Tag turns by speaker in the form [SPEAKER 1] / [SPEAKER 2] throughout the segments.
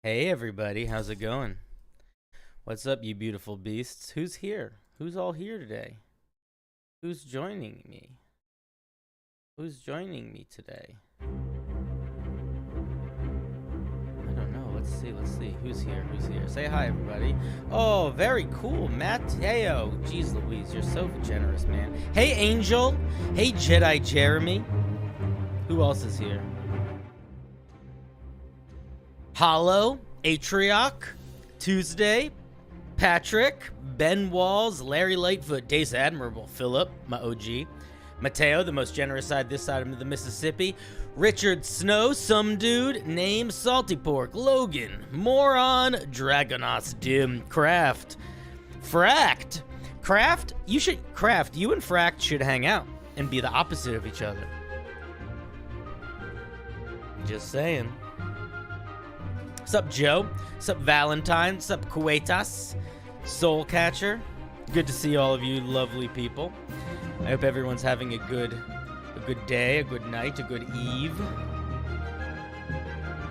[SPEAKER 1] Hey everybody, how's it going? What's up, you beautiful beasts? Who's here? Who's all here today? Who's joining me? Who's joining me today? I don't know. Let's see. Who's here? Say hi, everybody. Oh, very cool. Mateo. Jeez Louise, you're so generous, man. Hey, Angel. Hey, Jedi Jeremy. Who else is here? Hollow, Atrioc, Tuesday, Patrick, Ben Walls, Larry Lightfoot, Dace Admirable, Philip, my OG, Mateo, the most generous side this side of the Mississippi, Richard Snow, some dude named Salty Pork, Logan, Moron, Dragonos Dim, Craft, Fract, you and Fract should hang out and be the opposite of each other. Just saying. Sup, Joe? Sup, Valentine? Sup, Kuetas? Soulcatcher? Good to see all of you lovely people. I hope everyone's having a good day, a good night, a good eve.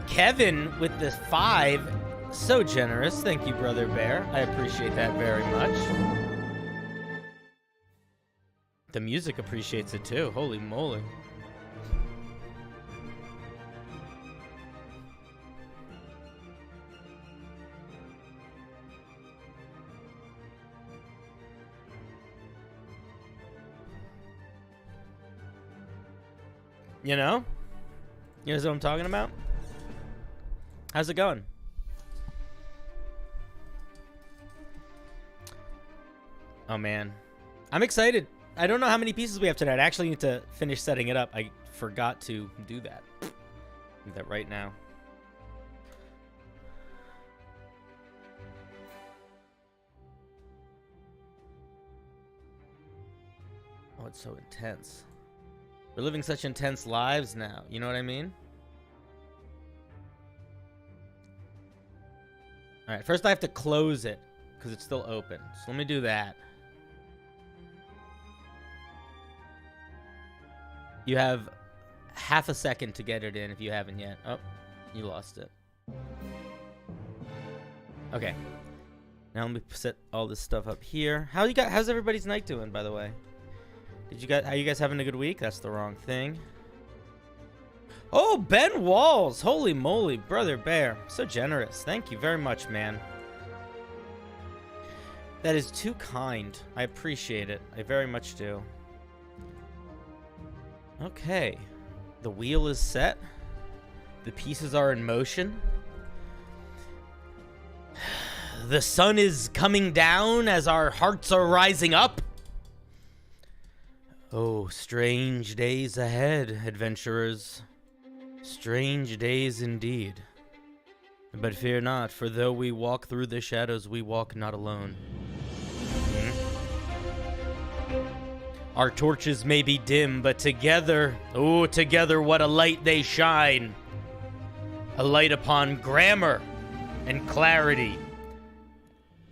[SPEAKER 1] Kevin with the 5. So generous. Thank you, Brother Bear. I appreciate that very much. The music appreciates it too. Holy moly. You know? You know what I'm talking about? How's it going? Oh, man. I'm excited. I don't know how many pieces we have tonight. I actually need to finish setting it up. I forgot to do that. Do that right now. Oh, it's so intense. We're living such intense lives now. You know what I mean? All right, first I have to close it because it's still open. So let me do that. You have half a second to get it in if you haven't yet. Oh, you lost it. Okay. Now let me set all this stuff up here. How's everybody's night doing, by the way? Are you guys having a good week? That's the wrong thing. Oh, Ben Walls. Holy moly, Brother Bear. So generous. Thank you very much, man. That is too kind. I appreciate it. I very much do. Okay. The wheel is set. The pieces are in motion. The sun is coming down as our hearts are rising up. Oh, strange days ahead, adventurers. Strange days indeed. But fear not, for though we walk through the shadows, we walk not alone. Our torches may be dim, but together, oh, together what a light they shine. A light upon grammar and clarity.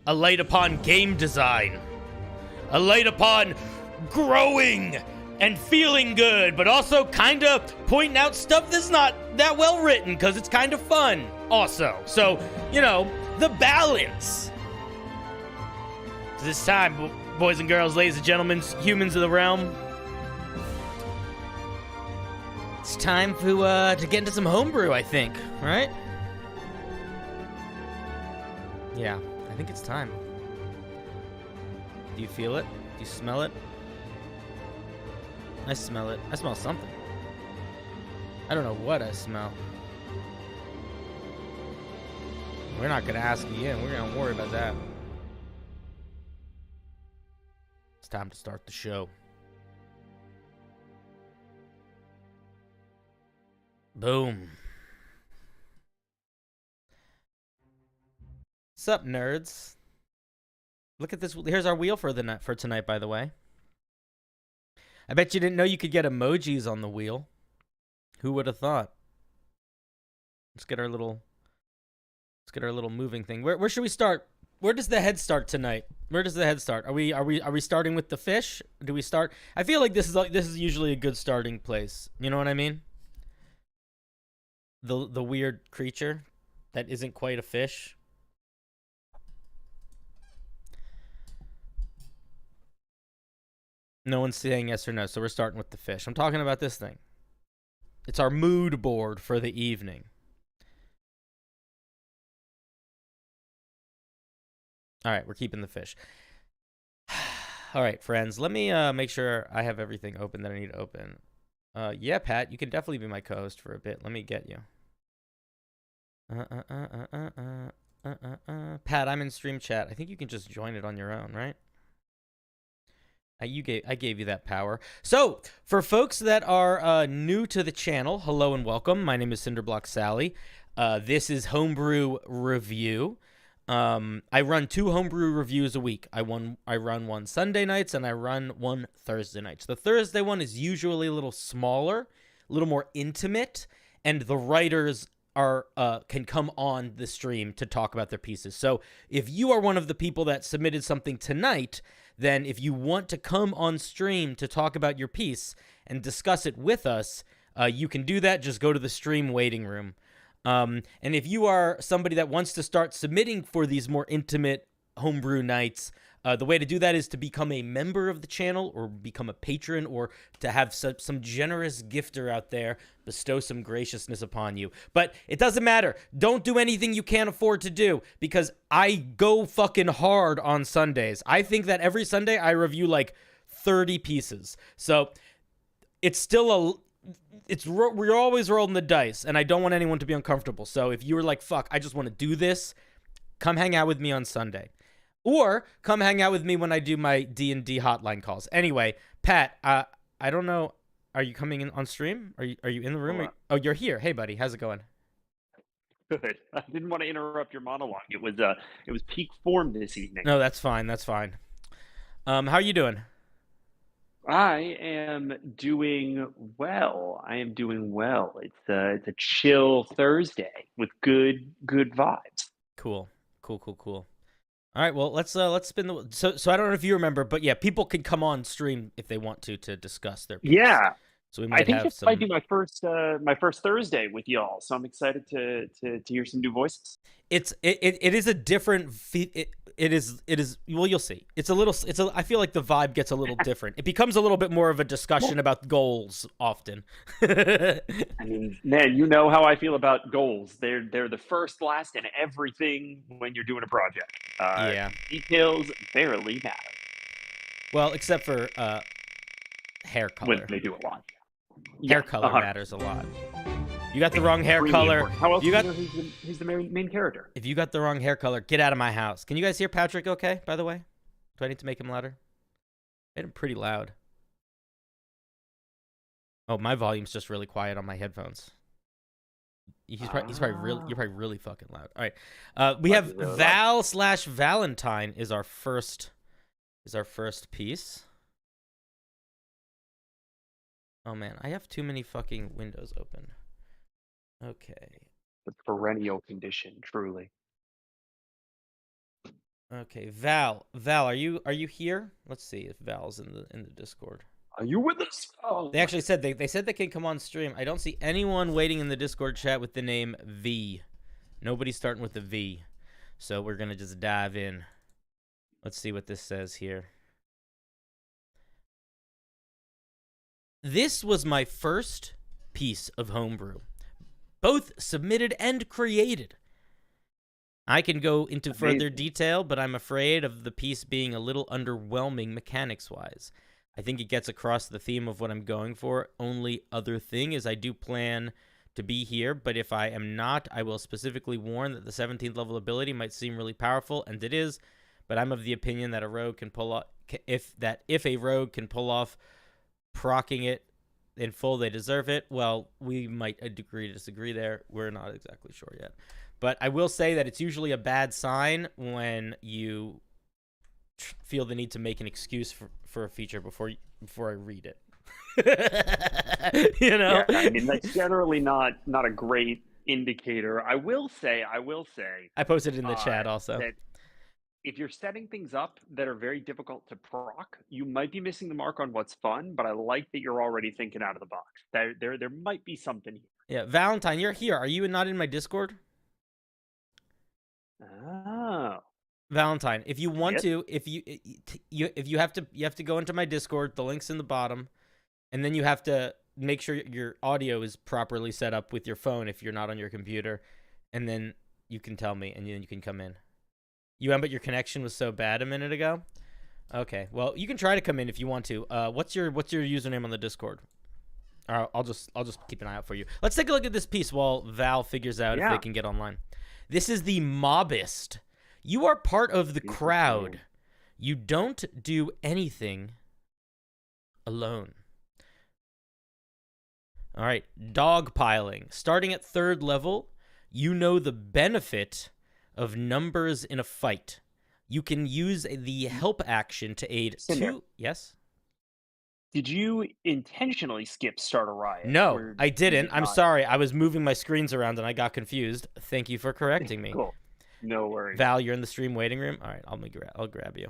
[SPEAKER 1] A light upon game design. A light upon growing and feeling good, but also kind of pointing out stuff that's not that well written because it's kind of fun also. So, you know, the balance. This time, boys and girls, ladies and gentlemen, humans of the realm, it's time to get into some homebrew, I think, right? Yeah, I think it's time. Do you feel it? Do you smell it? I smell it. I smell something. I don't know what I smell. We're not going to ask again. We're going to worry about that. It's time to start the show. Boom. Sup, nerds? Look at this. Here's our wheel for tonight, by the way. I bet you didn't know you could get emojis on the wheel. Who would have thought? Let's get our little moving thing. Where should we start? Where does the head start tonight? Where does the head start? Are we starting with the fish? Do we start? I feel like this is usually a good starting place. You know what I mean? The weird creature. that isn't quite a fish. No one's saying yes or no, so we're starting with the fish. I'm talking about this thing. It's our mood board for the evening. All right, we're keeping the fish. All right, friends, let me make sure I have everything open that I need to open. Yeah, Pat, you can definitely be my co-host for a bit. Let me get you. Pat, I'm in stream chat. I think you can just join it on your own, right? I gave you that power. So, for folks that are new to the channel, hello and welcome. My name is CinderBlocksally. This is Homebrew Review. I run 2 Homebrew reviews a week. I run one Sunday nights and I run one Thursday nights. The Thursday one is usually a little smaller, a little more intimate, and the writers are can come on the stream to talk about their pieces. So if you are one of the people that submitted something tonight, then if you want to come on stream to talk about your piece and discuss it with us, you can do that. Just go to the stream waiting room. And if you are somebody that wants to start submitting for these more intimate homebrew nights, the way to do that is to become a member of the channel or become a patron or to have some generous gifter out there bestow some graciousness upon you. But it doesn't matter. Don't do anything you can't afford to do because I go fucking hard on Sundays. I think that every Sunday I review like 30 pieces. So it's still we're always rolling the dice, and I don't want anyone to be uncomfortable. So if you were like, fuck, I just want to do this, come hang out with me on Sunday. Or come hang out with me when I do my D&D hotline calls. Anyway, Pat, I don't know. Are you coming in on stream? Are you in the room? Oh, you're here. Hey, buddy. How's it going?
[SPEAKER 2] Good. I didn't want to interrupt your monologue. It was peak form this evening.
[SPEAKER 1] No, that's fine. That's fine. How are you doing?
[SPEAKER 2] I am doing well. I am doing well. It's a chill Thursday with good vibes.
[SPEAKER 1] Cool. All right, well, let's spin the so I don't know if you remember, but yeah, people can come on stream if they want to discuss their piece.
[SPEAKER 2] Yeah.
[SPEAKER 1] So we might
[SPEAKER 2] I think
[SPEAKER 1] have
[SPEAKER 2] this
[SPEAKER 1] some...
[SPEAKER 2] might be my first Thursday with y'all, so I'm excited to hear some new voices.
[SPEAKER 1] It is a different it is well, you'll see. I feel like the vibe gets a little different. It becomes a little bit more of a discussion about goals often.
[SPEAKER 2] I mean, man, you know how I feel about goals. They're the first, last, and everything when you're doing a project.
[SPEAKER 1] Yeah.
[SPEAKER 2] Details barely matter.
[SPEAKER 1] Well, except for hair color.
[SPEAKER 2] When they do a lot.
[SPEAKER 1] Hair color matters a lot. You got the wrong hair color.
[SPEAKER 2] How else do you know who's the main character?
[SPEAKER 1] If you got the wrong hair color, get out of my house. Can you guys hear Patrick okay, by the way? Do I need to make him louder? Made him pretty loud. Oh, my volume's just really quiet on my headphones. You're probably really fucking loud. All right. We have really Val/Valentine is our first piece. Oh man, I have too many fucking windows open. Okay.
[SPEAKER 2] The perennial condition, truly.
[SPEAKER 1] Okay, Val, are you here? Let's see if Val's in the Discord.
[SPEAKER 2] Are you with us? Oh.
[SPEAKER 1] They actually said they said they can come on stream. I don't see anyone waiting in the Discord chat with the name V. Nobody's starting with the V. So we're gonna just dive in. Let's see what this says here. This was my first piece of homebrew, both submitted and created. I can go into further detail, but I'm afraid of the piece being a little underwhelming mechanics-wise. I think it gets across the theme of what I'm going for. Only other thing is I do plan to be here, but if I am not, I will specifically warn that the 17th level ability might seem really powerful, and it is, but I'm of the opinion that a rogue can pull off, if a rogue can pull off procking it in full, they deserve it. Well, we might agree to disagree there. We're not exactly sure yet. But I will say that it's usually a bad sign when you feel the need to make an excuse for a feature before I read it. You know?
[SPEAKER 2] Yeah, I mean, that's generally not a great indicator. I will say.
[SPEAKER 1] I posted it in the chat also.
[SPEAKER 2] That if you're setting things up that are very difficult to proc, you might be missing the mark on what's fun, but I like that you're already thinking out of the box. There might be something here.
[SPEAKER 1] Yeah, Valentine, you're here. Are you not in my Discord?
[SPEAKER 2] Oh.
[SPEAKER 1] Valentine, if you want
[SPEAKER 2] Yep.
[SPEAKER 1] to, if you have to go into my Discord. The link's in the bottom, and then you have to make sure your audio is properly set up with your phone if you're not on your computer, and then you can tell me, and then you can come in. But your connection was so bad a minute ago. Okay, well, you can try to come in if you want to. What's your username on the Discord? I'll just keep an eye out for you. Let's take a look at this piece while Val figures out if they can get online. This is the Mobist. You are part of the crowd. You don't do anything alone. All right, dogpiling. Starting at 3rd level, you know the benefit of numbers in a fight. You can use the help action to aid
[SPEAKER 2] Cinder.
[SPEAKER 1] Yes?
[SPEAKER 2] Did you intentionally skip Start a Riot?
[SPEAKER 1] No, I didn't. I'm sorry. I was moving my screens around and I got confused. Thank you for correcting me.
[SPEAKER 2] Cool. No worries.
[SPEAKER 1] Val, you're in the stream waiting room? All right, I'll grab you.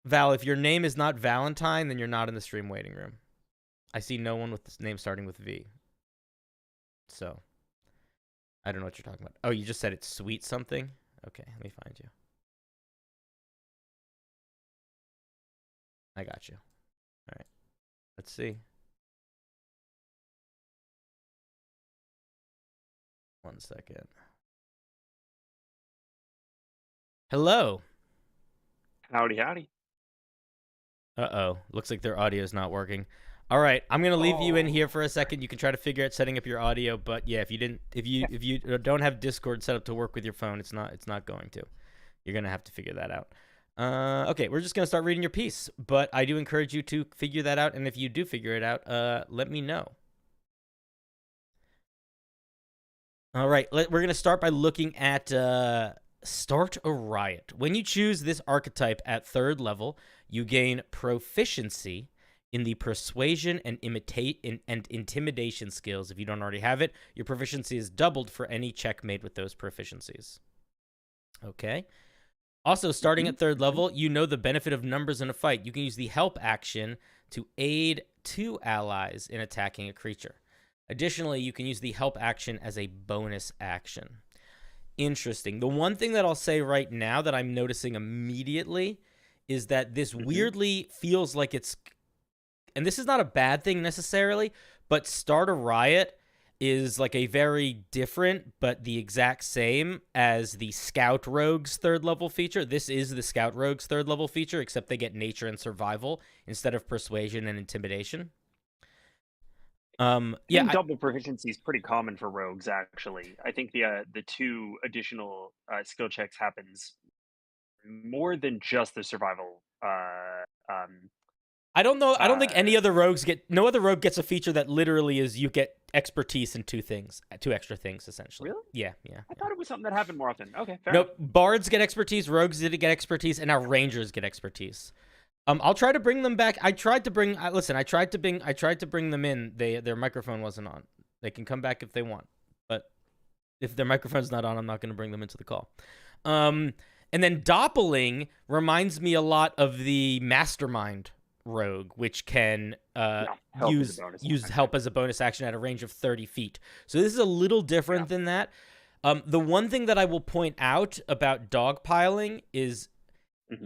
[SPEAKER 1] Val, if your name is not Valentine, then you're not in the stream waiting room. I see no one with this name starting with V. So, I don't know what you're talking about. Oh, you just said it's sweet something? Okay, let me find you. I got you. All right. Let's see. One second. Hello.
[SPEAKER 2] Howdy, howdy.
[SPEAKER 1] Uh-oh. Looks like their audio is not working. All right, I'm gonna leave you in here for a second. You can try to figure out setting up your audio, but yeah, if you don't have Discord set up to work with your phone, it's not going to. You're gonna have to figure that out. Okay, we're just gonna start reading your piece, but I do encourage you to figure that out, and if you do figure it out, let me know. All right, we're gonna start by looking at Start a Riot. When you choose this archetype at 3rd level, you gain proficiency in the persuasion and intimidation skills. If you don't already have it, your proficiency is doubled for any check made with those proficiencies. Okay. Also, starting at 3rd level, you know the benefit of numbers in a fight. You can use the help action to aid 2 allies in attacking a creature. Additionally, you can use the help action as a bonus action. Interesting. The one thing that I'll say right now that I'm noticing immediately is that this weirdly feels like it's... And this is not a bad thing necessarily, but Start a Riot is like a very different but the exact same as the Scout Rogues 3rd level feature. This is the Scout Rogues 3rd level feature, except they get nature and survival instead of persuasion and intimidation.
[SPEAKER 2] Yeah, double proficiency is pretty common for rogues, actually. I think the 2 additional skill checks happens more than just the survival.
[SPEAKER 1] I don't know. I don't think any other rogues no other rogue gets a feature that literally is you get expertise in 2 extra things, essentially.
[SPEAKER 2] Really?
[SPEAKER 1] Yeah.
[SPEAKER 2] I thought it was something that happened more often. Okay, fair
[SPEAKER 1] Nope. Bards get expertise, rogues did get expertise, and now rangers get expertise. I'll try to bring them back. I tried to bring them in. Their microphone wasn't on. They can come back if they want, but if their microphone's not on, I'm not going to bring them into the call. And then Doppling reminds me a lot of the Mastermind rogue, which can use help as a bonus action at a range of 30 feet. So this is a little different than that. The one thing that I will point out about dogpiling is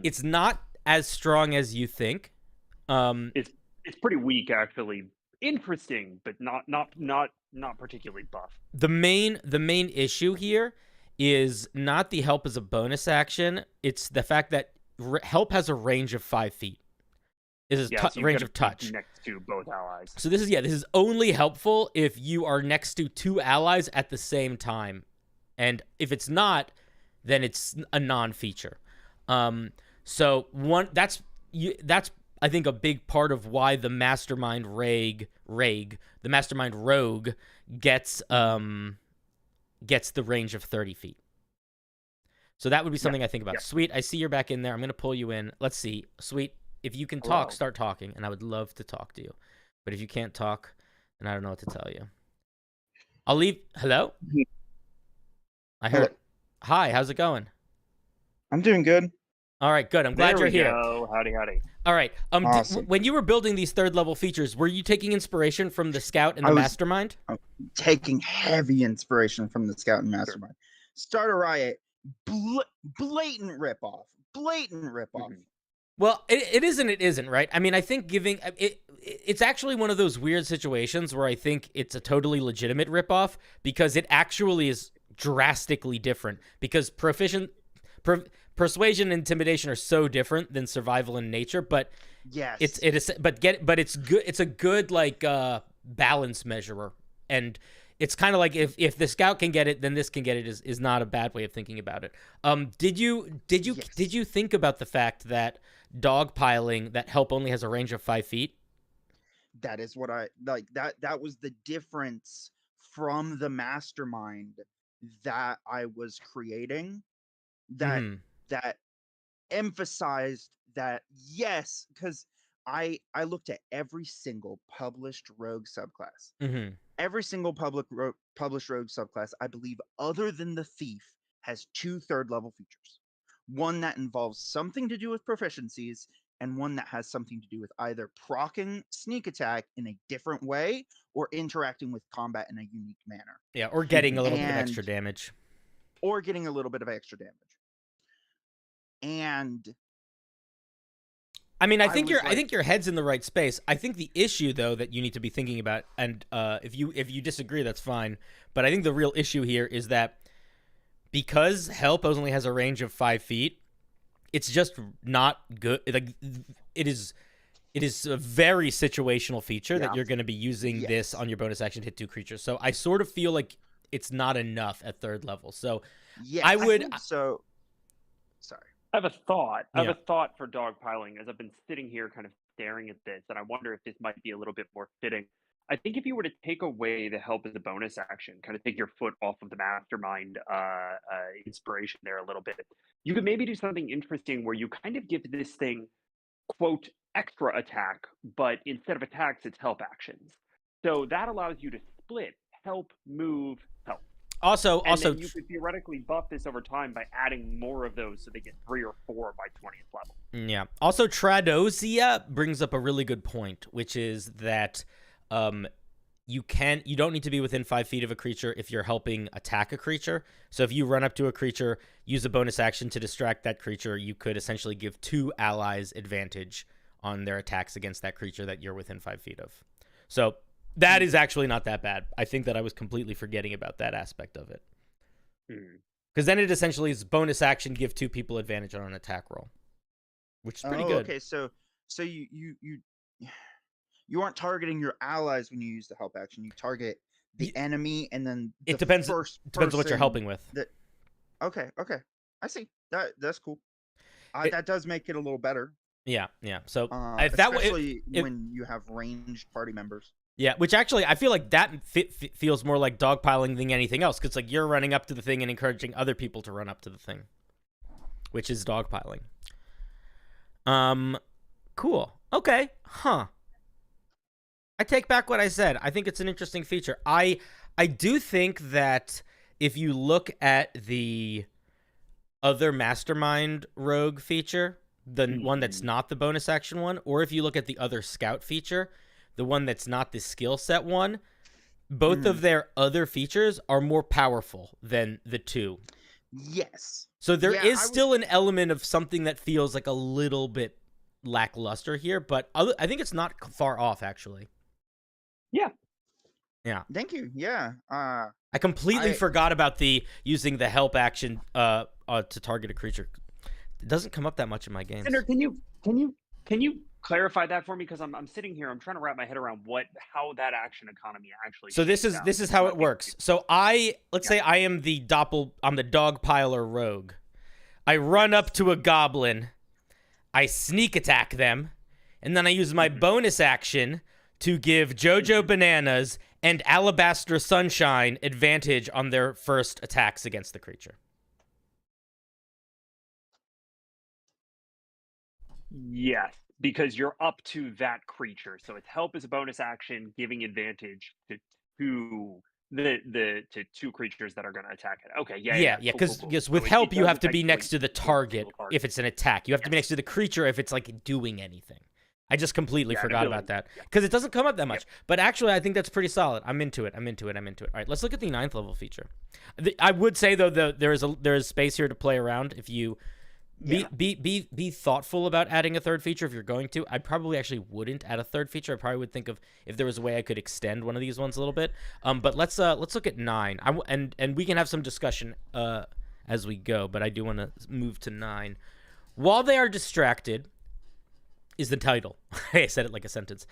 [SPEAKER 1] it's not as strong as you think.
[SPEAKER 2] It's pretty weak, actually. Interesting, but not particularly buff.
[SPEAKER 1] The main issue here is not the help as a bonus action. It's the fact that help has a range of 5 feet. This is range of touch
[SPEAKER 2] next to both allies.
[SPEAKER 1] So this is only helpful if you are next to 2 allies at the same time, and if it's not, then it's a non-feature. So that's I think a big part of why the Mastermind the Mastermind Rogue gets the range of 30 feet. So that would be something I think about. Sweet, I see you're back in there. I'm going to pull you in. Let's see. Sweet, if you can talk, start talking, and I would love to talk to you. But if you can't talk, then I don't know what to tell you. I'll leave. Hello? I heard. Hi, how's it going?
[SPEAKER 3] I'm doing good.
[SPEAKER 1] All right, good. I'm glad you're here.
[SPEAKER 2] Howdy, howdy.
[SPEAKER 1] All right.
[SPEAKER 3] Awesome.
[SPEAKER 1] When you were building these 3rd level features, were you taking inspiration from the Scout and the Mastermind?
[SPEAKER 3] I'm taking heavy inspiration from the Scout and Mastermind. start a riot. Blatant ripoff. Blatant ripoff.
[SPEAKER 2] Mhm.
[SPEAKER 1] Well, it isn't. It isn't, right? I mean, I think giving it. It's actually one of those weird situations where I think it's a totally legitimate ripoff because it actually is drastically different. Because persuasion and intimidation are so different than survival and nature, but
[SPEAKER 3] Yes.
[SPEAKER 1] it's good. It's a good like balance measurer, and it's kind of like if the scout can get it, then this can get it. Is not a bad way of thinking about it. Did you
[SPEAKER 3] Yes.
[SPEAKER 1] think about the fact that dogpiling, that help only has a range of 5 feet?
[SPEAKER 3] That is what I like. That was the difference from the mastermind that I was creating. That
[SPEAKER 1] Mm-hmm.
[SPEAKER 3] that emphasized that, yes, because I looked at every single published rogue subclass.
[SPEAKER 1] Mm-hmm.
[SPEAKER 3] Every single published rogue subclass, I believe, other than the thief, has 2 third-level features. One that involves something to do with proficiencies, and one that has something to do with either proccing sneak attack in a different way or interacting with combat in a unique manner.
[SPEAKER 1] Yeah, or getting a little bit of
[SPEAKER 3] And
[SPEAKER 1] extra damage.
[SPEAKER 3] or getting a little bit of extra damage. And
[SPEAKER 1] I mean, I
[SPEAKER 3] I
[SPEAKER 1] think
[SPEAKER 3] was
[SPEAKER 1] I think your head's in the right space. I think the issue though that you need to be thinking about, and if you disagree, that's fine. But I think the real issue here is that because help only has a range of 5 feet, it's just not good. Like it is a very situational feature that
[SPEAKER 3] Yeah.
[SPEAKER 1] you're going to be using this
[SPEAKER 3] Yes.
[SPEAKER 1] on your bonus action to hit 2 creatures. So I sort of feel like it's not enough at 3rd level. So
[SPEAKER 3] Yes.
[SPEAKER 1] I would.
[SPEAKER 3] think so. Sorry.
[SPEAKER 2] I have a thought. I
[SPEAKER 1] Yeah.
[SPEAKER 2] have a thought for dogpiling as I've been sitting here kind of staring at this, and I wonder if this might be a little bit more fitting. I think if you were to take away the help as a bonus action, kind of take your foot off of the mastermind inspiration there a little bit, you could maybe do something interesting where you kind of give this thing, quote, extra attack, but instead of attacks, it's help actions. So that allows you to split help, move, help.
[SPEAKER 1] Also,
[SPEAKER 2] And then you could theoretically buff this over time by adding more of those so they get 3 or 4 by 20th level.
[SPEAKER 1] yeah. Also, Tradosia brings up a really good point, which is that you don't need to be within 5 feet of a creature if you're helping attack a creature. So if you run up to a creature, use a bonus action to distract that creature, you could essentially give 2 allies advantage on their attacks against that creature that you're within 5 feet of. So that is actually not that bad. I think that I was completely forgetting about that aspect of it. Because then it essentially is bonus action, give 2 people advantage on an attack roll, which is pretty good.
[SPEAKER 3] Okay, so you aren't targeting your allies when you use the help action. You target the enemy, and then
[SPEAKER 1] It depends. Depends on what you're helping with.
[SPEAKER 3] Okay, I see. That's cool. That does make it a little better.
[SPEAKER 1] Yeah. So
[SPEAKER 3] especially when you have ranged party members.
[SPEAKER 1] Yeah, which actually I feel like that feels more like dogpiling than anything else, because like you're running up to the thing and encouraging other people to run up to the thing, which is dogpiling. Cool. Okay. Huh. I take back what I said. I think it's an interesting feature. I do think that if you look at the other mastermind rogue feature, the one that's not the bonus action one, or if you look at the other scout feature, the one that's not the skill set one, both of their other features are more powerful than the 2.
[SPEAKER 3] Yes.
[SPEAKER 1] So there is still an element of something that feels like a little bit lackluster here, but I think it's not far off, actually. Yeah.
[SPEAKER 3] Thank you. Yeah.
[SPEAKER 1] I completely forgot about using the help action to target a creature. It doesn't come up that much in my games.
[SPEAKER 2] Cinder, can you clarify that for me? Because I'm sitting here, I'm trying to wrap my head around how that action economy actually.
[SPEAKER 1] So this is how it works. So let's say I am I'm the dogpiler rogue. I run up to a goblin, I sneak attack them, and then I use my bonus action to give Jojo Bananas and Alabaster Sunshine advantage on their first attacks against the creature.
[SPEAKER 2] Yes, because you're up to that creature. So it's help as a bonus action, giving advantage to 2 creatures that are going to attack it. Okay, yeah.
[SPEAKER 1] Because
[SPEAKER 2] cool.
[SPEAKER 1] with
[SPEAKER 2] So
[SPEAKER 1] help,
[SPEAKER 2] it
[SPEAKER 1] you
[SPEAKER 2] does
[SPEAKER 1] have to be
[SPEAKER 2] effectively
[SPEAKER 1] next to the target
[SPEAKER 2] kill the
[SPEAKER 1] if it's an attack. You have to be next to the creature if it's like doing anything. I just completely
[SPEAKER 2] Yeah,
[SPEAKER 1] forgot
[SPEAKER 2] ability.
[SPEAKER 1] about that
[SPEAKER 2] Yeah.
[SPEAKER 1] because it doesn't come up that much.
[SPEAKER 2] Yep.
[SPEAKER 1] But actually, I think that's pretty solid. I'm into it. All right, let's look at the 9th level feature. I would say though there is space here to play around if you be thoughtful about adding a third feature if you're going to. I probably actually wouldn't add a third feature. I probably would think of if there was a way I could extend one of these ones a little bit. But let's look at 9. And we can have some discussion as we go. But I do want to move to 9. While they are distracted is the title. I said it like a sentence.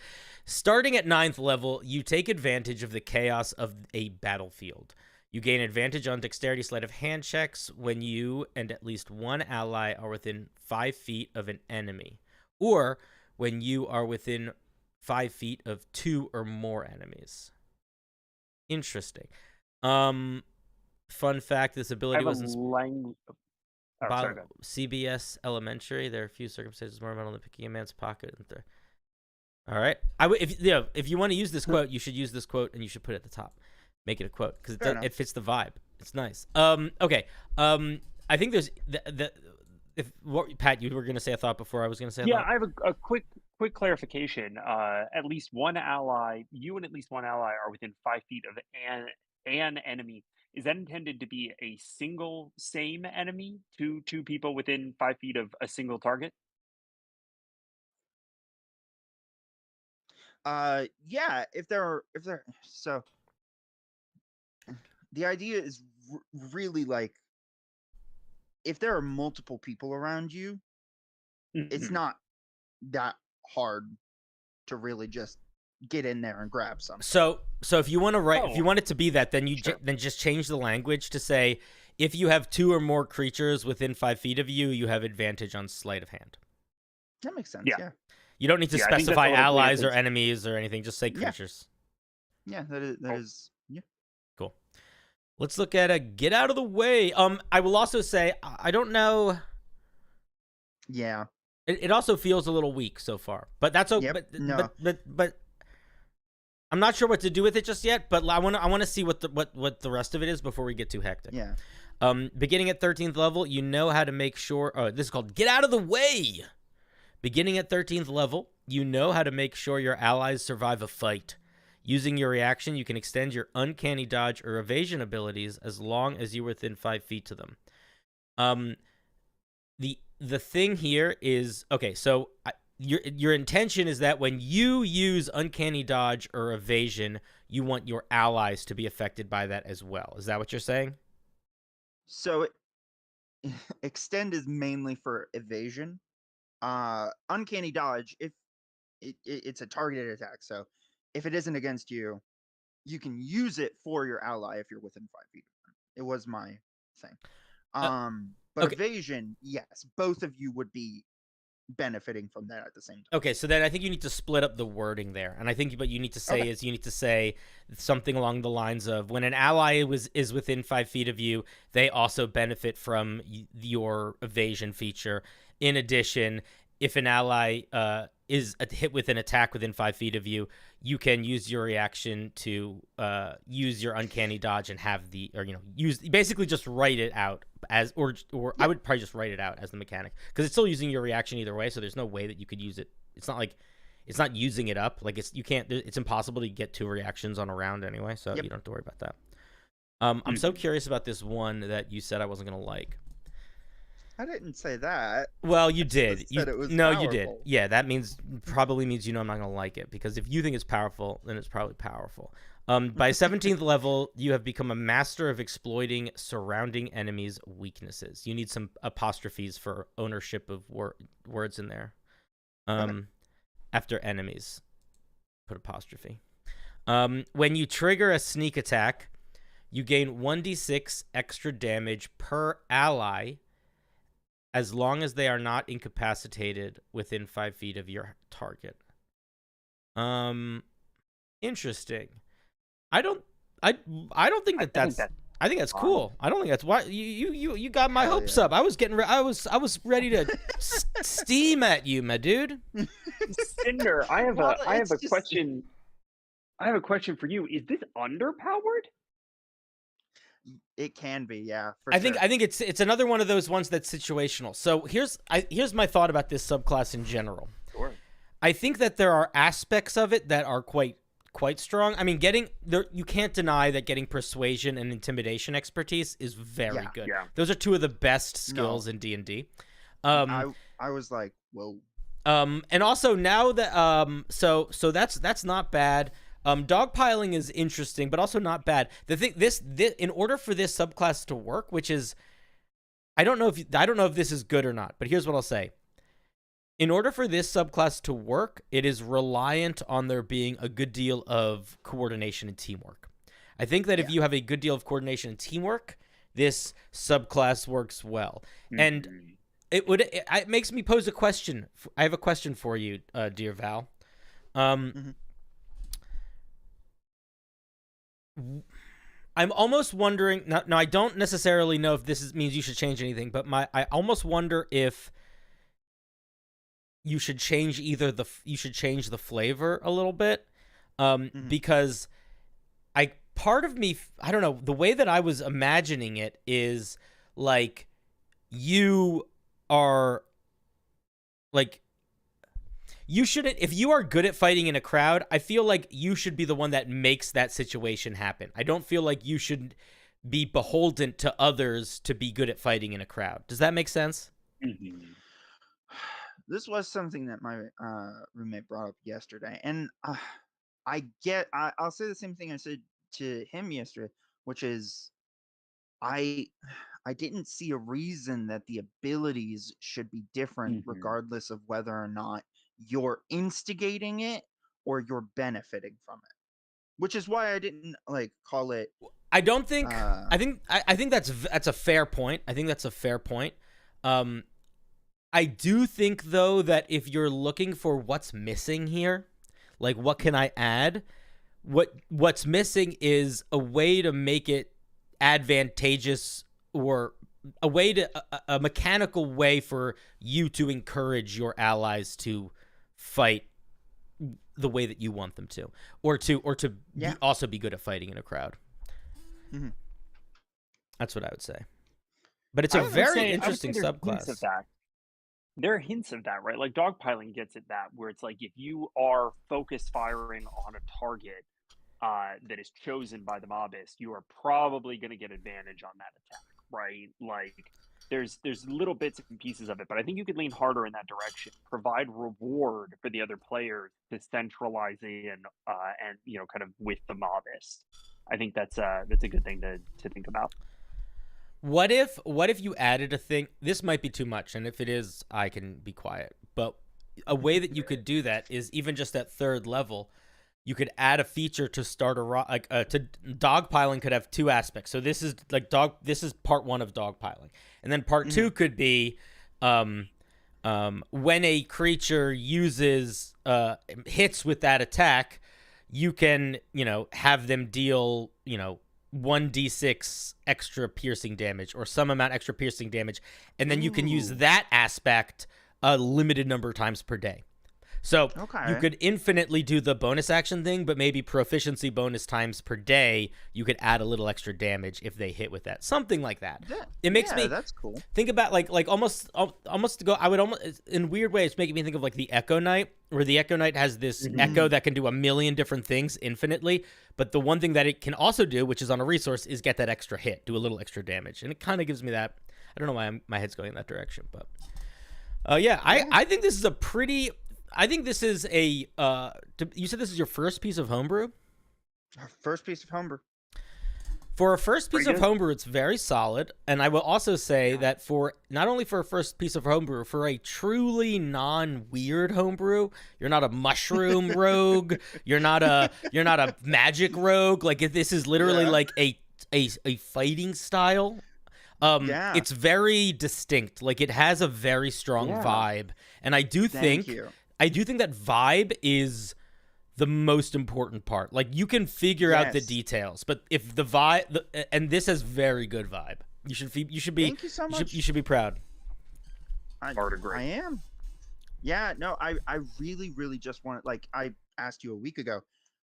[SPEAKER 1] Starting at 9th level, you take advantage of the chaos of a battlefield. You gain advantage on dexterity sleight of hand checks when you and at least one ally are within 5 feet of an enemy, or when you are within 5 feet of 2 or more enemies. Interesting. Fun fact: this ability was CBS Elementary. There are a few circumstances more metal than picking a man's pocket. All right. If you want to use this quote, you should use this quote and you should put it at the top. Make it a quote because it fits the vibe. It's nice. Okay. I think there's Pat, you were going to say a thought before I was going to say a thought?
[SPEAKER 2] I have a quick clarification. At least one ally, you and at least one ally are within 5 feet of an enemy. Is that intended to be a single same enemy? Two people within 5 feet of a single target?
[SPEAKER 3] Yeah, if they're so the idea is really like if there are multiple people around you, it's not that hard to really just get in there and grab something.
[SPEAKER 1] So if you want to write, if you want it to be that, then you then just change the language to say if you have 2 or more creatures within 5 feet of you, you have advantage on sleight of hand.
[SPEAKER 3] That makes sense. Yeah.
[SPEAKER 1] You don't need to specify allies or enemies or anything. Just say creatures.
[SPEAKER 3] Yeah, that is. Yeah.
[SPEAKER 1] Cool. Let's look at a get out of the way. I will also say I don't know.
[SPEAKER 3] Yeah.
[SPEAKER 1] It also feels a little weak so far, but that's okay. But I'm not sure what to do with it just yet. But I want to see what the rest of it is before we get too hectic.
[SPEAKER 3] Yeah.
[SPEAKER 1] Beginning at 13th level, you know how to make sure. Oh, this is called get out of the way. Beginning at 13th level, you know how to make sure your allies survive a fight. Using your reaction, you can extend your uncanny dodge or evasion abilities as long as you're within 5 feet to them. The thing here is, okay, so your intention is that when you use uncanny dodge or evasion, you want your allies to be affected by that as well. Is that what you're saying?
[SPEAKER 3] So extend is mainly for evasion. Uncanny dodge, if it's a targeted attack, so if it isn't against you, you can use it for your ally if you're within 5 feet of them. It was my thing. But evasion, yes, both of you would be benefiting from that at the same time.
[SPEAKER 1] Okay, so then I think you need to split up the wording there, and I think what you need to say is you need to say something along the lines of when an ally is within 5 feet of you, they also benefit from your evasion feature. In addition, if an ally is hit with an attack within 5 feet of you, you can use your reaction to use your uncanny dodge and have basically just write it out as I would probably just write it out as the mechanic because it's still using your reaction either way. So there's no way that you could use it. It's not like it's not using it up. Like it's impossible to get 2 reactions on a round anyway. So you don't have to worry about that. I'm so curious about this one that you said I wasn't gonna like.
[SPEAKER 3] I didn't say that.
[SPEAKER 1] Well, you did.
[SPEAKER 3] You said it was
[SPEAKER 1] powerful. You did.
[SPEAKER 3] powerful.
[SPEAKER 1] Yeah, that probably means I'm not going to like it because if you think it's powerful, then it's probably powerful. By 17th level, you have become a master of exploiting surrounding enemies' weaknesses. You need some apostrophes for ownership of words in there. After enemies, put apostrophe. When you trigger a sneak attack, you gain 1d6 extra damage per ally as long as they are not incapacitated within 5 feet of your target. Interesting. I don't think that's I think that's cool. I don't think that's why you got my hopes up. I was ready to steam at you, my dude.
[SPEAKER 2] Cinder, I have a question. I have a question for you. Is this underpowered?
[SPEAKER 3] It can be, yeah.
[SPEAKER 1] I think it's another one of those ones that's situational. So here's my thought about this subclass in general.
[SPEAKER 2] Sure.
[SPEAKER 1] I think that there are aspects of it that are quite strong. I mean, getting there, you can't deny that getting persuasion and intimidation expertise is very good.
[SPEAKER 2] Yeah.
[SPEAKER 1] Those are two of the best skills in D&D.
[SPEAKER 3] I was like, whoa.
[SPEAKER 1] And also now that so that's not bad. Dogpiling is interesting, but also not bad. The thing this in order for this subclass to work, which is I don't know if this is good or not, but here's what I'll say. In order for this subclass to work, it is reliant on there being a good deal of coordination and teamwork. I think that if you have a good deal of coordination and teamwork, this subclass works well. And it makes me pose a question. I have a question for you, dear Val. I'm almost wondering. Now, I don't necessarily know if this means you should change anything, but I almost wonder if you should change change the flavor a little bit, because part of me, I don't know, the way that I was imagining it is like you are like you shouldn't, if you are good at fighting in a crowd, I feel like you should be the one that makes that situation happen. I don't feel like you should be beholden to others to be good at fighting in a crowd. Does that make sense?
[SPEAKER 3] This was something that my roommate brought up yesterday, and I'll say the same thing I said to him yesterday, which is I didn't see a reason that the abilities should be different regardless of whether or not you're instigating it or you're benefiting from it. Which is why I didn't call it.
[SPEAKER 1] I don't think. I think that's a fair point. I think that's a fair point. I do think though that if you're looking for what's missing here, like what can I add, what's missing is a way to make it advantageous, or a way to a mechanical way for you to encourage your allies to fight the way that you want them to, or to also be good at fighting in a crowd. That's what I would say. But it's a very interesting subclass.
[SPEAKER 2] There are hints of that, right? Like dogpiling gets at that, where it's like if you are focused firing on a target that is chosen by the mobist, you are probably going to get advantage on that attack, right? Like there's little bits and pieces of it, but I think you could lean harder in that direction. Provide reward for the other players to centralize in, and kind of with the mobist. I think that's a good thing to think about.
[SPEAKER 1] What if you added a thing? This might be too much, and if it is, I can be quiet. But a way that you could do that is even just at 3rd level, you could add a feature to start to dogpiling could have 2 aspects. So this is this is part 1 of dogpiling, and then part 2 could be when a creature uses hits with that attack, you can have them deal 1d6 extra piercing damage or some amount extra piercing damage, and then you can use that aspect a limited number of times per day. So you could infinitely do the bonus action thing, but maybe proficiency bonus times per day, you could add a little extra damage if they hit with that. Something like that. It makes me
[SPEAKER 3] that's cool.
[SPEAKER 1] Think about like almost to go, I would almost, in weird ways, making me think of like the Echo Knight, where the Echo Knight has this echo that can do a million different things infinitely, but the one thing that it can also do, which is on a resource, is get that extra hit, do a little extra damage. And it kind of gives me that. I don't know why my head's going in that direction, but I think this is a pretty... I think this is a, you said this is your first piece of homebrew?
[SPEAKER 3] First piece of homebrew.
[SPEAKER 1] For a first piece of homebrew, it's very solid. And I will also say that for, not only for a first piece of homebrew, for a truly non-weird homebrew, you're not a mushroom rogue, you're not a magic rogue. Like, if this is literally like a fighting style. It's very distinct. Like, it has a very strong vibe. And I do think that vibe is the most important part. Like, you can figure out the details, but if the vibe, and this has very good vibe. You should be. Thank you so much. You should be proud.
[SPEAKER 3] I am. Yeah. No. I really, really just want to. Like, I asked you a week ago,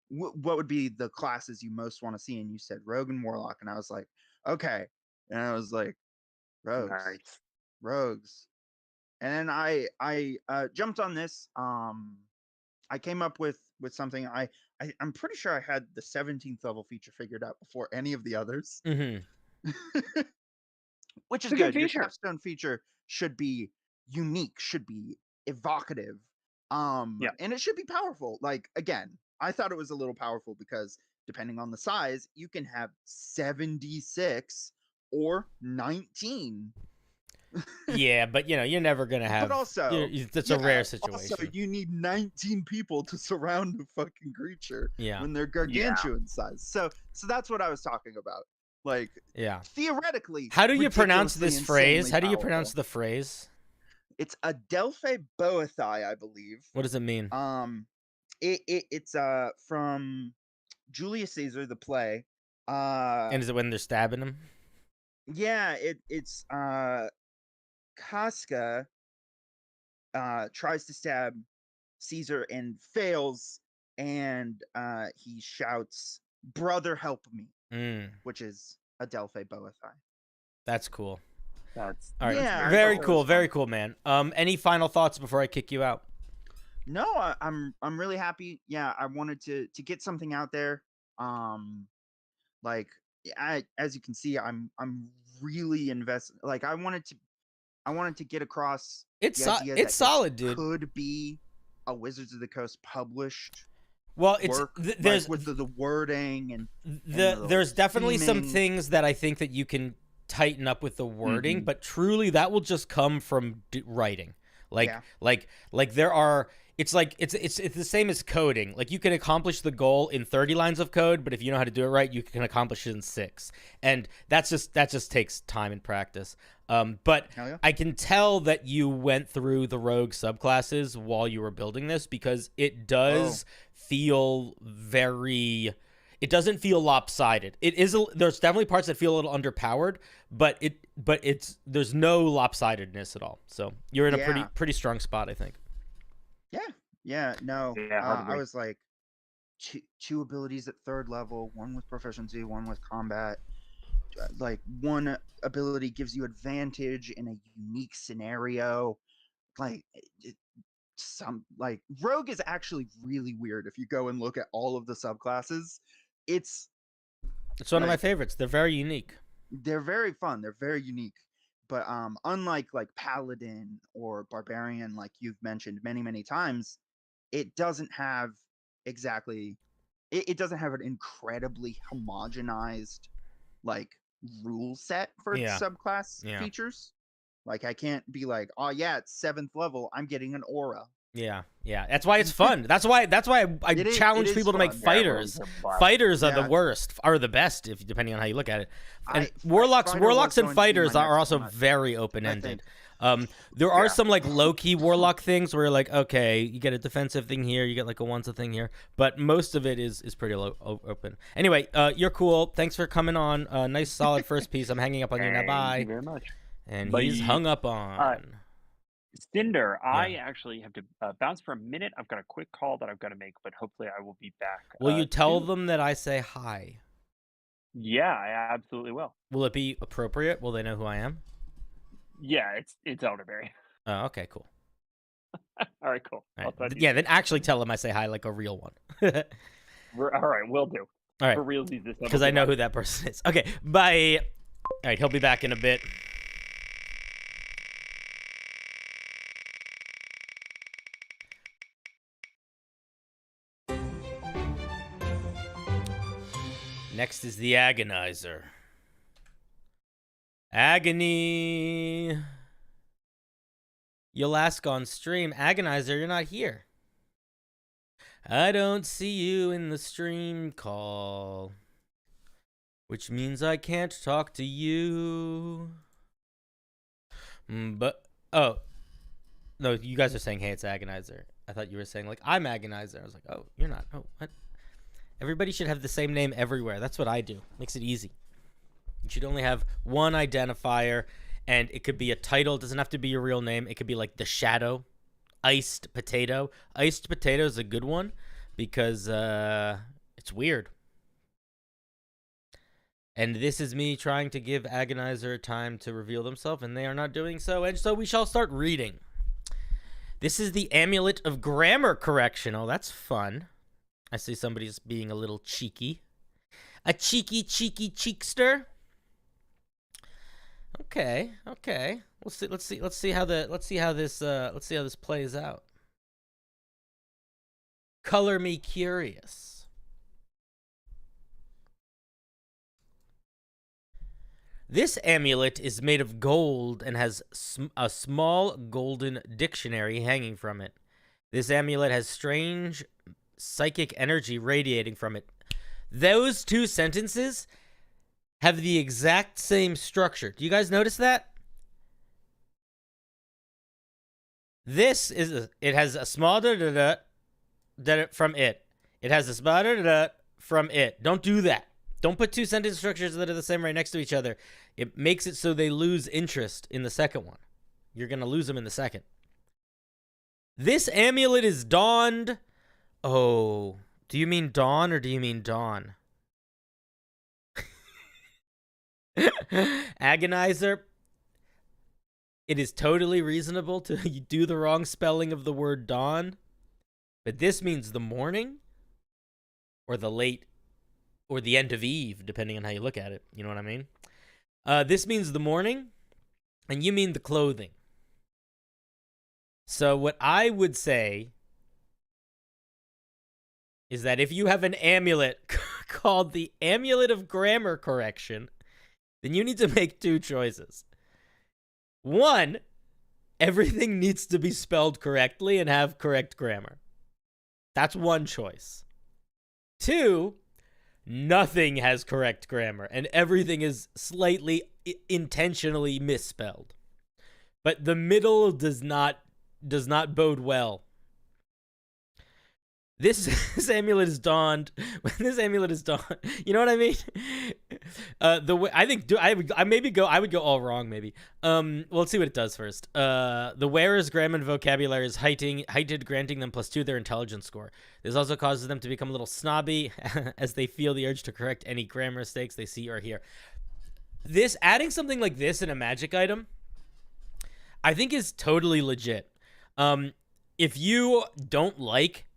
[SPEAKER 3] what would be the classes you most want to see, and you said Rogue and Warlock, and I was like, okay, and I was like, Rogues. And then I jumped on this I came up with something. I'm pretty sure I had the 17th level feature figured out before any of the others.
[SPEAKER 1] Mm-hmm.
[SPEAKER 3] Which is
[SPEAKER 2] It's a
[SPEAKER 3] good.
[SPEAKER 2] good
[SPEAKER 3] Your
[SPEAKER 2] feature.
[SPEAKER 3] capstone feature should be unique, should be evocative,
[SPEAKER 2] Yeah.
[SPEAKER 3] and it should be powerful. Like, again, I thought it was a little powerful because depending on the size, you can have 76 or 19.
[SPEAKER 1] Yeah, but you know, you're never gonna have.
[SPEAKER 3] But also,
[SPEAKER 1] it's a rare
[SPEAKER 3] also
[SPEAKER 1] situation.
[SPEAKER 3] you need 19 people to surround a fucking creature
[SPEAKER 1] Yeah.
[SPEAKER 3] when they're gargantuan size. So that's what I was talking about. Like,
[SPEAKER 1] Yeah.
[SPEAKER 3] theoretically,
[SPEAKER 1] How do you pronounce this
[SPEAKER 3] ridiculously
[SPEAKER 1] phrase?
[SPEAKER 3] insanely
[SPEAKER 1] How do you
[SPEAKER 3] powerful.
[SPEAKER 1] pronounce the phrase?
[SPEAKER 3] It's Adelphi Boethai, I believe.
[SPEAKER 1] What does it mean?
[SPEAKER 3] It's from Julius Caesar, the play.
[SPEAKER 1] And is it when they're stabbing him?
[SPEAKER 3] Yeah, it's Casca tries to stab Caesar and fails, and he shouts, "Brother, help me," which is Adelphi Boethai.
[SPEAKER 1] That's cool.
[SPEAKER 2] That's
[SPEAKER 1] all right.
[SPEAKER 3] Yeah,
[SPEAKER 1] Very cool. Very cool, man. Any final thoughts before I kick you out?
[SPEAKER 3] No, I'm really happy. Yeah, I wanted to get something out there. Like, as you can see, I'm really invested. Like, I wanted to get across
[SPEAKER 1] It's
[SPEAKER 3] the idea
[SPEAKER 1] it's
[SPEAKER 3] that
[SPEAKER 1] solid, dude.
[SPEAKER 3] Could be a Wizards of the Coast published.
[SPEAKER 1] Well, it's
[SPEAKER 3] work,
[SPEAKER 1] there's
[SPEAKER 3] like, with the wording and
[SPEAKER 1] there's definitely some
[SPEAKER 3] theming.
[SPEAKER 1] things that I think that you can tighten up with the wording, but truly that will just come from writing. Like there are. It's like it's the same as coding. Like, you can accomplish the goal in 30 lines of code, but if you know how to do it right, you can accomplish it in 6. And that just takes time and practice. But
[SPEAKER 3] Yeah.
[SPEAKER 1] I can tell that you went through the rogue subclasses while you were building this, because it does feel very. It doesn't feel lopsided. It is. There's definitely parts that feel a little underpowered, but there's no lopsidedness at all. So you're in a pretty strong spot, I think.
[SPEAKER 3] Yeah, no.
[SPEAKER 2] Yeah,
[SPEAKER 3] I was like, two abilities at 3rd level, one with proficiency, one with combat. Like, one ability gives you advantage in a unique scenario. Like, rogue is actually really weird if you go and look at all of the subclasses. It's
[SPEAKER 1] one of my favorites. They're very unique.
[SPEAKER 3] They're very fun. They're very unique. But unlike like paladin or barbarian, like you've mentioned many times, it doesn't have exactly. It doesn't have an incredibly homogenized like rule set for its subclass features. Like, I can't be like, oh yeah, it's 7th level, I'm getting an aura.
[SPEAKER 1] Yeah. That's why it's fun. That's why I challenge people to make fighters. Fighters are the worst, are the best, if depending on how you look at it. And warlocks and fighters are also very open-ended. There are some like low-key warlock things where you're like, okay, you get a defensive thing here, you get like a once-a thing here, but most of it is pretty open. Anyway, you're cool. Thanks for coming on. Nice solid first piece. I'm hanging up on you now. Bye.
[SPEAKER 2] Thank you very much.
[SPEAKER 1] And he's hung up on.
[SPEAKER 2] Cinder, I actually have to bounce for a minute. I've got a quick call that I've got to make, but hopefully I will be back.
[SPEAKER 1] Will you tell them that I say hi?
[SPEAKER 2] Yeah, I absolutely will.
[SPEAKER 1] Will it be appropriate? Will they know who I am?
[SPEAKER 2] Yeah, it's Elderberry.
[SPEAKER 1] Oh, okay, cool.
[SPEAKER 2] All right, cool.
[SPEAKER 1] All right. Yeah, then actually tell them I say hi like a real one.
[SPEAKER 2] All right, will do.
[SPEAKER 1] All right.
[SPEAKER 2] For realsies, this
[SPEAKER 1] because I know who that person is. Okay, bye. All right, he'll be back in a bit. Next is the Agonizer. Agony. You'll ask on stream, Agonizer, you're not here. I don't see you in the stream call, which means I can't talk to you. But, oh, no, you guys are saying, hey, it's Agonizer. I thought you were saying, like, I'm Agonizer. I was like, oh, you're not. Oh, what? Everybody should have the same name everywhere. That's what I do. Makes it easy. You should only have one identifier, and it could be a title. It doesn't have to be your real name. It could be like The Shadow, Iced Potato. Iced Potato is a good one because it's weird. And this is me trying to give Agonizer time to reveal themselves, and they are not doing so. And so we shall start reading. This is the Amulet of Grammar Correction. Oh, that's fun. I see somebody's being a little cheeky. A cheeky cheekster. Okay. Let's see how this plays out. Color me curious. This amulet is made of gold and has a small golden dictionary hanging from it. This amulet has strange psychic energy radiating from it. Those two sentences have the exact same structure. Do you guys notice that? It has a small da-da-da from it. It has a small da-da-da from it. Don't do that. Don't put two sentence structures that are the same right next to each other. It makes it so they lose interest in the second one. You're going to lose them in the second. This amulet is donned. Oh, do you mean dawn or do you mean dawn? Agonizer. It is totally reasonable to do the wrong spelling of the word dawn. But this means the morning or the late or the end of eve, depending on how you look at it. You know what I mean? This means the morning, and you mean the clothing. So what I would say is that if you have an amulet called the Amulet of Grammar Correction, then you need to make two choices. One, everything needs to be spelled correctly and have correct grammar. That's one choice. Two, nothing has correct grammar, and everything is slightly intentionally misspelled. But the middle does not bode well. This amulet is donned. When this amulet is donned, you know what I mean? The way I would go all wrong maybe. Well, let's see what it does first. The wearer's grammar and vocabulary is heightened, granting them +2 their intelligence score. This also causes them to become a little snobby as they feel the urge to correct any grammar mistakes they see or hear. This adding something like this in a magic item, I think is totally legit. If you don't like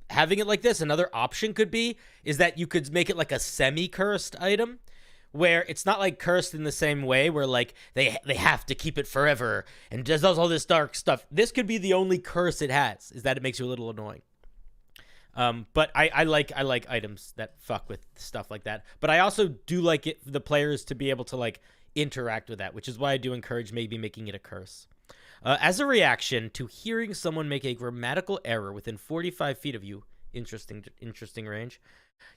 [SPEAKER 1] having it like this, another option could be is that you could make it like a semi-cursed item where it's not like cursed in the same way where like they have to keep it forever and does all this dark stuff. This could be the only curse it has, is that it makes you a little annoying. But I like items that fuck with stuff like that. But I also do like it the players to be able to like interact with that, which is why I do encourage maybe making it a curse. As a reaction to hearing someone make a grammatical error within 45 feet of you, interesting range,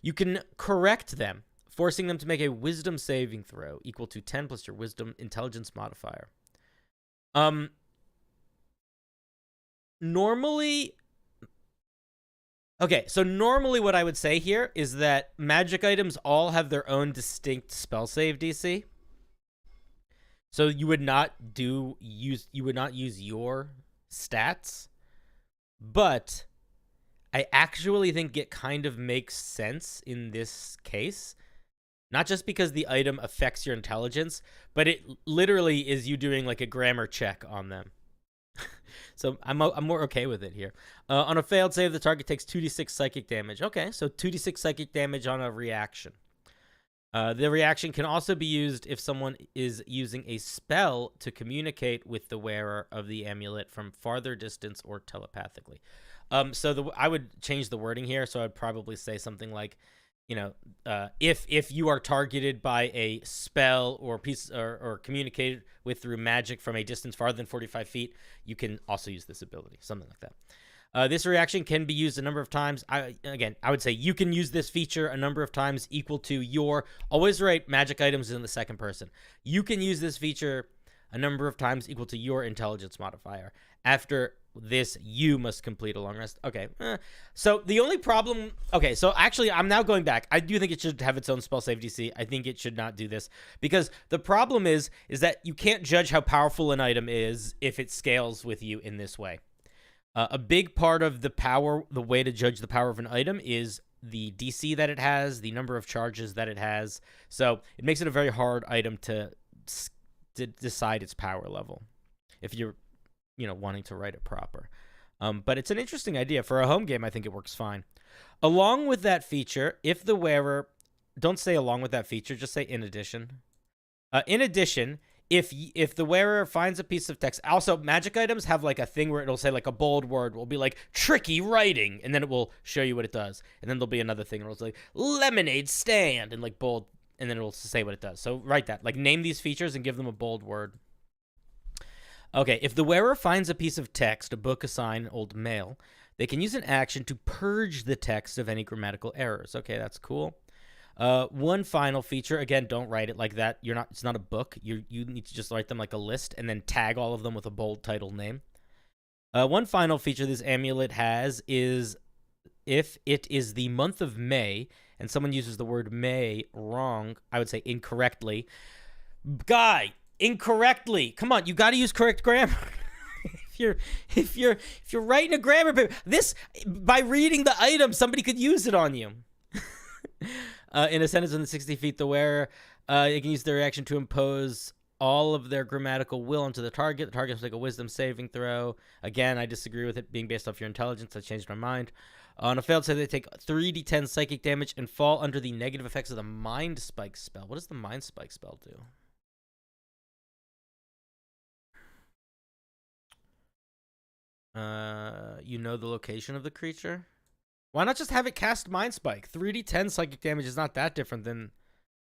[SPEAKER 1] you can correct them, forcing them to make a wisdom saving throw equal to 10 plus your wisdom intelligence modifier. Normally what I would say here is that magic items all have their own distinct spell save DC. So you would not use your stats, but I actually think it kind of makes sense in this case, not just because the item affects your intelligence, but it literally is you doing like a grammar check on them. So I'm more okay with it here. On a failed save, the target takes 2d6 psychic damage. Okay, so 2d6 psychic damage on a reaction. The reaction can also be used if someone is using a spell to communicate with the wearer of the amulet from farther distance or telepathically. I would change the wording here. So I'd probably say something like, if you are targeted by a spell or piece or communicated with through magic from a distance farther than 45 feet, you can also use this ability, something like that. This reaction can be used a number of times. I would say you can use this feature a number of times equal to your... Always write magic items in the second person. You can use this feature a number of times equal to your intelligence modifier. After this, you must complete a long rest. Okay. So the only problem... Okay, so actually, I'm now going back. I do think it should have its own spell save DC. I think it should not do this. Because the problem is that you can't judge how powerful an item is if it scales with you in this way. A big part of the way to judge the power of an item is the DC that it has, the number of charges that it has. So it makes it a very hard item to decide its power level. If you're wanting to write it proper. But it's an interesting idea. For a home game, I think it works fine. Along with that feature, if the wearer... Don't say along with that feature, just say in addition. In addition, if the wearer finds a piece of text... Also, magic items have like a thing where it'll say like a bold word will be like tricky writing, and then it will show you what it does. And then there'll be another thing where it'll say lemonade stand, and like bold, and then it'll say what it does. So write that. Like name these features and give them a bold word. Okay, if the wearer finds a piece of text, a book, a sign, old mail, they can use an action to purge the text of any grammatical errors. Okay, that's cool. One final feature, again, don't write it like that. It's not a book. You need to just write them like a list and then tag all of them with a bold title name. One final feature this amulet has is if it is the month of May and someone uses the word May wrong, I would say incorrectly. Guy, incorrectly. Come on, you got to use correct grammar. if you're writing a grammar paper, this by reading the item, somebody could use it on you. In a sentence within 60 feet, the wearer they can use their action to impose all of their grammatical will onto the target. The target will take a wisdom saving throw. Again, I disagree with it being based off your intelligence. I changed my mind. On a failed save, they take 3d10 psychic damage and fall under the negative effects of the Mind Spike spell. What does the Mind Spike spell do? You know the location of the creature? Why not just have it cast Mind Spike? 3d10 psychic damage is not that different than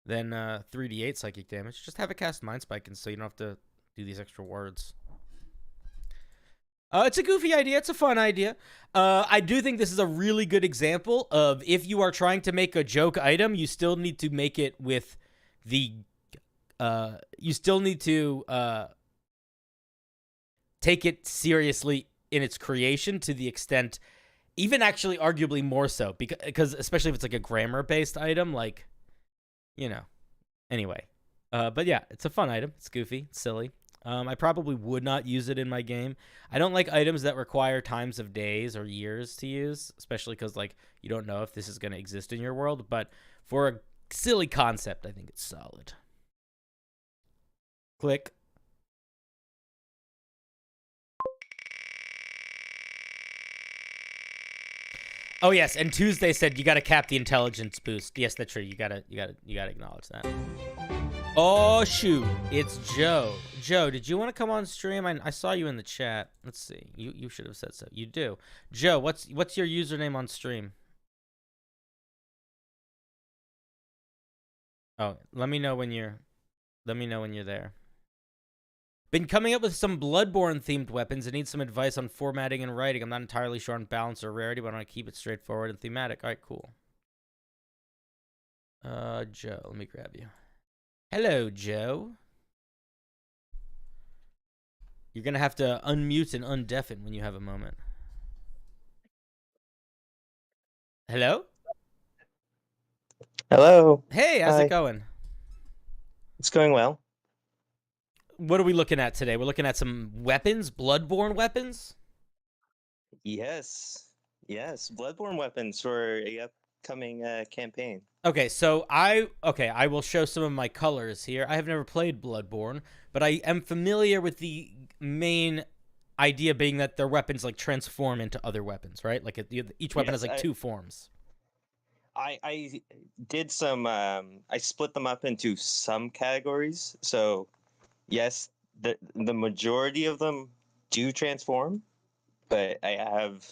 [SPEAKER 1] 3d8 psychic damage. Just have it cast Mind Spike, and so you don't have to do these extra words. It's a goofy idea. It's a fun idea. I do think this is a really good example of if you are trying to make a joke item, you still need to make it with the... you still need to take it seriously in its creation to the extent... Even actually arguably more so, because especially if it's like a grammar-based item, like, Anyway. But yeah, it's a fun item. It's goofy. It's silly. I probably would not use it in my game. I don't like items that require times of days or years to use, especially because, like, you don't know if this is going to exist in your world. But for a silly concept, I think it's solid. Click. Oh yes, and Tuesday said you gotta cap the intelligence boost. Yes, that's true. You gotta acknowledge that. Oh shoot, it's Joe. Joe, did you want to come on stream? I saw you in the chat. Let's see. You should have said so. You do. Joe, what's your username on stream? Oh, let me know when you're there. Been coming up with some bloodborne themed weapons and need some advice on formatting and writing. I'm not entirely sure on balance or rarity, but I want to keep it straightforward and thematic. All right, cool. Joe, let me grab you. Hello, Joe. You're going to have to unmute and undeafen when you have a moment. Hello?
[SPEAKER 4] Hello.
[SPEAKER 1] Hey, how's it going?
[SPEAKER 4] It's going well.
[SPEAKER 1] What are we looking at today? We're looking at some weapons, bloodborne weapons?
[SPEAKER 4] Yes. Bloodborne weapons for a upcoming campaign.
[SPEAKER 1] Okay, so I will show some of my colors here. I have never played Bloodborne, but I am familiar with the main idea being that their weapons like transform into other weapons, right? Like each weapon has like two forms.
[SPEAKER 4] I did some I split them up into some categories. So yes, the majority of them do transform, but I have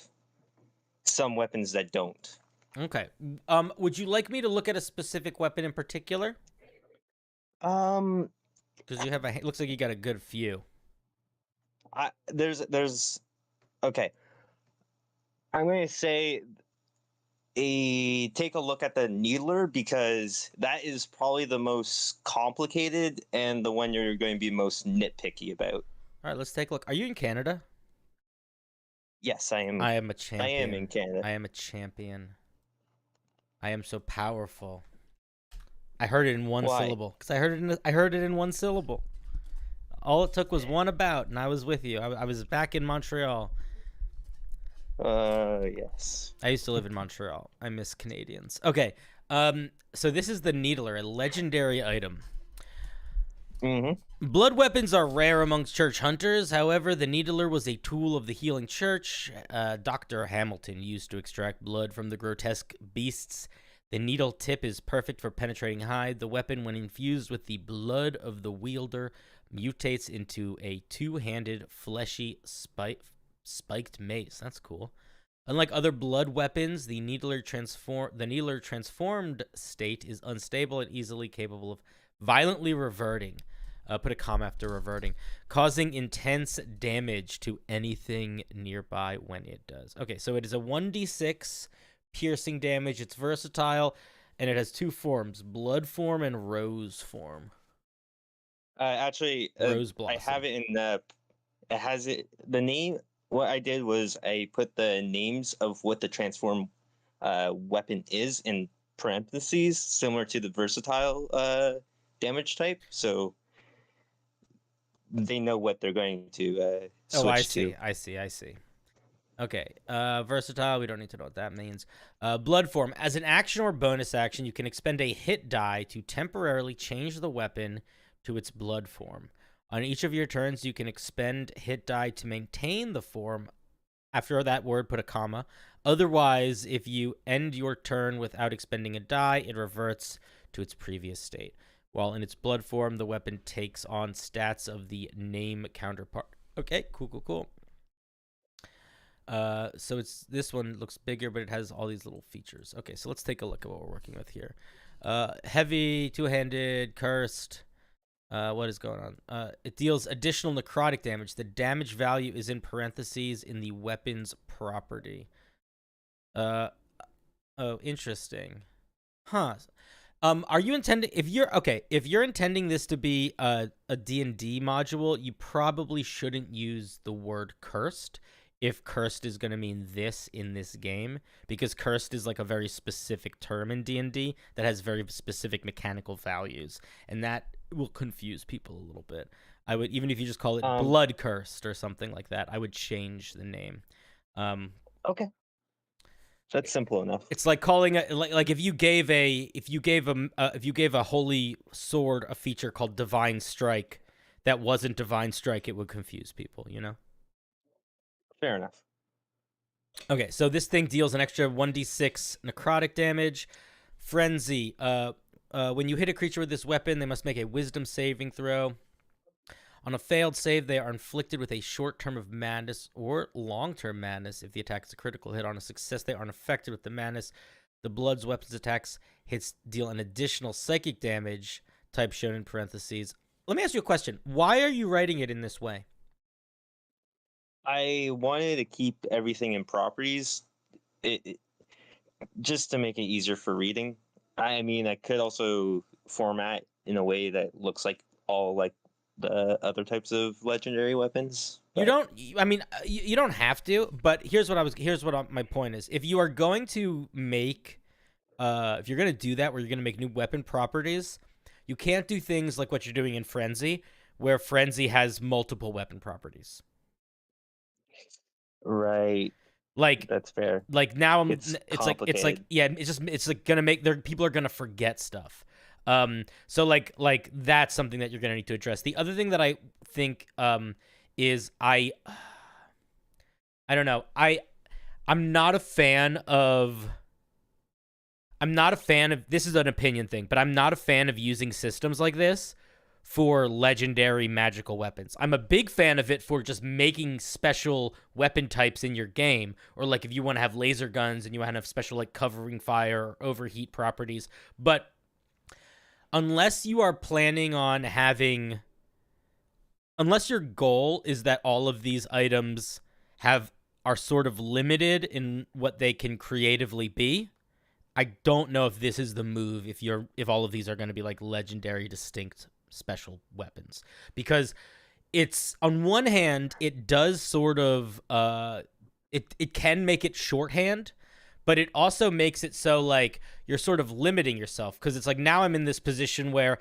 [SPEAKER 4] some weapons that don't.
[SPEAKER 1] Okay. Would you like me to look at a specific weapon in particular?
[SPEAKER 4] Because
[SPEAKER 1] you have looks like you got a good few.
[SPEAKER 4] There's okay. I'm going to say take a look at the needler, because that is probably the most complicated and the one you're going to be most nitpicky about.
[SPEAKER 1] All right, let's take a look. Are you in Canada?
[SPEAKER 4] Yes, I am.
[SPEAKER 1] I am a champion.
[SPEAKER 4] I am in Canada.
[SPEAKER 1] I am a champion. I am so powerful. I heard it in one syllable. Because I heard it in one syllable. All it took was one about, and I was with you. I was back in Montreal.
[SPEAKER 4] Yes.
[SPEAKER 1] I used to live in Montreal. I miss Canadians. Okay, so this is the Needler, a legendary item. Blood weapons are rare amongst church hunters. However, the needler was a tool of the healing church. Dr. Hamilton used to extract blood from the grotesque beasts. The needle tip is perfect for penetrating hide. The weapon, when infused with the blood of the wielder, mutates into a two-handed, fleshy, spiked mace. That's cool. Unlike other blood weapons, the needler transformed state is unstable and easily capable of violently reverting. Put a comma after reverting, causing intense damage to anything nearby when it does. Okay, so it is a 1d6 piercing damage. It's versatile, and it has two forms: blood form and rose form.
[SPEAKER 4] Actually,
[SPEAKER 1] Rose blossom.
[SPEAKER 4] I have it in the. It has it. The name. What I did was I put the names of what the transform weapon is in parentheses, similar to the versatile damage type. So they know what they're going to switch to.
[SPEAKER 1] I see. Okay, versatile, we don't need to know what that means. Blood form. As an action or bonus action, you can expend a hit die to temporarily change the weapon to its blood form. On each of your turns, you can expend hit die to maintain the form. After that word, put a comma. Otherwise, if you end your turn without expending a die, it reverts to its previous state. While in its blood form, the weapon takes on stats of the name counterpart. Okay, cool. So it's this one looks bigger, but it has all these little features. Okay, so let's take a look at what we're working with here. Heavy, two-handed, cursed. What is going on? It deals additional necrotic damage. The damage value is in parentheses in the weapon's property. Oh, interesting. Huh. Are you intending if you're intending this to be a D&D module, you probably shouldn't use the word cursed if cursed is going to mean this in this game, because cursed is like a very specific term in D&D that has very specific mechanical values, and that will confuse people a little bit. I would, even if you just call it blood cursed or something like that, I would change the name.
[SPEAKER 4] Okay. That's simple enough.
[SPEAKER 1] It's like calling it like if you gave a holy sword a feature called Divine Strike that wasn't Divine Strike, it would confuse people, you know?
[SPEAKER 4] Fair enough.
[SPEAKER 1] Okay, so this thing deals an extra 1d6 necrotic damage. Frenzy. When you hit a creature with this weapon, they must make a wisdom saving throw. On a failed save, they are inflicted with a short term of madness or long-term madness. If the attack is a critical hit, on a success, they aren't affected with the madness. The blood's weapons attacks hits deal an additional psychic damage, type shown in parentheses. Let me ask you a question. Why are you writing it in this way?
[SPEAKER 4] I wanted to keep everything in properties, just to make it easier for reading. I mean, I could also format in a way that looks like all like the other types of legendary weapons.
[SPEAKER 1] You don't. I mean, you don't have to. But here's what my point is. If you are going to make, if you're going to do that, where you're going to make new weapon properties, you can't do things like what you're doing in Frenzy, where Frenzy has multiple weapon properties.
[SPEAKER 4] Right.
[SPEAKER 1] Like
[SPEAKER 4] that's fair.
[SPEAKER 1] Like now
[SPEAKER 4] it's
[SPEAKER 1] gonna make people are gonna forget stuff. So like that's something that you're gonna need to address. The other thing that I think is I don't know. I'm not a fan of this is an opinion thing, but I'm not a fan of using systems like this for legendary magical weapons. I'm a big fan of it for just making special weapon types in your game, or like if you want to have laser guns and you want to have special like covering fire or overheat properties. But unless you are planning on having, unless your goal is that all of these items are sort of limited in what they can creatively be, I don't know if this is the move if all of these are going to be like legendary distinct special weapons, because it's, on one hand, it does sort of it can make it shorthand, but it also makes it so like you're sort of limiting yourself, because it's like now I'm in this position where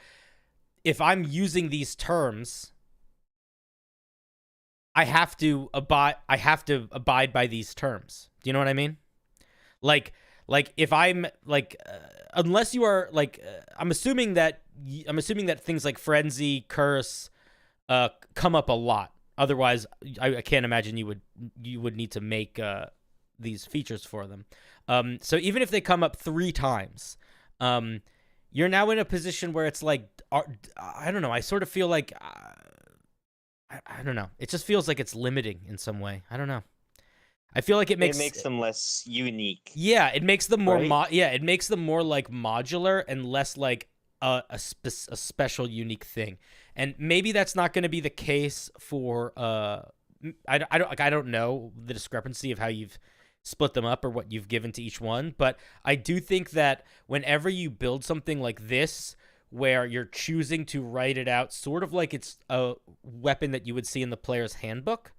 [SPEAKER 1] if I'm using these terms, I have to abide by these terms. Do you know what I mean? Like if I'm like unless you are like I'm assuming that I'm assuming that things like frenzy, curse, come up a lot. Otherwise, I can't imagine you would need to make these features for them. So even if they come up 3 times, you're now in a position where it's like, I don't know. I sort of feel like, I don't know. It just feels like it's limiting in some way. I don't know. I feel like it makes
[SPEAKER 4] them less unique.
[SPEAKER 1] Yeah, it makes them more
[SPEAKER 4] right?
[SPEAKER 1] it makes them more like modular and less like a special unique thing. And maybe that's not going to be the case for I don't know the discrepancy of how you've split them up or what you've given to each one, but I do think that whenever you build something like this where you're choosing to write it out sort of like it's a weapon that you would see in the player's handbook,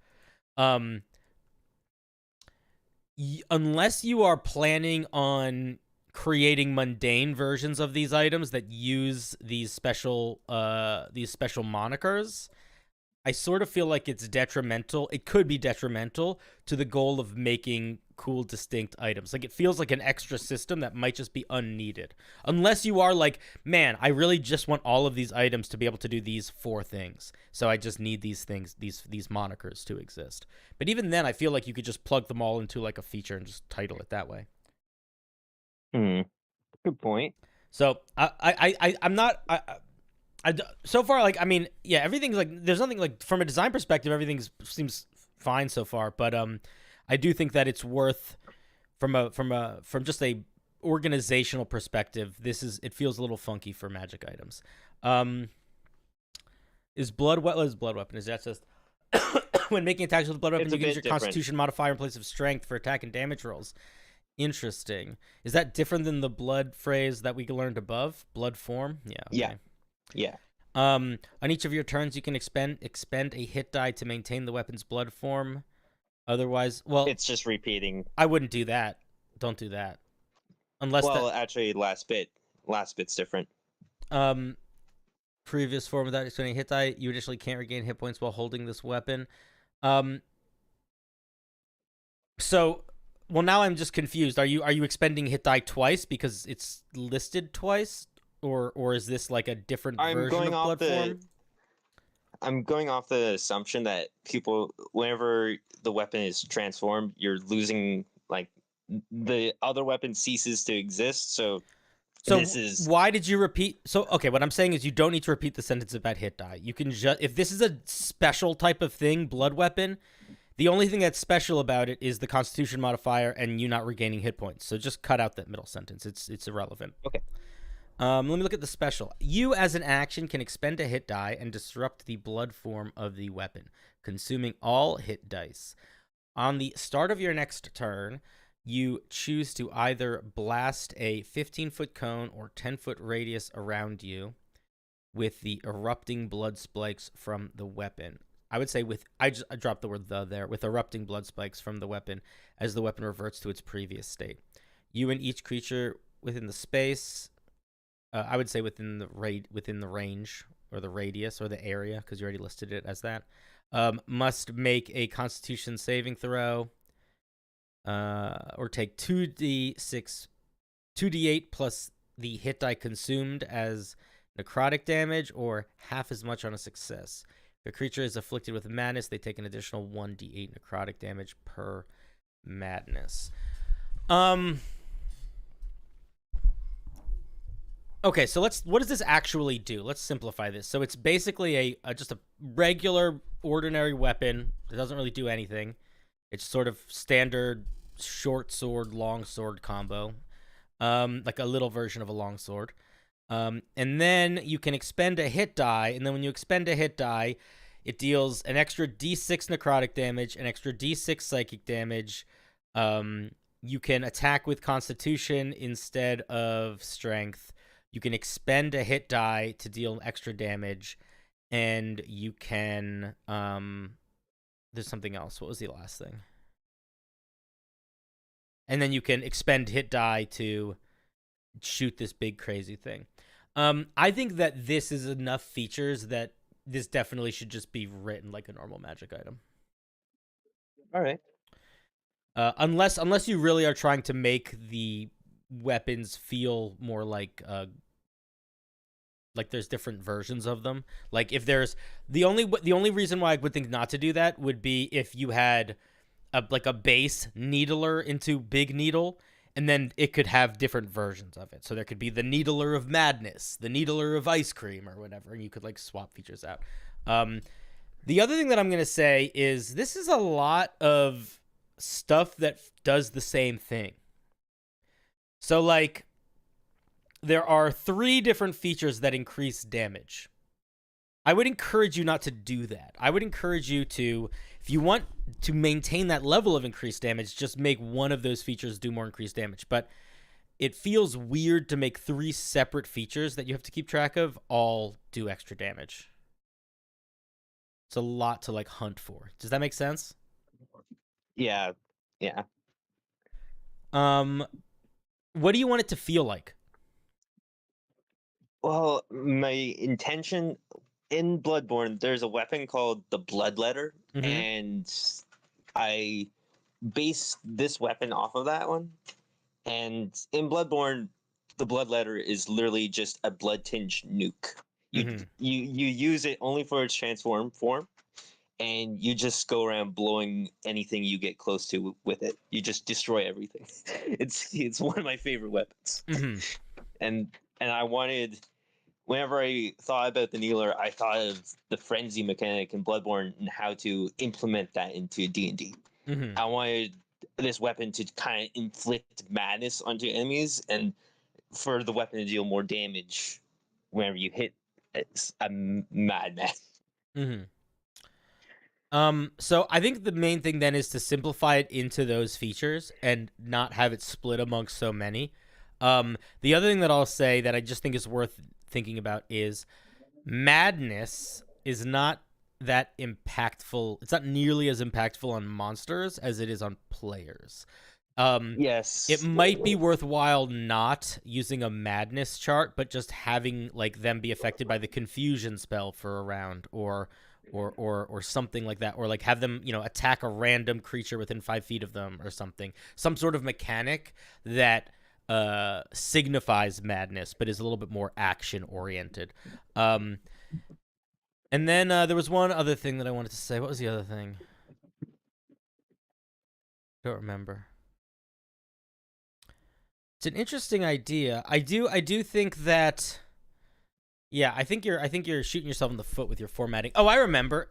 [SPEAKER 1] unless you are planning on creating mundane versions of these items that use these special monikers, I sort of feel like it's detrimental. It could be detrimental to the goal of making cool, distinct items. Like, it feels like an extra system that might just be unneeded. Unless you are like, man, I really just want all of these items to be able to do these 4 things. So I just need these things, these monikers to exist. But even then, I feel like you could just plug them all into like a feature and just title it that way.
[SPEAKER 4] Good point.
[SPEAKER 1] So I'm not. So far, like, I mean, yeah, everything's like, there's nothing like, from a design perspective, everything seems fine so far. But I do think that it's worth, from just a organizational perspective, it feels a little funky for magic items. Is blood weapon? Is that just when making attacks with blood weapons, you can use your Constitution modifier in place of strength for attack and damage rolls? Interesting. Is that different than the blood phrase that we learned above? Blood form? Yeah. Okay.
[SPEAKER 4] Yeah.
[SPEAKER 1] On each of your turns, you can expend a hit die to maintain the weapon's blood form. Otherwise, well,
[SPEAKER 4] it's just repeating.
[SPEAKER 1] I wouldn't do that. Don't do that. Unless
[SPEAKER 4] actually, last bit's different.
[SPEAKER 1] Previous form without expending a hit die, you additionally can't regain hit points while holding this weapon. So, well, now I'm just confused. Are you expending hit die twice because it's listed twice, or is this like a different version of blood form?
[SPEAKER 4] I'm going off the assumption that people, whenever the weapon is transformed, you're losing, like, the other weapon ceases to exist. So this is...
[SPEAKER 1] why did you repeat? So, okay, what I'm saying is you don't need to repeat the sentence about hit die. You can just, if this is a special type of thing, blood weapon, the only thing that's special about it is the Constitution modifier and you not regaining hit points. So just cut out that middle sentence. It's irrelevant.
[SPEAKER 4] Okay.
[SPEAKER 1] Let me look at the special. You, as an action, can expend a hit die and disrupt the blood form of the weapon, consuming all hit dice. On the start of your next turn, you choose to either blast a 15-foot cone or 10-foot radius around you with the erupting blood spikes from the weapon. I would say I dropped the word "the" there, with erupting blood spikes from the weapon as the weapon reverts to its previous state. You and each creature within the space... I would say within the range or the radius or the area, because you already listed it as that, must make a Constitution saving throw, or take 2d8 plus the hit die consumed as necrotic damage, or half as much on a success. If a creature is afflicted with madness, they take an additional 1d8 necrotic damage per madness. Okay, so what does this actually do? Let's simplify this. So it's basically just a regular, ordinary weapon. It doesn't really do anything. It's sort of standard short sword, long sword combo, like a little version of a long sword. And then you can expend a hit die, and then when you expend a hit die, it deals an extra d6 necrotic damage, an extra d6 psychic damage. You can attack with Constitution instead of Strength. You can expend a hit die to deal extra damage, and you can, there's something else. What was the last thing? And then you can expend hit die to shoot this big crazy thing. I think that this is enough features that this definitely should just be written like a normal magic item.
[SPEAKER 4] All right.
[SPEAKER 1] Unless you really are trying to make the weapons feel more like Like there's different versions of them. Like if there's the only reason why I would think not to do that would be if you had a base needler into big needle, and then it could have different versions of it. So there could be the needler of madness, the needler of ice cream, or whatever, and you could like swap features out. The other thing that I'm gonna say is this is a lot of stuff that does the same thing. So like, there are 3 different features that increase damage. I would encourage you not to do that. I would encourage you to, if you want to maintain that level of increased damage, just make one of those features do more increased damage. But it feels weird to make 3 separate features that you have to keep track of all do extra damage. It's a lot to like hunt for. Does that make sense?
[SPEAKER 4] Yeah. Yeah.
[SPEAKER 1] What do you want it to feel like?
[SPEAKER 4] Well, my intention in Bloodborne, there's a weapon called the Bloodletter,
[SPEAKER 1] Mhm.
[SPEAKER 4] and I base this weapon off of that one. And in Bloodborne, the Bloodletter is literally just a blood-tinged nuke. You use it only for its transform form, and you just go around blowing anything you get close to with it. You just destroy everything. It's one of my favorite weapons. And I wanted, whenever I thought about the Kneeler, I thought of the frenzy mechanic in Bloodborne and how to implement that into D&D. I wanted this weapon to kind of inflict madness onto enemies, and for the weapon to deal more damage whenever you hit a madman.
[SPEAKER 1] So I think the main thing then is to simplify it into those features and not have it split amongst so many. The other thing that I'll say that I just think is worth thinking about is madness is not that impactful. It's not nearly as impactful on monsters as it is on players.
[SPEAKER 4] Yes.
[SPEAKER 1] It might be worthwhile not using a madness chart, but just having like them be affected by the confusion spell for a round, or something like that, or like have them, attack a random creature within 5 feet of them or something. Some sort of mechanic that signifies madness, but is a little bit more action oriented. And then there was one other thing that I wanted to say. What was the other thing? Don't remember. It's an interesting idea. I do think that. Yeah, I think you're shooting yourself in the foot with your formatting. Oh, I remember.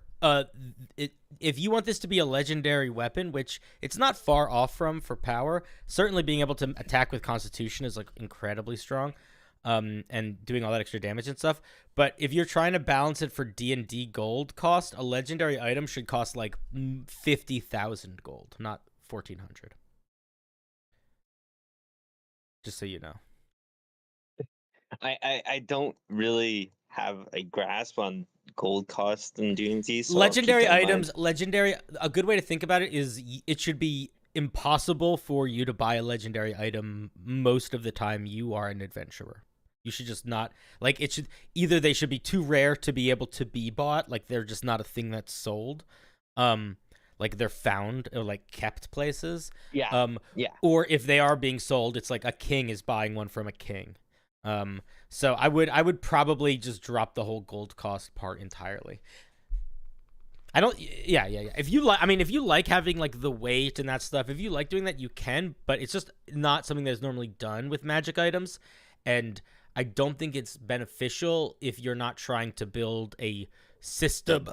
[SPEAKER 1] If you want this to be a legendary weapon, which it's not far off from for power, certainly being able to attack with Constitution is like incredibly strong, and doing all that extra damage and stuff. But if you're trying to balance it for D&D gold cost, a legendary item should cost like 50,000 gold, not 1,400. Just so you know.
[SPEAKER 4] I don't really have a grasp on gold cost in D&D. So
[SPEAKER 1] legendary items, a good way to think about it is it should be impossible for you to buy a legendary item most of the time you are an adventurer. You should just not, like, it should, either they should be too rare to be able to be bought, like they're just not a thing that's sold, like they're found or like kept places.
[SPEAKER 4] Yeah.
[SPEAKER 1] Or if they are being sold, it's like a king is buying one from a king. So I would probably just drop the whole gold cost part entirely. Yeah. If you like having like the weight and that stuff, if you like doing that, you can, but it's just not something that's normally done with magic items. And I don't think it's beneficial if you're not trying to build a system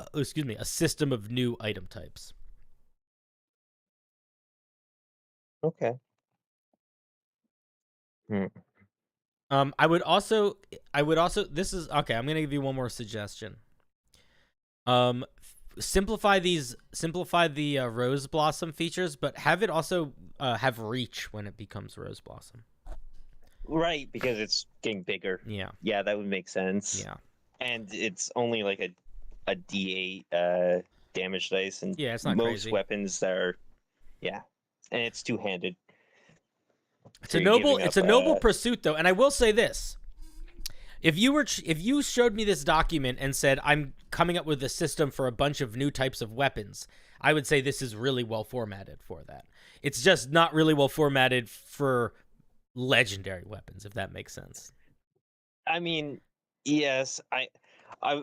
[SPEAKER 1] of new item types.
[SPEAKER 4] Okay.
[SPEAKER 1] I would also this is okay, I'm going to give you one more suggestion. Simplify the rose blossom features, but have it also have reach when it becomes rose blossom.
[SPEAKER 4] Right, because it's getting bigger.
[SPEAKER 1] Yeah.
[SPEAKER 4] Yeah, that would make sense.
[SPEAKER 1] Yeah.
[SPEAKER 4] And it's only like a D8 damage dice, and
[SPEAKER 1] yeah, it's not
[SPEAKER 4] most
[SPEAKER 1] crazy.
[SPEAKER 4] weapons that are, and it's two-handed.
[SPEAKER 1] It's a noble pursuit, though, and I will say this: if you showed me this document and said I'm coming up with a system for a bunch of new types of weapons, I would say this is really well formatted for that. It's just not really well formatted for legendary weapons, if that makes sense.
[SPEAKER 4] I mean, Yes, I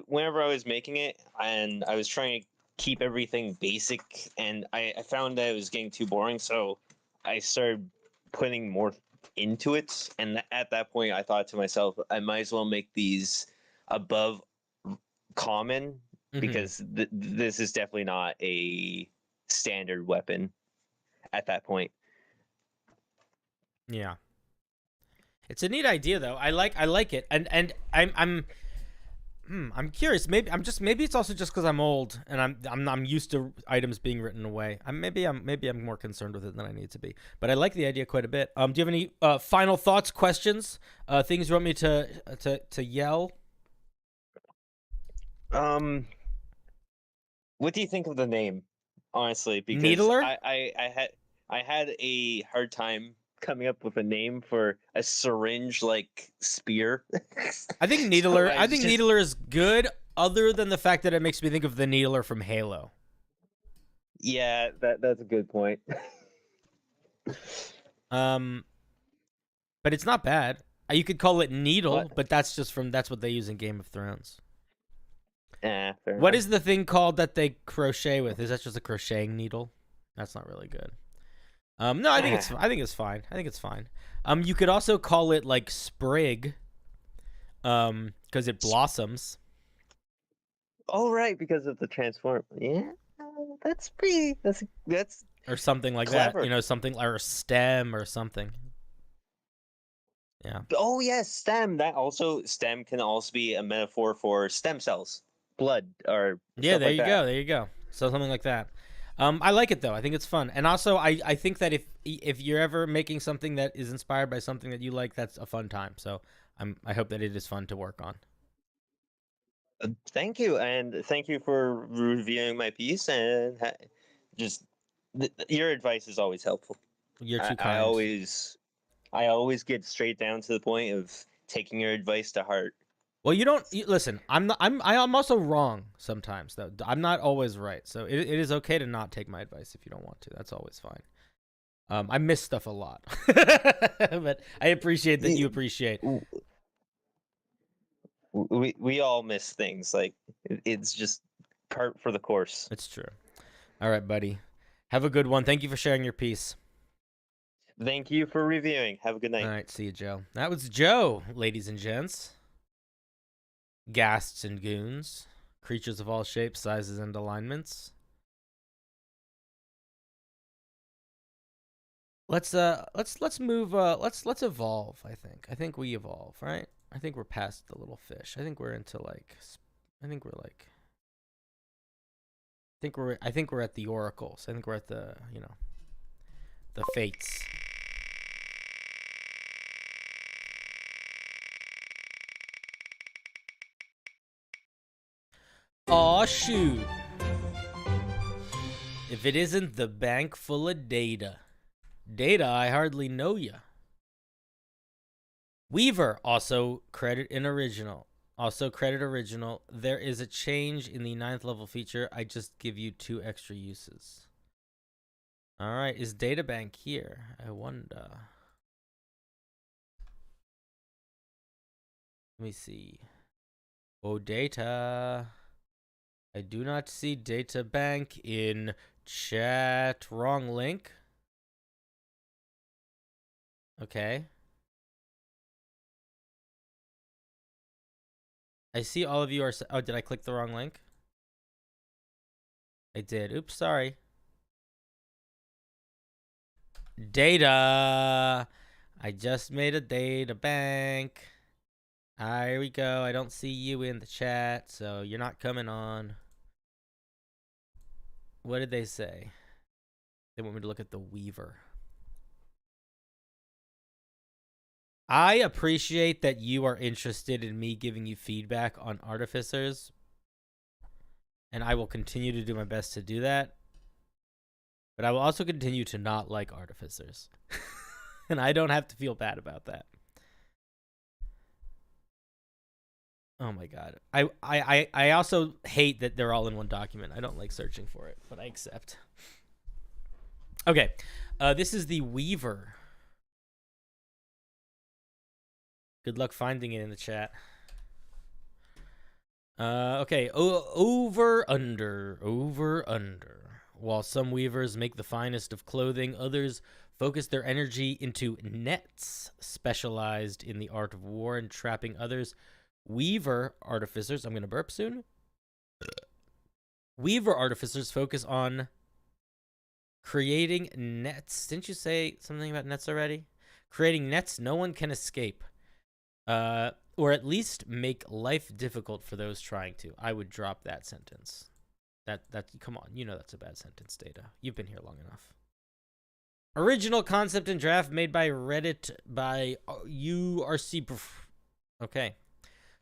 [SPEAKER 4] whenever I was making it and I was trying to keep everything basic, and I found that it was getting too boring, so I started putting more into it. And at that point, I thought to myself, I might as well make these above common because this is definitely not a standard weapon at that point.
[SPEAKER 1] Yeah. It's a neat idea though. I like it. And I'm curious. Maybe it's also just because I'm old and I'm used to items being written away. Maybe I'm more concerned with it than I need to be. But I like the idea quite a bit. Do you have any final thoughts, questions, things you want me to yell?
[SPEAKER 4] What do you think of the name? Honestly, because
[SPEAKER 1] Needler?
[SPEAKER 4] I had a hard time coming up with a name for a syringe like spear.
[SPEAKER 1] I think Needler. I think Needler is good, other than the fact that it makes me think of the Needler from Halo.
[SPEAKER 4] Yeah, that's a good point.
[SPEAKER 1] But it's not bad. You could call it Needle, but that's what they use in Game of Thrones.
[SPEAKER 4] Fair
[SPEAKER 1] What
[SPEAKER 4] enough.
[SPEAKER 1] is the thing called that they crochet with? Is that just a crocheting needle? That's not really good. No, I think it's fine. I think it's fine. You could also call it like sprig, because it blossoms.
[SPEAKER 4] Oh right, because of the transform. Yeah, that's
[SPEAKER 1] Or something like
[SPEAKER 4] clever.
[SPEAKER 1] that. You know, something or a stem or something. Yeah.
[SPEAKER 4] Oh yes, stem. Stem can also be a metaphor for stem cells, blood, or
[SPEAKER 1] Yeah,
[SPEAKER 4] stuff
[SPEAKER 1] there
[SPEAKER 4] like
[SPEAKER 1] you
[SPEAKER 4] that.
[SPEAKER 1] go. There you go. So something like that. I like it though. I think it's fun, and also I think that if you're ever making something that is inspired by something that you like, that's a fun time. So I hope that it is fun to work on.
[SPEAKER 4] Thank you, and thank you for reviewing my piece. And just your advice is always helpful.
[SPEAKER 1] You're too
[SPEAKER 4] I
[SPEAKER 1] kind.
[SPEAKER 4] always get straight down to the point of taking your advice to heart.
[SPEAKER 1] Well, listen. I'm also wrong sometimes though. I'm not always right. So it is okay to not take my advice if you don't want to. That's always fine. I miss stuff a lot, but I appreciate that you appreciate.
[SPEAKER 4] We all miss things. Like it's just part for the course.
[SPEAKER 1] It's true. All right, buddy. Have a good one. Thank you for sharing your piece.
[SPEAKER 4] Thank you for reviewing. Have a good night.
[SPEAKER 1] All right, see you, Joe. That was Joe, ladies and gents. Ghasts and goons, creatures of all shapes, sizes, and alignments. Let's move. Let's evolve. I think we evolve, right? I think we're past the little fish. I think we're into like. I think we're at the oracles. I think we're at the the fates. Aw, shoot. If it isn't the bank full of data. Data, I hardly know ya. Weaver, also credit original. There is a change in the 9th level feature. I just give you 2 extra uses. Alright, is databank here? I wonder. Let me see. Oh, data. I do not see data bank in chat. Wrong link. Okay. I see all of you are... Oh, did I click the wrong link? I did. Oops, sorry. Data. I just made a data bank. Here we go. I don't see you in the chat, so you're not coming on. What did they say? They want me to look at the Weaver. I appreciate that you are interested in me giving you feedback on artificers, and I will continue to do my best to do that. But I will also continue to not like artificers. And I don't have to feel bad about that. Oh my god. I also hate that they're all in one document. I don't like searching for it, but I accept. Okay. This is the Weaver. Good luck finding it in the chat. Okay. Over, under. While some weavers make the finest of clothing, others focus their energy into nets specialized in the art of war and trapping others. Weaver artificers, I'm going to burp soon. Weaver artificers focus on creating nets. Didn't you say something about nets already? Creating nets no one can escape. Or at least make life difficult for those trying to. I would drop that sentence. That come on, you know that's a bad sentence, Data. You've been here long enough. Original concept and draft made by Reddit by URC. Okay.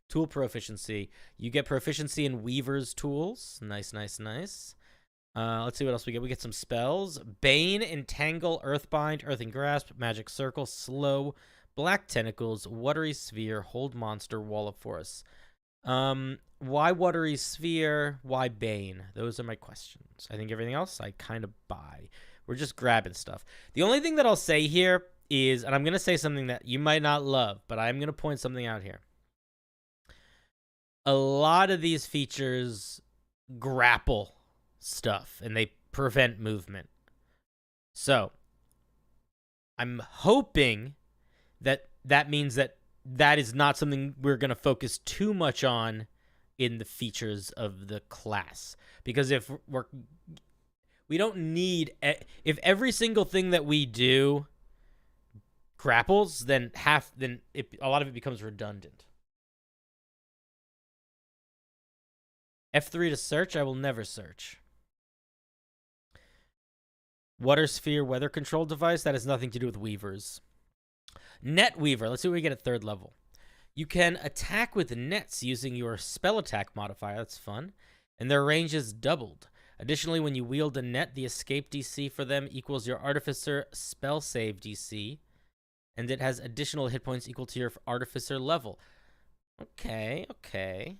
[SPEAKER 1] Tool proficiency. You get proficiency in Weaver's tools. Nice. Let's see what else we get. We get some spells. Bane, Entangle, Earthbind, Earthing Grasp, Magic Circle, Slow, Black Tentacles, Watery Sphere, Hold Monster, Wall of Force. Why Watery Sphere? Why Bane? Those are my questions. I think everything else I kind of buy. We're just grabbing stuff. The only thing that I'll say here is, and I'm going to say something that you might not love, but I'm going to point something out here. A lot of these features grapple stuff, and they prevent movement. So, I'm hoping that means that is not something we're going to focus too much on in the features of the class. Because if we don't need, if every single thing that we do grapples, then a lot of it becomes redundant. F3 to search, I will never search. Water Sphere weather control device, that has nothing to do with weavers. Net Weaver, let's see what we get at 3rd level. You can attack with nets using your spell attack modifier, that's fun, and their range is doubled. Additionally, when you wield a net, the escape DC for them equals your artificer spell save DC, and it has additional hit points equal to your artificer level. Okay.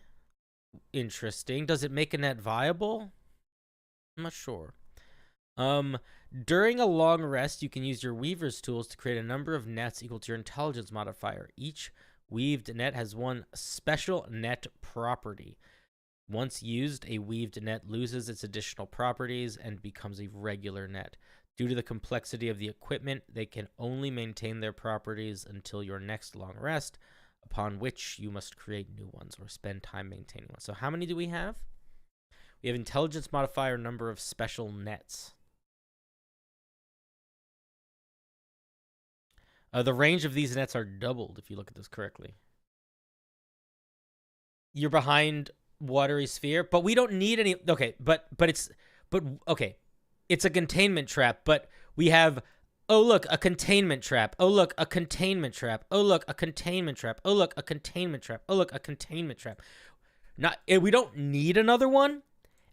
[SPEAKER 1] Interesting. Does it make a net viable? I'm not sure. During a long rest, you can use your Weaver's tools to create a number of nets equal to your intelligence modifier. Each weaved net has one special net property. Once used, a weaved net loses its additional properties and becomes a regular net. Due to the complexity of the equipment, they can only maintain their properties until your next long rest, upon which you must create new ones or spend time maintaining ones. So how many do we have? We have intelligence modifier number of special nets. The range of these nets are doubled, if you look at this correctly. You're behind Watery Sphere, but we don't need any. Okay, okay, it's a containment trap, but we have. Oh look, a containment trap. Oh look, a containment trap. Oh look, a containment trap. Oh look, a containment trap. Oh look, a containment trap. We don't need another one,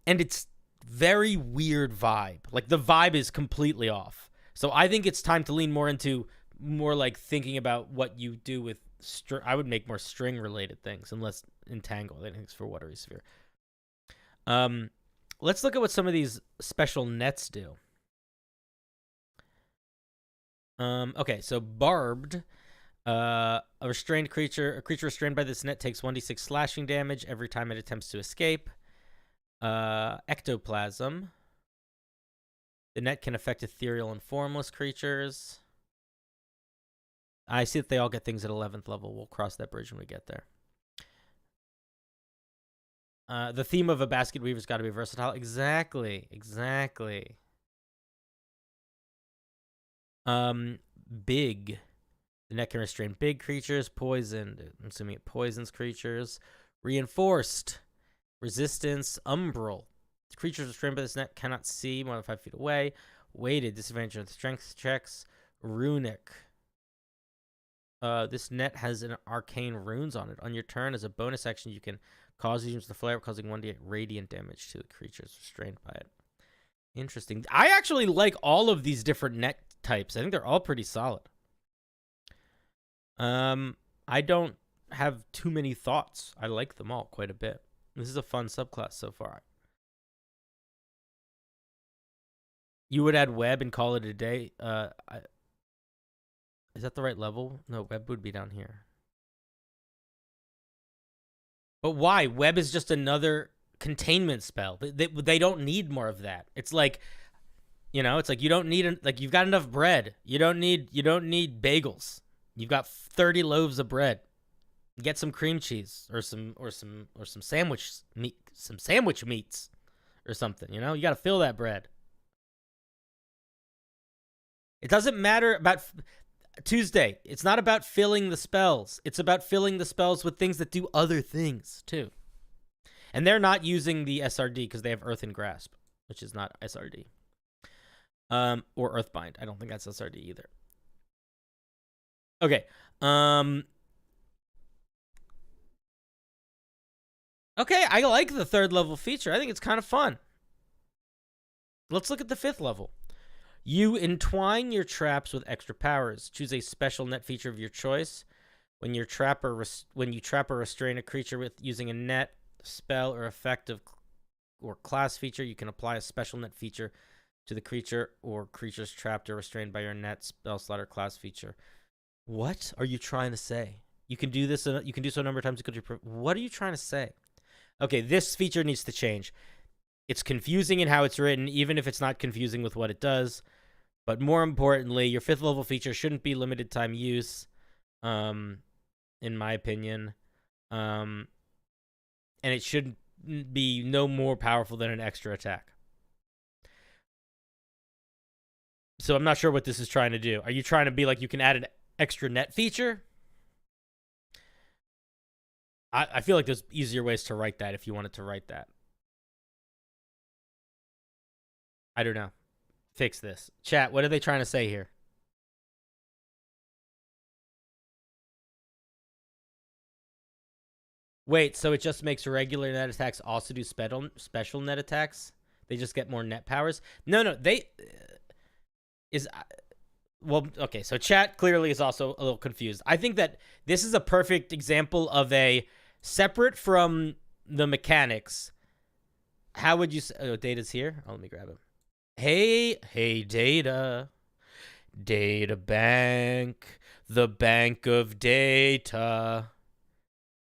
[SPEAKER 1] and it's very weird vibe. Like the vibe is completely off. So I think it's time to lean more into like thinking about what you do with I would make more string related things and less entangle. I think it's for Watery Sphere. Let's look at what some of these special nets do. Okay, so Barbed. A creature restrained by this net takes 1d6 slashing damage every time it attempts to escape. Ectoplasm. The net can affect ethereal and formless creatures. I see that they all get things at 11th level. We'll cross that bridge when we get there. The theme of a basket weaver's got to be versatile. Exactly. Big. The net can restrain big creatures. Poisoned. I'm assuming it poisons creatures. Reinforced. Resistance. Umbral. Creatures restrained by this net cannot see more than 5 feet away. Weighted. Disadvantage on strength checks. Runic. This net has an arcane runes on it. On your turn, as a bonus action, you can cause these to flare up, causing 1d8 radiant damage to the creatures restrained by it. Interesting. I actually like all of these different net types. I think they're all pretty solid. I don't have too many thoughts. I like them all quite a bit. This is a fun subclass so far. You would add web and call it a day. Is that the right level? No, web would be down here. But why? Web is just another containment spell. They don't need more of that. It's like, you know, it's like you don't need like you've got enough bread. You don't need bagels. You've got 30 loaves of bread. Get some cream cheese or some sandwich meats or something, you know? You got to fill that bread. It doesn't matter about Tuesday. It's not about filling the spells. It's about filling the spells with things that do other things, too. And they're not using the SRD because they have Earth and Grasp, which is not SRD. Or Earthbind. I don't think that's SRD either. Okay. Okay, I like the 3rd level feature. I think it's kind of fun. Let's look at the 5th level. You entwine your traps with extra powers. Choose a special net feature of your choice. When you trap or restrain a creature with using a net, spell, or effective or class feature, you can apply a special net feature to the creature or creatures trapped or restrained by your net, spell slot, or class feature. What are you trying to say? You can do this. You can do so a number of times. What are you trying to say? Okay, this feature needs to change. It's confusing in how it's written, even if it's not confusing with what it does. But more importantly, your 5th level feature shouldn't be limited time use, in my opinion. And it should be no more powerful than an extra attack. So I'm not sure what this is trying to do. Are you trying to be like you can add an extra net feature? I feel like there's easier ways to write that if you wanted to write that. I don't know. Fix this. Chat, what are they trying to say here? Wait, so it just makes regular net attacks also do special net attacks? They just get more net powers? No, they... Well, okay, so chat clearly is also a little confused. I think that this is a perfect example of a separate from the mechanics. How would you say... Oh, Data's here? Oh, let me grab him. Hey, Data. Data Bank. The bank of data.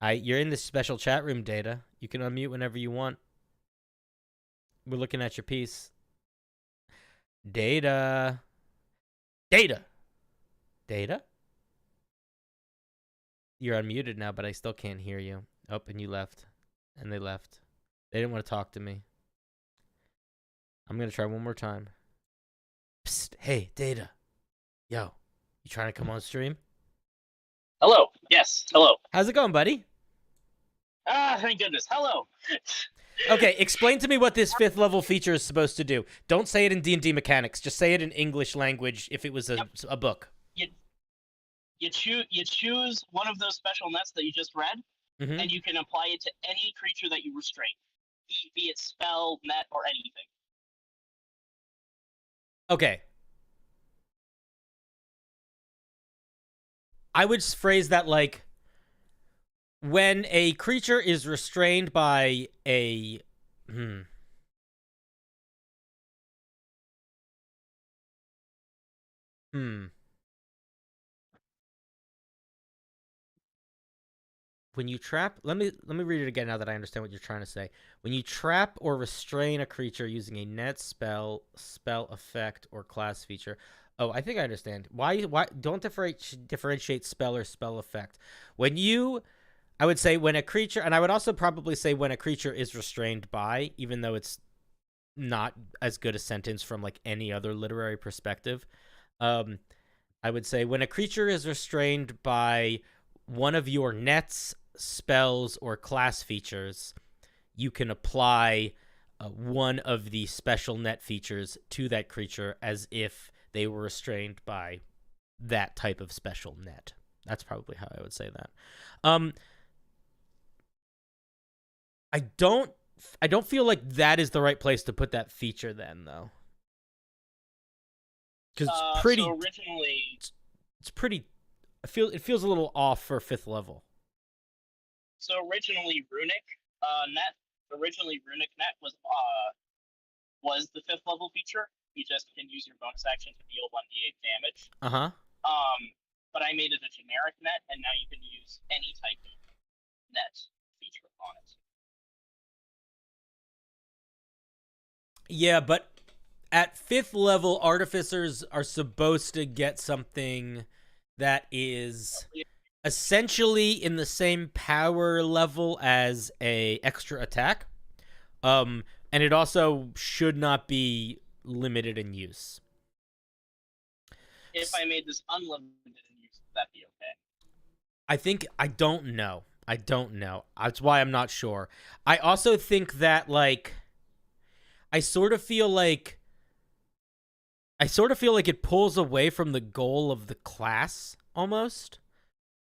[SPEAKER 1] You're in this special chat room, Data. You can unmute whenever you want. We're looking at your piece. Data. Data. You're unmuted now, but I still can't hear you. Oh, and you left. And they left. They didn't want to talk to me. I'm going to try one more time. Psst. Hey, Data. Yo, you trying to come on stream?
[SPEAKER 5] Hello. Yes. Hello.
[SPEAKER 1] How's it going, buddy?
[SPEAKER 5] Thank goodness. Hello.
[SPEAKER 1] Okay, explain to me what this 5th level feature is supposed to do. Don't say it in D&D mechanics. Just say it in English language if it was a book.
[SPEAKER 5] You choose one of those special nets that you just read, and you can apply it to any creature that you restrain, be it spell, net, or anything.
[SPEAKER 1] Okay. I would phrase that like, when a creature is restrained by a... When you trap... Let me read it again now that I understand what you're trying to say. When you trap or restrain a creature using a net, spell effect, or class feature... Oh, I think I understand. Why don't differentiate spell or spell effect. When you... I would say when a creature... And I would also probably say when a creature is restrained by, even though it's not as good a sentence from like any other literary perspective. I would say when a creature is restrained by one of your nets, spells, or class features, you can apply one of the special net features to that creature as if they were restrained by that type of special net. That's probably how I would say that. I don't feel like that is the right place to put that feature then, though. Because it's pretty...
[SPEAKER 5] So originally...
[SPEAKER 1] It's pretty... It feels a little off for 5th level.
[SPEAKER 5] So originally Runic net was the 5th level feature. You just can use your bonus action to deal 1d8 damage. But I made it a generic net, and now you can use any type of net feature
[SPEAKER 1] Yeah, but at 5th level, artificers are supposed to get something that is essentially in the same power level as a extra attack. And it also should not be limited in use.
[SPEAKER 5] If I made this unlimited in use, would that be okay?
[SPEAKER 1] I don't know. That's why I'm not sure. I also think that, like, I sort of feel like it pulls away from the goal of the class, almost.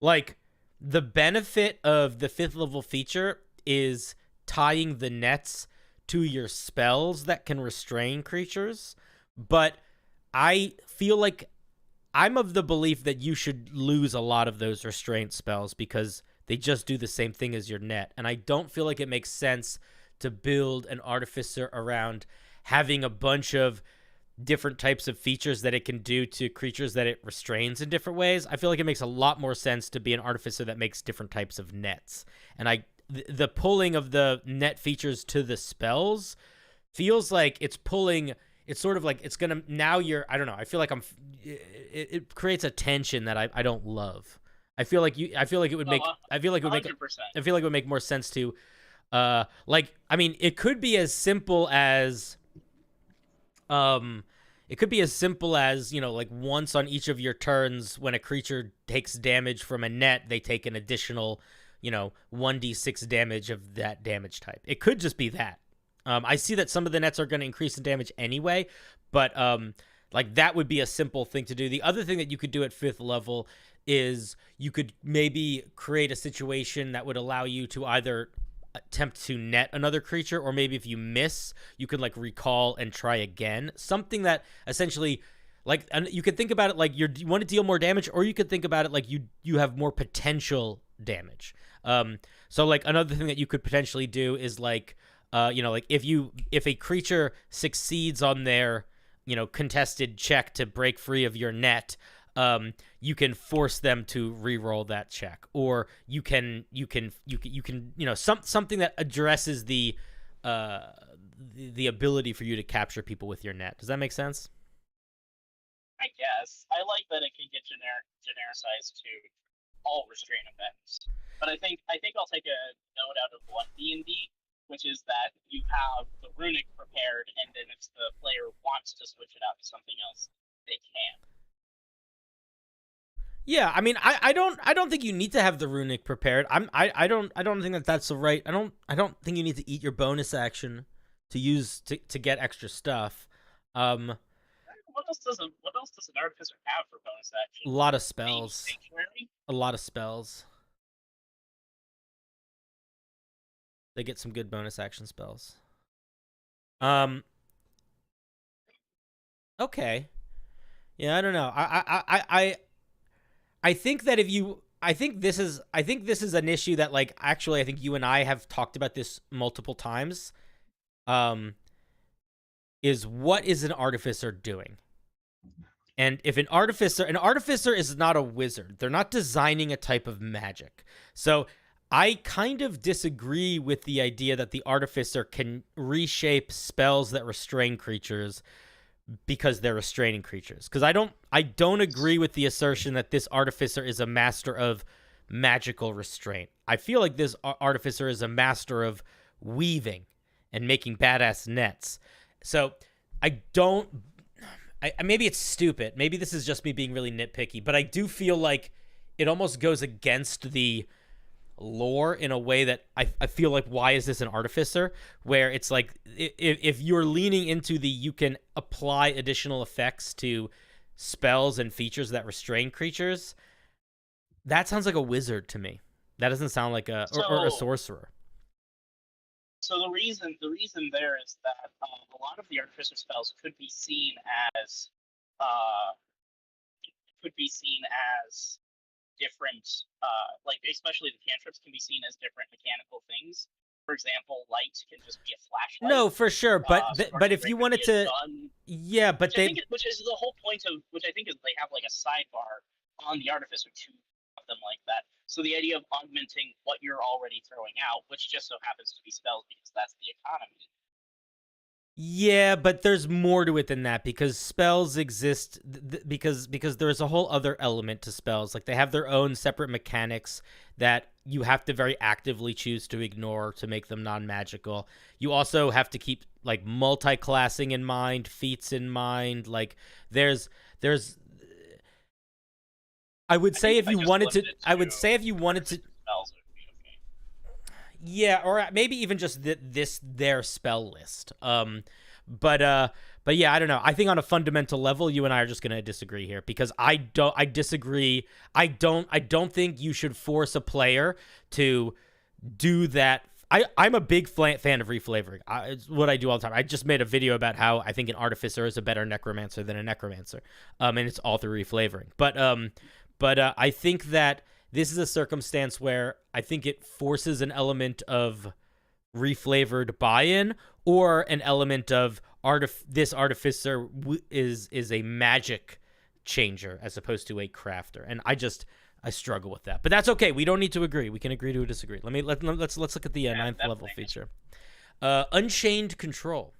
[SPEAKER 1] Like, the benefit of the 5th level feature is tying the nets to your spells that can restrain creatures, but I feel like I'm of the belief that you should lose a lot of those restraint spells because they just do the same thing as your net, and I don't feel like it makes sense to build an artificer around having a bunch of different types of features that it can do to creatures that it restrains in different ways. I feel like it makes a lot more sense to be an artificer that makes different types of nets. And the pulling of the net features to the spells feels like it's sort of like it's gonna, now you're, I don't know, I feel like it creates a tension that I don't love. I feel like it would make
[SPEAKER 5] 100%.
[SPEAKER 1] I feel like it would make more sense to like, I mean, it could be as simple as you know, like once on each of your turns when a creature takes damage from a net, they take an additional, you know, 1d6 damage of that damage type. It could just be that. I see that some of the nets are going to increase in damage anyway, but like that would be a simple thing to do. The other thing that you could do at 5th level is you could maybe create a situation that would allow you to either attempt to net another creature, or maybe if you miss, you could like recall and try again. Something that essentially, like, and you could think about it like you want to deal more damage, or you could think about it like you have more potential damage. So like another thing that you could potentially do is like, you know, like if a creature succeeds on their, you know, contested check to break free of your net, you can force them to re-roll that check, or you can you know, something that addresses the ability for you to capture people with your net. Does that make sense?
[SPEAKER 5] I guess I like that it can get genericized to all restraint effects, but I think I'll take a note out of one DnD, which is that you have the runic prepared, and then if the player wants to switch it out to something else, they can.
[SPEAKER 1] Yeah, I mean, I don't think you need to have the runic prepared. I don't think that that's the right. I don't think you need to eat your bonus action to use to get extra stuff.
[SPEAKER 5] What else does an artificer have for bonus action?
[SPEAKER 1] A lot of spells.
[SPEAKER 5] Sanctuary?
[SPEAKER 1] A lot of spells. They get some good bonus action spells. Okay. Yeah, I don't know. I think that I think this is an issue that, like, actually I think you and I have talked about this multiple times. Is what is an artificer doing? And if an artificer is not a wizard. They're not designing a type of magic. So I kind of disagree with the idea that the artificer can reshape spells that restrain creatures because they're restraining creatures. Because I don't agree with the assertion that this artificer is a master of magical restraint. I feel like this artificer is a master of weaving and making badass nets. So maybe it's stupid. Maybe this is just me being really nitpicky, but I do feel like it almost goes against the lore in a way that I feel like, why is this an artificer? Where it's like, if you're leaning into you can apply additional effects to spells and features that restrain creatures, that sounds like a wizard to me. That doesn't sound like or a sorcerer.
[SPEAKER 5] So the reason there is that a lot of the artificer spells could be seen as different, like especially the cantrips can be seen as different mechanical things. For example, light can just be a flashlight.
[SPEAKER 1] No, for sure, but if you wanted to, yeah, but
[SPEAKER 5] which is the whole point of which I think is they have like a sidebar on the artificer to them like that. So the idea of augmenting what you're already throwing out, which just so happens to be spells because that's the economy.
[SPEAKER 1] Yeah, but there's more to it than that because spells exist because there's a whole other element to spells. Like they have their own separate mechanics that you have to very actively choose to ignore to make them non-magical. You also have to keep like multi-classing in mind, feats in mind. Like there's I would say if you wanted to
[SPEAKER 5] Spells would be okay.
[SPEAKER 1] yeah, or maybe even just their spell list. But yeah, I don't know. I think on a fundamental level, you and I are just gonna disagree here because I disagree. I don't think you should force a player to do that. I'm a big fan of reflavoring. It's what I do all the time. I just made a video about how I think an artificer is a better necromancer than a necromancer, and it's all through reflavoring. But I think that this is a circumstance where I think it forces an element of reflavored buy-in or an element of this artificer is a magic changer as opposed to a crafter, and I struggle with that. But that's okay. We don't need to agree. We can agree to disagree. Let's look at the ninth level feature. Unchained Control.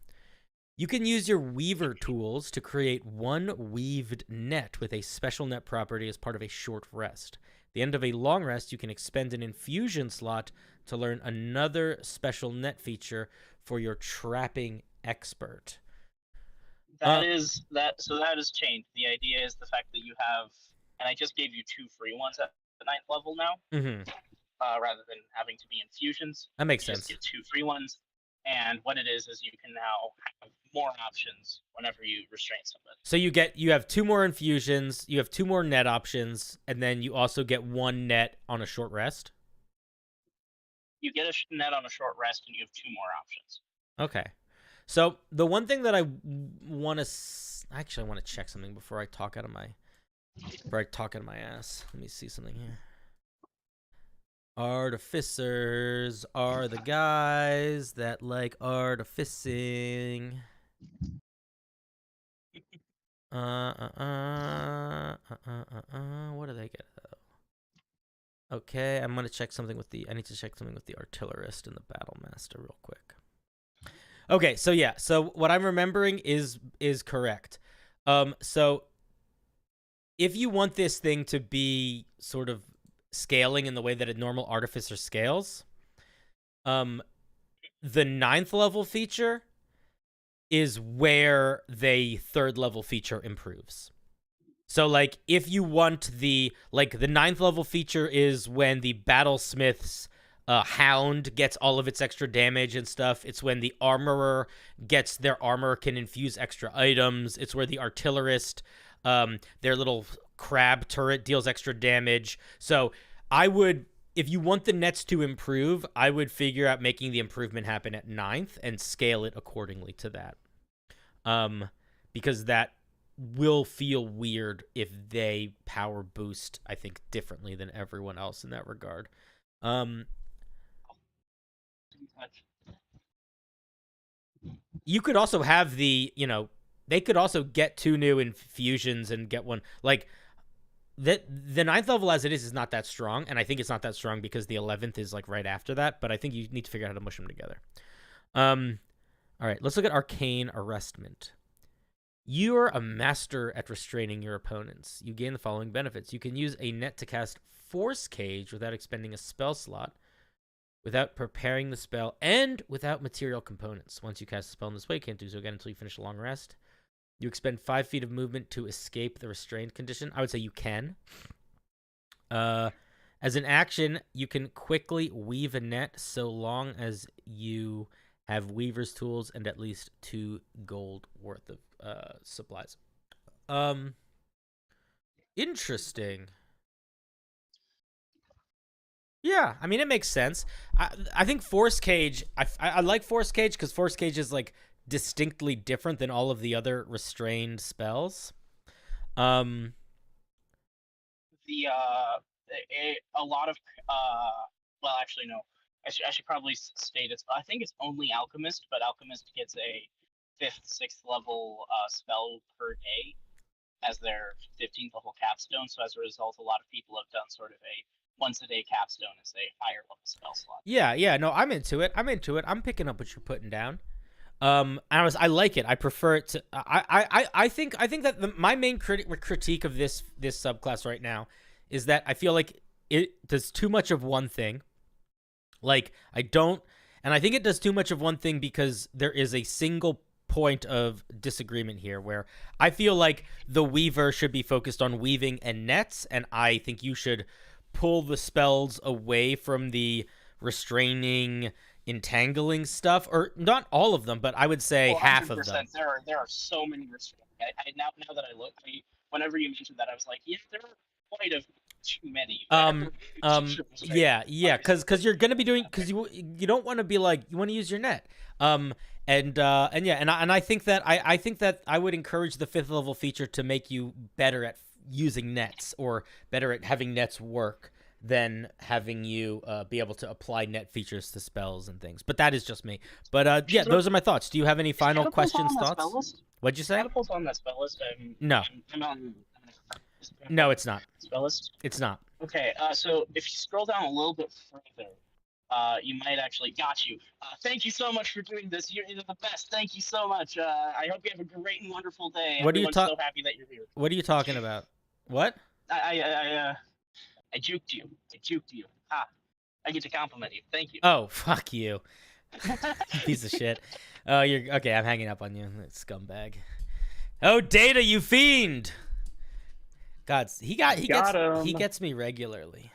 [SPEAKER 1] You can use your Weaver tools to create one weaved net with a special net property as part of a short rest. At the end of a long rest, you can expend an infusion slot to learn another special net feature for your trapping expert.
[SPEAKER 5] That is changed. The idea is the fact that you have, and I just gave you 2 free ones at the 9th level now, rather than having to be infusions.
[SPEAKER 1] That makes
[SPEAKER 5] you
[SPEAKER 1] sense.
[SPEAKER 5] Just get 2 free ones, and what it is you can now have more options whenever you restrain somebody.
[SPEAKER 1] So you have 2 more infusions, you have 2 more net options, and then you also get 1 net on a short rest.
[SPEAKER 5] You get a net on a short rest, and you have 2 more options.
[SPEAKER 1] Okay. So the one thing that I want to actually I want to check something before I talk out of my ass. Let me see something here. Artificers are the guys that like artificing. What do they get though? Okay, I'm gonna check something with I need to check something with the artillerist and the battle master real quick. Okay, so yeah, so what I'm remembering is correct. So if you want this thing to be sort of scaling in the way that a normal artificer scales, the 9th level feature is where the 3rd level feature improves. So like if you want the 9th level feature is when the battlesmith's hound gets all of its extra damage and stuff. It's when the armorer gets their armor can infuse extra items. It's where the artillerist, their little crab turret deals extra damage. So I would, if you want the nets to improve, I would figure out making the improvement happen at 9th and scale it accordingly to that. Because that will feel weird if they power boost, I think, differently than everyone else in that regard. You could also have they could also get 2 new infusions and get one. Like, the 9th level as it is not that strong, and I think it's not that strong because the 11th is, like, right after that, but I think you need to figure out how to mush them together. All right, let's look at Arcane Arrestment. You're a master at restraining your opponents. You gain the following benefits. You can use a net to cast Force Cage without expending a spell slot, without preparing the spell, and without material components. Once you cast a spell in this way, you can't do so again until you finish a long rest. You expend 5 feet of movement to escape the restrained condition. I would say you can. As an action, you can quickly weave a net so long as you have weaver's tools and at least 2 gold worth of supplies. Interesting. Yeah, I mean, it makes sense. I think Force Cage, I like Force Cage because Force Cage is, like, distinctly different than all of the other restrained spells.
[SPEAKER 5] A lot of, well, actually, no. I should probably state it. I think it's only Alchemist, but Alchemist gets a 5th, 6th level spell per day as their 15th level capstone. So as a result, a lot of people have done sort of a once-a-day capstone as a higher level spell slot.
[SPEAKER 1] Yeah, no, I'm into it. I'm picking up what you're putting down. I like it. I prefer it to. I think that my main critique of this subclass right now is that I feel like it does too much of one thing. Like I think it does too much of one thing because there is a single point of disagreement here where I feel like the weaver should be focused on weaving and nets, and I think you should pull the spells away from the restraining, entangling stuff, or not all of them, but I would say half of them.
[SPEAKER 5] There are so many restraining. Now that I look, whenever you mentioned that, I was like, yeah, there are quite a too many.
[SPEAKER 1] Yeah, because you're gonna be doing, because you don't want to be like, you want to use your net. And I think that I think that I would encourage the 5th level feature to make you better at using nets, or better at having nets work, than having you be able to apply net features to spells and things. But that is just me. But yeah, those are my thoughts. Do you have any final questions, thoughts? What'd you say?
[SPEAKER 5] Catapult's on that spell list.
[SPEAKER 1] No.
[SPEAKER 5] I'm on.
[SPEAKER 1] No, it's not.
[SPEAKER 5] Spell list?
[SPEAKER 1] It's not.
[SPEAKER 5] Okay, so if you scroll down a little bit further, you might actually got you. Thank you so much for doing this. You're the best. Thank you so much. I hope you have a great and wonderful day.
[SPEAKER 1] What are you
[SPEAKER 5] so happy that you're here.
[SPEAKER 1] What are you talking about? What?
[SPEAKER 5] I juked you. I get to compliment you. Thank you.
[SPEAKER 1] Oh, fuck you. Piece of shit. Oh, you're okay. I'm hanging up on you, scumbag. Oh, Data, you fiend! God, he gets me regularly.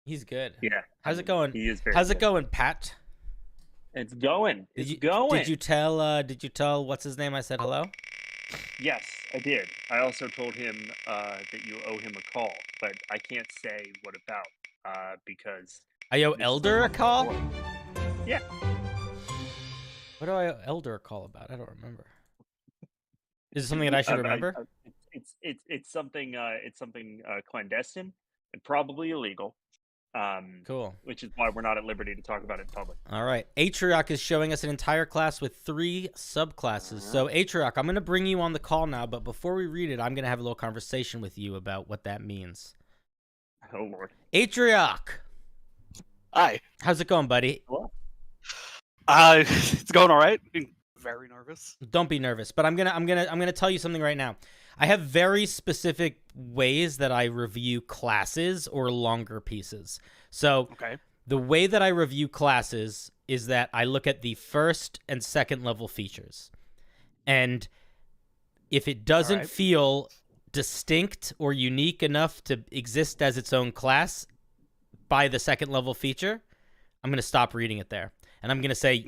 [SPEAKER 1] He's good.
[SPEAKER 2] Yeah.
[SPEAKER 1] How's it going?
[SPEAKER 2] He is very
[SPEAKER 1] How's it
[SPEAKER 2] good.
[SPEAKER 1] going, Pat?
[SPEAKER 2] It's going. It's
[SPEAKER 1] Did
[SPEAKER 2] going.
[SPEAKER 1] you tell what's his name I said hello?
[SPEAKER 2] Yes, I did. I also told him that you owe him a call, but I can't say what about because
[SPEAKER 1] I owe Elder a call?
[SPEAKER 2] Yeah.
[SPEAKER 1] What do I owe Elder a call about? I don't remember. Is it something that I should remember?
[SPEAKER 2] It's something clandestine and probably illegal.
[SPEAKER 1] Cool.
[SPEAKER 2] Which is why we're not at liberty to talk about it in public.
[SPEAKER 1] All right. Atriarch is showing us an entire class with 3 subclasses. So, Atriarch, I'm going to bring you on the call now, but before we read it, I'm going to have a little conversation with you about what that means.
[SPEAKER 2] Oh, Lord.
[SPEAKER 1] Atriarch!
[SPEAKER 6] Hi.
[SPEAKER 1] How's it going, buddy?
[SPEAKER 2] Hello?
[SPEAKER 6] It's going all right. Very nervous.
[SPEAKER 1] Don't be nervous, but I'm gonna tell you something right now. I have very specific ways that I review classes or longer pieces. So the way that I review classes is that I look at the 1st and 2nd level features. And if it doesn't feel distinct or unique enough to exist as its own class by the 2nd level feature, I'm going to stop reading it there. And I'm going to say,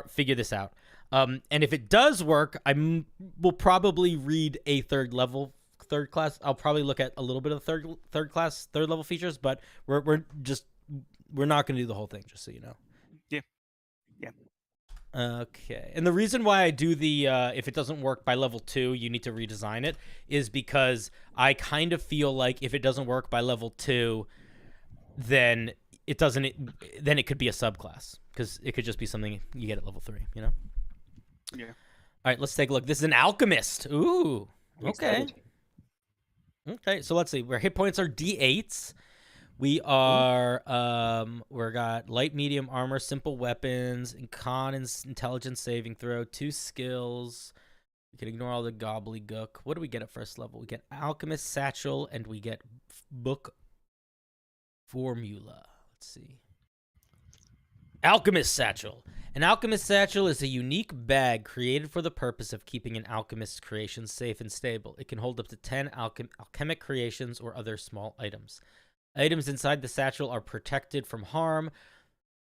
[SPEAKER 1] figure this out. And if it does work, will probably read a third class. I'll probably look at a little bit of third level features, but we're not going to do the whole thing, just so you know.
[SPEAKER 6] Yeah.
[SPEAKER 1] Okay. And the reason why I do the if it doesn't work by level 2, you need to redesign it, is because I kind of feel like if it doesn't work by level 2, then it could be a subclass, because it could just be something you get at level 3, you know?
[SPEAKER 6] Yeah.
[SPEAKER 1] All right, let's take a look. This is an Alchemist. Ooh. Okay. Okay, so let's see. Where hit points are D8s. We are we got light, medium armor, simple weapons, and con and intelligence saving throw, 2 skills. We can ignore all the gobbledygook. What do we get at 1st level? We get Alchemist Satchel, and we get book formula. Let's see. Alchemist Satchel. An Alchemist Satchel is a unique bag created for the purpose of keeping an alchemist's creations safe and stable. It can hold up to 10 alchemic creations or other small items. Items inside the satchel are protected from harm,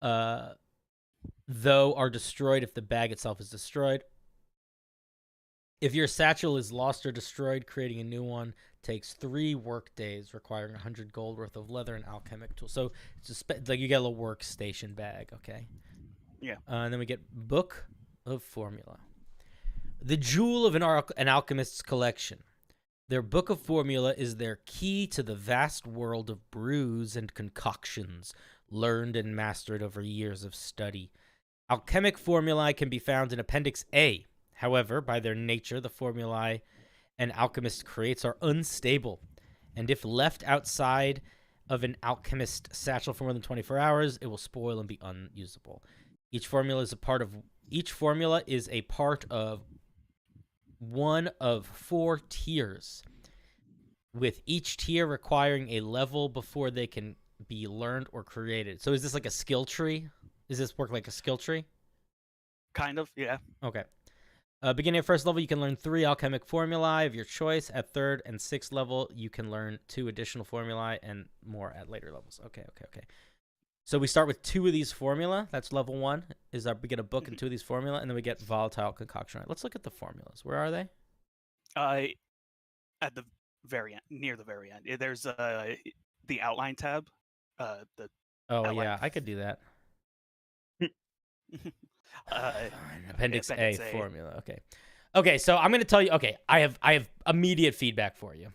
[SPEAKER 1] though are destroyed if the bag itself is destroyed. If your satchel is lost or destroyed, creating a new one takes 3 work days, requiring 100 gold worth of leather and alchemic tools. So it's like you get a little workstation bag, okay?
[SPEAKER 6] Yeah.
[SPEAKER 1] And then we get Book of Formula. The jewel of an alchemist's collection. Their Book of Formula is their key to the vast world of brews and concoctions, learned and mastered over years of study. Alchemic formulae can be found in Appendix A. However, by their nature, the formulae an alchemist creates are unstable, and if left outside of an alchemist satchel for more than 24 hours, it will spoil and be unusable. Each formula is a part of Each formula is a part of one of 4 tiers, with each tier requiring a level before they can be learned or created. So is this like a skill tree? Does this work like a skill tree?
[SPEAKER 6] Kind of, yeah.
[SPEAKER 1] Okay. Beginning at first level, you can learn 3 alchemic formulae of your choice. At 3rd and 6th level, you can learn 2 additional formulae and more at later levels. Okay. So we start with 2 of these formula. That's level 1. We get a book and 2 of these formula, and then we get volatile concoction. Let's look at the formulas. Where are they?
[SPEAKER 6] At the very end, near the very end. There's the outline tab.
[SPEAKER 1] Oh
[SPEAKER 6] outline.
[SPEAKER 1] yeah, I could do that.
[SPEAKER 6] Fine.
[SPEAKER 1] Appendix A formula. Okay. So I'm going to tell you. Okay, I have immediate feedback for you.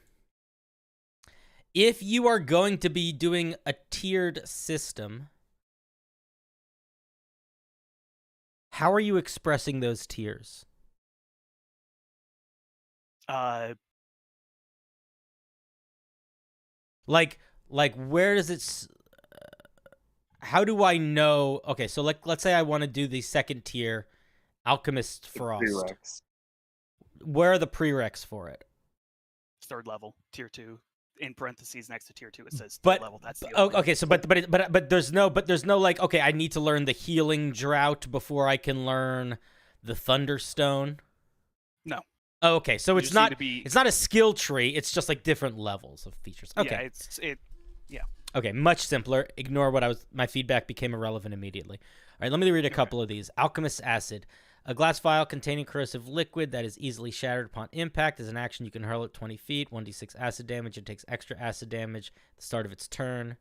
[SPEAKER 1] If you are going to be doing a tiered system, how are you expressing those tiers? Like where does it? How do I know? Okay, so let's say I want to do the 2nd tier, Alchemist Frost.
[SPEAKER 4] Prereqs.
[SPEAKER 1] Where are the prereqs for it?
[SPEAKER 6] 3rd level, tier 2. In parentheses next to tier 2, it says 3rd
[SPEAKER 1] But
[SPEAKER 6] level. That's the
[SPEAKER 1] okay. So but there's no like, okay, I need to learn the healing drought before I can learn the thunderstone.
[SPEAKER 6] No.
[SPEAKER 1] Oh, okay. So
[SPEAKER 6] You
[SPEAKER 1] it's
[SPEAKER 6] just need
[SPEAKER 1] not
[SPEAKER 6] to be-
[SPEAKER 1] it's not a skill tree. It's just like different levels of features. Okay.
[SPEAKER 6] Yeah,
[SPEAKER 1] Okay, much simpler. Ignore my feedback became irrelevant immediately. All right, let me read a couple of these. Alchemist Acid. A glass vial containing corrosive liquid that is easily shattered upon impact. As an action, you can hurl it 20 feet, 1d6 acid damage. It takes extra acid damage at the start of its turn.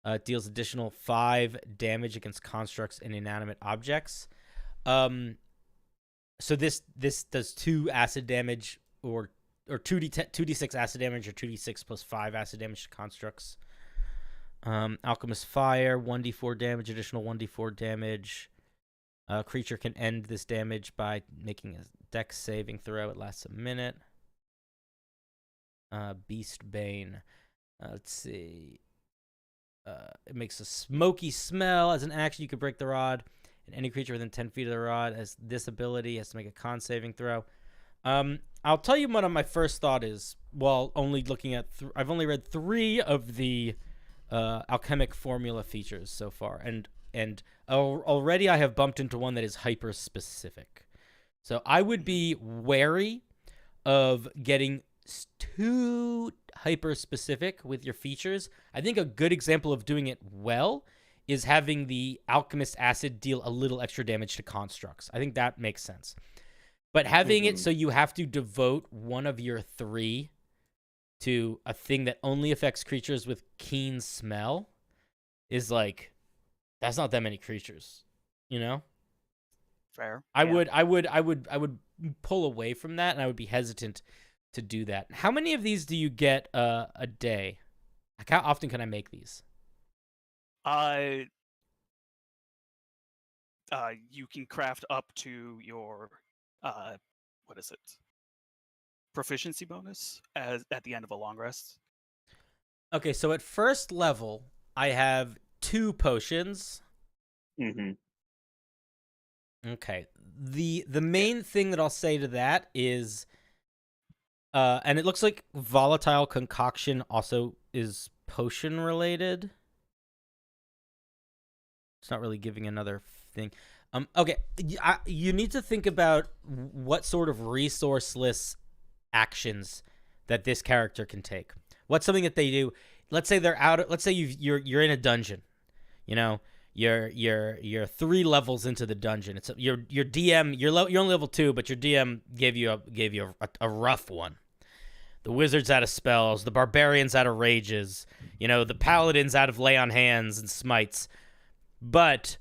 [SPEAKER 1] It deals additional 5 damage against constructs and inanimate objects. So this does 2 acid damage or 2d6 acid damage or 2d6 plus 5 acid damage to constructs. Alchemist Fire, 1d4 damage, additional 1d4 damage. Creature can end this damage by making a dex saving throw. It lasts a minute. Beast Bane. Let's see. It makes a smoky smell. As an action, you can break the rod. And any creature within 10 feet of the rod has this ability, has to make a con saving throw. I'll tell you what my first thought is. While only looking at, I've only read 3 of the alchemic formula features so far, and already I have bumped into one that is hyper specific. So I would be wary of getting too hyper specific with your features. I think a good example of doing it well is having the Alchemist Acid deal a little extra damage to constructs. I think that makes sense. But having it so you have to devote one of your 3 to a thing that only affects creatures with keen smell is like, that's not that many creatures, you know?
[SPEAKER 6] fair.
[SPEAKER 1] I would pull away from that, and I would be hesitant to do that. How many of these do you get a day? Like, how often can I make these?
[SPEAKER 6] You can craft up to your what is it? Proficiency bonus at the end of a long rest.
[SPEAKER 1] Okay, so at first level, I have 2 potions.
[SPEAKER 2] Mm-hmm.
[SPEAKER 1] Okay. The main thing that I'll say to that is, and it looks like volatile concoction also is potion related. It's not really giving another thing. Okay, you need to think about what sort of resourceless actions that this character can take. What's something that they do? Let's say they're out. Let's say you're in a dungeon. You know, you're 3 levels into the dungeon. It's your DM. You're only level 2, but your DM gave you a rough one. The wizard's out of spells. The barbarian's out of rages. You know, the paladin's out of lay on hands and smites. But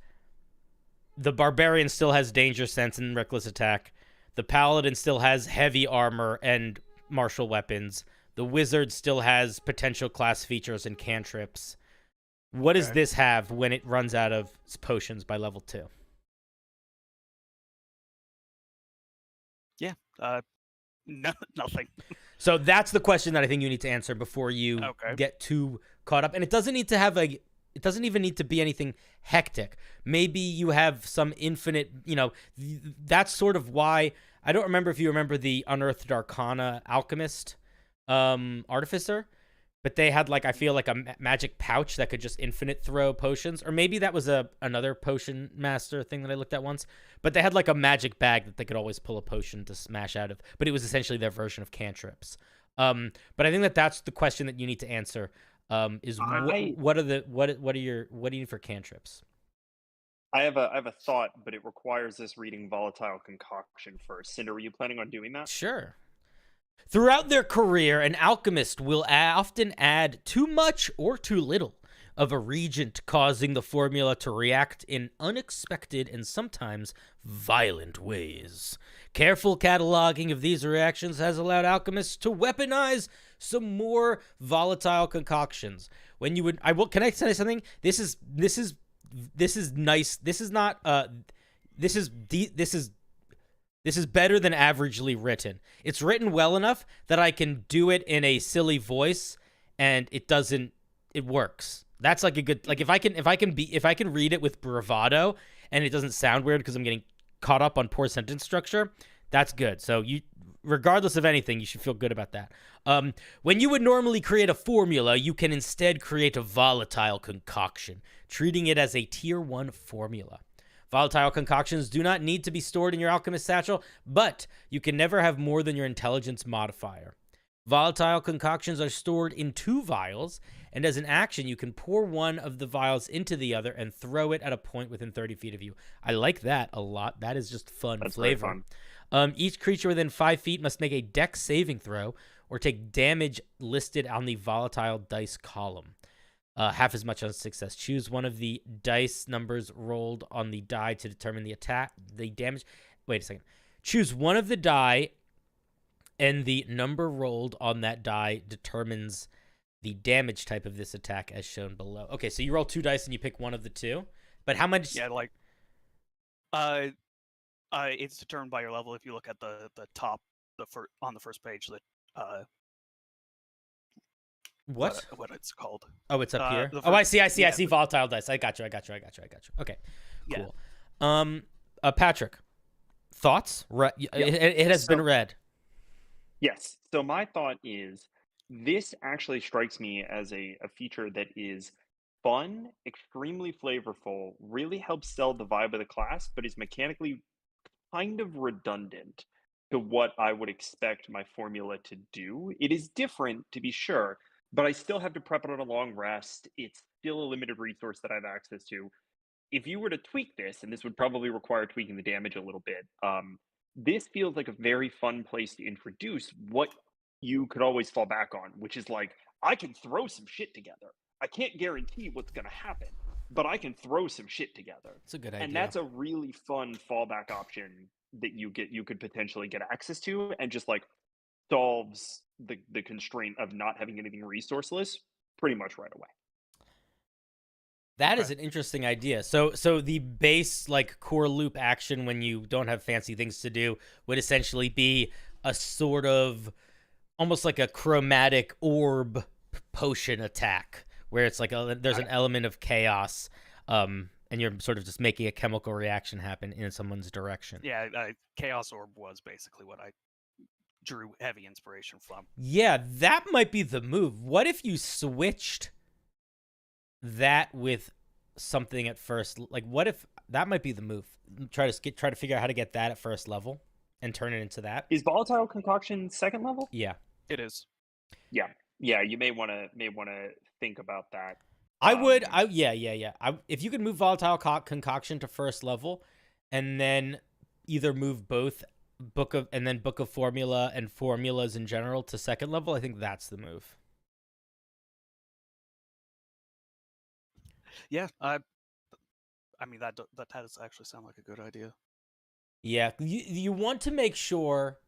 [SPEAKER 1] the barbarian still has danger sense and reckless attack. The paladin still has heavy armor and martial weapons. The wizard still has potential class features and cantrips. What does this have when it runs out of potions by level 2?
[SPEAKER 6] Yeah. Nothing.
[SPEAKER 1] So that's the question that I think you need to answer before you get too caught up. And it doesn't need to have it doesn't even need to be anything hectic. Maybe you have some infinite, that's sort of why, I don't remember if you remember the Unearthed Arcana Alchemist artificer, but they had I feel like a magic pouch that could just infinite throw potions, or maybe that was another potion master thing that I looked at once, but they had a magic bag that they could always pull a potion to smash out of, but it was essentially their version of cantrips. But I think that's the question that you need to answer. Is what do you need for cantrips?
[SPEAKER 2] I have a thought, but it requires us reading Volatile Concoction first. Cinder, were you planning on doing that?
[SPEAKER 1] Sure. Throughout their career, an alchemist will often add too much or too little of a reagent, causing the formula to react in unexpected and sometimes violent ways. Careful cataloging of these reactions has allowed alchemists to weaponize some more volatile concoctions. When you would, can I say something? This is nice. This is not. This is better than averagely written. It's written well enough that I can do it in a silly voice, and it works. That's a good, if I can read it with bravado and it doesn't sound weird because I'm getting caught up on poor sentence structure, that's good. So regardless of anything, you should feel good about that. When you would normally create a formula, you can instead create a volatile concoction, treating it as a tier 1 formula. Volatile concoctions do not need to be stored in your alchemist satchel, but you can never have more than your intelligence modifier. Volatile concoctions are stored in 2 vials, and as an action, you can pour one of the vials into the other and throw it at a point within 30 feet of you. I like that a lot. That is just fun flavor.
[SPEAKER 2] Very fun.
[SPEAKER 1] Each creature within 5 feet must make a dex saving throw or take damage listed on the volatile dice column. Half as much on success. Choose one of the dice numbers rolled on the die to determine the damage. Wait a second. Choose one of the die, and the number rolled on that die determines the damage type of this attack as shown below. Okay, so you roll 2 dice and you pick one of the 2. But how much?
[SPEAKER 6] Yeah, it's determined by your level. If you look at the top, on the first page,
[SPEAKER 1] what
[SPEAKER 6] it's called?
[SPEAKER 1] Oh, it's up here. I see. I see volatile dice. I got you. Okay, cool. Yeah. Patrick, thoughts? It has been read.
[SPEAKER 2] Yes. So my thought is, this actually strikes me as a feature that is fun, extremely flavorful, really helps sell the vibe of the class, but is mechanically kind of redundant to what I would expect my formula to do. It is different, to be sure, but I still have to prep it on a long rest. It's still a limited resource that I have access to. If you were to tweak this, and this would probably require tweaking the damage a little bit, this feels like a very fun place to introduce what you could always fall back on, which is I can throw some shit together. I can't guarantee what's going to happen, but I can throw some shit together.
[SPEAKER 1] It's a good idea.
[SPEAKER 2] And that's a really fun fallback option that you could potentially get access to, and just solves the constraint of not having anything resourceless pretty much right away.
[SPEAKER 1] That is an interesting idea. So the base core loop action when you don't have fancy things to do would essentially be a sort of almost like a chromatic orb potion attack, where it's there's an element of chaos, and you're sort of just making a chemical reaction happen in someone's direction.
[SPEAKER 6] Yeah, Chaos Orb was basically what I drew heavy inspiration from.
[SPEAKER 1] Yeah, that might be the move. What if you switched that with something at first? What if that might be the move? Try to figure out how to get that at first level and turn it into that.
[SPEAKER 2] Is Volatile Concoction 2nd level?
[SPEAKER 1] Yeah,
[SPEAKER 6] it is.
[SPEAKER 2] Yeah. You may want to think about that.
[SPEAKER 1] I would. If you could move Volatile Concoction to 1st level, and then either move both Book of Formula and formulas in general to 2nd level, I think that's the move.
[SPEAKER 6] Yeah, I mean that does actually sound like a good idea.
[SPEAKER 1] Yeah, you want to make sure.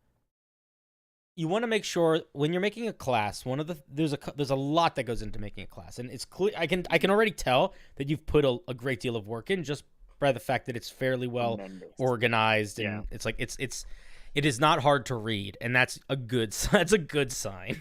[SPEAKER 1] You want to make sure when you're making a class, there's a lot that goes into making a class, and it's clear. I can already tell that you've put a great deal of work in just by the fact that it's fairly well organized, and it is not hard to read, and that's a good sign.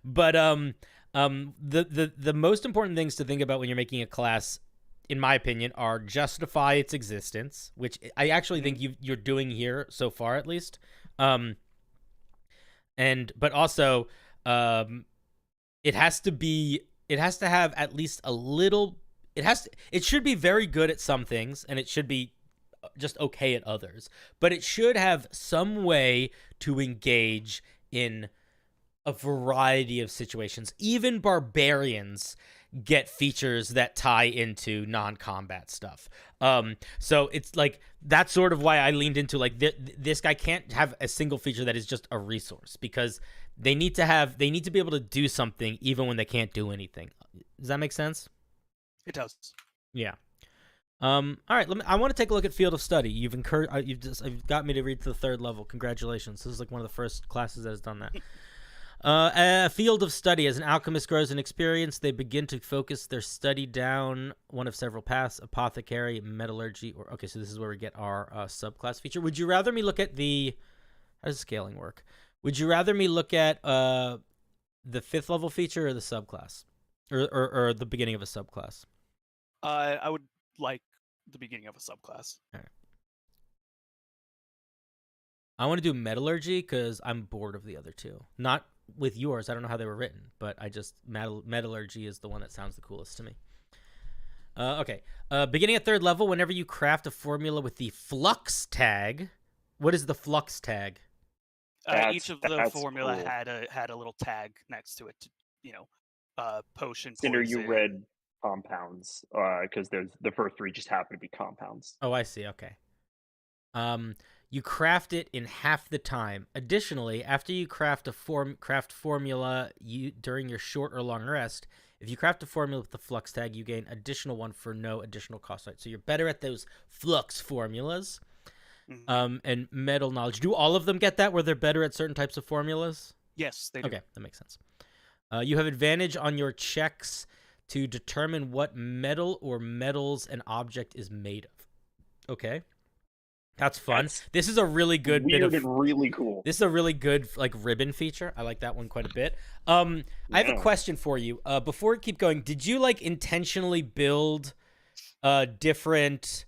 [SPEAKER 1] But The most important things to think about when you're making a class, in my opinion, are justify its existence, which I actually think you're doing here so far, at least. But also, it has to have at least a little. It should be very good at some things, and it should be just okay at others. But it should have some way to engage in a variety of situations. Even barbarians get features that tie into non-combat stuff. So it's like that's sort of why I leaned into like this guy can't have a single feature that is just a resource, because they need to be able to do something even when they can't do anything. Does that make sense?
[SPEAKER 6] It does.
[SPEAKER 1] Yeah. All right. I want to take a look at Field of Study. You've got me to read to the 3rd level. Congratulations. This is like one of the first classes that has done that. A Field of Study. As an alchemist grows in experience, they begin to focus their study down one of several paths: apothecary, metallurgy, or okay. So this is where we get our subclass feature. Would you rather me look at how does scaling work? Would you rather me look at the 5th level feature or the subclass, or the beginning of a subclass?
[SPEAKER 6] I would like the beginning of a subclass.
[SPEAKER 1] All right. I want to do metallurgy because I'm bored of the other two. Not with yours. I don't know how they were written, but I just metallurgy is the one that sounds the coolest to me. Okay. Beginning at 3rd level, whenever you craft a formula with the flux tag. What is the flux tag?
[SPEAKER 6] Each of the formula
[SPEAKER 2] cool.
[SPEAKER 6] had a little tag next to it. Potion.
[SPEAKER 2] Cinder,
[SPEAKER 6] poison.
[SPEAKER 2] you read compounds because there's the first 3 just happen to be compounds.
[SPEAKER 1] Oh, I see. Okay. You craft it in half the time. Additionally, after you craft a formula during your short or long rest, if you craft a formula with the flux tag, you gain additional 1 for no additional cost. Right? So you're better at those flux formulas.
[SPEAKER 6] Mm-hmm.
[SPEAKER 1] And metal knowledge. Do all of them get that, where they're better at certain types of formulas?
[SPEAKER 6] Yes, they do.
[SPEAKER 1] Okay, that makes sense. You have advantage on your checks to determine what metal or metals an object is made of. Okay. That's fun. This is a really good bit of
[SPEAKER 2] and really cool.
[SPEAKER 1] This is a really good like ribbon feature. I like that one quite a bit. I have a question for you. Before we keep going, did you like intentionally build different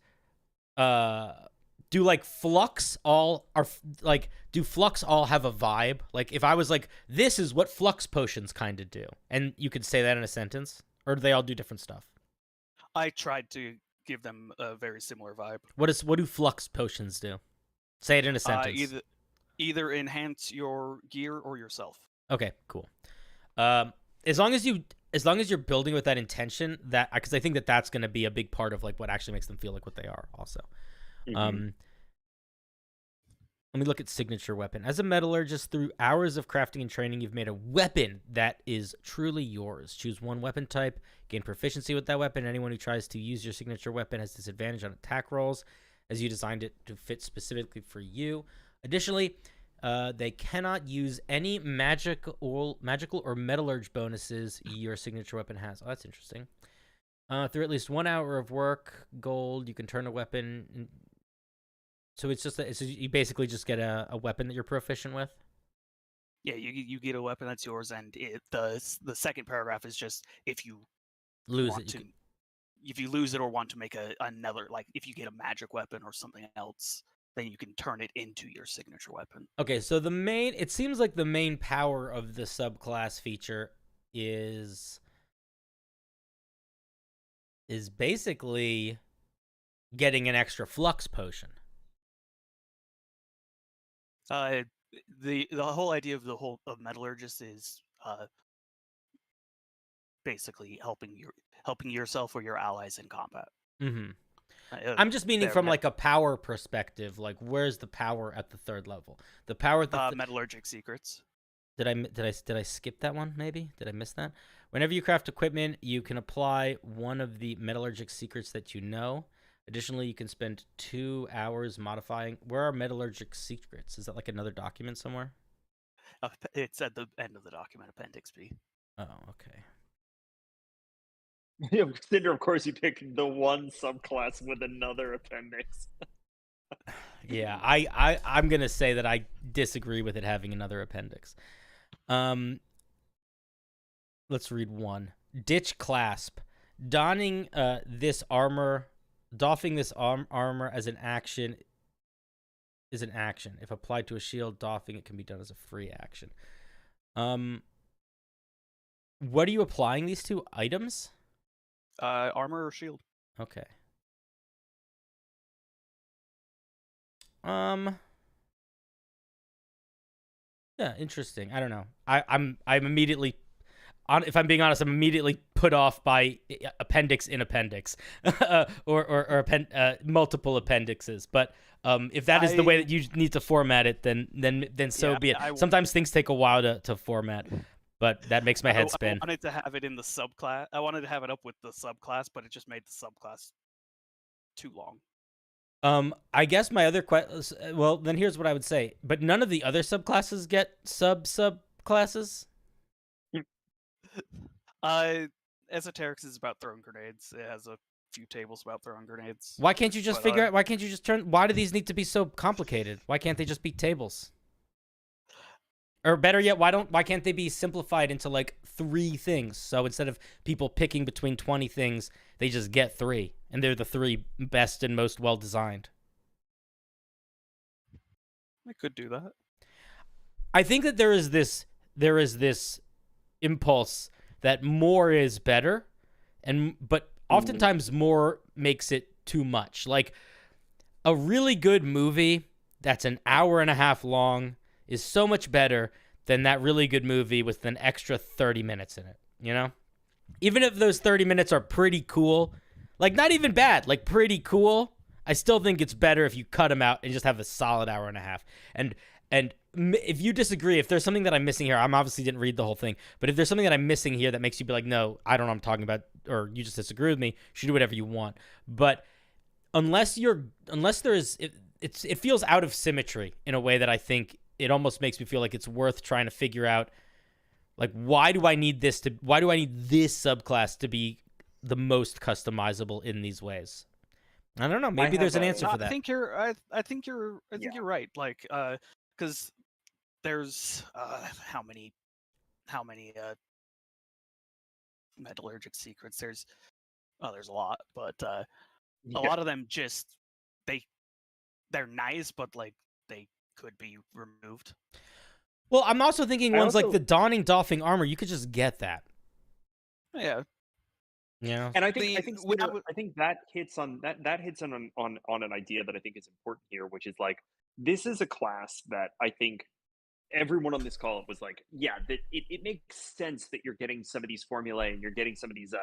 [SPEAKER 1] do like flux all are like do flux all have a vibe? Like if I was like, this is what flux potions kind of do, and you could say that in a sentence, or do they all do different stuff?
[SPEAKER 6] I tried to give them a very similar vibe.
[SPEAKER 1] What do flux potions do? Say it in a sentence.
[SPEAKER 6] Either enhance your gear or yourself.
[SPEAKER 1] Okay, cool. As long as you're building with that intention, that because I think that's going to be a big part of like what actually makes them feel like what they are. Also, let me look at signature weapon. As a metallurgist, through hours of crafting and training, you've made a weapon that is truly yours. Choose one weapon type, gain proficiency with that weapon. Anyone who tries to use your signature weapon has disadvantage on attack rolls, as you designed it to fit specifically for you. Additionally, they cannot use any magical or metallurge bonuses your signature weapon has. Oh, that's interesting. Through at least 1 hour of work, gold, you can turn a weapon. So it's just you basically just get a weapon that you're proficient with.
[SPEAKER 6] Yeah, you get a weapon that's yours, and the second paragraph is just if you
[SPEAKER 1] lose it.
[SPEAKER 6] If you lose it or want to make another, like if you get a magic weapon or something else, then you can turn it into your signature weapon.
[SPEAKER 1] Okay, so it seems like the main power of the subclass feature is basically getting an extra flux potion.
[SPEAKER 6] The whole idea of metallurgist is basically helping yourself or your allies in combat.
[SPEAKER 1] Mm-hmm. I'm just meaning from like a power perspective. Like, where's the power at the 3rd level? The power at the
[SPEAKER 6] metallurgic secrets.
[SPEAKER 1] Did I skip that one? Maybe did I miss that? Whenever you craft equipment, you can apply one of the metallurgic secrets that you know. Additionally, you can spend 2 hours modifying. Where are metallurgic secrets? Is that like another document somewhere?
[SPEAKER 6] It's at the end of the document, Appendix B.
[SPEAKER 1] Oh, okay.
[SPEAKER 2] Yeah, Cinder, of course, you picked the one subclass with another appendix.
[SPEAKER 1] Yeah, I'm gonna say that I disagree with it having another appendix. let's read one. Ditch clasp. Donning this armor, doffing this armor as an action is an action. If applied to a shield, doffing it can be done as a free action. What are you applying these to? Items?
[SPEAKER 6] Armor or shield.
[SPEAKER 1] Okay. Yeah, interesting. I don't know. I'm immediately if I'm being honest, I'm immediately put off by appendix in appendix, or multiple appendixes. But if that is the way that you need to format it, then so be it. Sometimes things take a while to format, but that makes my head spin.
[SPEAKER 6] I wanted to have it in the subclass. I wanted to have it up with the subclass, but it just made the subclass too long.
[SPEAKER 1] I guess my other question. Well, then here's what I would say. But none of the other subclasses get subclasses.
[SPEAKER 6] Esoterics is about throwing grenades. It has a few tables about throwing grenades.
[SPEAKER 1] Why can't you just figure out? Why can't you just turn? Why do these need to be so complicated? Why can't they just be tables? Or better yet, why can't they be simplified into like 3 things? So instead of people picking between 20 things, they just get 3, and they're the 3 best and most well designed.
[SPEAKER 6] I could do that.
[SPEAKER 1] I think that there is this impulse that more is better, but oftentimes more makes it too much. Like a really good movie that's an hour and a half long is so much better than that really good movie with an extra 30 minutes in it, you know? Even if those 30 minutes are pretty cool, like not even bad, like pretty cool, I still think it's better if you cut them out and just have a solid hour and a half. And if you disagree, if there's something that I'm missing here, I obviously didn't read the whole thing, but if there's something that I'm missing here that makes you be like, no, I don't know what I'm talking about, or you just disagree with me, you should do whatever you want. But unless there is, it feels out of symmetry in a way that I think it almost makes me feel like it's worth trying to figure out, like, why do I need this subclass to be the most customizable in these ways? I don't know. Maybe there's an answer for that.
[SPEAKER 6] I think you're right. Like, because there's how many metallurgic secrets? There's a lot, but a lot of them just they're nice, but like they could be removed.
[SPEAKER 1] Well, I'm also thinking like the donning doffing armor. You could just get that.
[SPEAKER 6] Yeah.
[SPEAKER 1] Yeah.
[SPEAKER 2] And I think that hits on an idea that I think is important here, which is like, this is a class that I think everyone on this call was like, yeah, that it makes sense that you're getting some of these formulae and you're getting some of these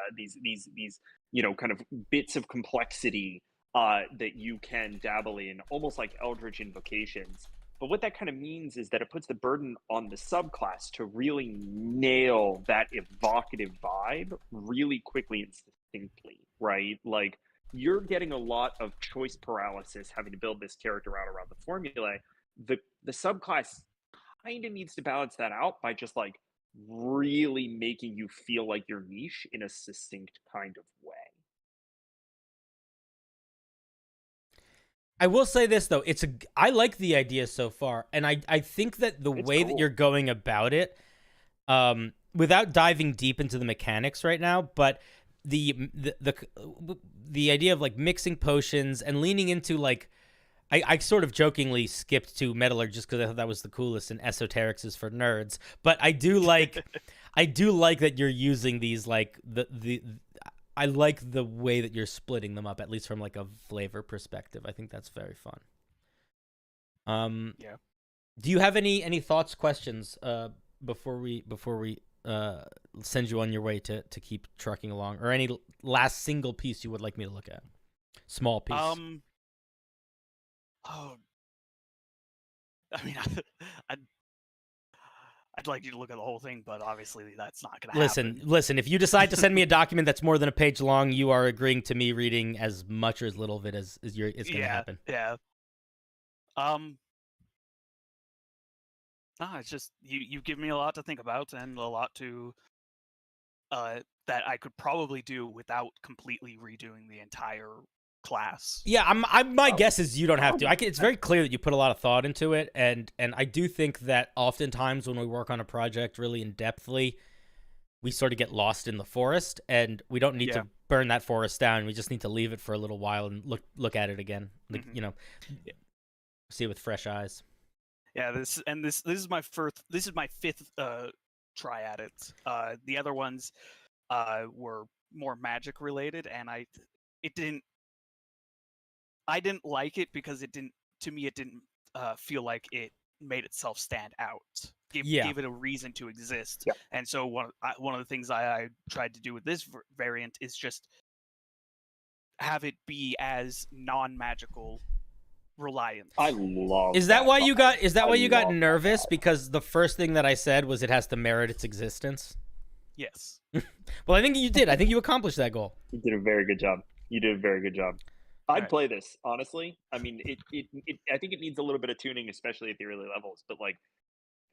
[SPEAKER 2] kind of bits of complexity that you can dabble in, almost like eldritch invocations. But what that kind of means is that it puts the burden on the subclass to really nail that evocative vibe really quickly and succinctly, right? Like, you're getting a lot of choice paralysis having to build this character out around the formulae. The subclass kind of needs to balance that out by just like really making you feel like your niche in a succinct kind of way.
[SPEAKER 1] I will say this though, I like the idea so far, and I think that the way that you're going about it, without diving deep into the mechanics right now, but the idea of like mixing potions and leaning into like, I sort of jokingly skipped to metallurgy just because I thought that was the coolest, and esoterics is for nerds. But I do like that you're using these like I like the way that you're splitting them up, at least from like a flavor perspective. I think that's very fun.
[SPEAKER 6] Yeah.
[SPEAKER 1] Do you have any thoughts, questions before we send you on your way to keep trucking along, or any last single piece you would like me to look at? Small piece.
[SPEAKER 6] I mean, I'd like you to look at the whole thing, but obviously that's not going to happen.
[SPEAKER 1] Listen, if you decide to send me a document that's more than a page long, you are agreeing to me reading as much or as little of it as it's going to happen.
[SPEAKER 6] Yeah. It's just you give me a lot to think about and a lot to that I could probably do without completely redoing the entire class.
[SPEAKER 1] Yeah, my guess is you don't have to. It's very clear that you put a lot of thought into it, and I do think that oftentimes when we work on a project really in depthly, we sort of get lost in the forest, and we don't need to burn that forest down. We just need to leave it for a little while and look at it again. Like, you know, see it with fresh eyes.
[SPEAKER 6] Yeah, this is my fifth try at it. The other ones were more magic related, and I didn't like it because it didn't feel like it made itself stand out. Gave it a reason to exist.
[SPEAKER 2] Yeah.
[SPEAKER 6] And so one of the things I tried to do with this variant is just have it be as non-magical reliant.
[SPEAKER 2] I love.
[SPEAKER 1] Is that why you got nervous? Because the first thing that I said was it has to merit its existence.
[SPEAKER 6] Yes.
[SPEAKER 1] Well, I think you did. I think you accomplished that goal.
[SPEAKER 2] You did a very good job. I'd
[SPEAKER 6] Right.
[SPEAKER 2] play this, honestly. I mean, I think it needs a little bit of tuning, especially at the early levels. But like,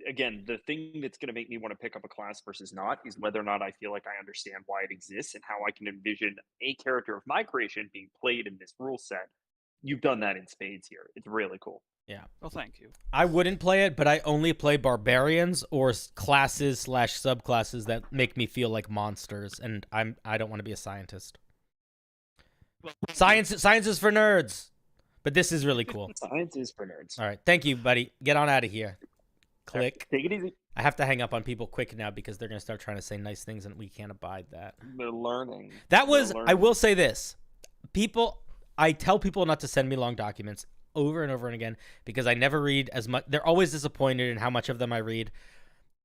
[SPEAKER 2] again, the thing that's going to make me want to pick up a class versus not is whether or not I feel like I understand why it exists and how I can envision a character of my creation being played in this rule set. You've done that in spades here. It's really cool.
[SPEAKER 1] Yeah.
[SPEAKER 6] Well, thank you.
[SPEAKER 1] I wouldn't play it, but I only play barbarians or classes / subclasses that make me feel like monsters, and I don't want to be a scientist.
[SPEAKER 6] Well,
[SPEAKER 1] Science is for nerds. But this is really cool.
[SPEAKER 2] Science is for nerds.
[SPEAKER 1] All right. Thank you, buddy. Get on out of here. Click.
[SPEAKER 2] Take it easy.
[SPEAKER 1] I have to hang up on people quick now because they're going to start trying to say nice things and we can't abide that.
[SPEAKER 2] They're learning.
[SPEAKER 1] I will say this. I tell people not to send me long documents over and over and again because I never read as much. They're always disappointed in how much of them I read.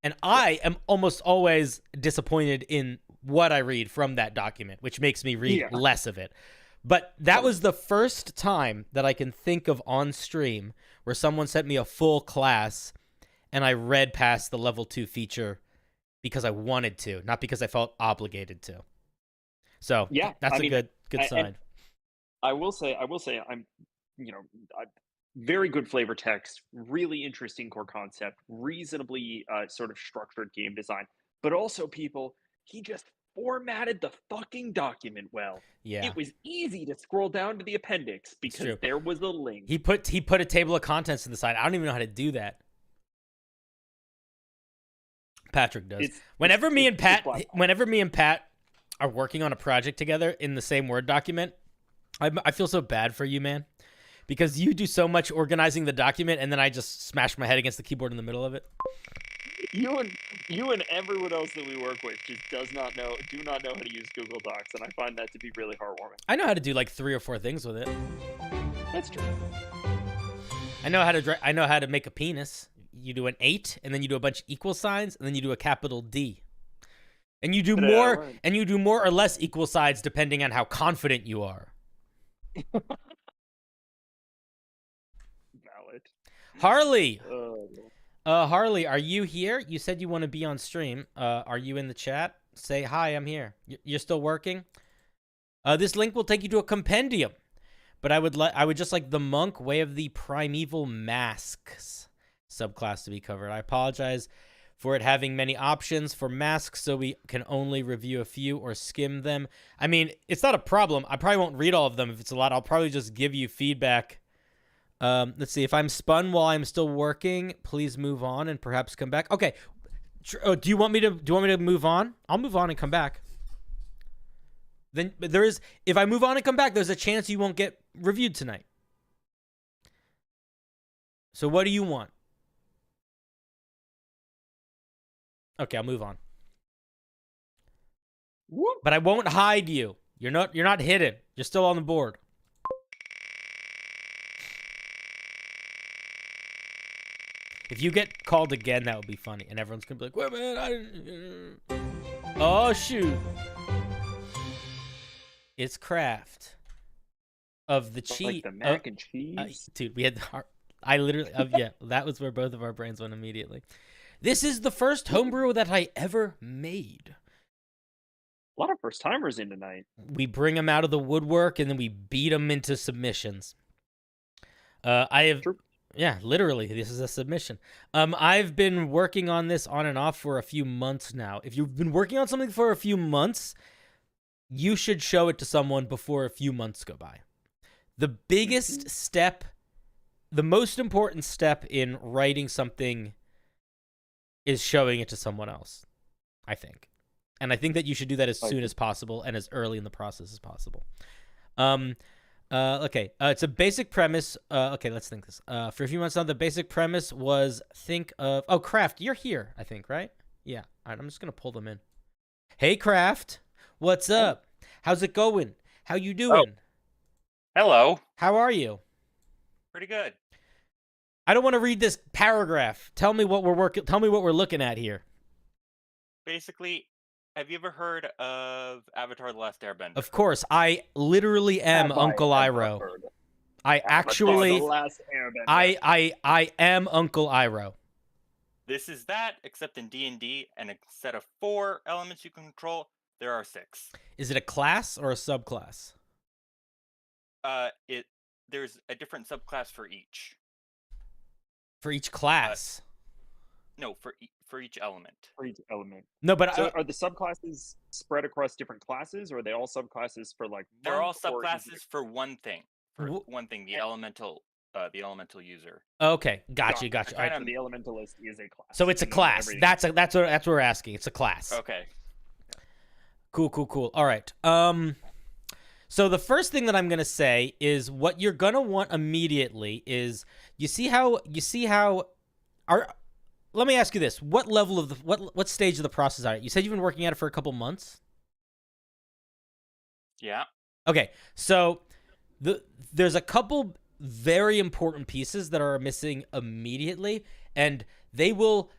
[SPEAKER 1] And I am almost always disappointed in what I read from that document, which makes me read less of it. But that was the first time that I can think of on stream where someone sent me a full class and I read past the level 2 feature because I wanted to, not because I felt obligated to. So that's a good sign.
[SPEAKER 2] I will say I'm, very good flavor text, really interesting core concept, reasonably sort of structured game design, but also he just formatted the fucking document well.
[SPEAKER 1] Yeah.
[SPEAKER 2] It was easy to scroll down to the appendix because there was a link.
[SPEAKER 1] He put a table of contents to the side. I don't even know how to do that. Patrick does. Whenever me and Pat are working on a project together in the same Word document, I feel so bad for you, man. Because you do so much organizing the document and then I just smash my head against the keyboard in the middle of it.
[SPEAKER 2] You and everyone else that we work with just do not know how to use Google Docs, and I find that to be really heartwarming.
[SPEAKER 1] I know how to do like 3 or 4 things with it.
[SPEAKER 2] That's true.
[SPEAKER 1] I know how to make a penis. You do an 8, and then you do a bunch of equal signs, and then you do a capital D. And you do more or less equal signs depending on how confident you are.
[SPEAKER 2] Valid.
[SPEAKER 1] Harley. Harley, are you here? You said you want to be on stream. Are you in the chat? Say hi, I'm here. You're still working? This link will take you to a compendium. But I would just like the Monk Way of the Primeval Masks subclass to be covered. I apologize for it having many options for masks, so we can only review a few or skim them. I mean, it's not a problem. I probably won't read all of them if it's a lot. I'll probably just give you feedback. Let's see. If I'm spun while I'm still working, please move on and perhaps come back. Okay. Do you want me to move on? I'll move on and come back. Then if I move on and come back, there's a chance you won't get reviewed tonight. So what do you want? Okay, I'll move on.
[SPEAKER 2] Whoop.
[SPEAKER 1] But I won't hide you. You're not hidden. You're still on the board. If you get called again, that would be funny. And everyone's going to be like, wait, man, I didn't... Oh, shoot. It's Kraft. Of the cheat.
[SPEAKER 2] Like the mac and cheese?
[SPEAKER 1] Dude, we had... I literally... that was where both of our brains went immediately. This is the first homebrew that I ever made.
[SPEAKER 2] A lot of first-timers in tonight.
[SPEAKER 1] We bring them out of the woodwork, and then we beat them into submissions. Yeah, literally, this is a submission. I've been working on this on and off for a few months now. If you've been working on something for a few months, you should show it to someone before a few months go by. The biggest step, the most important step in writing something is showing it to someone else, I think. And I think that you should do that as
[SPEAKER 2] I
[SPEAKER 1] soon
[SPEAKER 2] see.
[SPEAKER 1] as possible and as early in the process as possible. Okay. It's a basic premise. Okay, let's think this. For a few months now, the basic premise was think of... Oh, Kraft, you're here, I think, right? Yeah. All right, I'm just going to pull them in. Hey, Kraft. What's up? How's it going? How you doing?
[SPEAKER 7] Hello.
[SPEAKER 1] How are you?
[SPEAKER 7] Pretty good.
[SPEAKER 1] I don't want to read this paragraph. Tell me what we're looking at here.
[SPEAKER 7] Basically, have you ever heard of Avatar: The Last Airbender?
[SPEAKER 1] Of course, I literally am
[SPEAKER 2] Have I
[SPEAKER 1] Uncle
[SPEAKER 2] ever
[SPEAKER 1] Iroh.
[SPEAKER 2] heard of
[SPEAKER 1] I
[SPEAKER 2] Avatar:
[SPEAKER 1] actually...
[SPEAKER 2] The Last Airbender?
[SPEAKER 1] I am Uncle Iroh.
[SPEAKER 7] This is that, except in D&D, and instead of 4 elements you can control, there are 6.
[SPEAKER 1] Is it a class or a subclass?
[SPEAKER 7] There's a different subclass for each.
[SPEAKER 1] For each class?
[SPEAKER 7] No, for each element.
[SPEAKER 2] For each element.
[SPEAKER 1] No, but
[SPEAKER 2] So are the subclasses spread across different classes, or are they all subclasses for like?
[SPEAKER 7] They're all
[SPEAKER 2] one, or is it
[SPEAKER 7] subclasses for one thing. For
[SPEAKER 1] Wh-
[SPEAKER 7] one thing, the elemental user.
[SPEAKER 1] okay, got you.
[SPEAKER 2] So
[SPEAKER 1] All right.
[SPEAKER 2] the Elementalist is a class.
[SPEAKER 1] So it's a
[SPEAKER 2] and then
[SPEAKER 1] class.
[SPEAKER 2] every-
[SPEAKER 1] That's what we're asking. It's a class.
[SPEAKER 7] Okay.
[SPEAKER 1] Cool. All right. So the first thing that I'm gonna say is what you're gonna want immediately is you see how let me ask you this: what level of what stage of the process are you? You said you've been working at it for a couple months.
[SPEAKER 7] Yeah.
[SPEAKER 1] Okay, so there's a couple very important pieces that are missing immediately, and they will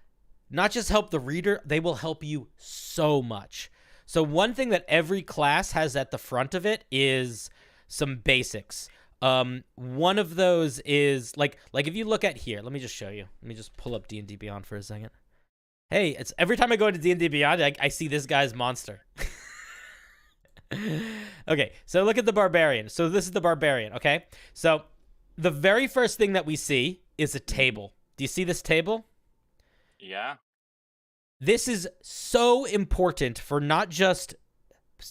[SPEAKER 1] not just help the reader, they will help you so much. So one thing that every class has at the front of it is some basics. One of those is like if you look at here, let me just show you. Let me just pull up D&D Beyond for a second. Hey, it's every time I go into D&D Beyond, I see this guy's monster. Okay, so look at the barbarian. So this is the barbarian, okay? So the very first thing that we see is a table. Do you see this table?
[SPEAKER 7] Yeah.
[SPEAKER 1] This is so important for not just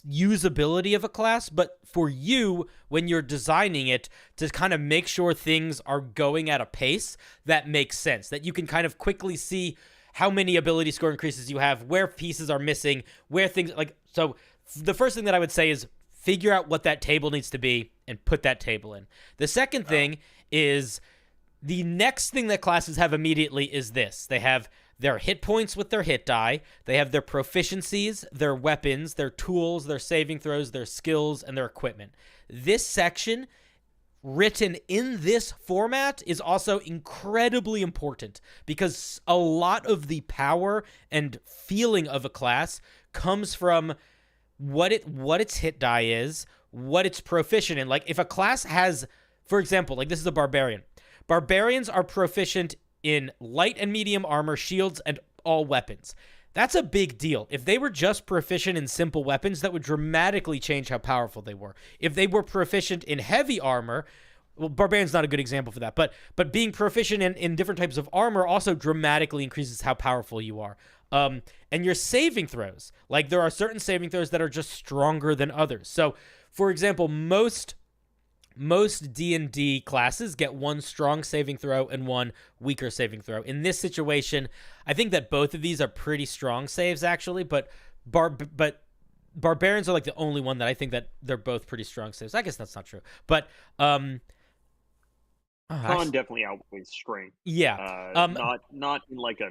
[SPEAKER 1] usability of a class, but for you when you're designing it to kind of make sure things are going at a pace that makes sense, that you can kind of quickly see how many ability score increases you have, where pieces are missing, where things like... So the first thing that I would say is figure out what that table needs to be and put that table in. The second thing is the next thing that classes have immediately is this. They have their hit points with their hit die. They have their proficiencies, their weapons, their tools, their saving throws, their skills, and their equipment. This section, written in this format, is also incredibly important because a lot of the power and feeling of a class comes from what its hit die is, what it's proficient in. Like if a class has, for example, like this is a barbarian. Barbarians are proficient in light and medium armor, shields, and all weapons. That's a big deal. If they were just proficient in simple weapons, that would dramatically change how powerful they were. If they were proficient in heavy armor, well, barbarian's not a good example for that, but being proficient in different types of armor also dramatically increases how powerful you are. And your saving throws, like there are certain saving throws that are just stronger than others. So, for example, most D&D classes get one strong saving throw and one weaker saving throw. In this situation, I think that both of these are pretty strong saves actually, but barbarians are like the only one that I think that they're both pretty strong saves. I guess that's not true, but
[SPEAKER 2] Con definitely outweighs strength.
[SPEAKER 1] yeah,
[SPEAKER 2] Not in like a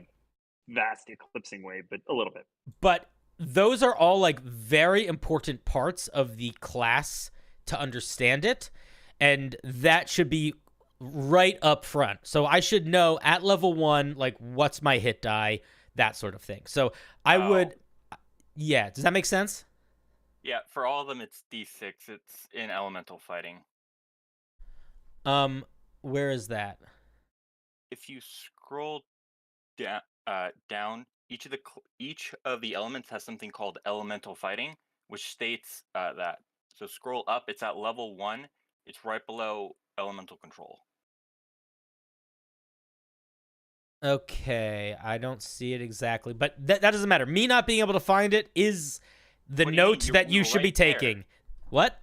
[SPEAKER 2] vast eclipsing way, but a little bit.
[SPEAKER 1] but those are all like very important parts of the class to understand it. And that should be right up front. So I should know at level 1, like, what's my hit die, that sort of thing. So I would... Yeah, does that make sense?
[SPEAKER 7] Yeah, for all of them, it's D6. It's in elemental fighting.
[SPEAKER 1] Where is that?
[SPEAKER 7] If you scroll down, each of the elements has something called elemental fighting, which states that. So scroll up, it's at level 1. It's right below elemental control.
[SPEAKER 1] Okay, I don't see it exactly, but that doesn't matter. Me not being able to find it is the
[SPEAKER 7] What do you mean?
[SPEAKER 1] note that you
[SPEAKER 7] You're
[SPEAKER 1] should be
[SPEAKER 7] right there.
[SPEAKER 1] taking. What?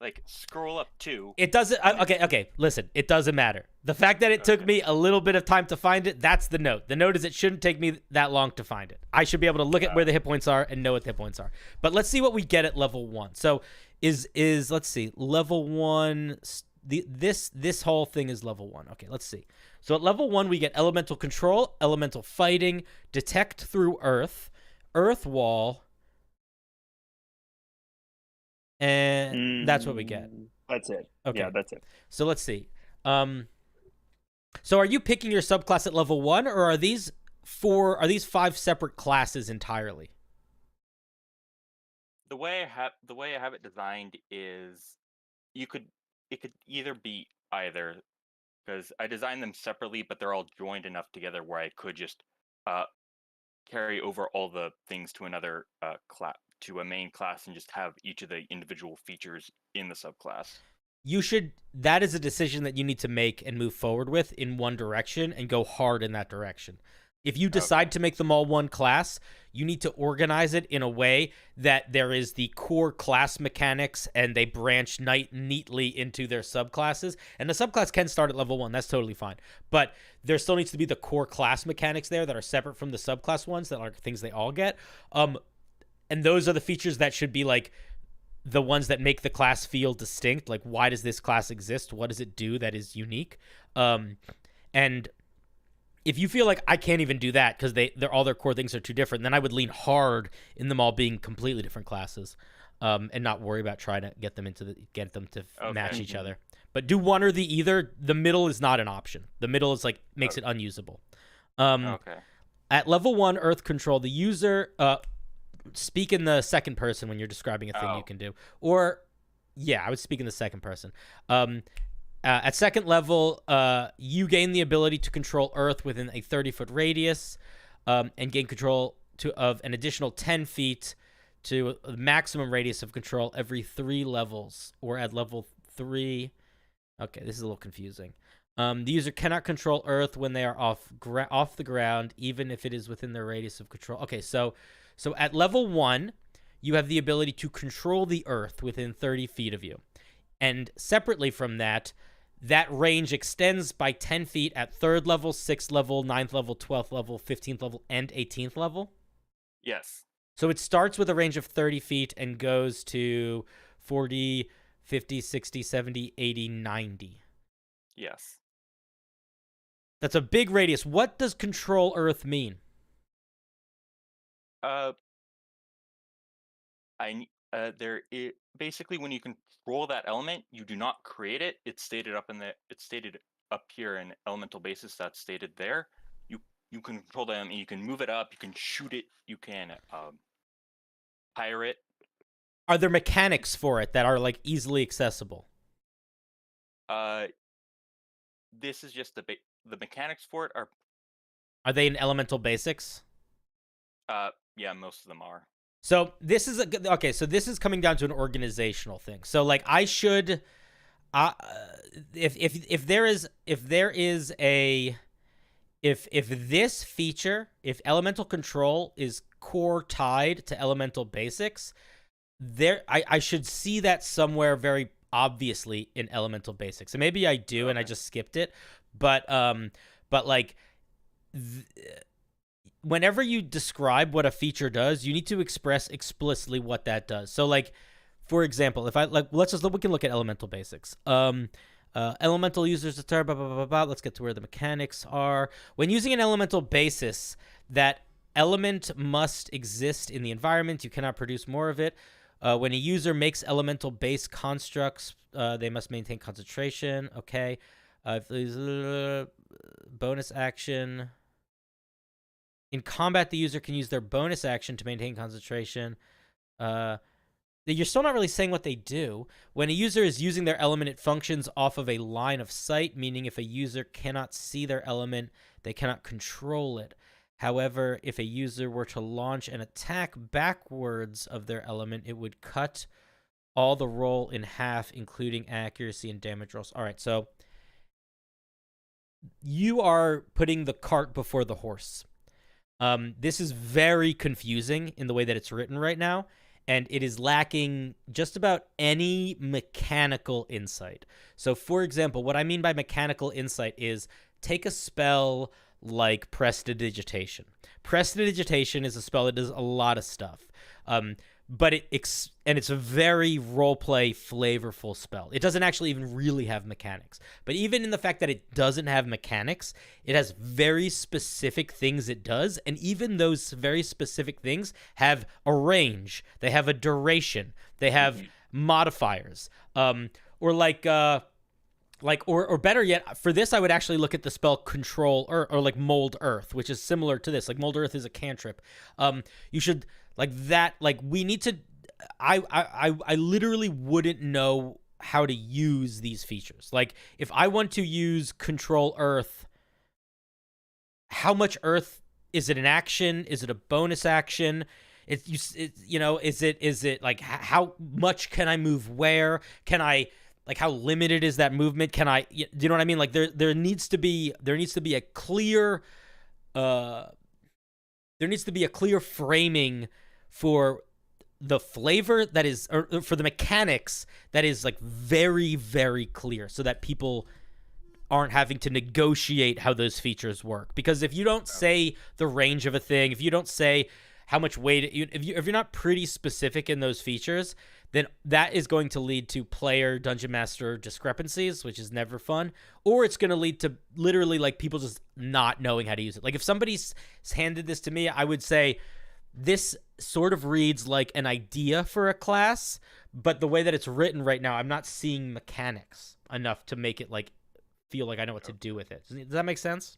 [SPEAKER 7] Like, scroll up 2.
[SPEAKER 1] It doesn't... okay, listen. It doesn't matter. The fact that it took me a little bit of time to find it, that's the note. The note is it shouldn't take me that long to find it. I should be able to look at where the hit points are and know what the hit points are. But let's see what we get at level 1. So let's see, level 1, this whole thing is level 1. Okay, let's see. So at level 1, we get elemental control, elemental fighting, detect through earth, earth wall, and that's what we get.
[SPEAKER 2] That's it.
[SPEAKER 1] Okay.
[SPEAKER 2] Yeah, that's it.
[SPEAKER 1] So let's see. So are you picking your subclass at level 1, or are these 5 separate classes entirely?
[SPEAKER 7] The way I have it designed is it could either be either, because I designed them separately, but they're all joined enough together where I could just carry over all the things to another class, to a main class, and just have each of the individual features in the subclass.
[SPEAKER 1] That is a decision that you need to make and move forward with in one direction and go hard in that direction. If you decide to make them all one class, you need to organize it in a way that there is the core class mechanics and they branch neatly into their subclasses. And the subclass can start at level 1. That's totally fine. But there still needs to be the core class mechanics there that are separate from the subclass ones that are things they all get. And those are the features that should be like the ones that make the class feel distinct. Like, why does this class exist? What does it do that is unique? And if you feel like I can't even do that because all their core things are too different, then I would lean hard in them all being completely different classes, and not worry about trying to get them to match each other. But do one or the either. The middle is not an option. The middle is like makes it unusable. At level 1, Earth Control, the user speak in the second person when you're describing a thing you can do. Or, yeah, I would speak in the second person. At second level, you gain the ability to control Earth within a 30-foot radius, and gain control of an additional 10 feet to a maximum radius of control every 3 levels, or at level 3. Okay, this is a little confusing. The user cannot control Earth when they are off the ground, even if it is within their radius of control. Okay, so at level 1, you have the ability to control the Earth within 30 feet of you. And separately from that range extends by 10 feet at 3rd level, 6th level, 9th level, 12th level, 15th level, and 18th level?
[SPEAKER 7] Yes.
[SPEAKER 1] So it starts with a range of 30 feet and goes to 40, 50, 60, 70, 80, 90.
[SPEAKER 7] Yes.
[SPEAKER 1] That's a big radius. What does control Earth mean?
[SPEAKER 7] Basically, when you control that element, you do not create it. It's stated up here in elemental basis. That's stated there. You can control them, and you can move it up. You can shoot it. You can hire it.
[SPEAKER 1] Are there mechanics for it that are like easily accessible?
[SPEAKER 7] This is just the mechanics for it are.
[SPEAKER 1] Are they in elemental basics?
[SPEAKER 7] Yeah, most of them are.
[SPEAKER 1] So this is okay. So this is coming down to an organizational thing. So like I should, if this feature, if elemental control is core tied to elemental basics, I should see that somewhere very obviously in elemental basics. And maybe I do, and I just skipped it. But like. Whenever you describe what a feature does, you need to express explicitly what that does. So, like, for example, if I like, we can look at elemental basics. Elemental users, blah, blah, blah, blah, blah. Let's get to where the mechanics are. When using an elemental basis, that element must exist in the environment. You cannot produce more of it. When a user makes elemental base constructs, they must maintain concentration. Okay. If there's bonus action. In combat, the user can use their bonus action to maintain concentration. You're still not really saying what they do. When a user is using their element, it functions off of a line of sight, meaning if a user cannot see their element, they cannot control it. However, if a user were to launch an attack backwards of their element, it would cut all the roll in half, including accuracy and damage rolls. All right, so you are putting the cart before the horse. This is very confusing in the way that it's written right now, and it is lacking just about any mechanical insight. So, for example, what I mean by mechanical insight is take a spell like Prestidigitation. Prestidigitation is a spell that does a lot of stuff. But it's a very roleplay flavorful spell. It doesn't actually even really have mechanics. But even in the fact that it doesn't have mechanics, it has very specific things it does, and even those very specific things have a range. They have a duration. They have modifiers. Or better yet, for this I would actually look at the spell Control or like Mold Earth, which is similar to this. Like Mold Earth is a cantrip. You should we need to. I literally wouldn't know how to use these features. Like if I want to use Control Earth, how much Earth is it an action? Is it a bonus action? Is it like how much can I move? Where can I? Like how limited is that movement? Can I? Do you know what I mean? Like there needs to be a clear framing for the flavor that is, or for the mechanics that is like very, very clear, so that people aren't having to negotiate how those features work. Because if you don't say the range of a thing, if you don't say how much weight, if you're not pretty specific in those features, then that is going to lead to player dungeon master discrepancies, which is never fun, or it's going to lead to literally like people just not knowing how to use it. Like if somebody's handed this to me, I would say this sort of reads like an idea for a class, but the way that it's written right now, I'm not seeing mechanics enough to make it like feel like I know what to do with it. Does that make sense?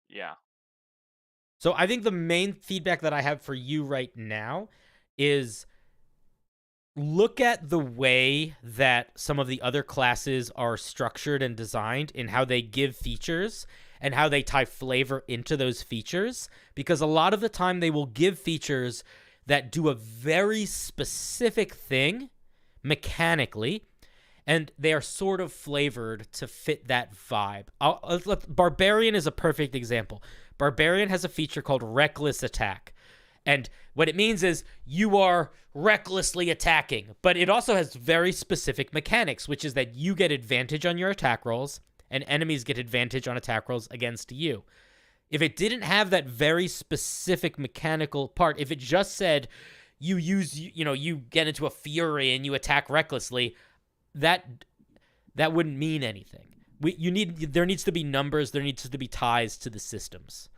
[SPEAKER 7] Yeah.
[SPEAKER 1] So I think the main feedback that I have for you right now is look at the way that some of the other classes are structured and designed in how they give features and how they tie flavor into those features, because a lot of the time they will give features that do a very specific thing mechanically, and they are sort of flavored to fit that vibe. Barbarian is a perfect example. Barbarian has a feature called Reckless Attack. And what it means is you are recklessly attacking, but it also has very specific mechanics, which is that you get advantage on your attack rolls and enemies get advantage on attack rolls against you. If it didn't have that very specific mechanical part, if it just said you get into a fury and you attack recklessly, that wouldn't mean anything. There needs to be numbers, there needs to be ties to the systems.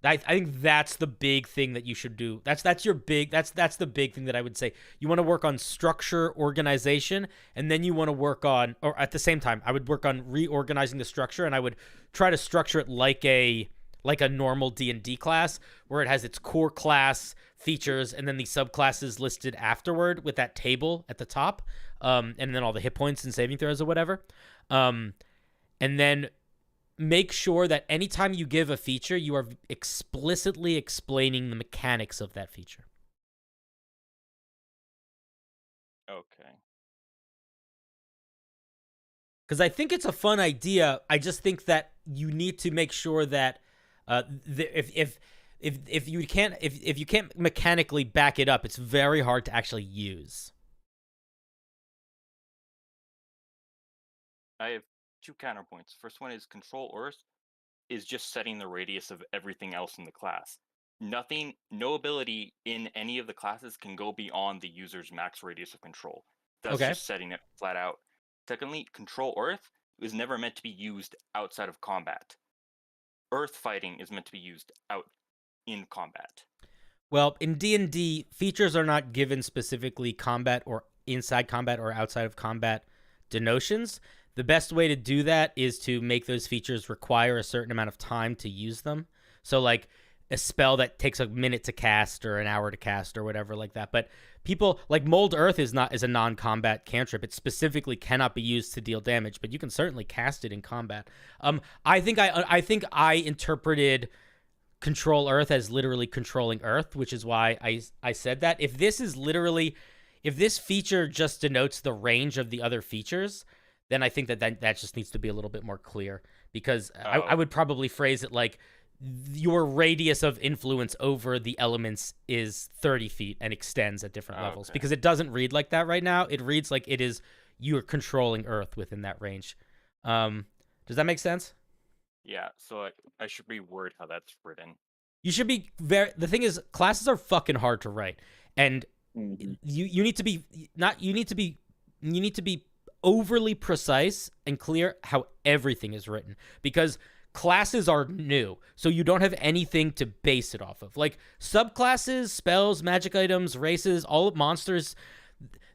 [SPEAKER 1] I think that's the big thing that you should do. That's the big thing that I would say. You want to work on structure, organization, and then you want to work on, or at the same time, I would work on reorganizing the structure, and I would try to structure it like a normal D&D class, where it has its core class features and then the subclasses listed afterward with that table at the top, and then all the hit points and saving throws or whatever. And then make sure that anytime you give a feature, you are explicitly explaining the mechanics of that feature.
[SPEAKER 7] Okay.
[SPEAKER 1] Because I think it's a fun idea. I just think that you need to make sure that if you can't mechanically back it up, it's very hard to actually use.
[SPEAKER 7] I have two counterpoints. First one is Control Earth is just setting the radius of everything else in the class. No ability in any of the classes can go beyond the user's max radius of control. That's just setting it flat out. Secondly, Control Earth is never meant to be used outside of combat. Earth fighting is meant to be used out in combat.
[SPEAKER 1] Well, in D&D, features are not given specifically combat or inside combat or outside of combat denotions. The best way to do that is to make those features require a certain amount of time to use them. So like a spell that takes a minute to cast or an hour to cast or whatever like that. But people like Mold Earth is a non-combat cantrip. It specifically cannot be used to deal damage, but you can certainly cast it in combat. I think I interpreted Control Earth as literally controlling Earth, which is why I said that. If this feature just denotes the range of the other features, then I think that just needs to be a little bit more clear, because I would probably phrase it like your radius of influence over the elements is 30 feet and extends at different levels, because it doesn't read like that right now. It reads like it is you're controlling Earth within that range. Does that make sense?
[SPEAKER 7] Yeah, so I should reword how that's written.
[SPEAKER 1] You should be the thing is, classes are fucking hard to write, and you need to be overly precise and clear how everything is written, because classes are new, so you don't have anything to base it off of. Like subclasses, spells, magic items, races, all of monsters,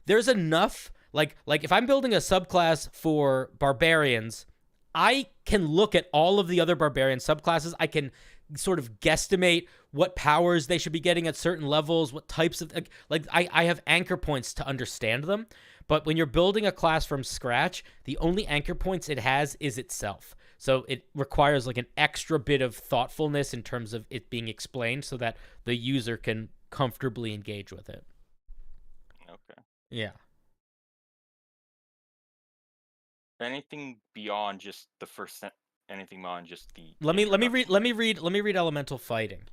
[SPEAKER 1] there's enough. Like if I'm building a subclass for barbarians, I can look at all of the other barbarian subclasses. I can sort of guesstimate what powers they should be getting at certain levels, what types of, like I have anchor points to understand them. But when you're building a class from scratch, the only anchor points it has is itself. So it requires like an extra bit of thoughtfulness in terms of it being explained so that the user can comfortably engage with it.
[SPEAKER 7] Okay.
[SPEAKER 1] Yeah.
[SPEAKER 7] Anything beyond just the first anything beyond just the
[SPEAKER 1] Let me read elemental fighting.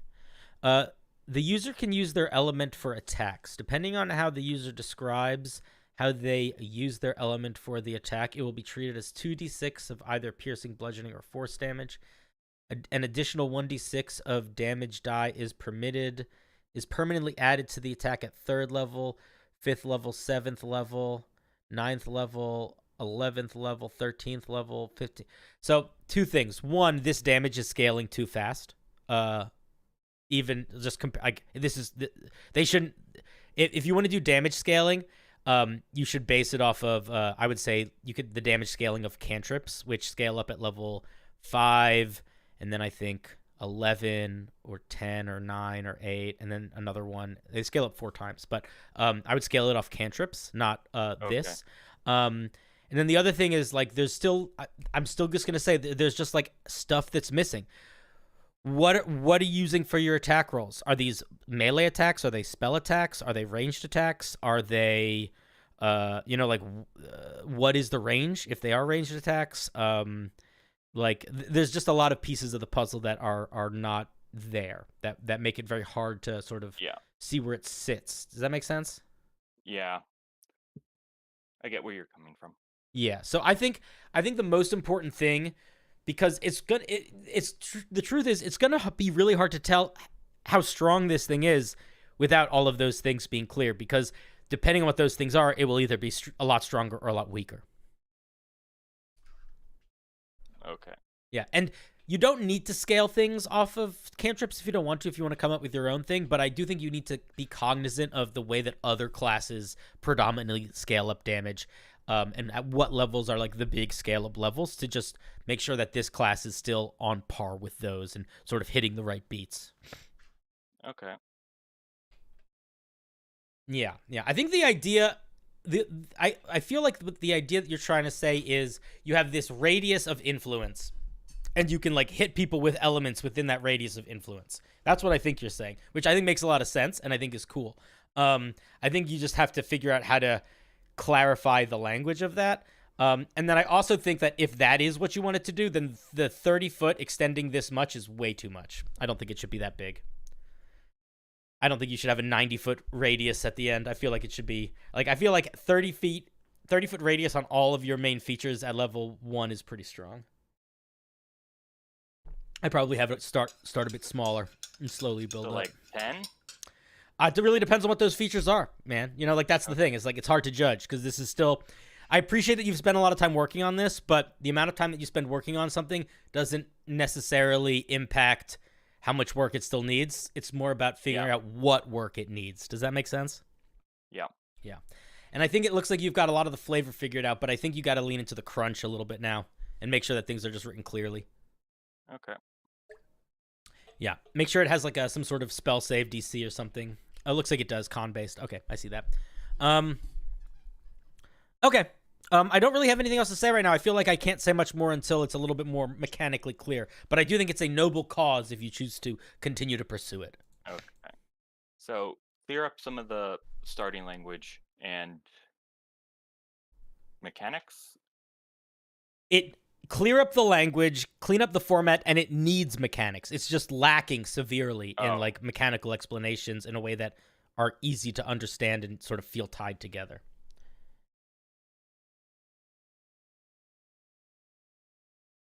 [SPEAKER 1] The user can use their element for attacks. Depending on how the user describes how they use their element for the attack, it will be treated as 2d6 of either piercing, bludgeoning, or force damage. An additional 1d6 of damage die is permitted, is permanently added to the attack at 3rd level, 5th level, 7th level, 9th level, 11th level, 13th level, 15th. So 2 things. 1, this damage is scaling too fast. Even just they shouldn't. If you want to do damage scaling, you should base it off of, I would say the damage scaling of cantrips, which scale up at level 5, and then I think 11 or 10 or 9 or 8, and then another one. They scale up 4 times, but I would scale it off cantrips, not this. And then the other thing is, like, there's still, I'm still just going to say there's just like stuff that's missing. What are you using for your attack rolls? Are these melee attacks? Are they spell attacks? Are they ranged attacks? Are they, what is the range if they are ranged attacks? There's just a lot of pieces of the puzzle that are not there that make it very hard to sort of see where it sits. Does that make sense?
[SPEAKER 7] Yeah, I get where you're coming from.
[SPEAKER 1] Yeah, so I think the most important thing, because the truth is it's gonna be really hard to tell how strong this thing is without all of those things being clear, because depending on what those things are, it will either be a lot stronger or a lot weaker.
[SPEAKER 7] Okay.
[SPEAKER 1] Yeah, and you don't need to scale things off of cantrips if you don't want to, if you want to come up with your own thing, but I do think you need to be cognizant of the way that other classes predominantly scale up damage. And at what levels are like the big scale-up levels, to just make sure that this class is still on par with those and sort of hitting the right beats.
[SPEAKER 7] Okay.
[SPEAKER 1] Yeah. I think the idea, I feel like the idea that you're trying to say is you have this radius of influence, and you can like hit people with elements within that radius of influence. That's what I think you're saying, which I think makes a lot of sense and I think is cool. I think you just have to figure out how to clarify the language of that. And then I also think that if that is what you want it to do, then the 30-foot extending this much is way too much. I don't think it should be that big. I don't think you should have a 90-foot radius at the end. I feel like it should be like, I feel like 30-foot radius on all of your main features at level 1 is pretty strong. I probably have it start a bit smaller and slowly build up.
[SPEAKER 7] Like 10?
[SPEAKER 1] It really depends on what those features are, man. You know, like that's the thing. It's like it's hard to judge because this is still. I appreciate that you've spent a lot of time working on this, but the amount of time that you spend working on something doesn't necessarily impact how much work it still needs. It's more about figuring out what work it needs. Does that make sense?
[SPEAKER 7] Yeah.
[SPEAKER 1] Yeah. And I think it looks like you've got a lot of the flavor figured out, but I think you got to lean into the crunch a little bit now and make sure that things are just written clearly.
[SPEAKER 7] Okay.
[SPEAKER 1] Yeah. Make sure it has like some sort of spell save DC or something. Oh, it looks like it does, con-based. Okay, I see that. Okay. I don't really have anything else to say right now. I feel like I can't say much more until it's a little bit more mechanically clear. But I do think it's a noble cause if you choose to continue to pursue it.
[SPEAKER 7] Okay. So clear up some of the starting language and mechanics.
[SPEAKER 1] It clear up the language, clean up the format, and it needs mechanics. It's just lacking severely in like mechanical explanations in a way that are easy to understand and sort of feel tied together.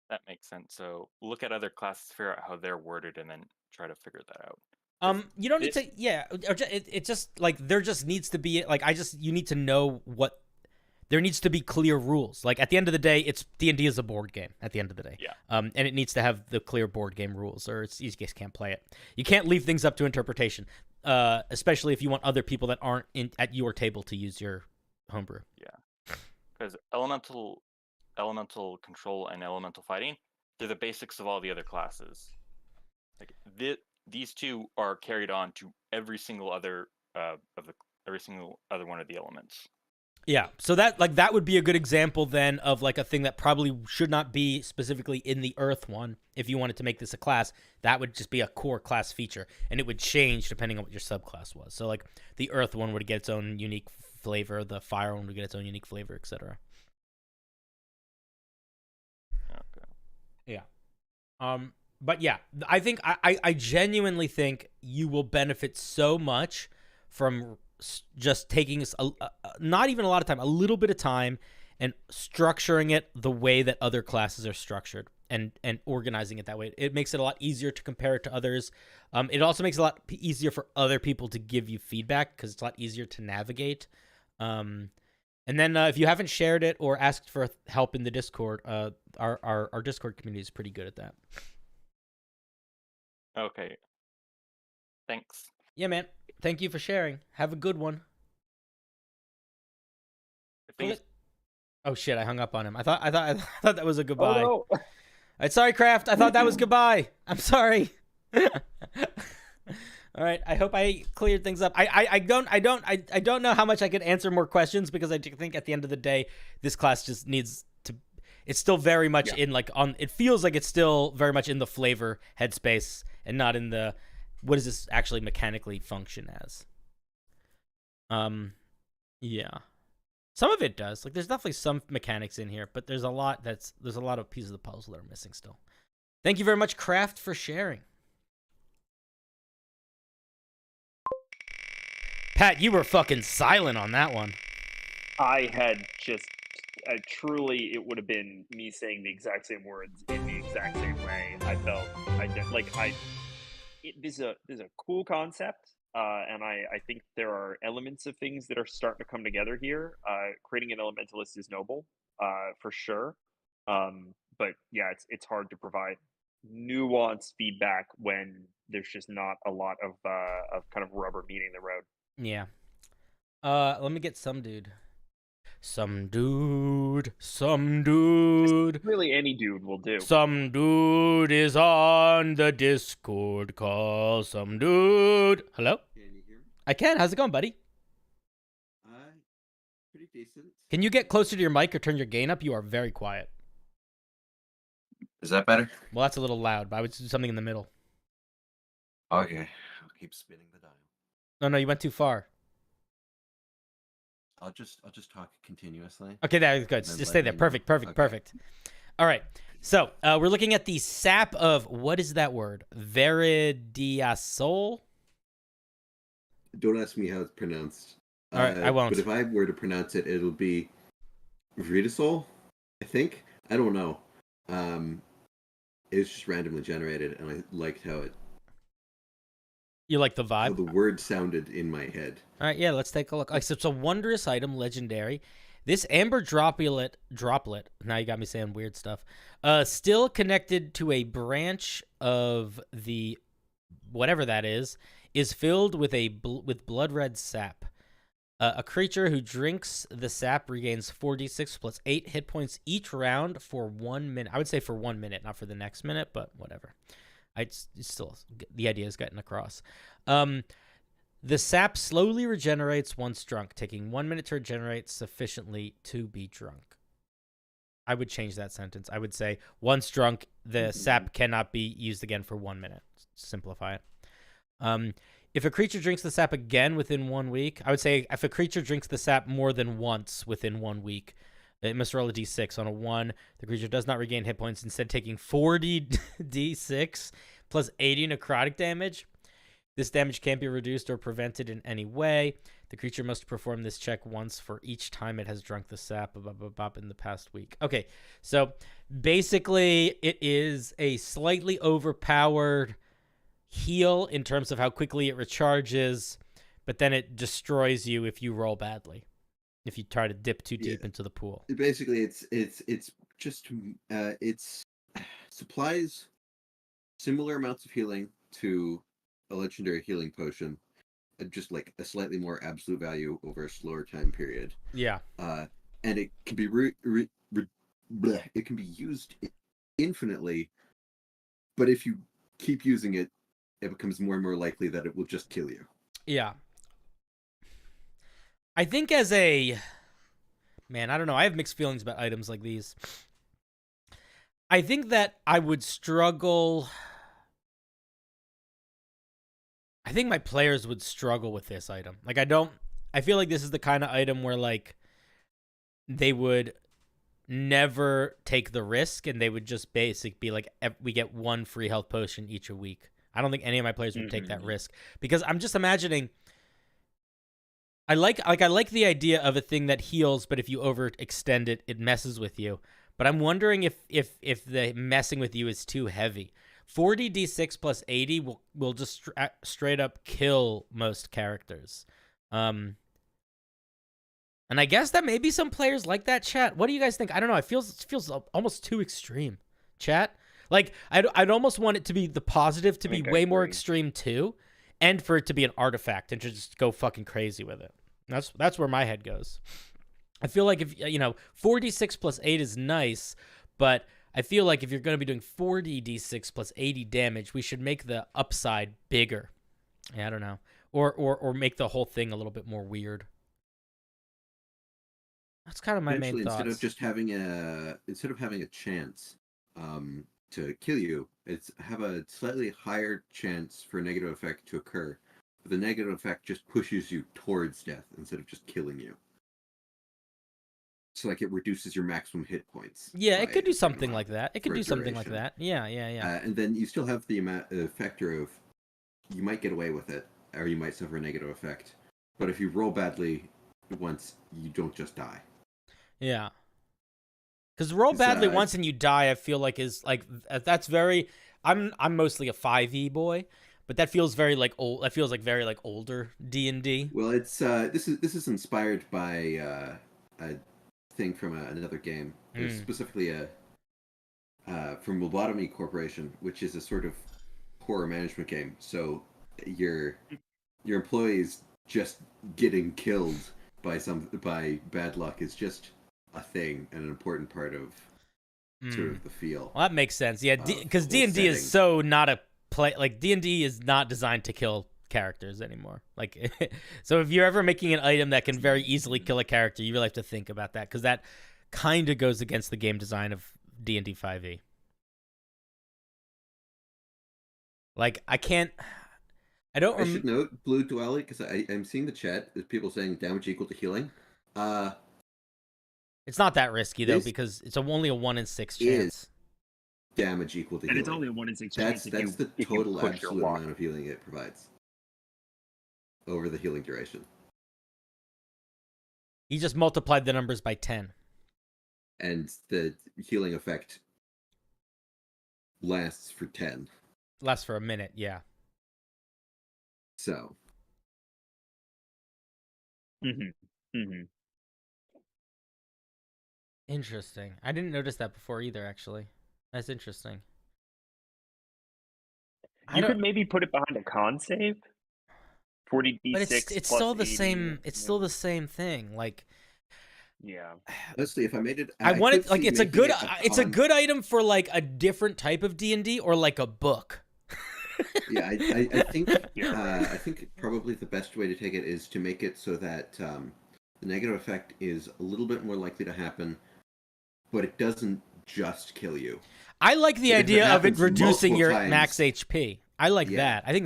[SPEAKER 7] That makes sense. So look at other classes, figure out how they're worded, and then try to figure that out.
[SPEAKER 1] You don't need to, it just, like, there just needs to be, like, you need to know what, there needs to be clear rules. Like, at the end of the day, D&D is a board game, at the end of the day.
[SPEAKER 7] Yeah.
[SPEAKER 1] And it needs to have the clear board game rules, or you just can't play it. You can't leave things up to interpretation, especially if you want other people that aren't at your table to use your homebrew.
[SPEAKER 7] Yeah. Because elemental control and elemental fighting, they're the basics of all the other classes. Like, these two are carried on to every single other one of the elements.
[SPEAKER 1] Yeah, so that would be a good example then of like a thing that probably should not be specifically in the Earth one. If you wanted to make this a class, that would just be a core class feature, and it would change depending on what your subclass was. So like the Earth one would get its own unique flavor, the Fire one would get its own unique flavor, etc.
[SPEAKER 7] Okay.
[SPEAKER 1] Yeah. But yeah, I think I genuinely think you will benefit so much from just taking not even a lot of time, a little bit of time, and structuring it the way that other classes are structured, and organizing it that way. It makes it a lot easier to compare it to others. It also makes it a lot easier for other people to give you feedback, because it's a lot easier to navigate. And then if you haven't shared it or asked for help in the Discord, our Discord community is pretty good at that.
[SPEAKER 7] Okay. Thanks.
[SPEAKER 1] Yeah, man. Thank you for sharing. Have a good one. Oh shit! I hung up on him. I thought that was a goodbye.
[SPEAKER 2] Oh, no.
[SPEAKER 1] Sorry, Kraft. I thought that was goodbye. I'm sorry. All right. I hope I cleared things up. I don't know how much I could answer more questions, because I think at the end of the day, this class just needs to. It's still very much in like on. It feels like it's still very much in the flavor headspace and not in the what does this actually mechanically function as. Yeah. Some of it does. Like, there's definitely some mechanics in here, but there's a lot of pieces of the puzzle that are missing still. Thank you very much, Kraft, for sharing. Pat, you were fucking silent on that one.
[SPEAKER 2] I had just truly, it would have been me saying the exact same words in the exact same way. I felt this is a cool concept, and I think there are elements of things that are starting to come together here. Creating an elementalist is noble, for sure. But yeah, it's hard to provide nuanced feedback when there's just not a lot of kind of rubber meeting the road.
[SPEAKER 1] Yeah. Let me get some dude. Some dude.
[SPEAKER 2] Really, any dude will do.
[SPEAKER 1] Some dude is on the Discord call. Some dude. Hello?
[SPEAKER 8] Can you hear me?
[SPEAKER 1] I can. How's it going, buddy?
[SPEAKER 8] Pretty decent.
[SPEAKER 1] Can you get closer to your mic or turn your gain up? You are very quiet.
[SPEAKER 8] Is that better?
[SPEAKER 1] Well, that's a little loud, but I would do something in the middle.
[SPEAKER 8] Okay. I'll keep spinning the dial.
[SPEAKER 1] No, you went too far.
[SPEAKER 8] I'll just talk continuously.
[SPEAKER 1] Okay, that's good. Just stay there. Perfect. All right. So we're looking at the sap of, what is that word? Veridia soul?
[SPEAKER 8] Don't ask me how it's pronounced.
[SPEAKER 1] All right, I won't.
[SPEAKER 8] But if I were to pronounce it, it'll be Veridia, I think. I don't know. It was just randomly generated, and I liked how it.
[SPEAKER 1] You like the vibe?
[SPEAKER 8] How the word sounded in my head.
[SPEAKER 1] All right, yeah, let's take a look. So it's a wondrous item, legendary. This amber droplet, now you got me saying weird stuff, still connected to a branch of the, whatever that is filled with with blood red sap. A creature who drinks the sap regains 4d6 plus 8 hit points each round for 1 minute. I would say for 1 minute, not for the next minute, but whatever. It's still, the idea is getting across. The sap slowly regenerates once drunk, taking 1 minute to regenerate sufficiently to be drunk. I would change that sentence. I would say, once drunk, the sap cannot be used again for 1 minute. Simplify it. If a creature drinks the sap again within 1 week, I would say if a creature drinks the sap more than once within 1 week, It must roll a d6. On a 1, the creature does not regain hit points, instead taking 40 d6 plus 80 necrotic damage. This damage can't be reduced or prevented in any way. The creature must perform this check once for each time it has drunk the sap in the past week. Okay, so basically it is a slightly overpowered heal in terms of how quickly it recharges, but then it destroys you if you roll badly, if you try to dip too deep into the pool.
[SPEAKER 8] Basically, it's just it's supplies similar amounts of healing to a legendary healing potion, just like a slightly more absolute value over a slower time period.
[SPEAKER 1] Yeah.
[SPEAKER 8] And it can be it can be used infinitely, but if you keep using it, it becomes more and more likely that it will just kill you.
[SPEAKER 1] Yeah. I think as a man, I don't know. I have mixed feelings about items like these. I think that I would struggle. I think my players would struggle with this item. Like, I feel like this is the kind of item where, like, they would never take the risk and they would just be like, we get 1 free health potion each a week. I don't think any of my players would take that risk, because I'm just imagining. I like the idea of a thing that heals, but if you overextend it, it messes with you. But I'm wondering if the messing with you is too heavy. 40 d6 plus 80 will just straight up kill most characters. And I guess that maybe some players like that, chat. What do you guys think? I don't know. It feels almost too extreme, chat. Like, I'd almost want it to be the positive to be way more extreme too, and for it to be an artifact and to just go fucking crazy with it. That's where my head goes. I feel like if 4d6 plus 8 is nice, but I feel like if you're going to be doing 40d6 plus 80 damage, we should make the upside bigger. Yeah, I don't know. Or make the whole thing a little bit more weird. That's kind of my main thoughts.
[SPEAKER 8] Instead of having a chance to kill you, it's have a slightly higher chance for a negative effect to occur. But the negative effect just pushes you towards death instead of just killing you. So, like, it reduces your maximum hit points.
[SPEAKER 1] Yeah, it could do something like that. It could do something like that. Yeah.
[SPEAKER 8] And then you still have the factor of you might get away with it, or you might suffer a negative effect. But if you roll badly once, you don't just die.
[SPEAKER 1] Yeah. Because roll badly once and you die, I feel like is like that's very. I'm mostly a 5e boy, but that feels very like old. That feels like very like older D&D.
[SPEAKER 8] Well, it's this is inspired by a thing from another game. There's specifically from Lobotomy Corporation, which is a sort of horror management game. So your employees just getting killed by bad luck is just a thing and an important part of sort of the feel.
[SPEAKER 1] Well, that makes sense. Yeah, because D&D is so not a play. Like, D&D is not designed to kill characters anymore. Like, so if you're ever making an item that can very easily kill a character, you really have to think about that, because that kind of goes against the game design of D&D 5e. Like, I should
[SPEAKER 8] note Blue Duality, because I'm seeing the chat. There's people saying damage equal to healing.
[SPEAKER 1] It's not that risky though, because it's only a 1 in 6 chance.
[SPEAKER 8] Damage equal to healing.
[SPEAKER 2] And it's only a 1 in 6 chance.
[SPEAKER 8] That's the total absolute amount of healing it provides over the healing duration.
[SPEAKER 1] He just multiplied the numbers by 10.
[SPEAKER 8] And the healing effect lasts for 10.
[SPEAKER 1] Lasts for a minute, yeah.
[SPEAKER 8] So.
[SPEAKER 1] Interesting. I didn't notice that before either, actually. That's interesting.
[SPEAKER 2] You could maybe put it behind a con save. 40d6.
[SPEAKER 1] But it's still the same. It's still the same thing. Like,
[SPEAKER 2] yeah.
[SPEAKER 8] Honestly, if I made it,
[SPEAKER 1] I want it like it's a good item for like a different type of D&D or like a book.
[SPEAKER 8] Yeah, I think I think probably the best way to take it is to make it so that the negative effect is a little bit more likely to happen, but it doesn't just kill you.
[SPEAKER 1] I like the idea of it reducing your max HP. I like that. I think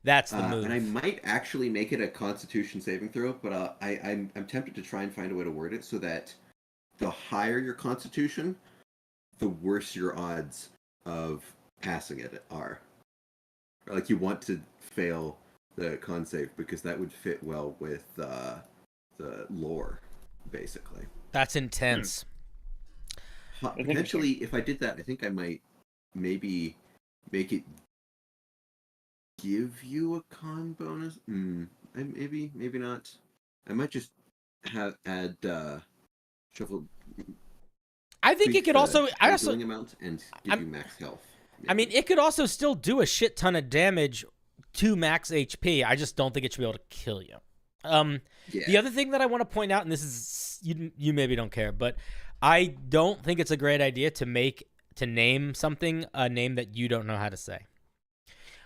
[SPEAKER 1] that's the move.
[SPEAKER 8] And I might actually make it a Constitution saving throw, but I'm tempted to try and find a way to word it so that the higher your constitution, the worse your odds of passing it are. Like, you want to fail the con save because that would fit well with the lore, basically.
[SPEAKER 1] That's intense.
[SPEAKER 8] Potentially, if I did that, I think I might maybe make it give you a con bonus. Maybe not. I might just add shuffle.
[SPEAKER 1] I think it could also.
[SPEAKER 8] Amount and give you max health. Maybe.
[SPEAKER 1] I mean, it could also still do a shit ton of damage to max HP. I just don't think it should be able to kill you. The other thing that I want to point out, and this is you maybe don't care, but I don't think it's a great idea to name something a name that you don't know how to say.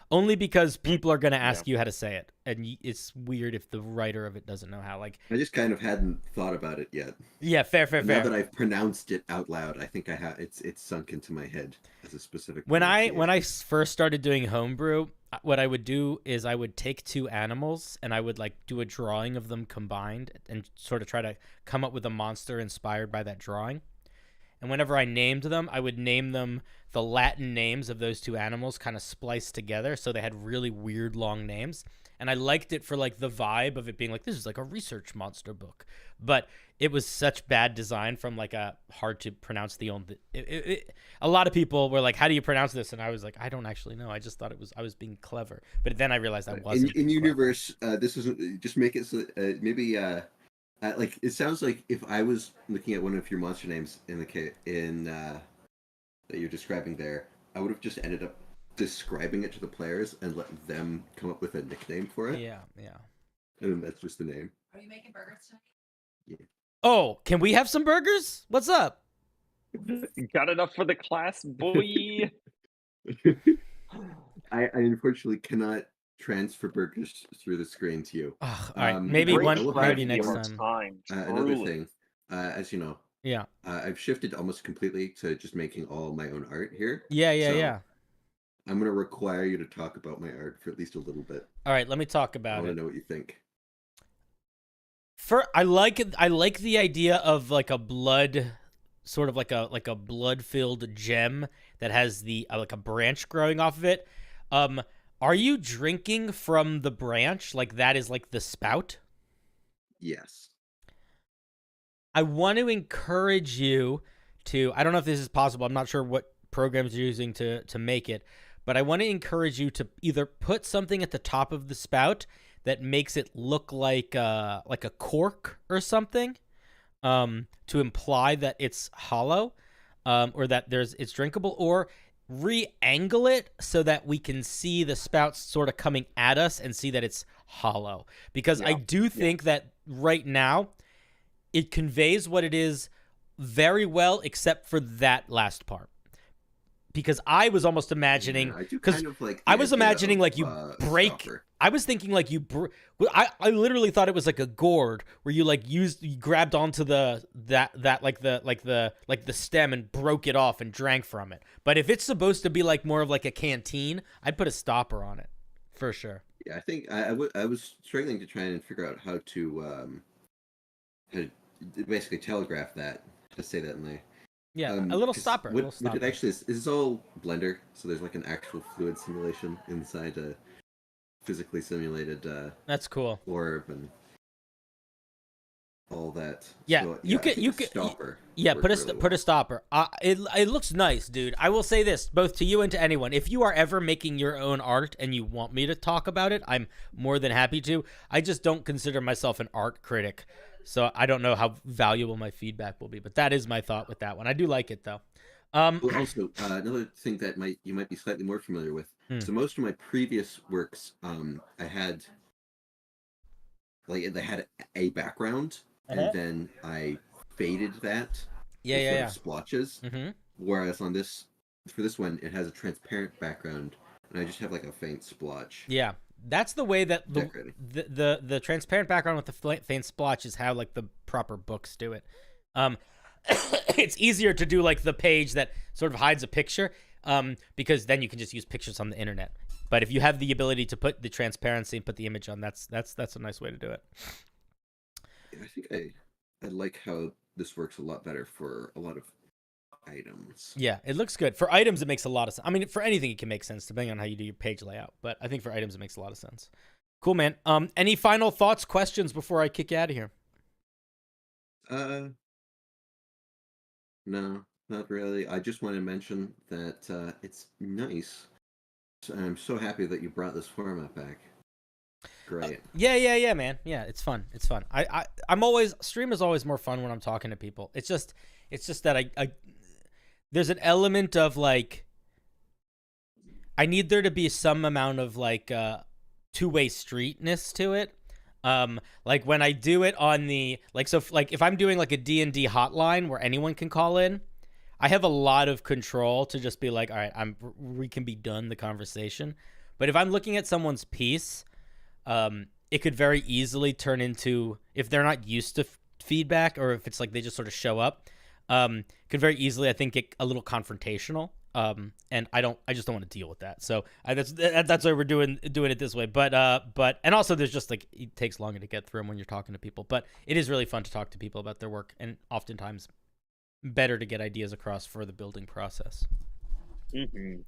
[SPEAKER 1] Only because people are going to ask you how to say it, and it's weird if the writer of it doesn't know how. Like,
[SPEAKER 8] I just kind of hadn't thought about it yet.
[SPEAKER 1] Yeah, fair.
[SPEAKER 8] Now that I've pronounced it out loud, I think I have. It's sunk into my head as a specific.
[SPEAKER 1] When I first started doing homebrew, what I would do is I would take two animals and I would like do a drawing of them combined and sort of try to come up with a monster inspired by that drawing. And whenever I named them, I would name them the Latin names of those two animals kind of spliced together, so they had really weird long names. And I liked it for like the vibe of it being like, this is like a research monster book. But it was such bad design from like a hard to pronounce a lot of people were like, how do you pronounce this? And I was like, I don't actually know. I just thought I was being clever. But then I realized I wasn't.
[SPEAKER 8] In universe, this is just make it so maybe like, it sounds like if I was looking at one of your monster names that you're describing there, I would have just ended up describing it to the players and let them come up with a nickname for it.
[SPEAKER 1] Yeah.
[SPEAKER 8] And that's just the name.
[SPEAKER 9] Are you making burgers tonight?
[SPEAKER 8] Yeah.
[SPEAKER 1] Oh, can we have some burgers? What's up?
[SPEAKER 2] Got enough for the class, boy.
[SPEAKER 8] I unfortunately cannot transfer burgers through the screen to you.
[SPEAKER 1] All right, maybe next
[SPEAKER 2] time.
[SPEAKER 8] Another thing, as you know,
[SPEAKER 1] yeah,
[SPEAKER 8] I've shifted almost completely to just making all my own art here.
[SPEAKER 1] Yeah.
[SPEAKER 8] I'm going to require you to talk about my art for at least a little bit.
[SPEAKER 1] All right, let me talk about it.
[SPEAKER 8] I want to know what you think.
[SPEAKER 1] I like the idea of like a blood, sort of like a blood-filled gem that has the like a branch growing off of it. Are you drinking from the branch? Like that is like the spout?
[SPEAKER 8] Yes.
[SPEAKER 1] I want to encourage you to, I don't know if this is possible. I'm not sure what programs you're using to make it, but I want to encourage you to either put something at the top of the spout that makes it look like a cork or something, to imply that it's hollow, or that it's drinkable, or re-angle it so that we can see the spouts sort of coming at us and see that it's hollow. Because I do think that right now it conveys what it is very well, except for that last part. Because I was almost imagining, I was imagining like you break. Stopper. I was thinking like I literally thought it was like a gourd where you like you grabbed onto the stem and broke it off and drank from it. But if it's supposed to be like more of like a canteen, I'd put a stopper on it for sure.
[SPEAKER 8] Yeah, I think I was struggling to try and figure out how to basically telegraph that, to say that in the.
[SPEAKER 1] Yeah, a little stopper.
[SPEAKER 8] What it actually is all Blender, so there's like an actual fluid simulation inside a physically simulated
[SPEAKER 1] that's cool
[SPEAKER 8] orb and all that.
[SPEAKER 1] Yeah,
[SPEAKER 8] so,
[SPEAKER 1] you could
[SPEAKER 8] stopper.
[SPEAKER 1] Yeah, put a stopper. It looks nice, dude. I will say this both to you and to anyone: if you are ever making your own art and you want me to talk about it, I'm more than happy to. I just don't consider myself an art critic. So I don't know how valuable my feedback will be, but that is my thought with that one. I do like it though.
[SPEAKER 8] Also, another thing that you might be slightly more familiar with. So most of my previous works, I had they had a background, and then I faded that.
[SPEAKER 1] Yeah.
[SPEAKER 8] Splotches. Mm-hmm. Whereas for this one, it has a transparent background, and I just have like a faint splotch.
[SPEAKER 1] Yeah. That's the way that the transparent background with the faint splotch is how like the proper books do it. It's easier to do like the page that sort of hides a picture, because then you can just use pictures on the internet. But if you have the ability to put the transparency and put the image on, that's a nice way to do it.
[SPEAKER 8] Yeah, I think I like how this works a lot better for a lot of items.
[SPEAKER 1] Yeah, it looks good. For items, it makes a lot of sense. I mean, for anything, it can make sense depending on how you do your page layout. But I think for items, it makes a lot of sense. Cool, man. Any final thoughts, questions before I kick you out of here?
[SPEAKER 8] No, not really. I just want to mention that it's nice. I'm so happy that you brought this format back. Great.
[SPEAKER 1] Yeah, man. Yeah, it's fun. It's fun. I'm always, stream is always more fun when I'm talking to people. It's just that I there's an element of like, I need there to be some amount of like two-way streetness to it. Like when I do it on the, like, so like if I'm doing like a D&D hotline where anyone can call in, I have a lot of control to just be like, all right, we can be done the conversation. But if I'm looking at someone's piece, it could very easily turn into, if they're not used to feedback, or if it's like they just sort of show up, could very easily, I think, get a little confrontational. And I just don't want to deal with that. So that's why we're doing it this way. But and also there's just like, it takes longer to get through them when you're talking to people. But it is really fun to talk to people about their work, and oftentimes better to get ideas across for the building process.
[SPEAKER 2] Mm-hmm.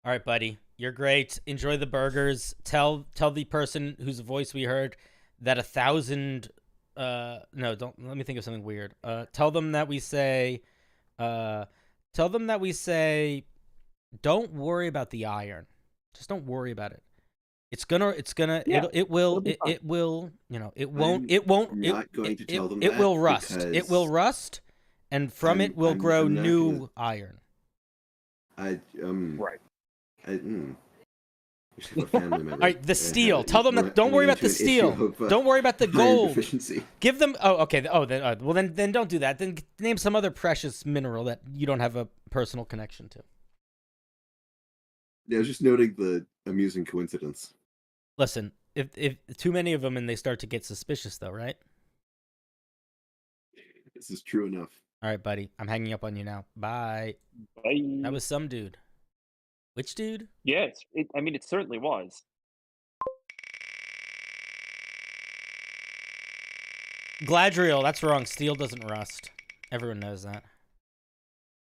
[SPEAKER 1] All right, buddy, you're great. Enjoy the burgers. Tell the person whose voice we heard that 1,000. No, don't. Let me think of something weird. Tell them that we say. Don't worry about the iron. Just don't worry about it. It's gonna.
[SPEAKER 2] Yeah,
[SPEAKER 1] It will.
[SPEAKER 2] be fine.
[SPEAKER 1] It will. You know. It
[SPEAKER 8] I'm
[SPEAKER 1] won't. It won't.
[SPEAKER 8] not going to tell them
[SPEAKER 1] It
[SPEAKER 8] that
[SPEAKER 1] will rust. It
[SPEAKER 8] because
[SPEAKER 1] will rust, and from it will
[SPEAKER 8] I'm
[SPEAKER 1] grow
[SPEAKER 8] not
[SPEAKER 1] new
[SPEAKER 8] gonna-
[SPEAKER 1] iron.
[SPEAKER 2] Right.
[SPEAKER 8] We should have a family member.
[SPEAKER 1] All right, the steel.
[SPEAKER 8] have it
[SPEAKER 1] Tell them that. Don't worry about the
[SPEAKER 8] into an issue
[SPEAKER 1] steel.
[SPEAKER 8] of,
[SPEAKER 1] Don't worry about the
[SPEAKER 8] iron
[SPEAKER 1] gold.
[SPEAKER 8] deficiency.
[SPEAKER 1] Give them. Oh, okay. Oh, then. Well, then don't do that. Then name some other precious mineral that you don't have a personal connection to.
[SPEAKER 8] Yeah, I was just noting the amusing coincidence.
[SPEAKER 1] Listen, if too many of them and they start to get suspicious, though, right?
[SPEAKER 8] This is true enough.
[SPEAKER 1] All right, buddy. I'm hanging up on you now. Bye.
[SPEAKER 2] Bye.
[SPEAKER 1] That was some dude. Which dude?
[SPEAKER 2] Yes. I mean, it certainly was.
[SPEAKER 1] Gladriel. That's wrong. Steel doesn't rust. Everyone knows that.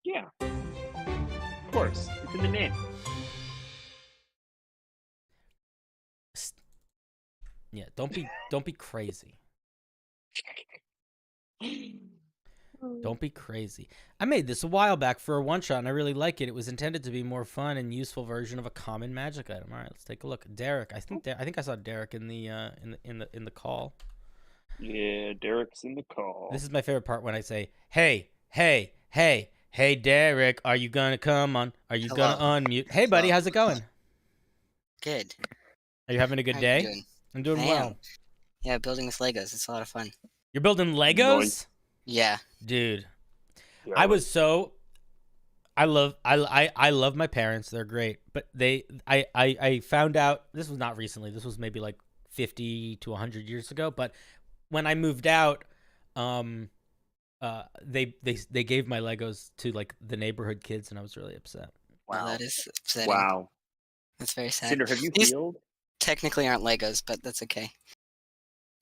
[SPEAKER 2] Yeah. Of course. It's in the name.
[SPEAKER 1] Yeah. Don't be crazy. Don't be crazy. I made this a while back for a one-shot, and I really like it. It was intended to be a more fun and useful version of a common magic item. All right, let's take a look. Derek, I think I saw Derek in the call.
[SPEAKER 2] Yeah, Derek's in the call.
[SPEAKER 1] This is my favorite part when I say, "Hey, Derek, are you gonna come on? Are you gonna unmute? Hey, buddy, how's it going?
[SPEAKER 9] Good.
[SPEAKER 1] Are you having a good
[SPEAKER 9] How
[SPEAKER 1] day?
[SPEAKER 9] you doing?
[SPEAKER 1] I'm doing
[SPEAKER 9] I
[SPEAKER 1] well.
[SPEAKER 9] am. Yeah, building with Legos. It's a lot of fun.
[SPEAKER 1] You're building Legos,
[SPEAKER 2] Nice.
[SPEAKER 9] Yeah.
[SPEAKER 1] dude.
[SPEAKER 2] Yeah,
[SPEAKER 1] I was so. I love my parents. They're great, but I found out, this was not recently. This was maybe like 50 to 100 years ago. But when I moved out, they gave my Legos to like the neighborhood kids, and I was really upset.
[SPEAKER 9] Well,
[SPEAKER 2] Wow.
[SPEAKER 9] that is upsetting.
[SPEAKER 2] Wow.
[SPEAKER 9] That's very sad.
[SPEAKER 2] Cinder, have you
[SPEAKER 9] These
[SPEAKER 2] healed?
[SPEAKER 9] technically aren't Legos, but that's okay.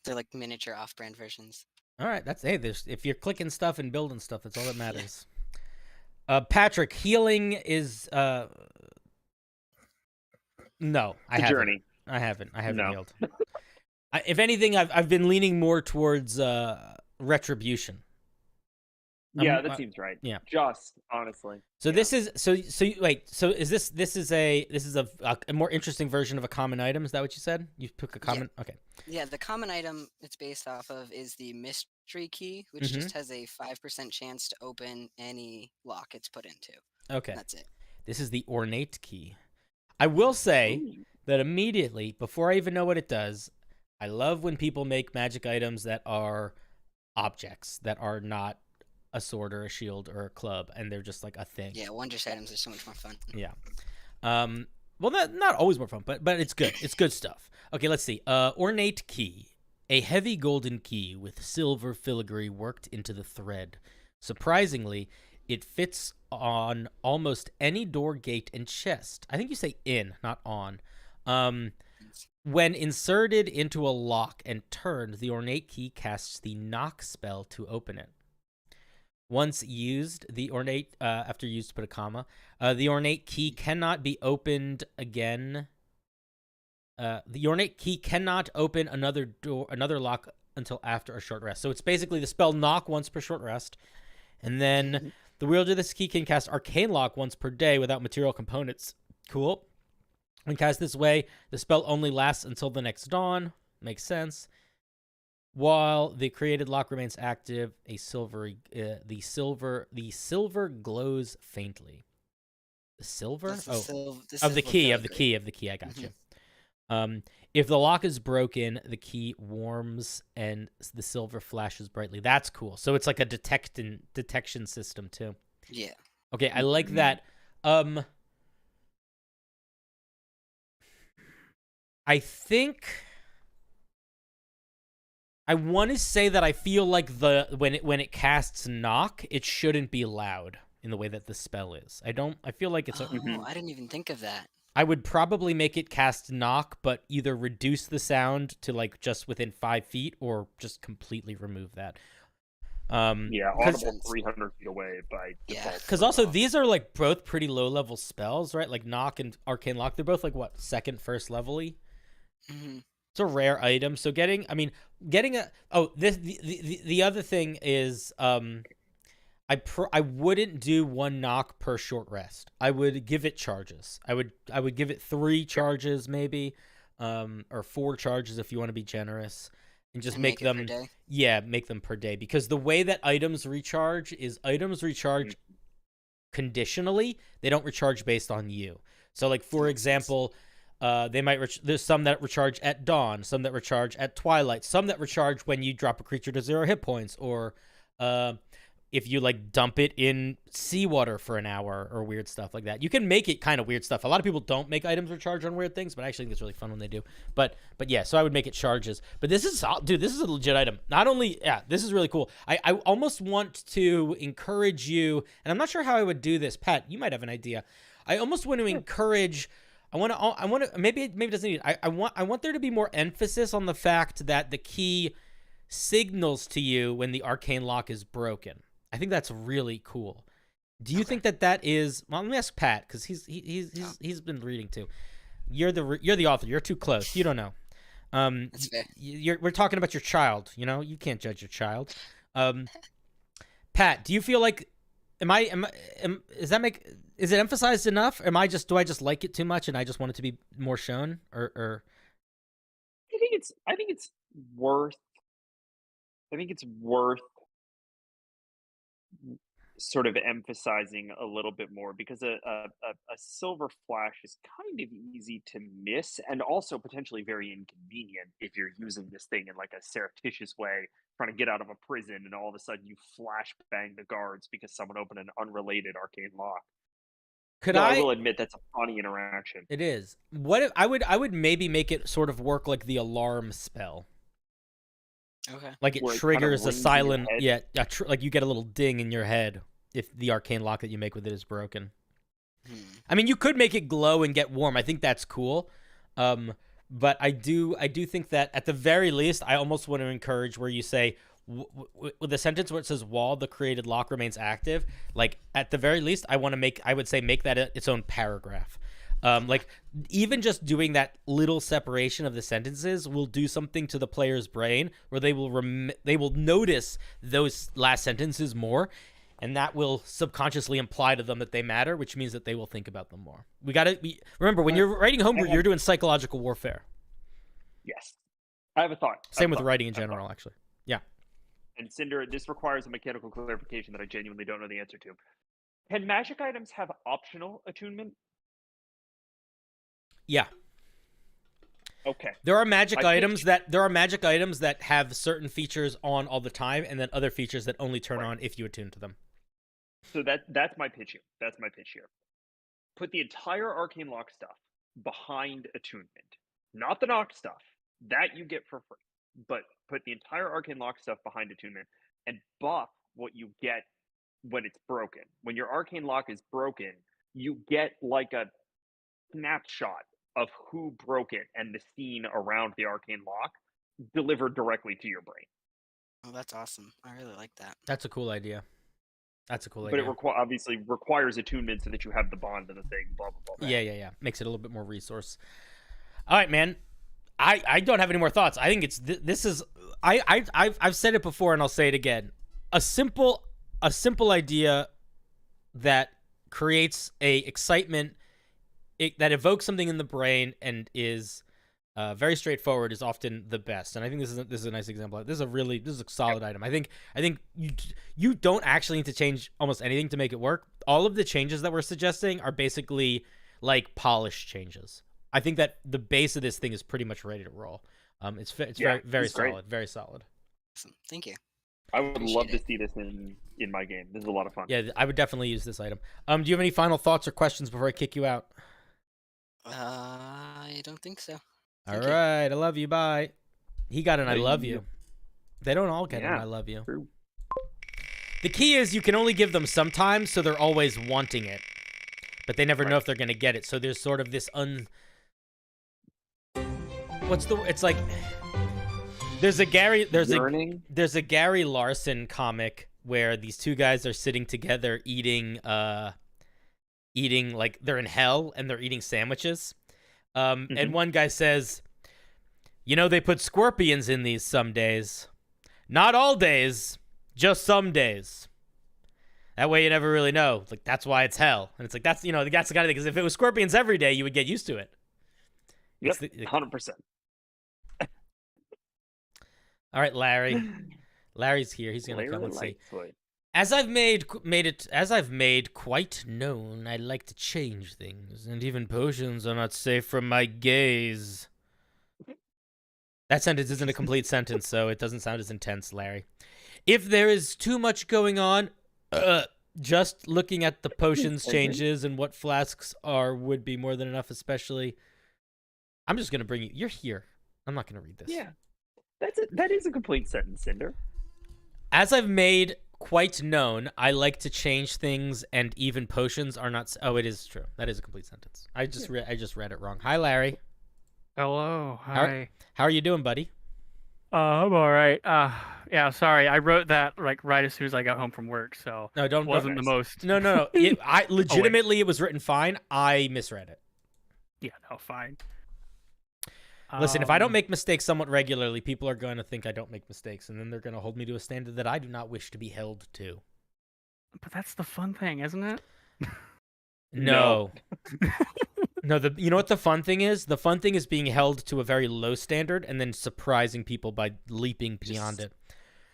[SPEAKER 9] They're like miniature off-brand versions.
[SPEAKER 1] All right, there's if you're clicking stuff and building stuff, that's all that matters. Patrick, healing is no, I
[SPEAKER 2] The
[SPEAKER 1] haven't.
[SPEAKER 2] journey.
[SPEAKER 1] I haven't
[SPEAKER 2] No.
[SPEAKER 1] healed. If anything, I've been leaning more towards retribution.
[SPEAKER 2] Yeah, that seems right.
[SPEAKER 1] yeah.
[SPEAKER 2] Just honestly.
[SPEAKER 1] So
[SPEAKER 2] Yeah.
[SPEAKER 1] this is wait, so is this is a more interesting version of a common item? Is that what you said? You took a common. Okay.
[SPEAKER 9] Yeah, the common item it's based off of is the mystery key, which
[SPEAKER 1] Mm-hmm.
[SPEAKER 9] just has a 5% chance to open any lock it's put into.
[SPEAKER 1] Okay.
[SPEAKER 9] That's it.
[SPEAKER 1] This is the Ornate Key. I will say
[SPEAKER 2] Ooh.
[SPEAKER 1] that immediately, before I even know what it does, I love when people make magic items that are objects, that are not a sword or a shield or a club, and they're just like a thing.
[SPEAKER 9] Yeah, wondrous items are so much more fun.
[SPEAKER 1] Yeah. Well, not always more fun, but it's good. It's good stuff. Okay, let's see. Ornate Key. A heavy golden key with silver filigree worked into the thread. Surprisingly, it fits on almost any door, gate, and chest. I think you say in, not on. When inserted into a lock and turned, the Ornate Key casts the knock spell to open it. Once used, the Ornate, after used, put a comma, the Ornate Key cannot be opened again. The Ornate Key cannot open another lock until after a short rest. So it's basically the spell knock once per short rest, and then the wielder of this key can cast Arcane Lock once per day without material components. Cool. When cast this way, the spell only lasts until the next dawn. Makes sense. While the created lock remains active, the silver glows faintly. The silver? Of the key. I got you. If the lock is broken, the key warms and the silver flashes brightly. That's cool. So it's like a detection system too.
[SPEAKER 9] Yeah.
[SPEAKER 1] Okay, I like that. I think I want to say that I feel like when it casts knock, it shouldn't be loud in the way that the spell is. I feel like it's
[SPEAKER 9] I didn't even think of that.
[SPEAKER 1] I would probably make it cast knock, but either reduce the sound to like just within 5 feet or just completely remove that.
[SPEAKER 2] Audible 300 feet away by default.
[SPEAKER 1] Because also these are like both pretty low level spells, right? Like knock and arcane lock, they're both like what, second, first level-y? It's a rare item, so the other thing is I wouldn't do one knock per short rest. I would give it charges. I would give it 3 charges maybe, or 4 charges if you want to be generous, and just make them make them per day, because the way that items recharge is items recharge conditionally. They don't recharge based on you. So like for example, they might there's some that recharge at dawn, some that recharge at twilight, some that recharge when you drop a creature to 0 hit points, or if you like dump it in seawater for an hour or weird stuff like that. You can make it kind of weird stuff. A lot of people don't make items recharge on weird things, but I actually think it's really fun when they do. But yeah, so I would make it charges. But this is a legit item. Not only, this is really cool. I almost want to encourage you, and I'm not sure how I would do this. Pat, you might have an idea. I almost want to encourage. I want to. Maybe it doesn't need it. I want there to be more emphasis on the fact that the key signals to you when the arcane lock is broken. I think that's really cool. Do you think that is? Well, let me ask Pat, because he's been reading too. You're the author. You're too close. You don't know.
[SPEAKER 9] That's fair.
[SPEAKER 1] We're talking about your child. You know, you can't judge your child. Pat, do you feel like is it emphasized enough? Do I just like it too much and I just want it to be more shown? Or
[SPEAKER 2] I think it's worth sort of emphasizing a little bit more, because a silver flash is kind of easy to miss, and also potentially very inconvenient if you're using this thing in like a surreptitious way, trying to get out of a prison, and all of a sudden you flash bang the guards because someone opened an unrelated arcane lock. I will admit that's a funny interaction.
[SPEAKER 1] It is. What if I would maybe make it sort of work like the alarm spell.
[SPEAKER 9] Okay.
[SPEAKER 1] Like it triggers a silent, like you get a little ding in your head if the arcane lock that you make with it is broken. I mean, you could make it glow and get warm. I think that's cool. But I do think that at the very least, I almost want to encourage where you say, with the sentence where it says while the created lock remains active, like at the very least, I would say make that its own paragraph. Like even just doing that little separation of the sentences will do something to the player's brain where they will notice those last sentences more, and that will subconsciously imply to them that they matter, which means that they will think about them more. Remember, when you're writing Homebrew, you're doing psychological warfare.
[SPEAKER 2] Yes. I have a thought.
[SPEAKER 1] Same with writing in general, actually. Yeah.
[SPEAKER 2] And Cinder, this requires a mechanical clarification that I genuinely don't know the answer to. Can magic items have optional attunement?
[SPEAKER 1] Yeah.
[SPEAKER 2] Okay.
[SPEAKER 1] There are magic items that have certain features on all the time, and then other features that only turn on if you attune to them.
[SPEAKER 2] So that's my pitch here. Put the entire arcane lock stuff behind attunement, not the knock stuff that you get for free, but put the entire arcane lock stuff behind attunement and buff what you get when it's broken. When your arcane lock is broken, you get like a snapshot of who broke it and the scene around the arcane lock delivered directly to your brain.
[SPEAKER 9] Oh, that's awesome. I really like that.
[SPEAKER 1] That's a cool idea. That's a cool
[SPEAKER 2] But
[SPEAKER 1] idea.
[SPEAKER 2] it obviously requires attunement so that you have the bond to the thing, blah, blah, blah.
[SPEAKER 1] Yeah. Makes it a little bit more resource. All right, man. I don't have any more thoughts. I think this is I've said it before and I'll say it again. A simple idea that creates a excitement that evokes something in the brain and is very straightforward is often the best. And I think this is a nice example. This is a solid item. I think you don't actually need to change almost anything to make it work. All of the changes that we're suggesting are basically like polished changes. I think that the base of this thing is pretty much ready to roll. It's very solid, very solid.
[SPEAKER 9] Awesome. Thank you.
[SPEAKER 2] I would
[SPEAKER 9] Appreciate
[SPEAKER 2] love to
[SPEAKER 9] it.
[SPEAKER 2] see this in my game. This is a lot of fun.
[SPEAKER 1] Yeah, I would definitely use this item. Do you have any final thoughts or questions before I kick you out?
[SPEAKER 9] I don't think so.
[SPEAKER 1] All
[SPEAKER 9] Thank you.
[SPEAKER 1] right, I love you. Bye. He got an I
[SPEAKER 2] Hey,
[SPEAKER 1] love you. They don't all get an
[SPEAKER 2] Yeah.
[SPEAKER 1] I love you.
[SPEAKER 2] True.
[SPEAKER 1] The key is you can only give them sometimes, so they're always wanting it, but they never know
[SPEAKER 2] Right.
[SPEAKER 1] if they're gonna get it. So there's sort of this It's like there's a Gary Larson comic where these two guys are sitting together eating like they're in hell and they're eating sandwiches. And one guy says, they put scorpions in these some days. Not all days, just some days. That way you never really know. Like, that's why it's hell. And it's like, that's the kind of thing. Because if it was scorpions every day, you would get used to it.
[SPEAKER 2] Yep, 100%.
[SPEAKER 1] All right, Larry. Larry's here. He's gonna come and say,
[SPEAKER 2] Lightfoot.
[SPEAKER 1] As I've made quite known, I like to change things, and even potions are not safe from my gaze. That sentence isn't a complete sentence, so it doesn't sound as intense, Larry. If there is too much going on, just looking at the potions changes and what flasks are would be more than enough, especially. I'm just gonna bring you. You're here. I'm not gonna read this.
[SPEAKER 2] Yeah, that is a complete sentence, Cinder.
[SPEAKER 1] As I've made quite known, I like to change things, and even potions are not. Oh, it is true. That is a complete sentence. I just read it wrong. Hi, Larry.
[SPEAKER 10] Hello. Hi.
[SPEAKER 1] How are you doing, buddy?
[SPEAKER 10] I'm all right. Yeah. Sorry, I wrote that like right as soon as I got home from work, so
[SPEAKER 1] No, don't.
[SPEAKER 10] wasn't the most.
[SPEAKER 1] No. I legitimately, it was written fine. I misread it.
[SPEAKER 10] Yeah. No. Fine.
[SPEAKER 1] Listen, if I don't make mistakes somewhat regularly, people are going to think I don't make mistakes, and then they're going to hold me to a standard that I do not wish to be held to.
[SPEAKER 10] But that's the fun thing, isn't it?
[SPEAKER 1] No. No, you know what the fun thing is? The fun thing is being held to a very low standard and then surprising people by leaping beyond it.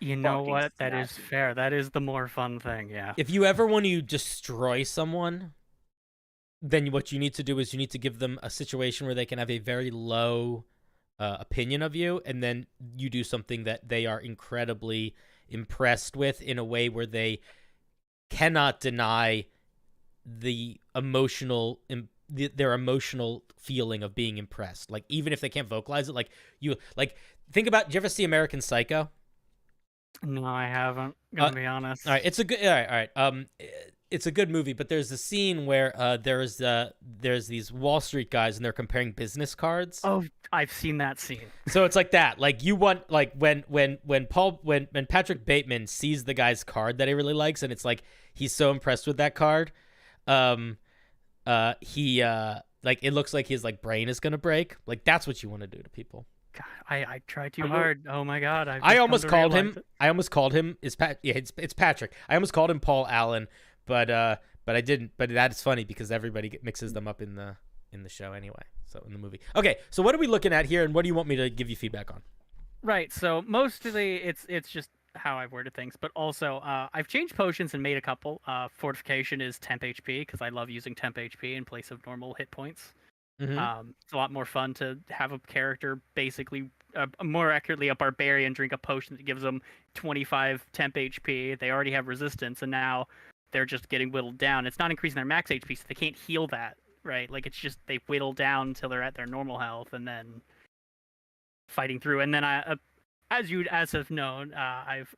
[SPEAKER 10] You know
[SPEAKER 2] Fucking
[SPEAKER 10] what? That is
[SPEAKER 2] snappy.
[SPEAKER 10] fair. That is the more fun thing. Yeah.
[SPEAKER 1] If you ever want to destroy someone, then what you need to do is you need to give them a situation where they can have a very low opinion of you, and then you do something that they are incredibly impressed with in a way where they cannot deny the their emotional feeling of being impressed. Like, even if they can't vocalize it, think about, did you ever see American Psycho?
[SPEAKER 10] No, I haven't. Gonna be honest.
[SPEAKER 1] All right, it's a good. All right. It's a good movie, but there's a scene where there's these Wall Street guys and they're comparing business cards.
[SPEAKER 10] Oh, I've seen that scene.
[SPEAKER 1] So it's like that. Like, you want, like, when Patrick Bateman sees the guy's card that he really likes, and it's like he's so impressed with that card, he like, it looks like his like brain is gonna break. Like, that's what you want to do to people.
[SPEAKER 10] God, I tried too hard. Oh my God.
[SPEAKER 1] I almost called him. It's Patrick. I almost called him Paul Allen, but I didn't. But that is funny because everybody mixes them up in the show anyway. So in the movie. Okay, so what are we looking at here, and what do you want me to give you feedback on?
[SPEAKER 10] Right. So mostly it's just how I've worded things, but also I've changed potions and made a couple. Fortification is temp HP because I love using temp HP in place of normal hit points.
[SPEAKER 1] Mm-hmm.
[SPEAKER 10] It's a lot more fun to have a character, basically, more accurately, a barbarian, drink a potion that gives them 25 temp HP. They already have resistance, and now they're just getting whittled down. It's not increasing their max HP, so they can't heal that, right? Like, it's just they whittle down until they're at their normal health, and then fighting through. And then as have known, I've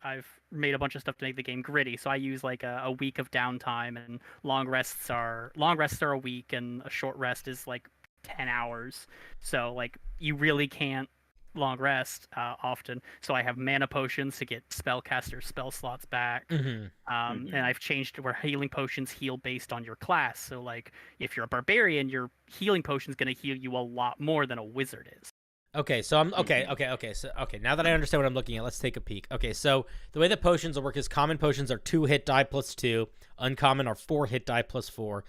[SPEAKER 10] made a bunch of stuff to make the game gritty. So I use like a week of downtime, and long rests are a week, and a short rest is like 10 hours. So like you really can't long rest often. So I have mana potions to get spellcaster spell slots back. And I've changed to where healing potions heal based on your class. So like if you're a barbarian, your healing potion's going to heal you a lot more than a wizard is.
[SPEAKER 1] Okay, so I'm okay. So now that I understand what I'm looking at, let's take a peek. Okay, so the way that potions will work is common potions are 2 hit die plus 2, uncommon are 4 hit die plus 4,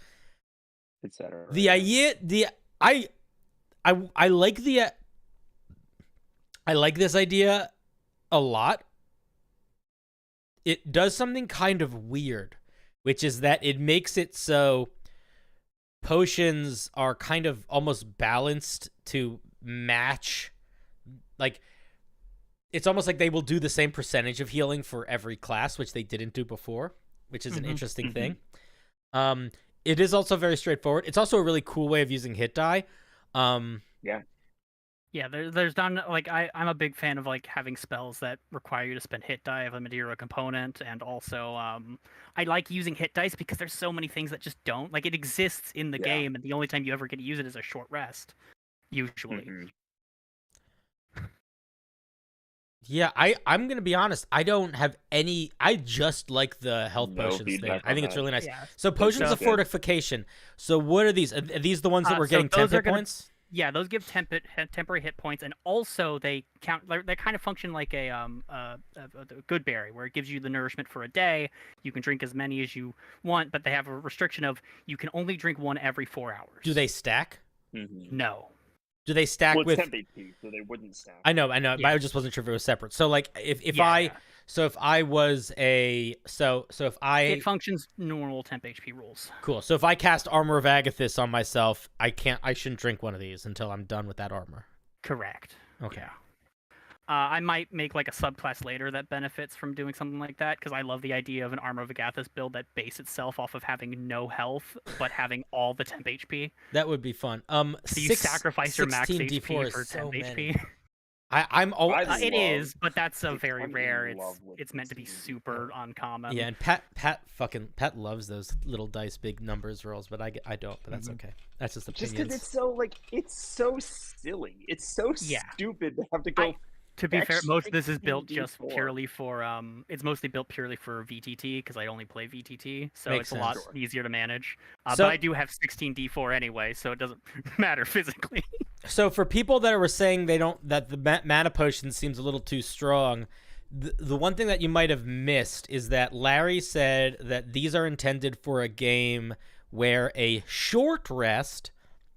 [SPEAKER 2] etc.
[SPEAKER 1] The idea, I like I like this idea a lot. It does something kind of weird, which is that it makes it so potions are kind of almost balanced to match. Like, it's almost like they will do the same percentage of healing for every class, which they didn't do before, which is an interesting thing. It is also very straightforward. It's also a really cool way of using hit die.
[SPEAKER 10] Yeah, there's none, like, I'm a big fan of, like, having spells that require you to spend hit die of a Madeira component, and also, I like using hit dice because there's so many things that just don't. Like, it exists in the game, and the only time you ever get to use it is a short rest, usually.
[SPEAKER 1] Yeah, I'm going to be honest. I don't have any... I just like the health potions thing. I think it's really nice.
[SPEAKER 10] Yeah.
[SPEAKER 1] So, potions of fortification. So, what are these? Are these the ones that we're getting 10 hit points?
[SPEAKER 10] Yeah, those give temporary hit points, and also they count. They kind of function like a good berry, where it gives you the nourishment for a day. You can drink as many as you want, but they have a restriction of you can only drink one every 4 hours.
[SPEAKER 1] Do they stack?
[SPEAKER 10] No.
[SPEAKER 1] Do they stack with?
[SPEAKER 2] Temp HP, so they wouldn't stack.
[SPEAKER 1] I know, but I just wasn't sure if it was separate. So like, if I was a it
[SPEAKER 10] functions normal temp HP rules.
[SPEAKER 1] Cool. So if I cast Armor of Agathis on myself, I shouldn't drink one of these until I'm done with that armor.
[SPEAKER 10] Correct.
[SPEAKER 1] Okay.
[SPEAKER 10] Yeah. I might make like a subclass later that benefits from doing something like that, because I love the idea of an Armor of Agathis build that base itself off of having no health but having all the temp HP.
[SPEAKER 1] That would be fun.
[SPEAKER 10] So you sacrifice your max HP for temp HP.
[SPEAKER 1] I'm always.
[SPEAKER 10] It is, but that's a very rare. It's meant to be super uncommon.
[SPEAKER 1] Yeah, and Pat loves those little dice big numbers rolls, but I don't. But that's okay. That's just opinions.
[SPEAKER 2] Just because it's so silly. It's so stupid to have to go.
[SPEAKER 10] To be fair, most of this is built just purely for it's mostly built purely for VTT, because I only play VTT, so it's a lot easier to manage. But I do have 16 D4 anyway, so it doesn't matter physically.
[SPEAKER 1] So for people that were saying that the mana potion seems a little too strong, the one thing that you might have missed is that Larry said that these are intended for a game where a short rest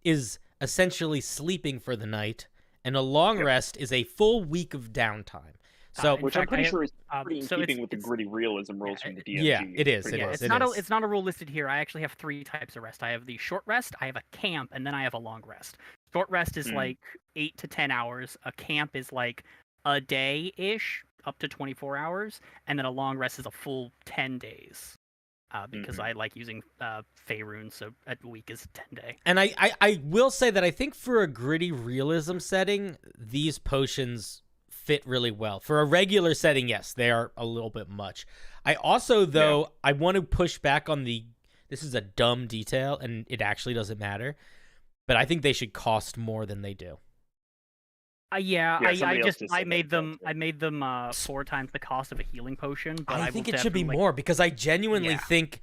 [SPEAKER 1] is essentially sleeping for the night, and a long rest is a full week of downtime. So,
[SPEAKER 2] which I'm pretty sure is pretty in keeping with the gritty realism rules from the DnD.
[SPEAKER 1] Yeah, it is.
[SPEAKER 10] It's not a rule listed here. I actually have 3 types of rest. I have the short rest, I have a camp, and then I have a long rest. Short rest is like 8 to 10 hours. A camp is like a day-ish, up to 24 hours, and then a long rest is a full 10 days. Because I like using Fey runes, so a week is 10 day.
[SPEAKER 1] And I will say that I think for a gritty realism setting, these potions fit really well. For a regular setting, yes, they are a little bit much. I also, though, I want to push back on this is a dumb detail, and it actually doesn't matter, but I think they should cost more than they do.
[SPEAKER 10] I made them 4 times the cost of a healing potion. But
[SPEAKER 1] I think it should be more, because I genuinely think,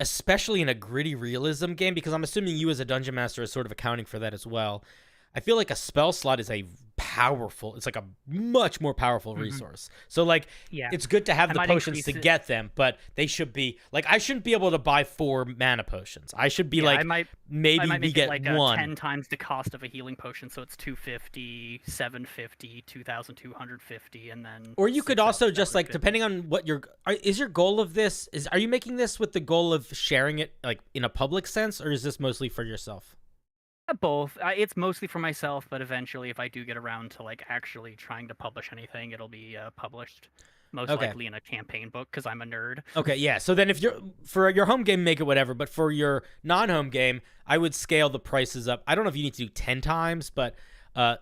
[SPEAKER 1] especially in a gritty realism game, because I'm assuming you as a dungeon master is sort of accounting for that as well. I feel like a spell slot is it's like a much more powerful resource. So like, it's good to have the potions to get them, but they should be like, I shouldn't be able to buy 4 mana potions. I should be maybe we get like 1.
[SPEAKER 10] 10 times the cost of a healing potion, so it's 250, 750, 2,250, and then.
[SPEAKER 1] Or you could also just like, depending on what is your goal of this are you making this with the goal of sharing it like in a public sense, or is this mostly for yourself?
[SPEAKER 10] Both. It's mostly for myself, but eventually, if I do get around to like actually trying to publish anything, it'll be published most likely in a campaign book, because I'm a nerd.
[SPEAKER 1] Okay, yeah. So then, if you're for your home game, make it whatever. But for your non-home game, I would scale the prices up. I don't know if you need to do 10 times, but I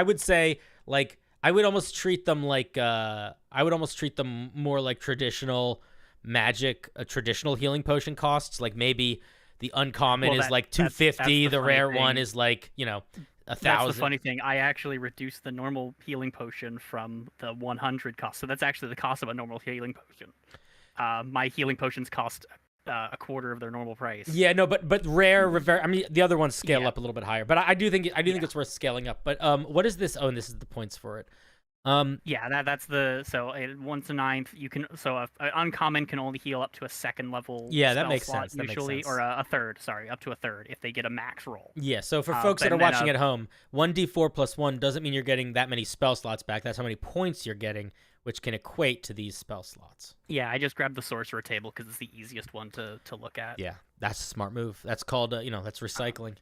[SPEAKER 1] would say like I would almost treat them like more like traditional Magic, traditional healing potion costs. Like maybe The uncommon
[SPEAKER 10] Well,
[SPEAKER 1] is like
[SPEAKER 10] that's
[SPEAKER 1] 250.
[SPEAKER 10] the
[SPEAKER 1] The
[SPEAKER 10] funny
[SPEAKER 1] rare
[SPEAKER 10] thing.
[SPEAKER 1] one is like 1,000.
[SPEAKER 10] That's the funny thing. I actually reduced the normal healing potion from the 100 cost. So that's actually the cost of a normal healing potion. My healing potions cost a quarter of their normal price.
[SPEAKER 1] Yeah, no, but rare, I mean, the other ones scale
[SPEAKER 10] Yeah.
[SPEAKER 1] up a little bit higher, but I do think
[SPEAKER 10] Yeah.
[SPEAKER 1] it's worth scaling up. But what is this? Oh, and this is the points for it.
[SPEAKER 10] Yeah, that's the once a ninth you can a uncommon can only heal up to a second level.
[SPEAKER 1] Yeah, that
[SPEAKER 10] spell
[SPEAKER 1] makes
[SPEAKER 10] slot
[SPEAKER 1] sense. That makes
[SPEAKER 10] usually,
[SPEAKER 1] sense.
[SPEAKER 10] or a third. Sorry, up to a third if they get a max roll.
[SPEAKER 1] Yeah, so for folks that are
[SPEAKER 10] and then,
[SPEAKER 1] watching at home, 1d4 plus 1 doesn't mean you're getting that many spell slots back. That's how many points you're getting, which can equate to these spell slots.
[SPEAKER 10] Yeah, I just grabbed the sorcerer table because it's the easiest one to look at.
[SPEAKER 1] Yeah, that's a smart move. That's called that's recycling.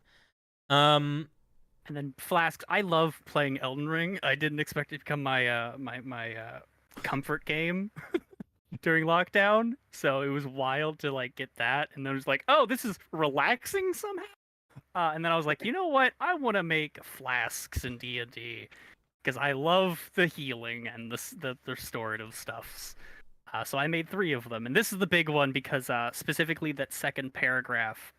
[SPEAKER 10] And then flasks. I love playing Elden Ring. I didn't expect it to become my my comfort game during lockdown. So it was wild to like get that, and then I was like, oh, this is relaxing somehow. And then I was like, you know what? I want to make flasks in D&D because I love the healing and the restorative stuffs. So I made 3 of them, and this is the big one because specifically that second paragraph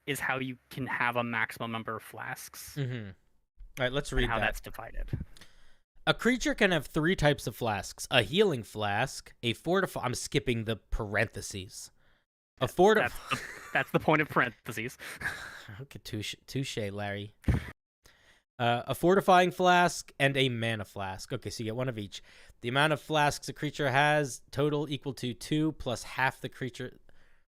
[SPEAKER 10] is how you can have a maximum number of flasks.
[SPEAKER 1] Mm-hmm. All right, let's read
[SPEAKER 10] how
[SPEAKER 1] that.
[SPEAKER 10] that's divided.
[SPEAKER 1] A creature can have 3 types of flasks: a healing flask, a fortify. I'm skipping the parentheses. A
[SPEAKER 10] That's the point of parentheses.
[SPEAKER 1] Okay, touche, Larry. A fortifying flask and a mana flask. Okay, so you get 1 of each. The amount of flasks a creature has total equal to 2 plus half the creature.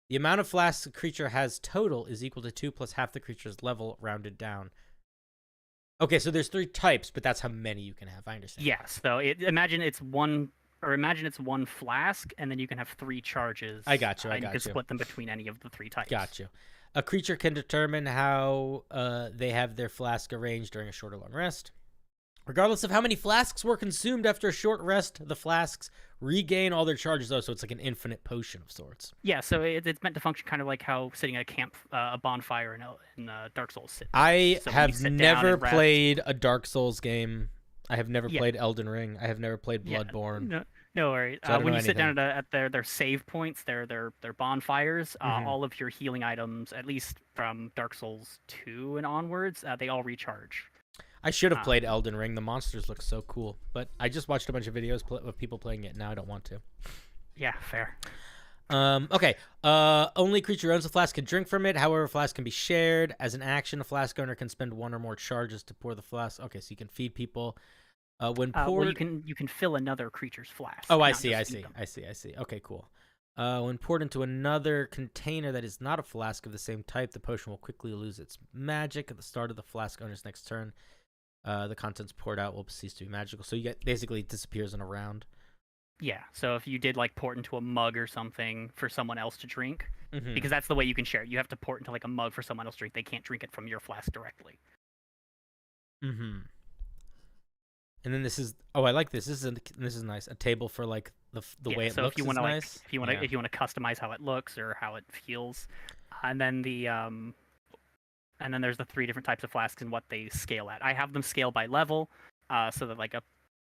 [SPEAKER 1] The amount of flasks a creature has total is equal to 2 plus half the creature's level, rounded down. Okay, so there's 3 types, but that's how many you can have. I understand.
[SPEAKER 10] Yes. So imagine it's one flask, and then you can have 3 charges.
[SPEAKER 1] I got you.
[SPEAKER 10] You can split them between any of the 3 types.
[SPEAKER 1] Got you. A creature can determine how they have their flask arranged during a short or long rest. Regardless of how many flasks were consumed after a short rest, the flasks regain all their charges, though, so it's like an infinite potion of sorts.
[SPEAKER 10] Yeah, so it's meant to function kind of like how sitting at a bonfire in Dark Souls sits.
[SPEAKER 1] I
[SPEAKER 10] So
[SPEAKER 1] have never
[SPEAKER 10] rest-
[SPEAKER 1] played a Dark Souls game. I have never played Elden Ring. I have never played Bloodborne.
[SPEAKER 10] No worries.
[SPEAKER 1] So I don't
[SPEAKER 10] when
[SPEAKER 1] know
[SPEAKER 10] you sit down
[SPEAKER 1] anything.
[SPEAKER 10] at their save points, their bonfires,
[SPEAKER 1] Mhm.
[SPEAKER 10] all of your healing items, at least from Dark Souls 2 and onwards, they all recharge.
[SPEAKER 1] I should have played Elden Ring. The monsters look so cool, but I just watched a bunch of videos of people playing it. Now I don't want to.
[SPEAKER 10] Yeah, fair.
[SPEAKER 1] Okay. Only creature who owns a flask can drink from it. However, a flask can be shared. As an action, a flask owner can spend 1 or more charges to pour the flask. Okay, so you can feed people. When poured,
[SPEAKER 10] Well, you can fill another creature's flask.
[SPEAKER 1] Oh, I
[SPEAKER 10] not
[SPEAKER 1] see.
[SPEAKER 10] just eat them.
[SPEAKER 1] I see. Okay, cool. When poured into another container that is not a flask of the same type, the potion will quickly lose its magic at the start of the flask owner's next turn. The contents poured out will cease to be magical. So you get basically it disappears in a round.
[SPEAKER 10] Yeah, so if you did like pour it into a mug or something for someone else to drink,
[SPEAKER 1] Mhm.
[SPEAKER 10] because that's the way you can share it. You have to pour it into like a mug for someone else to drink. They can't drink it from your flask directly.
[SPEAKER 1] Mm-hmm. And then this is I like this. This is nice. A table for like the way it
[SPEAKER 10] so
[SPEAKER 1] looks
[SPEAKER 10] if you
[SPEAKER 1] is
[SPEAKER 10] want to
[SPEAKER 1] nice.
[SPEAKER 10] if you want to customize how it looks or how it feels, and then and then there's the 3 different types of flasks and what they scale at. I have them scale by level, so that like a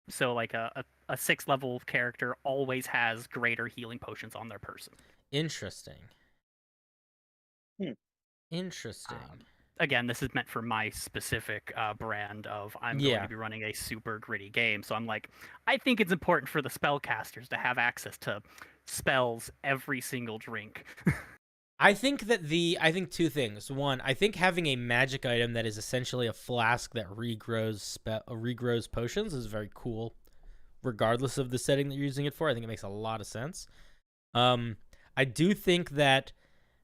[SPEAKER 10] 6th level character always has greater healing potions on their person.
[SPEAKER 1] Interesting. Interesting.
[SPEAKER 10] Again, this is meant for my specific brand of I'm going to be running a super gritty game. So I'm like, I think it's important for the spellcasters to have access to spells every single drink.
[SPEAKER 1] I think 2 things. 1, I think having a magic item that is essentially a flask that regrows potions is very cool, regardless of the setting that you're using it for. I think it makes a lot of sense. I do think that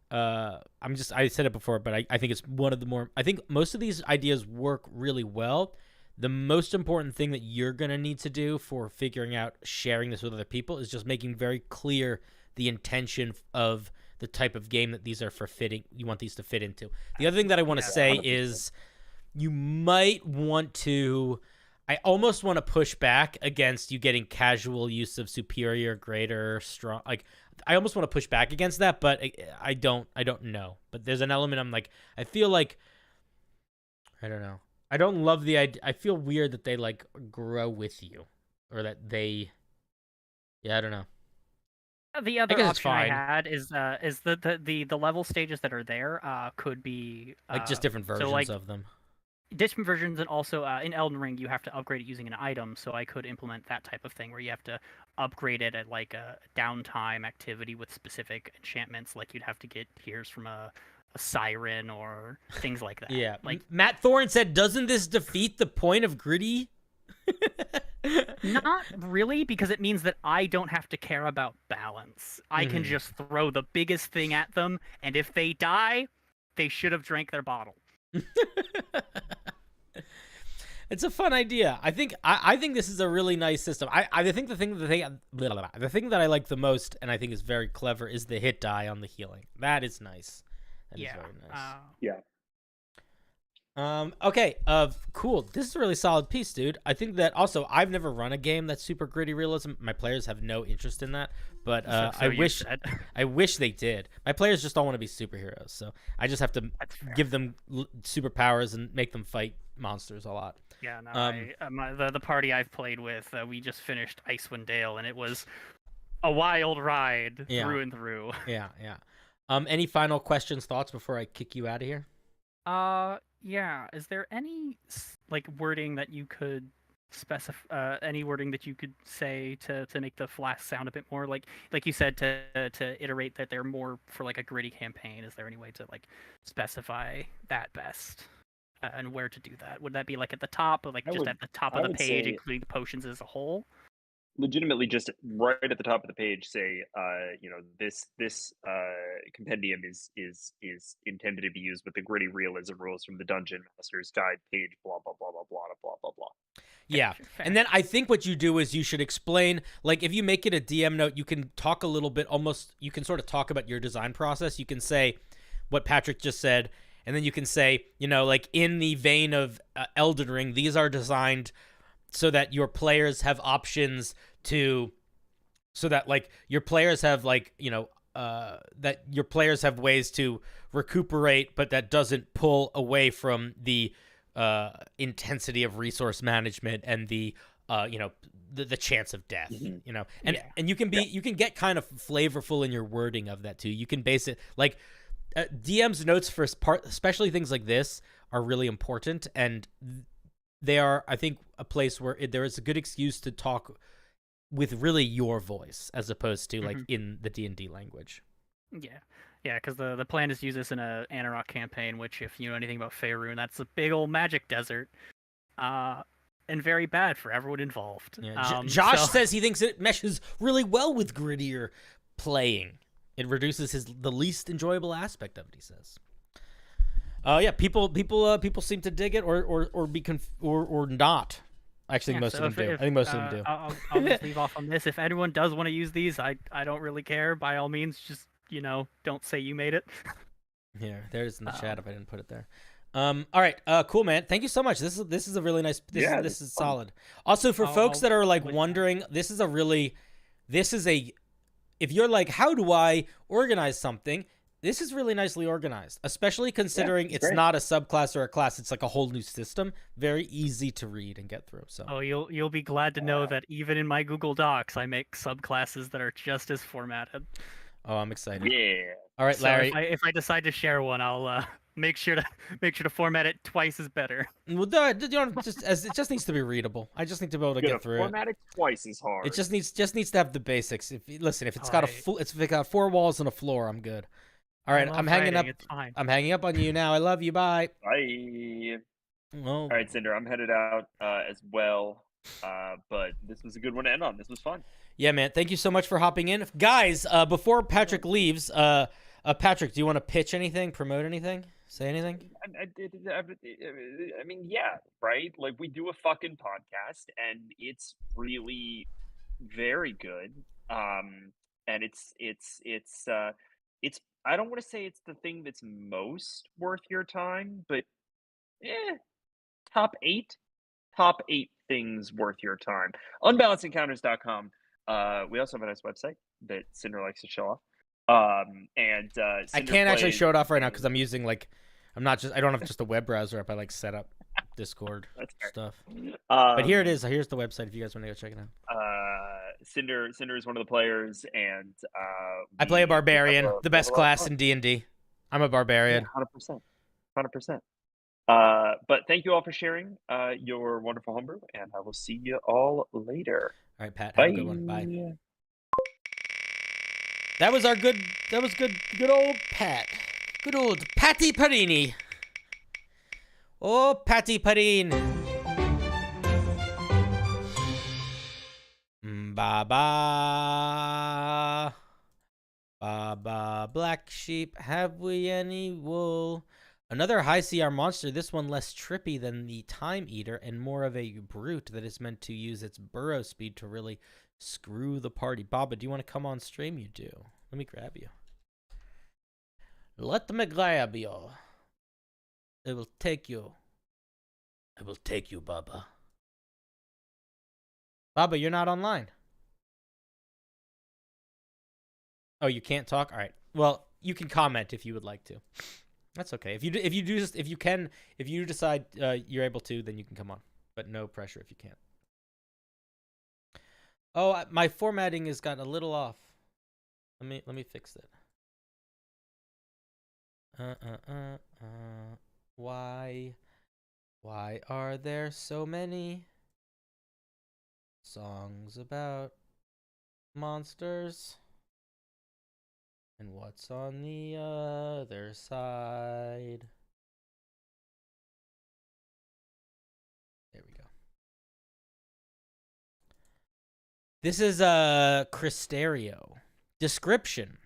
[SPEAKER 1] I said it before, but I think it's one of the more. I think most of these ideas work really well. The most important thing that you're gonna need to do for figuring out sharing this with other people is just making very clear the intention of the type of game that these are for fitting. You want these to fit into. The other thing that I want to say 100%. Is you might want to. I almost want to push back against you getting casual use of superior, greater, strong. Like I almost want to push back against that, but I don't know. But there's an element I'm like I feel like I don't know. I don't love the idea. I feel weird that they like grow with you, or that they. Yeah, I don't know.
[SPEAKER 10] The other
[SPEAKER 1] guess it's
[SPEAKER 10] option I
[SPEAKER 1] fine.
[SPEAKER 10] had is the level stages that are there could be
[SPEAKER 1] Like just different versions
[SPEAKER 10] like,
[SPEAKER 1] of them.
[SPEAKER 10] different versions, and also in Elden Ring you have to upgrade it using an item. So I could implement that type of thing where you have to upgrade it at like a downtime activity with specific enchantments, like you'd have to get tears from a siren or things like that.
[SPEAKER 1] Yeah.
[SPEAKER 10] Like
[SPEAKER 1] Matt Thorne said, doesn't this defeat the point of gritty?
[SPEAKER 10] not really, because it means that I don't have to care about balance. I can just throw the biggest thing at them, and if they die, they should have drank their bottle.
[SPEAKER 1] It's a fun idea. I think this is a really nice system. I think the thing that I like the most, and I think is very clever, is the hit die on the healing. That is nice. That is very nice.
[SPEAKER 2] Yeah.
[SPEAKER 1] Okay. Cool. This is a really solid piece, dude. I think that also I've never run a game that's super gritty realism. My players have no interest in that, but I wish they did. My players just don't want to be superheroes, so I just have to give them superpowers and make them fight monsters a lot.
[SPEAKER 10] Yeah, no, the party I've played with, we just finished Icewind Dale, and it was a wild ride through and through.
[SPEAKER 1] Yeah. Any final questions, thoughts before I kick you out of here?
[SPEAKER 10] Yeah. Is there any like wording that you could specify? Any wording that you could say to make the flask sound a bit more like you said to iterate that they're more for like a gritty campaign? Is there any way to like specify that best? And where to do that? Would that be like at the top, or like at the top of the page, including the potions as a whole?
[SPEAKER 2] Legitimately, just right at the top of the page, say, this compendium is intended to be used with the gritty realism rules from the Dungeon Master's Guide page. Blah blah blah blah blah blah blah blah.
[SPEAKER 1] Yeah, and then I think what you do is you should explain, like if you make it a DM note, you can talk a little bit, you can sort of talk about your design process. You can say what Patrick just said. And then you can say, like in the vein of Elden Ring, these are designed so that your players have options so that like your players have like, that your players have ways to recuperate, but that doesn't pull away from the intensity of resource management and the chance of death, and you can get kind of flavorful in your wording of that too. You can base it like, DM's notes for especially things like this are really important, and they are, I think, a place where there is a good excuse to talk with really your voice as opposed to like in the D&D language.
[SPEAKER 10] Yeah, because the plan is to use this in a Anarok campaign, which, if you know anything about Faerun, that's a big old magic desert, and very bad for everyone involved.
[SPEAKER 1] Yeah. Josh says he thinks it meshes really well with grittier playing. It reduces the least enjoyable aspect of it, he says. Yeah, people seem to dig it or be or not. Actually, most of them do. I think most of them do.
[SPEAKER 10] I'll just leave off on this. If anyone does want to use these, I don't really care. By all means, just don't say you made it.
[SPEAKER 1] Here, there's in the chat if I didn't put it there. All right, cool, man. Thank you so much. This is a really nice. This is solid. Also, for folks that are like wondering, this is a. If you're like, how do I organize something? This is really nicely organized, especially considering it's not a subclass or a class. It's like a whole new system. Very easy to read and get through. So.
[SPEAKER 10] You'll be glad to know that even in my Google Docs, I make subclasses that are just as formatted.
[SPEAKER 1] Oh, I'm excited.
[SPEAKER 2] Yeah.
[SPEAKER 1] All right, Larry.
[SPEAKER 10] So if I decide to share one, I'll make sure to format it twice as better.
[SPEAKER 1] Well, it just needs to be readable. I just need to be able to get through
[SPEAKER 2] format it twice as hard.
[SPEAKER 1] It just needs to have the basics. If it's got if it got 4 walls and a floor, I'm good. All right, I'm hanging up. I'm hanging up on you now. I love you. Bye.
[SPEAKER 2] Bye.
[SPEAKER 1] Oh.
[SPEAKER 2] All right, Cinder, I'm headed out as well. But this was a good one to end on. This was fun.
[SPEAKER 1] Yeah, man. Thank you so much for hopping in, guys. Before Patrick leaves, Patrick, do you want to pitch anything, promote anything, say anything?
[SPEAKER 2] I mean, yeah, right. Like, we do a fucking podcast, and it's really very good. And it's I don't want to say it's the thing that's most worth your time, but top eight things worth your time. Unbalancedencounters.com. We also have a nice website that Cinder likes to show off. And
[SPEAKER 1] I can't actually show it off right now because I'm using I don't have just a web browser up. I set up Discord
[SPEAKER 2] That's fair.
[SPEAKER 1] stuff. But here it
[SPEAKER 2] Um,
[SPEAKER 1] is. Here's the website if you guys want to go check it out.
[SPEAKER 2] Cinder is one of the players, and
[SPEAKER 1] I play a
[SPEAKER 2] we have
[SPEAKER 1] barbarian,
[SPEAKER 2] we
[SPEAKER 1] the
[SPEAKER 2] have a
[SPEAKER 1] best
[SPEAKER 2] lot of
[SPEAKER 1] class
[SPEAKER 2] fun.
[SPEAKER 1] in D&D. I'm a
[SPEAKER 2] Yeah,
[SPEAKER 1] barbarian.
[SPEAKER 2] 100%, 100%. But thank you all for sharing your wonderful homebrew, and I will see you all later.
[SPEAKER 1] All right, Pat. Have
[SPEAKER 2] Bye.
[SPEAKER 1] a good one. Bye. That was good old Pat. Good old Patty Parini. Oh, Patty Parin. Ba-ba. Ba-ba. Black sheep, have we any wool? Another high CR monster, this one less trippy than the Time Eater and more of a brute that is meant to use its burrow speed to really screw the party. Baba, do you want to come on stream? You do. Let me grab you. Let me grab you. I will take you. I will take you, Baba. Baba, you're not online. Oh, you can't talk? All right. Well, you can comment if you would like to. That's okay. If you decide you're able to, then you can come on. But no pressure if you can't. Oh, my formatting has gotten a little off. Let me fix it. Why are there so many songs about monsters? And what's on the other side? There we go. This is Cristerio. Description.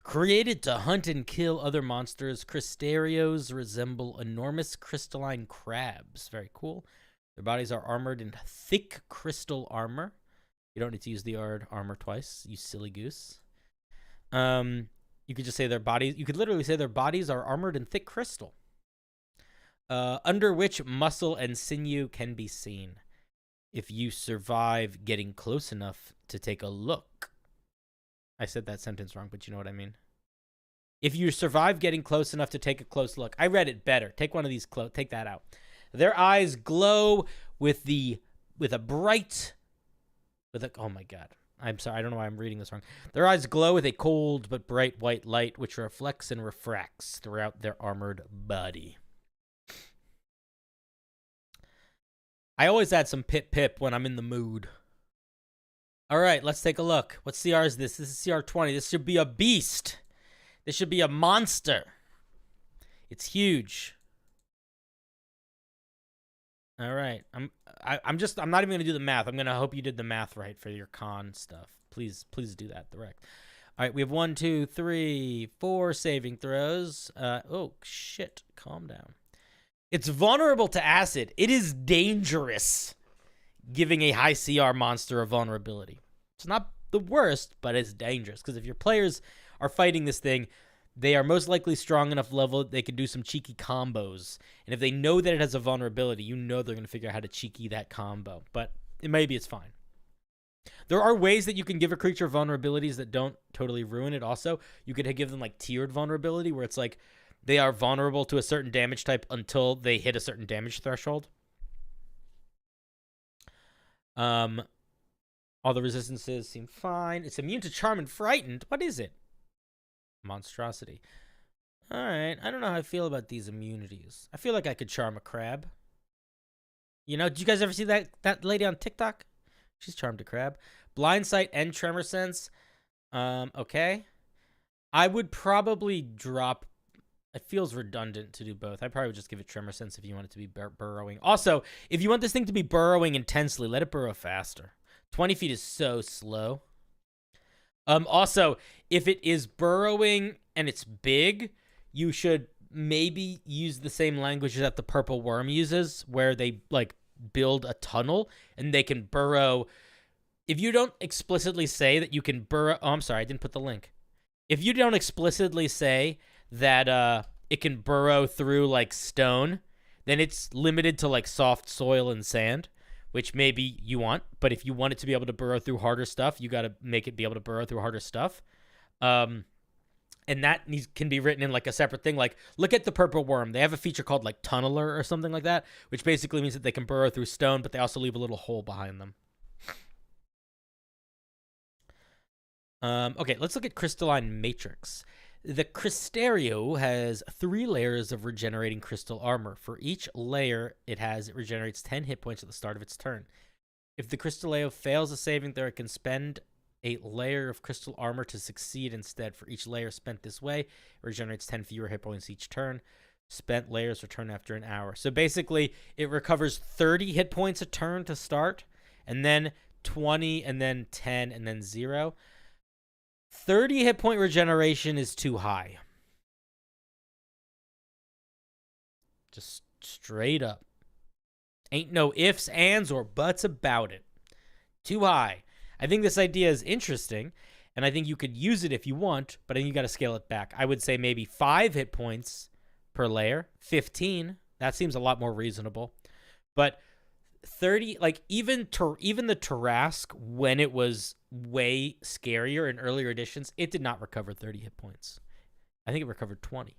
[SPEAKER 1] Created to hunt and kill other monsters, Cristerios resemble enormous crystalline crabs. Very cool. Their bodies are armored in thick crystal armor. You don't need to use the word armor twice, you silly goose. You could just say their bodies. You could literally say their bodies are armored in thick crystal, under which muscle and sinew can be seen. If you survive getting close enough to take a look. I said that sentence wrong, but you know what I mean. If you survive getting close enough to take a close look. I read it better. Take one of these. Take that out. Their eyes glow with a bright. Oh my God. I'm sorry, I don't know why I'm reading this wrong. Their eyes glow with a cold but bright white light, which reflects and refracts throughout their armored body. I always add some pip when I'm in the mood. All right, let's take a look. What CR is this? This is CR 20. This should be a beast. This should be a monster. It's huge. All right, I'm not even gonna do the math. I'm gonna hope you did the math right for your con stuff. Please do that direct. All right, we have 1, 2, 3, 4 saving throws. Oh shit, calm down. It's vulnerable to acid. It is dangerous, giving a high CR monster a vulnerability. It's not the worst, but it's dangerous because if your players are fighting this thing, they are most likely strong enough level that they can do some cheeky combos. And if they know that it has a vulnerability, you know they're going to figure out how to cheeky that combo. But maybe it's fine. There are ways that you can give a creature vulnerabilities that don't totally ruin it also. You could give them like tiered vulnerability where it's like they are vulnerable to a certain damage type until they hit a certain damage threshold. All the resistances seem fine. It's immune to charm and frightened. What is it? Monstrosity. All right. I don't know how I feel about these immunities. I feel like I could charm a crab. You know, did you guys ever see that lady on TikTok? She's charmed a crab. Blind sight and tremor sense. Okay. I would probably drop. It feels redundant to do both. I probably would just give it tremor sense if you want it to be burrowing. Also, if you want this thing to be burrowing intensely, let it burrow faster. 20 feet is so slow. Also, if it is burrowing and it's big, you should maybe use the same language that the purple worm uses, where they like build a tunnel and they can burrow. If you don't explicitly say that you can burrow, oh, I'm sorry, I didn't put the link. If you don't explicitly say that it can burrow through like stone, then it's limited to like soft soil and sand, which maybe you want. But if you want it to be able to burrow through harder stuff, you got to make it be able to burrow through harder stuff. And can be written in like a separate thing. Like, look at the purple worm. They have a feature called like tunneler or something like that, which basically means that they can burrow through stone, but they also leave a little hole behind them. Okay, let's look at crystalline matrix. The Cristerio has 3 layers of regenerating crystal armor. For each layer it regenerates 10 hit points at the start of its turn. If the Cristerio fails a saving throw, it can spend a layer of crystal armor to succeed instead. For each layer spent this way, it regenerates 10 fewer hit points each turn. Spent layers return after an hour. So basically, it recovers 30 hit points a turn to start, and then 20, and then 10, and then 0. 30 hit point regeneration is too high. Just straight up. Ain't no ifs, ands, or buts about it. Too high. I think this idea is interesting, and I think you could use it if you want, but I think you got to scale it back. I would say maybe 5 hit points per layer. 15. That seems a lot more reasonable. But 30, like even the Tarrasque, when it was way scarier in earlier editions, it did not recover 30 hit points. I think it recovered 20.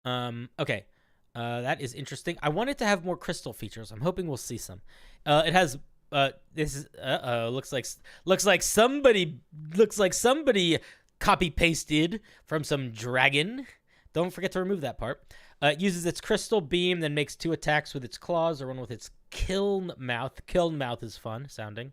[SPEAKER 1] Okay. That is interesting. I wanted to have more crystal features. I'm hoping we'll see some. It has this is looks like somebody copy pasted from some dragon. Don't forget to remove that part. It uses its crystal beam, then makes 2 attacks with its claws or one with its kiln mouth. Kiln mouth is fun sounding.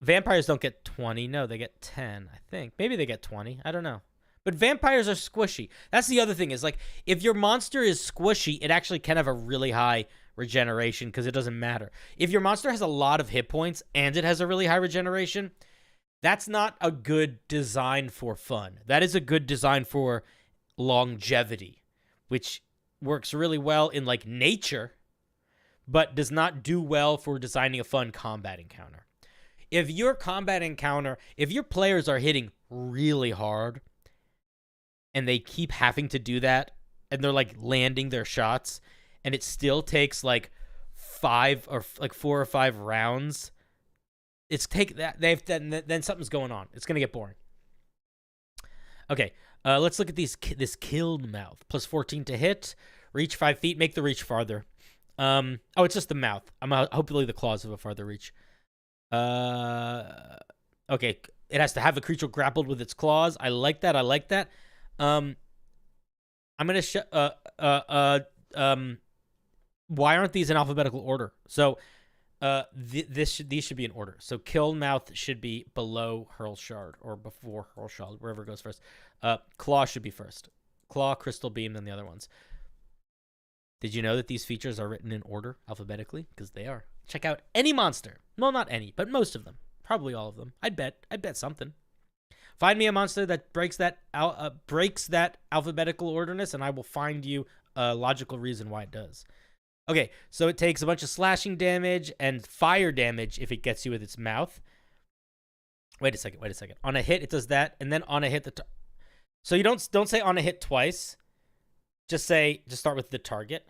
[SPEAKER 1] Vampires don't get 20. No, they get 10, I think. Maybe they get 20. I don't know. But vampires are squishy. That's the other thing is, like, if your monster is squishy, it actually can have a really high regeneration because it doesn't matter. If your monster has a lot of hit points and it has a really high regeneration, that's not a good design for fun. That is a good design for longevity, which works really well in, like, nature, but does not do well for designing a fun combat encounter. If your players are hitting really hard and they keep having to do that and they're like landing their shots and it still takes like 4 or 5 rounds, then something's going on. It's going to get boring. Okay, let's look at this kiln mouth. Plus 14 to hit, reach 5 feet, make the reach farther. It's just the mouth. Hopefully the claws have a farther reach. Okay, it has to have a creature grappled with its claws. I like that. I'm gonna why aren't these in alphabetical order? So these should be in order. So kiln mouth should be below hurl shard or before hurl shard, wherever it goes first. Claw should be first. Claw, crystal beam, then the other ones. Did you know that these features are written in order alphabetically? Because they are. Check out any monster. Well, not any, but most of them. Probably all of them. I'd bet something. Find me a monster that breaks that alphabetical orderness, and I will find you a logical reason why it does. Okay, so it takes a bunch of slashing damage and fire damage if it gets you with its mouth. Wait a second. On a hit, it does that, and then on a hit, so you don't say on a hit twice. Just start with the target.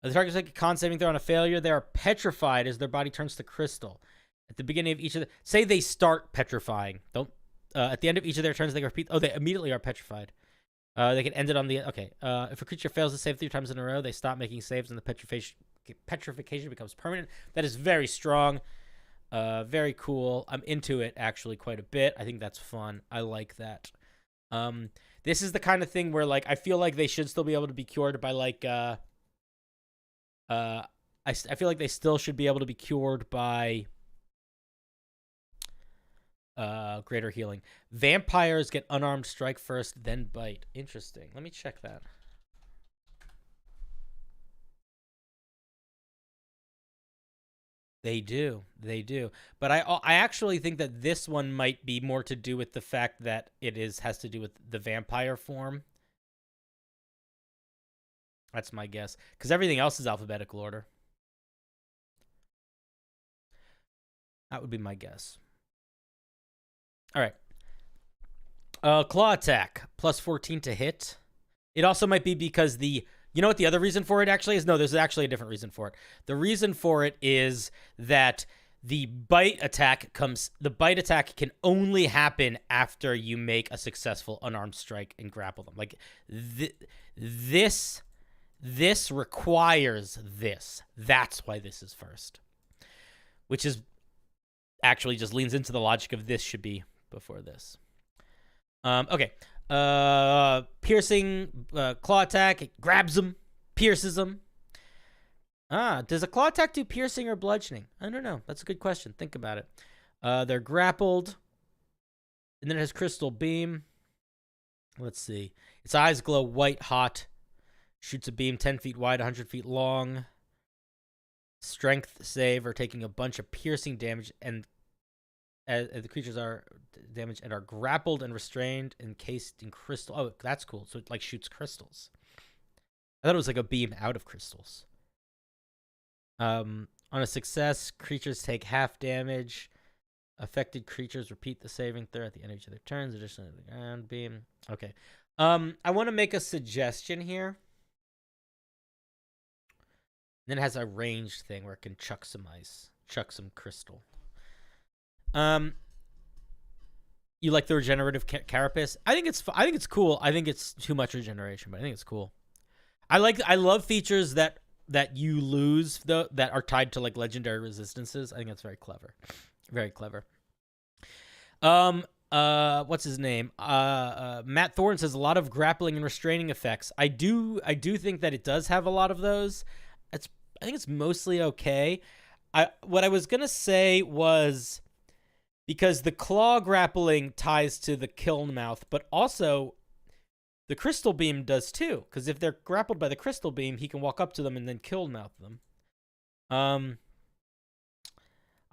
[SPEAKER 1] The target's like a con saving throw on a failure. They are petrified as their body turns to crystal. At the beginning of each of say they start petrifying. At the end of each of their turns, they repeat. Oh, they immediately are petrified. They can end it on the okay. If a creature fails to save 3 times in a row, they stop making saves, and the petrification becomes permanent. That is very strong. Very cool. I'm into it actually quite a bit. I think that's fun. I like that. This is the kind of thing where, like, I feel like they should still be able to be cured by, like, I feel like they still should be able to be cured by greater healing. Vampires get unarmed strike first, then bite. Interesting. Let me check that. They do. But I actually think that this one might be more to do with the fact that it has to do with the vampire form. That's my guess. Because everything else is alphabetical order. That would be my guess. All right. Claw attack. Plus 14 to hit. It also might be because you know what the other reason for it actually is? No, there's actually a different reason for it. The reason for it is that The bite attack can only happen after you make a successful unarmed strike and grapple them. Like this requires this. That's why this is first. Which is actually just leans into the logic of this should be before this. Okay. Piercing claw attack, it grabs him, pierces him. Does a claw attack do piercing or bludgeoning? I don't know. That's a good question. Think about it. They're grappled. And then it has crystal beam. Let's see. Its eyes glow white hot. Shoots a beam 10 feet wide, 100 feet long. Strength save or taking a bunch of piercing damage, and the creatures are damaged and are grappled and restrained, encased in crystal. Oh, that's cool. So it like shoots crystals. I thought it was like a beam out of crystals. On a success, creatures take half damage. Affected creatures repeat the saving throw at the end of each of their turns. Additionally, the ground beam. Okay. I want to make a suggestion here. Then it has a ranged thing where it can chuck some ice, chuck some crystal. You like the regenerative carapace? I think it's cool. I think it's too much regeneration, but I think it's cool. I love features that you lose though that are tied to like legendary resistances. I think that's very clever. Very clever. What's his name? Matt Thorne says a lot of grappling and restraining effects. I do think that it does have a lot of those. I think it's mostly okay. What I was gonna say was because the claw grappling ties to the kiln mouth, but also the crystal beam does too. Because if they're grappled by the crystal beam, he can walk up to them and then kiln mouth them. I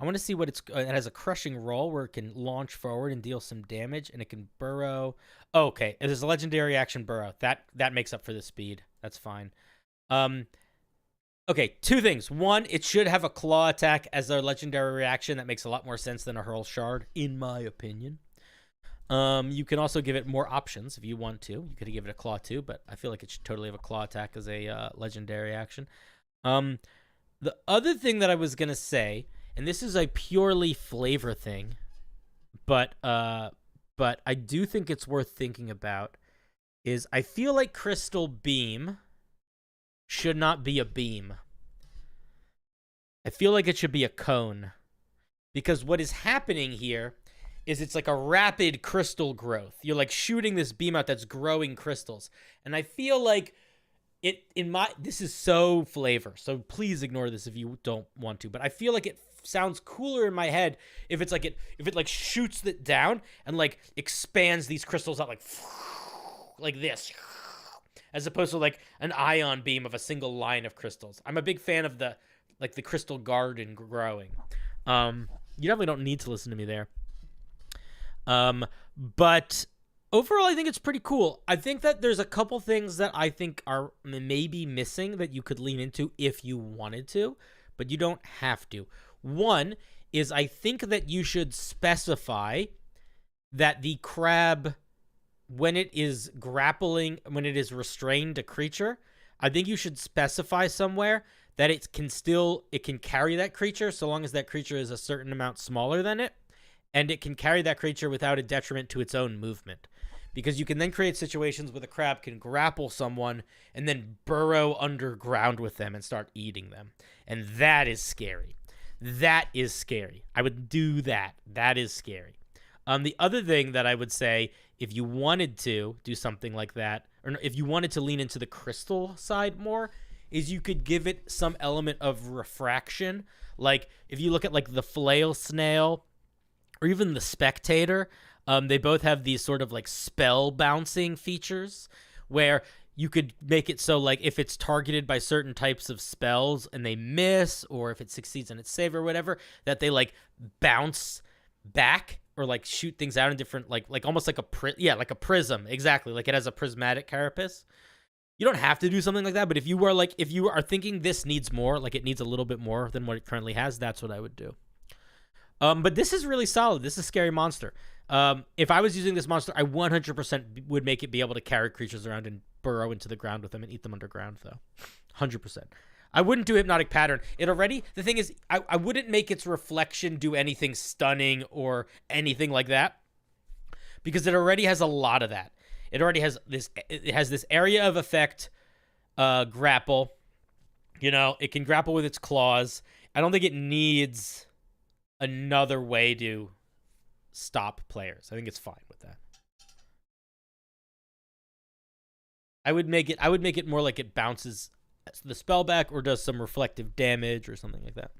[SPEAKER 1] want to see what it has a crushing roll where it can launch forward and deal some damage, and it can burrow. Oh, okay, there's a legendary action burrow. That makes up for the speed. That's fine. Okay, two things. One, it should have a claw attack as a legendary reaction. That makes a lot more sense than a hurl shard, in my opinion. You can also give it more options if you want to. You could give it a claw too, but I feel like it should totally have a claw attack as a legendary action. The other thing that I was gonna say, and this is a purely flavor thing, but I do think it's worth thinking about, is I feel like Crystal Beam should not be a beam. I feel like it should be a cone. Because what is happening here is it's like a rapid crystal growth. You're like shooting this beam out that's growing crystals. And I feel like this is so flavor, so please ignore this if you don't want to, but I feel like it sounds cooler in my head if it's like if it like shoots it down and like expands these crystals out like this, as opposed to like an ion beam of a single line of crystals. I'm a big fan of the crystal garden growing. You definitely don't need to listen to me there. But overall, I think it's pretty cool. I think that there's a couple things that I think are maybe missing that you could lean into if you wanted to, but you don't have to. One is I think that you should specify that the crab, when it is grappling, when it is restrained a creature, I think you should specify somewhere that it can carry that creature so long as that creature is a certain amount smaller than it, and it can carry that creature without a detriment to its own movement. Because you can then create situations where the crab can grapple someone and then burrow underground with them and start eating them. And that is scary. That is scary. I would do that. That is scary. The other thing that I would say, if you wanted to do something like that, or if you wanted to lean into the crystal side more, is you could give it some element of refraction. Like, if you look at, like, the flail snail or even the spectator, they both have these sort of, like, spell bouncing features where you could make it so, like, if it's targeted by certain types of spells and they miss, or if it succeeds in its save or whatever, that they, like, bounce back or, like, shoot things out in different, like almost like like a prism. Exactly. Like, it has a prismatic carapace. You don't have to do something like that, but if you are thinking this needs more, like it needs a little bit more than what it currently has, that's what I would do. But this is really solid. This is a scary monster. If I was using this monster, I 100% would make it be able to carry creatures around and burrow into the ground with them and eat them underground, though. 100%. I wouldn't do Hypnotic Pattern. The thing is, I wouldn't make its reflection do anything stunning or anything like that, because it already has a lot of that. It already has this. It has this area of effect, grapple. You know, it can grapple with its claws. I don't think it needs another way to stop players. I think it's fine with that. I would make it more like it bounces the spell back or does some reflective damage or something like that.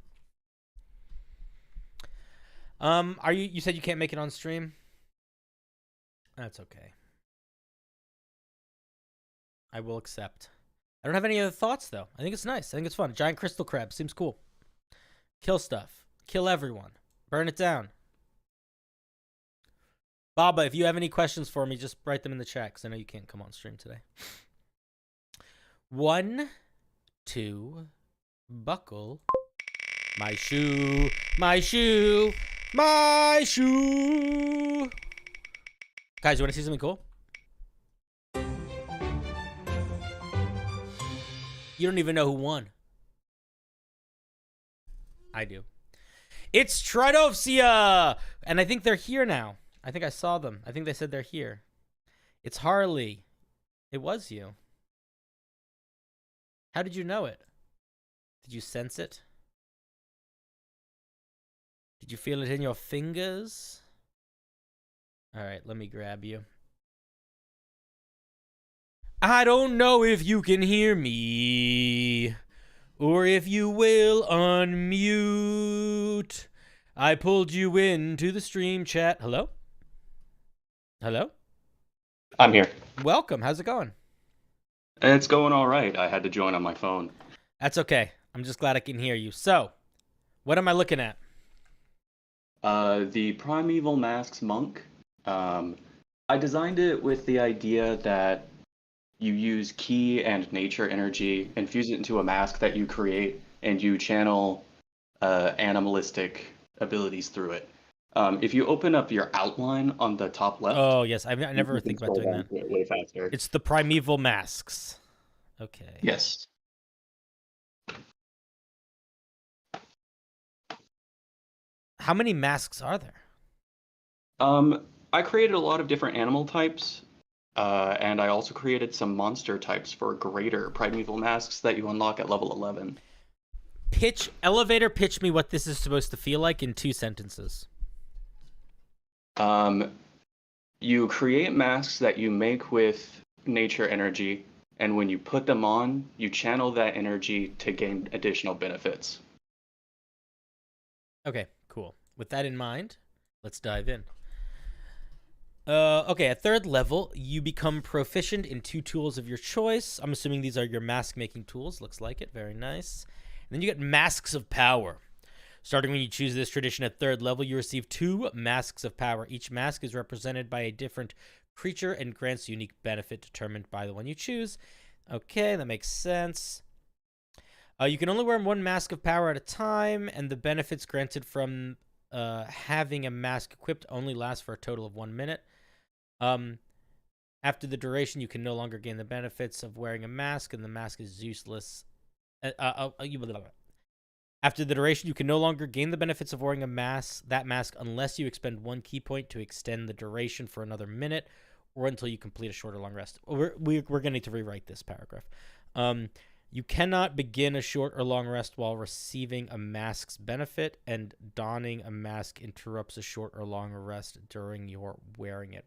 [SPEAKER 1] You said you can't make it on stream? That's okay. I will accept. I don't have any other thoughts though. I think it's nice. I think it's fun. Giant crystal crab seems cool. Kill stuff. Kill everyone. Burn it down. Baba, if you have any questions for me, just write them in the chat, because I know you can't come on stream today. 1, 2, buckle. My shoe, my shoe, my shoe. Guys, you want to see something cool? You don't even know who won. I do. It's Tridovsia! And I think they're here now. I think I saw them. I think they said they're here. It's Harley. It was you. How did you know it? Did you sense it? Did you feel it in your fingers? All right, let me grab you. I don't know if you can hear me, or if you will unmute. I pulled you into the stream chat. Hello? Hello?
[SPEAKER 11] I'm here.
[SPEAKER 1] Welcome. How's it going?
[SPEAKER 11] It's going all right. I had to join on my phone.
[SPEAKER 1] That's okay. I'm just glad I can hear you. So, what am I looking at?
[SPEAKER 11] The Primeval Masks Monk. I designed it with the idea that you use ki and nature energy, infuse it into a mask that you create, and you channel animalistic abilities through it. If you open up your outline on the top left...
[SPEAKER 1] Oh, yes. I never think about doing that.
[SPEAKER 11] Way faster.
[SPEAKER 1] It's the Primeval Masks. Okay.
[SPEAKER 11] Yes.
[SPEAKER 1] How many masks are there?
[SPEAKER 11] I created a lot of different animal types, and I also created some monster types for greater Primeval Masks that you unlock at level 11.
[SPEAKER 1] Pitch me what this is supposed to feel like in 2 sentences.
[SPEAKER 11] You create masks that you make with nature energy, and when you put them on, you channel that energy to gain additional benefits.
[SPEAKER 1] Okay, cool. With that in mind, let's dive in. Okay, at 3rd level, you become proficient in 2 tools of your choice. I'm assuming these are your mask-making tools. Looks like it. Very nice. And then you get Masks of Power. Starting when you choose this tradition at 3rd level, you receive 2 Masks of Power. Each mask is represented by a different creature and grants unique benefit determined by the one you choose. Okay, that makes sense. You can only wear 1 Mask of Power at a time, and the benefits granted from having a mask equipped only last for a total of 1 minute. After the duration, you can no longer gain the benefits of wearing a mask, and the mask is useless. After the duration, you can no longer gain the benefits of wearing that mask unless you expend 1 key point to extend the duration for another minute, or until you complete a short or long rest. We're going to need to rewrite this paragraph. You cannot begin a short or long rest while receiving a mask's benefit, and donning a mask interrupts a short or long rest during your wearing it.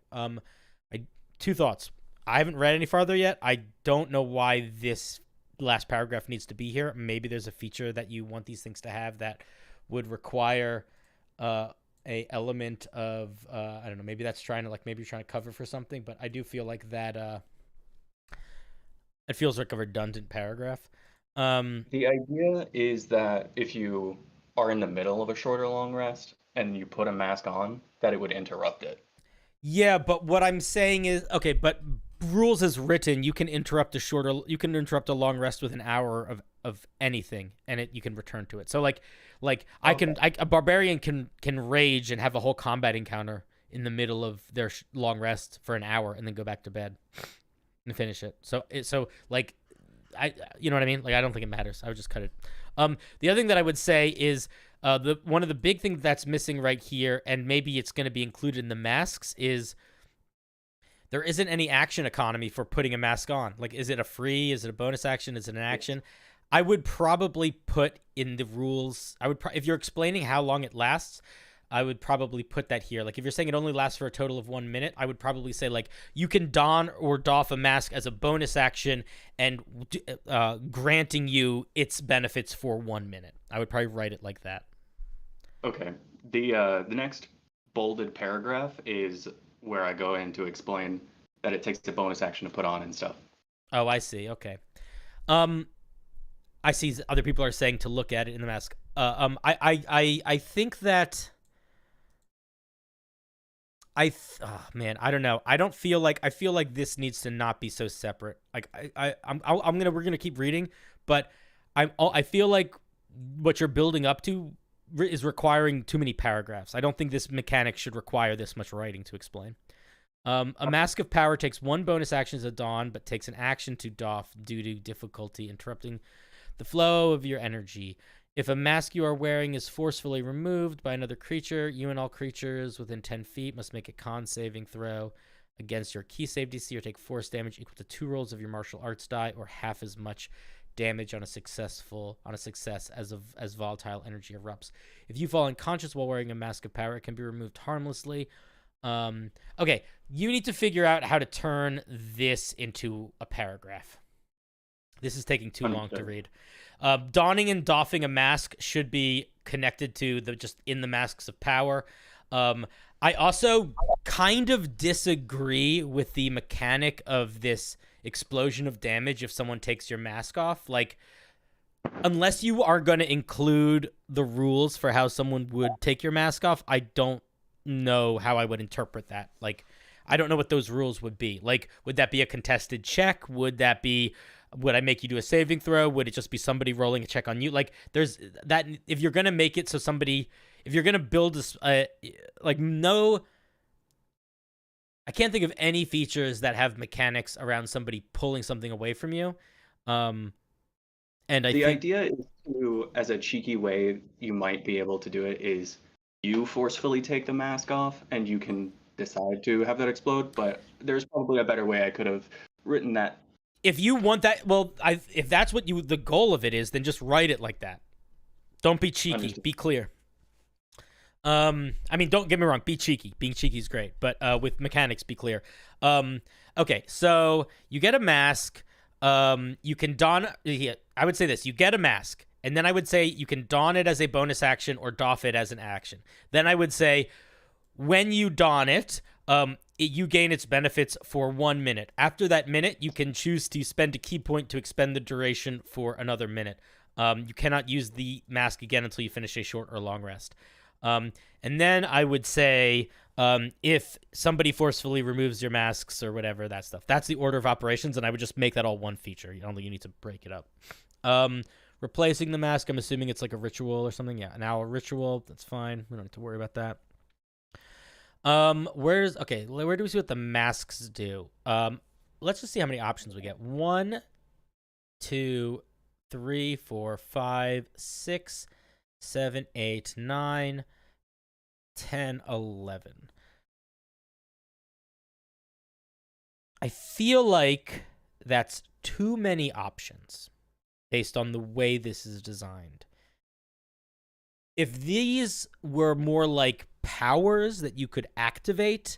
[SPEAKER 1] 2 thoughts. I haven't read any farther yet. I don't know why this last paragraph needs to be here. Maybe there's a feature that you want these things to have that would require a element of I don't know. Maybe that's trying to maybe you're trying to cover for something. But I do feel like that. It feels like a redundant paragraph.
[SPEAKER 11] The idea is that if you are in the middle of a short or long rest and you put a mask on, that it would interrupt it.
[SPEAKER 1] Yeah, but what I'm saying is, okay, but rules as written, you can interrupt a long rest with an hour of anything, and you can return to it. So a barbarian can rage and have a whole combat encounter in the middle of their long rest for an hour and then go back to bed and finish it. So you know what I mean? Like, I don't think it matters. I would just cut it. The other thing that I would say is one of the big things that's missing right here, and maybe it's going to be included in the masks, is there isn't any action economy for putting a mask on. Like, is it a free? Is it a bonus action? Is it an action? I would probably put in the rules. If you're explaining how long it lasts, I would probably put that here. Like, if you're saying it only lasts for a total of 1 minute, I would probably say, like, you can don or doff a mask as a bonus action and granting you its benefits for 1 minute. I would probably write it like that.
[SPEAKER 11] Okay. The next bolded paragraph is where I go in to explain that it takes a bonus action to put on and stuff.
[SPEAKER 1] Oh, I see. Okay. I see other people are saying to look at it in the mask. I think that man, I don't know. I feel like this needs to not be so separate. Like we're gonna keep reading, but I feel like what you're building up to is requiring too many paragraphs. I don't think this mechanic should require this much writing to explain. A Mask of Power takes 1 bonus action as a dawn, but takes an action to doff due to difficulty interrupting the flow of your energy. If a mask you are wearing is forcefully removed by another creature, you and all creatures within 10 feet must make a con saving throw against your key save DC or take force damage equal to 2 rolls of your martial arts die or half as much damage on a success as volatile energy erupts. If you fall unconscious while wearing a Mask of Power, it can be removed harmlessly. Okay, you need to figure out how to turn this into a paragraph. This is taking too long to read. Donning and doffing a mask should be connected to just in the Masks of Power. I also kind of disagree with the mechanic of this explosion of damage if someone takes your mask off. Like, unless you are going to include the rules for how someone would take your mask off, I don't know how I would interpret that. Like, I don't know what those rules would be. Like, would that be a contested check? Would I make you do a saving throw? Would it just be somebody rolling a check on you? Like, there's that. If you're going to make it so if you're going to build this, I can't think of any features that have mechanics around somebody pulling something away from you. And the
[SPEAKER 11] idea is to, as a cheeky way, you might be able to do it is you forcefully take the mask off and you can decide to have that explode. But there's probably a better way I could have written that.
[SPEAKER 1] If you want that, well, if that's what the goal of it is, then just write it like that. Don't be cheeky.
[SPEAKER 11] Understood.
[SPEAKER 1] Be clear. I mean, don't get me wrong. Be cheeky. Being cheeky is great, but with mechanics, be clear. Okay, so you get a mask. You can don. I would say this: you get a mask, and then I would say you can don it as a bonus action or doff it as an action. Then I would say when you don it, you gain its benefits for 1 minute. After that minute, you can choose to spend a key point to expend the duration for another minute. You cannot use the mask again until you finish a short or long rest. And then I would say if somebody forcefully removes your masks or whatever, that stuff. That's the order of operations, and I would just make that all one feature. I don't think you need to break it up. Replacing the mask, I'm assuming it's like a ritual or something. Yeah, an hour ritual. That's fine. We don't need to worry about that. Where do we see what the masks do? Let's just see how many options we get. 1, 2, 3, 4, 5, 6, 7, 8, 9, 10, 11. I feel like that's too many options based on the way this is designed. If these were more like powers that you could activate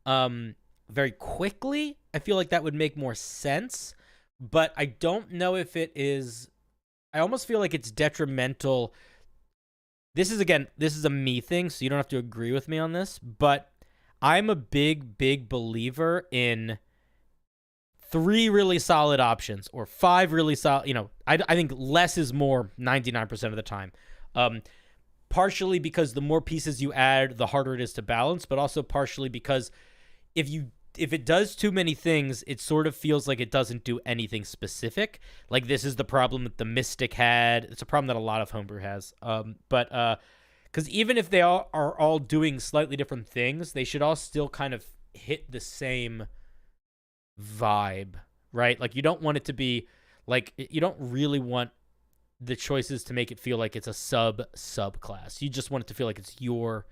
[SPEAKER 1] very quickly, I feel like that would make more sense. But I don't know if it is. I almost feel like it's detrimental. This is a me thing, so you don't have to agree with me on this. But I'm a big believer in 3 really solid options or 5 really solid. I think less is more 99% of the time. Partially because the more pieces you add, the harder it is to balance, but also partially because if it does too many things, it sort of feels like it doesn't do anything specific. Like, this is the problem that the Mystic had. It's a problem that a lot of Homebrew has. But because even if they are all doing slightly different things, they should all still kind of hit the same vibe, right? Like, you don't want it to be Like, you don't really want the choices to make it feel like it's a subclass. You just want it to feel like it's your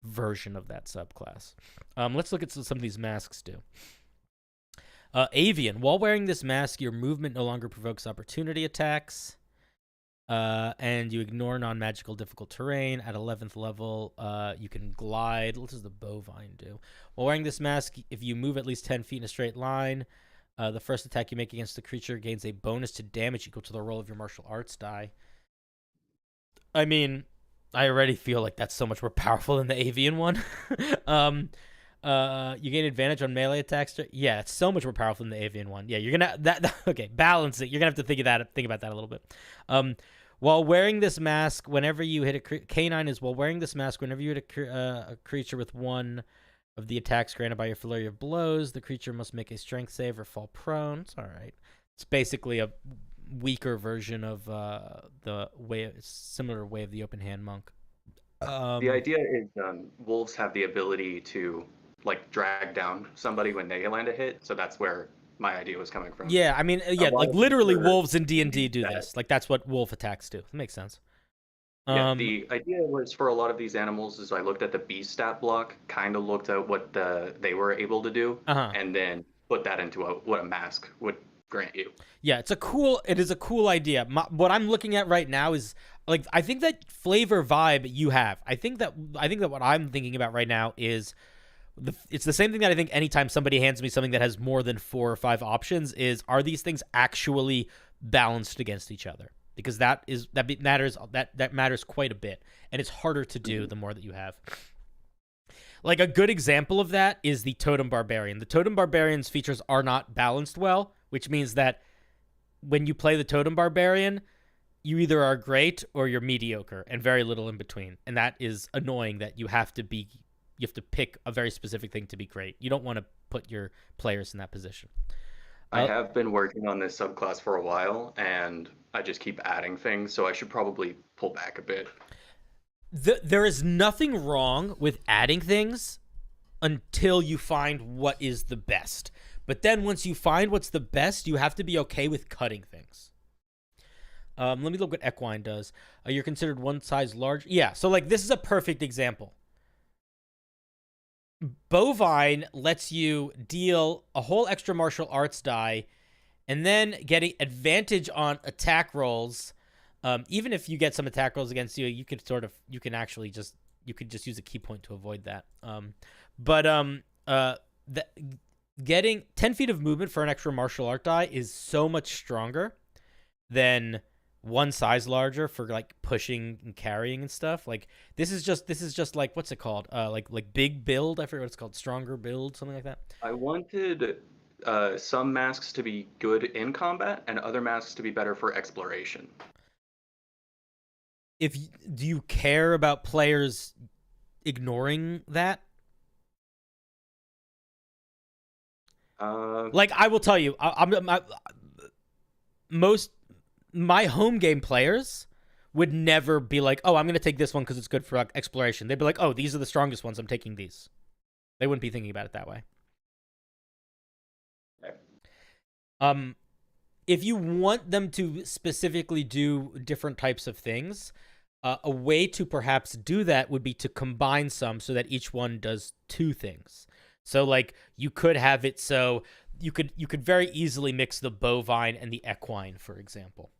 [SPEAKER 1] version of that subclass. Let's look at some of these masks do. Avian. While wearing this mask, your movement no longer provokes opportunity attacks. And you ignore non-magical difficult terrain. At 11th level, you can glide. What does the bovine do? While wearing this mask, if you move at least 10 feet in a straight line, the first attack you make against the creature gains a bonus to damage equal to the roll of your martial arts die. I mean, I already feel like that's so much more powerful than the avian one. You gain advantage on melee attacks. Yeah, it's so much more powerful than the avian one. Yeah, you're gonna okay, balance it. You're gonna have to think about that a little bit. While wearing this mask, whenever you hit a canine is while wearing this mask, whenever you hit a creature with one of the attacks granted by your flurry of blows, the creature must make a strength save or fall prone. It's all right. It's basically a weaker version of the similar way of the open hand monk.
[SPEAKER 11] The idea is wolves have the ability to like drag down somebody when they land a hit, so that's where my idea was coming from.
[SPEAKER 1] Yeah, I mean, yeah, like literally wolves in D&D do this. Like that's what wolf attacks do. It makes sense.
[SPEAKER 11] Yeah, the idea was for a lot of these animals is I looked at the beast stat block, kind of looked at what they were able to do, and then put that into what a mask would grant you.
[SPEAKER 1] Yeah, it is a cool idea. What I'm looking at right now is like I think that flavor vibe you have. I think that what I'm thinking about right now is it's the same thing that I think anytime somebody hands me something that has more than 4 or 5 options is, are these things actually balanced against each other? Because that matters quite a bit, and it's harder to do the more that you have. Like a good example of that is the Totem Barbarian. The Totem Barbarian's features are not balanced well, which means that when you play the Totem Barbarian, you either are great or you're mediocre, and very little in between. And that is annoying that you have to pick a very specific thing to be great. You don't want to put your players in that position.
[SPEAKER 11] I have been working on this subclass for a while, and I just keep adding things, so I should probably pull back a bit.
[SPEAKER 1] There is nothing wrong with adding things until you find what is the best. But then once you find what's the best, you have to be okay with cutting things. Let me look what equine does. You're considered one size large. Yeah, so like this is a perfect example. Bovine lets you deal a whole extra martial arts die and then getting advantage on attack rolls. Even if you get some attack rolls against you, you could just use a key point to avoid that. Getting 10 feet of movement for an extra martial art die is so much stronger than one size larger for like pushing and carrying and stuff. Like this is just like, what's it called? Like big build. I forget what it's called. Stronger build, something like that.
[SPEAKER 11] I wanted some masks to be good in combat and other masks to be better for exploration.
[SPEAKER 1] Do you care about players ignoring that? Like I will tell you, my home game players would never be like, oh, I'm going to take this one because it's good for exploration. They'd be like, oh, these are the strongest ones. I'm taking these. They wouldn't be thinking about it that way. Okay. If you want them to specifically do different types of things, a way to perhaps do that would be to combine some so that each one does 2 things. So like you could have it so you could very easily mix the bovine and the equine, for example.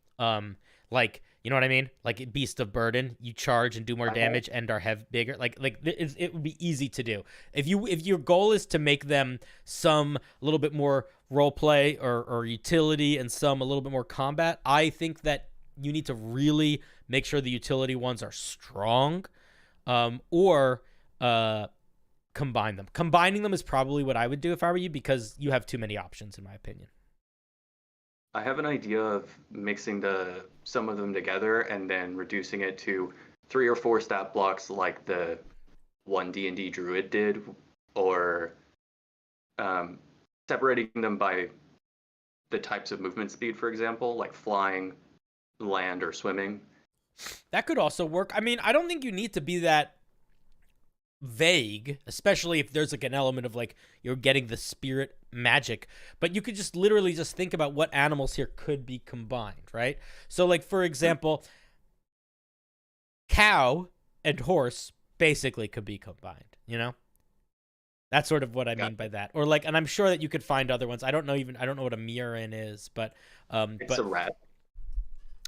[SPEAKER 1] Like, you know what I mean? Like Beast of Burden, you charge and do more damage and are bigger. Like it would be easy to do. If your goal is to make them some a little bit more role play or utility and some a little bit more combat, I think that you need to really make sure the utility ones are strong, or combine them. Combining them is probably what I would do if I were you, because you have too many options, in my opinion.
[SPEAKER 11] I have an idea of mixing some of them together and then reducing it to 3 or 4 stat blocks like the one D&D druid did, or separating them by the types of movement speed, for example, like flying, land, or swimming.
[SPEAKER 1] That could also work. I mean, I don't think you need to be that vague, especially if there's like an element of like you're getting the spirit magic, but you could just literally just think about what animals here could be combined, right? So like, for example, cow and horse basically could be combined, you know? That's sort of what I mean by that. Or like, and I'm sure that you could find other ones. I don't know what a Murin is, but
[SPEAKER 11] It's a rat.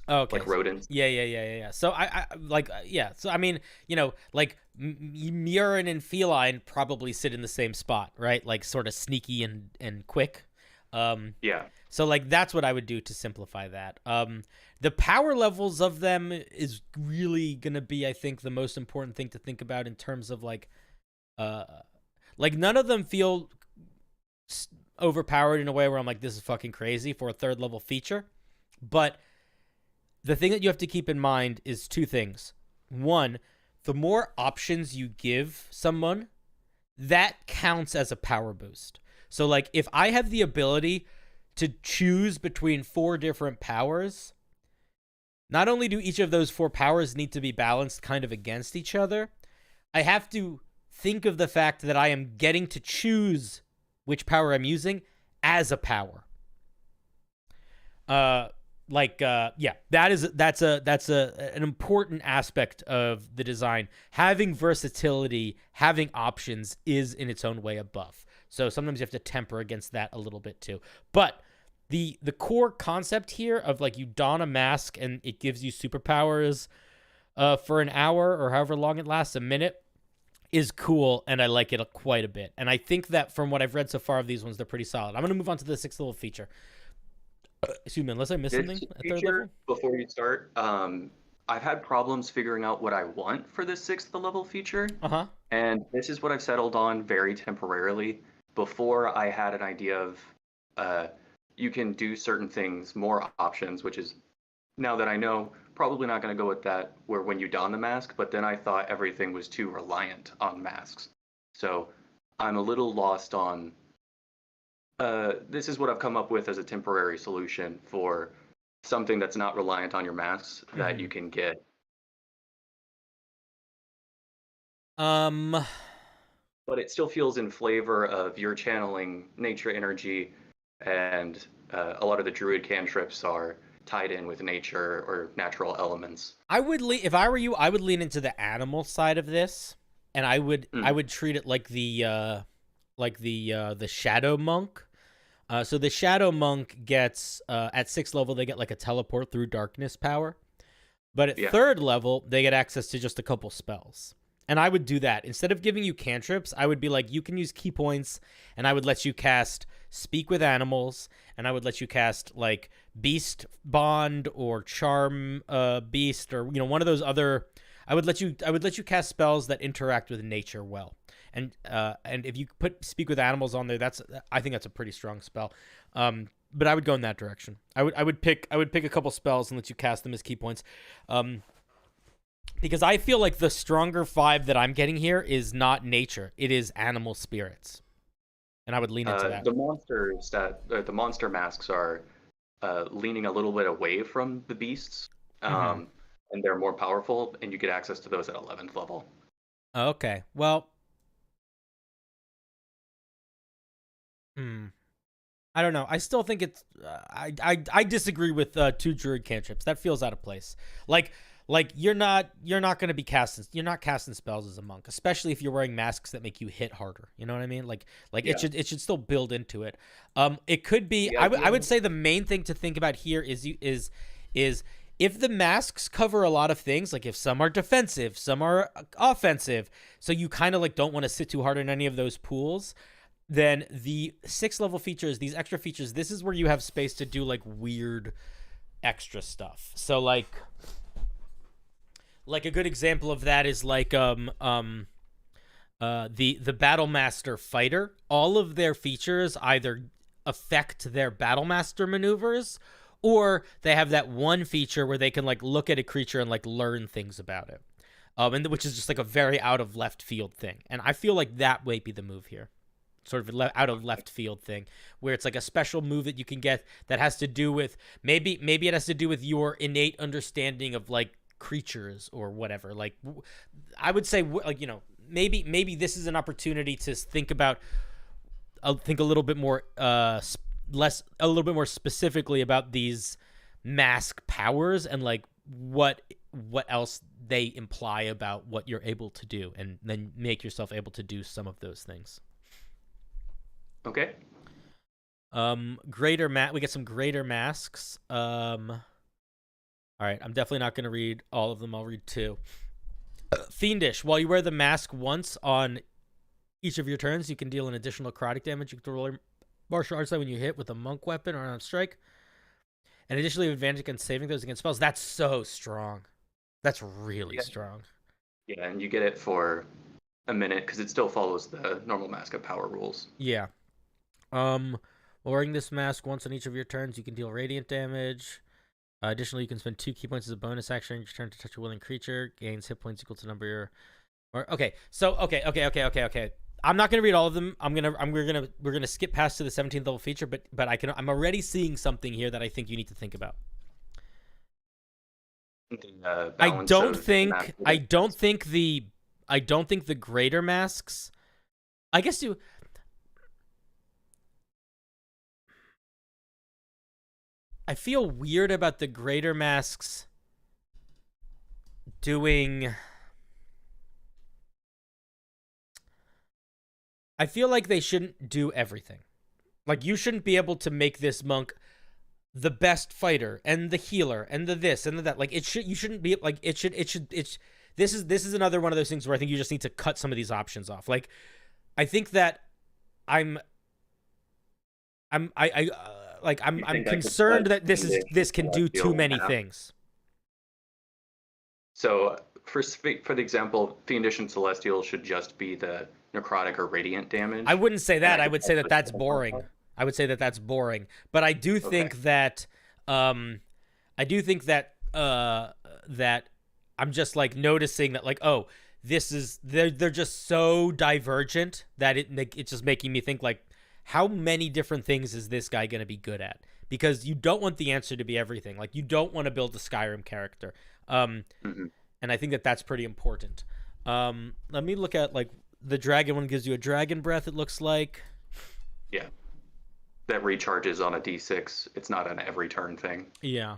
[SPEAKER 1] Oh, okay.
[SPEAKER 11] Like rodents.
[SPEAKER 1] Yeah. So I like, yeah. So I mean, you know, like Murin and feline probably sit in the same spot, right? Like sort of sneaky and quick.
[SPEAKER 11] Yeah.
[SPEAKER 1] So like that's what I would do to simplify that. The power levels of them is really gonna be, I think, the most important thing to think about in terms of like none of them feel overpowered in a way where I'm like, this is fucking crazy for a 3rd level feature. But the thing that you have to keep in mind is 2 things. 1, the more options you give someone, that counts as a power boost. So like if I have the ability to choose between 4 different powers, not only do each of those 4 powers need to be balanced kind of against each other, I have to think of the fact that I am getting to choose which power I'm using as a power. Yeah, that's an important aspect of the design. Having versatility, having options is in its own way a buff. So sometimes you have to temper against that a little bit too. But the core concept here of like you don a mask and it gives you superpowers for an hour or however long it lasts, a minute, is cool, and I like it quite a bit. And I think that from what I've read so far of these ones, they're pretty solid. I'm going to move on to the 6th level feature. Excuse me, unless I missed something at 3rd level?
[SPEAKER 11] Before you start, I've had problems figuring out what I want for this 6th level feature.
[SPEAKER 1] Uh-huh.
[SPEAKER 11] And this is what I've settled on very temporarily. Before I had an idea of you can do certain things, more options, which is, now that I know, probably not going to go with that, where when you don the mask, but then I thought everything was too reliant on masks. So I'm a little lost on, this is what I've come up with as a temporary solution for something that's not reliant on your masks that you can get. But it still feels in flavor of your channeling nature energy, and a lot of the druid cantrips are tied in with nature or natural elements.
[SPEAKER 1] I would if I were you, I would lean into the animal side of this, and I would treat it like the shadow monk. So the shadow monk gets at 6th level they get like a teleport through darkness power, but at 3rd level they get access to just a couple spells. And I would do that. Instead of giving you cantrips, I would be like, you can use key points, and I would let you cast Speak with Animals, and I would let you cast, like, Beast Bond or Charm Beast, or, you know, one of those other... I would let you cast spells that interact with nature well. And if you put Speak with Animals on there, I think that's a pretty strong spell. But I would go in that direction. I would pick a couple spells and let you cast them as key points. Because I feel like the stronger vibe that I'm getting here is not nature; it is animal spirits, and I would lean into that.
[SPEAKER 11] The monster masks are leaning a little bit away from the beasts, and they're more powerful, and you get access to those at 11th level.
[SPEAKER 1] Okay, well, I don't know. I still think it's. I disagree with 2 druid cantrips. That feels out of place. Like you're not going to be casting. You're not casting spells as a monk, especially if you're wearing masks that make you hit harder. You know what I mean? Like it should still build into it. It could be. I would say the main thing to think about here is if the masks cover a lot of things, like if some are defensive, some are offensive, so you kind of like don't want to sit too hard in any of those pools. Then the 6th level features, these extra features, this is where you have space to do like weird extra stuff. So like a good example of that is like the Battlemaster fighter. All of their features either affect their Battlemaster maneuvers, or they have that one feature where they can like look at a creature and like learn things about it, and which is just like a very out of left field thing. And I feel like that might be the move here, sort of out of left field thing, where it's like a special move that you can get that has to do with maybe it has to do with your innate understanding of like creatures or whatever. Like I would say, like, you know, maybe this is an opportunity to think about think a little bit more a little bit more specifically about these mask powers and like what else they imply about what you're able to do, and then make yourself able to do some of those things.
[SPEAKER 11] Okay.
[SPEAKER 1] We get some greater masks. All right, I'm definitely not going to read all of them. I'll read 2. Fiendish. While you wear the mask once on each of your turns, you can deal an additional necrotic damage. You can roll martial arts when you hit with a monk weapon or on strike. And additionally, you have advantage against saving those against spells. That's so strong. That's really strong.
[SPEAKER 11] Yeah, and you get it for a minute because it still follows the normal Mask of Power rules.
[SPEAKER 1] Yeah. Wearing this mask once on each of your turns, you can deal radiant damage. Additionally, you can spend 2 key points as a bonus action in your turn to touch a willing creature. Gains hit points equal to number your. Okay. I'm not gonna read all of them. We're gonna skip past to the 17th level feature, but I'm already seeing something here that I think you need to think about. I don't think the greater masks. I guess you. I feel weird about the greater masks doing. I feel like they shouldn't do everything. Like, you shouldn't be able to make this monk the best fighter and the healer and the this and the that. Like, you shouldn't be like, this is another one of those things where I think you just need to cut some of these options off. Like, I think that I'm concerned that this can do too many things.
[SPEAKER 11] So for the example, Fiendish and Celestial should just be the necrotic or radiant damage.
[SPEAKER 1] I wouldn't say that. I would say that that's boring. But I do think that that I'm just like noticing that, like, oh, they're just so divergent that it's just making me think, like, how many different things is this guy going to be good at? Because you don't want the answer to be everything. Like, you don't want to build a Skyrim character. And I think that that's pretty important. Let me look at, like, the dragon one gives you a dragon breath, it looks like.
[SPEAKER 11] Yeah. That recharges on a d6. It's not an every turn thing.
[SPEAKER 1] Yeah.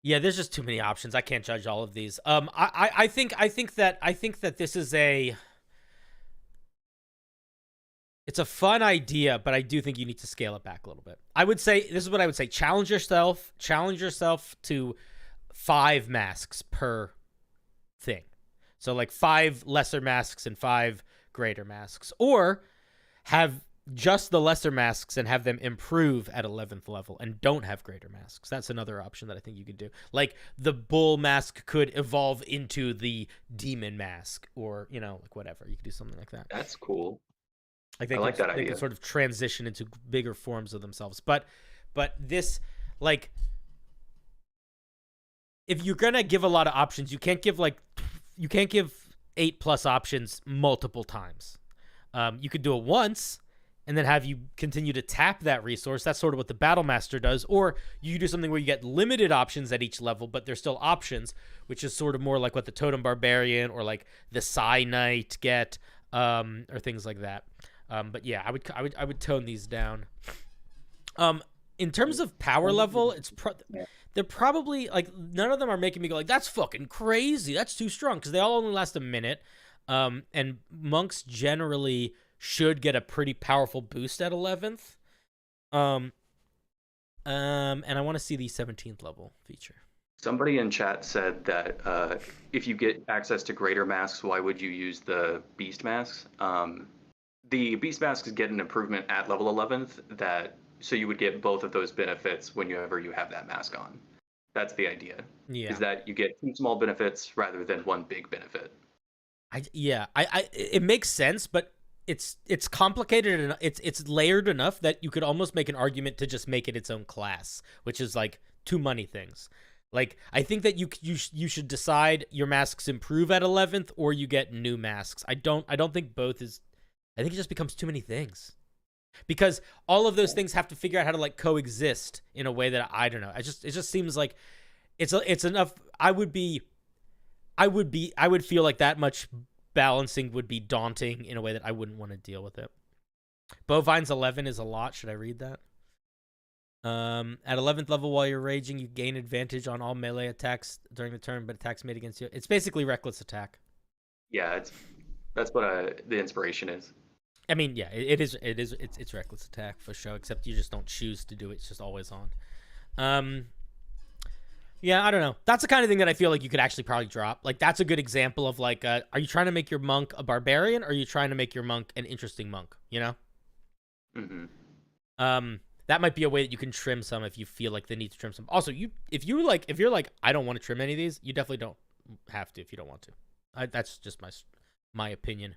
[SPEAKER 1] Yeah, there's just too many options. I can't judge all of these. I think that this is it's a fun idea, but I do think you need to scale it back a little bit. I would say, this is what I would say, challenge yourself to 5 masks per thing. So like 5 lesser masks and 5 greater masks, or have just the lesser masks and have them improve at 11th level and don't have greater masks. That's another option that I think you could do. Like, the bull mask could evolve into the demon mask, or, you know, like, whatever. You could do something like that.
[SPEAKER 11] That's cool.
[SPEAKER 1] Like,
[SPEAKER 11] I like that idea.
[SPEAKER 1] They can sort of transition into bigger forms of themselves. But this, like, if you're gonna give a lot of options, you can't give 8+ options multiple times. You could do it once and then have you continue to tap that resource. That's sort of what the Battle Master does. Or you do something where you get limited options at each level, but there's still options, which is sort of more like what the Totem Barbarian or like the Psy Knight get, or things like that. But yeah, I would tone these down. In terms of power level, they're probably, like, none of them are making me go like, that's fucking crazy, that's too strong, because they all only last a minute. And monks generally should get a pretty powerful boost at 11th. And I want to see the 17th level feature.
[SPEAKER 11] Somebody in chat said that if you get access to greater masks, why would you use the beast masks? The beast masks get an improvement at level 11th, so you would get both of those benefits whenever you have that mask on. That's the idea. Yeah. Is that you get 2 small benefits rather than 1 big benefit.
[SPEAKER 1] It makes sense, but it's complicated and it's layered enough that you could almost make an argument to just make it its own class, which is like too many things. Like, I think that you should decide your masks improve at 11th or you get new masks. I don't think both is. I think it just becomes too many things, because all of those things have to figure out how to, like, coexist in a way that I don't know. It just seems like it's enough. I would feel like that much balancing would be daunting in a way that I wouldn't want to deal with it. Bovine's 11 is a lot. Should I read that? At 11th level, while you're raging, you gain advantage on all melee attacks during the turn, but attacks made against you. It's basically reckless attack.
[SPEAKER 11] Yeah, that's what the inspiration is.
[SPEAKER 1] I mean, yeah, it's reckless attack for sure, except you just don't choose to do it. It's just always on. Yeah, I don't know. That's the kind of thing that I feel like you could actually probably drop. Like, that's a good example of, like, are you trying to make your monk a barbarian, or are you trying to make your monk an interesting monk, you know?
[SPEAKER 11] Mm-hmm.
[SPEAKER 1] That might be a way that you can trim some if you feel like the need to trim some. Also, if you're like, I don't want to trim any of these, you definitely don't have to if you don't want to. That's just my opinion.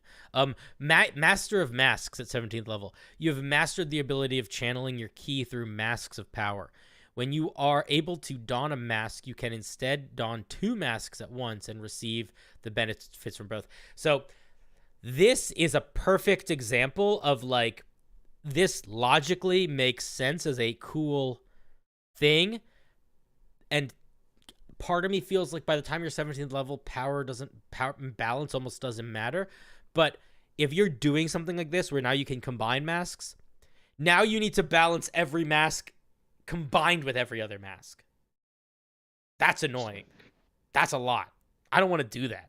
[SPEAKER 1] Master of Masks at 17th level. You have mastered the ability of channeling your ki through masks of power. When you are able to don a mask, you can instead don 2 masks at once and receive the benefits from both. So this is a perfect example of, like, this logically makes sense as a cool thing. And part of me feels like by the time you're 17th level, power balance almost doesn't matter. But if you're doing something like this where now you can combine masks, now you need to balance every mask combined with every other mask. That's annoying. That's a lot. I don't want to do that.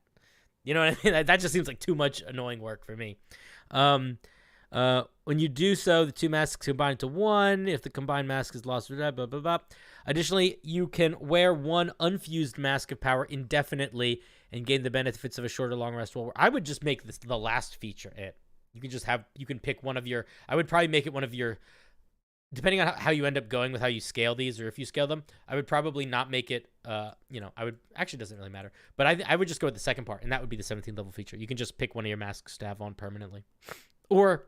[SPEAKER 1] You know what I mean? That just seems like too much annoying work for me. When you do so, the 2 masks combine into 1. If the combined mask is lost, blah, blah, blah, blah. Additionally, you can wear 1 unfused mask of power indefinitely and gain the benefits of a short or long rest. I would just make this the last feature it. You can pick one of your, I would probably make it one of your, depending on how you end up going with how you scale these, or if you scale them, I would probably not make it, actually doesn't really matter. But I would just go with the second part, and that would be the 17th level feature. You can just pick one of your masks to have on permanently. Or,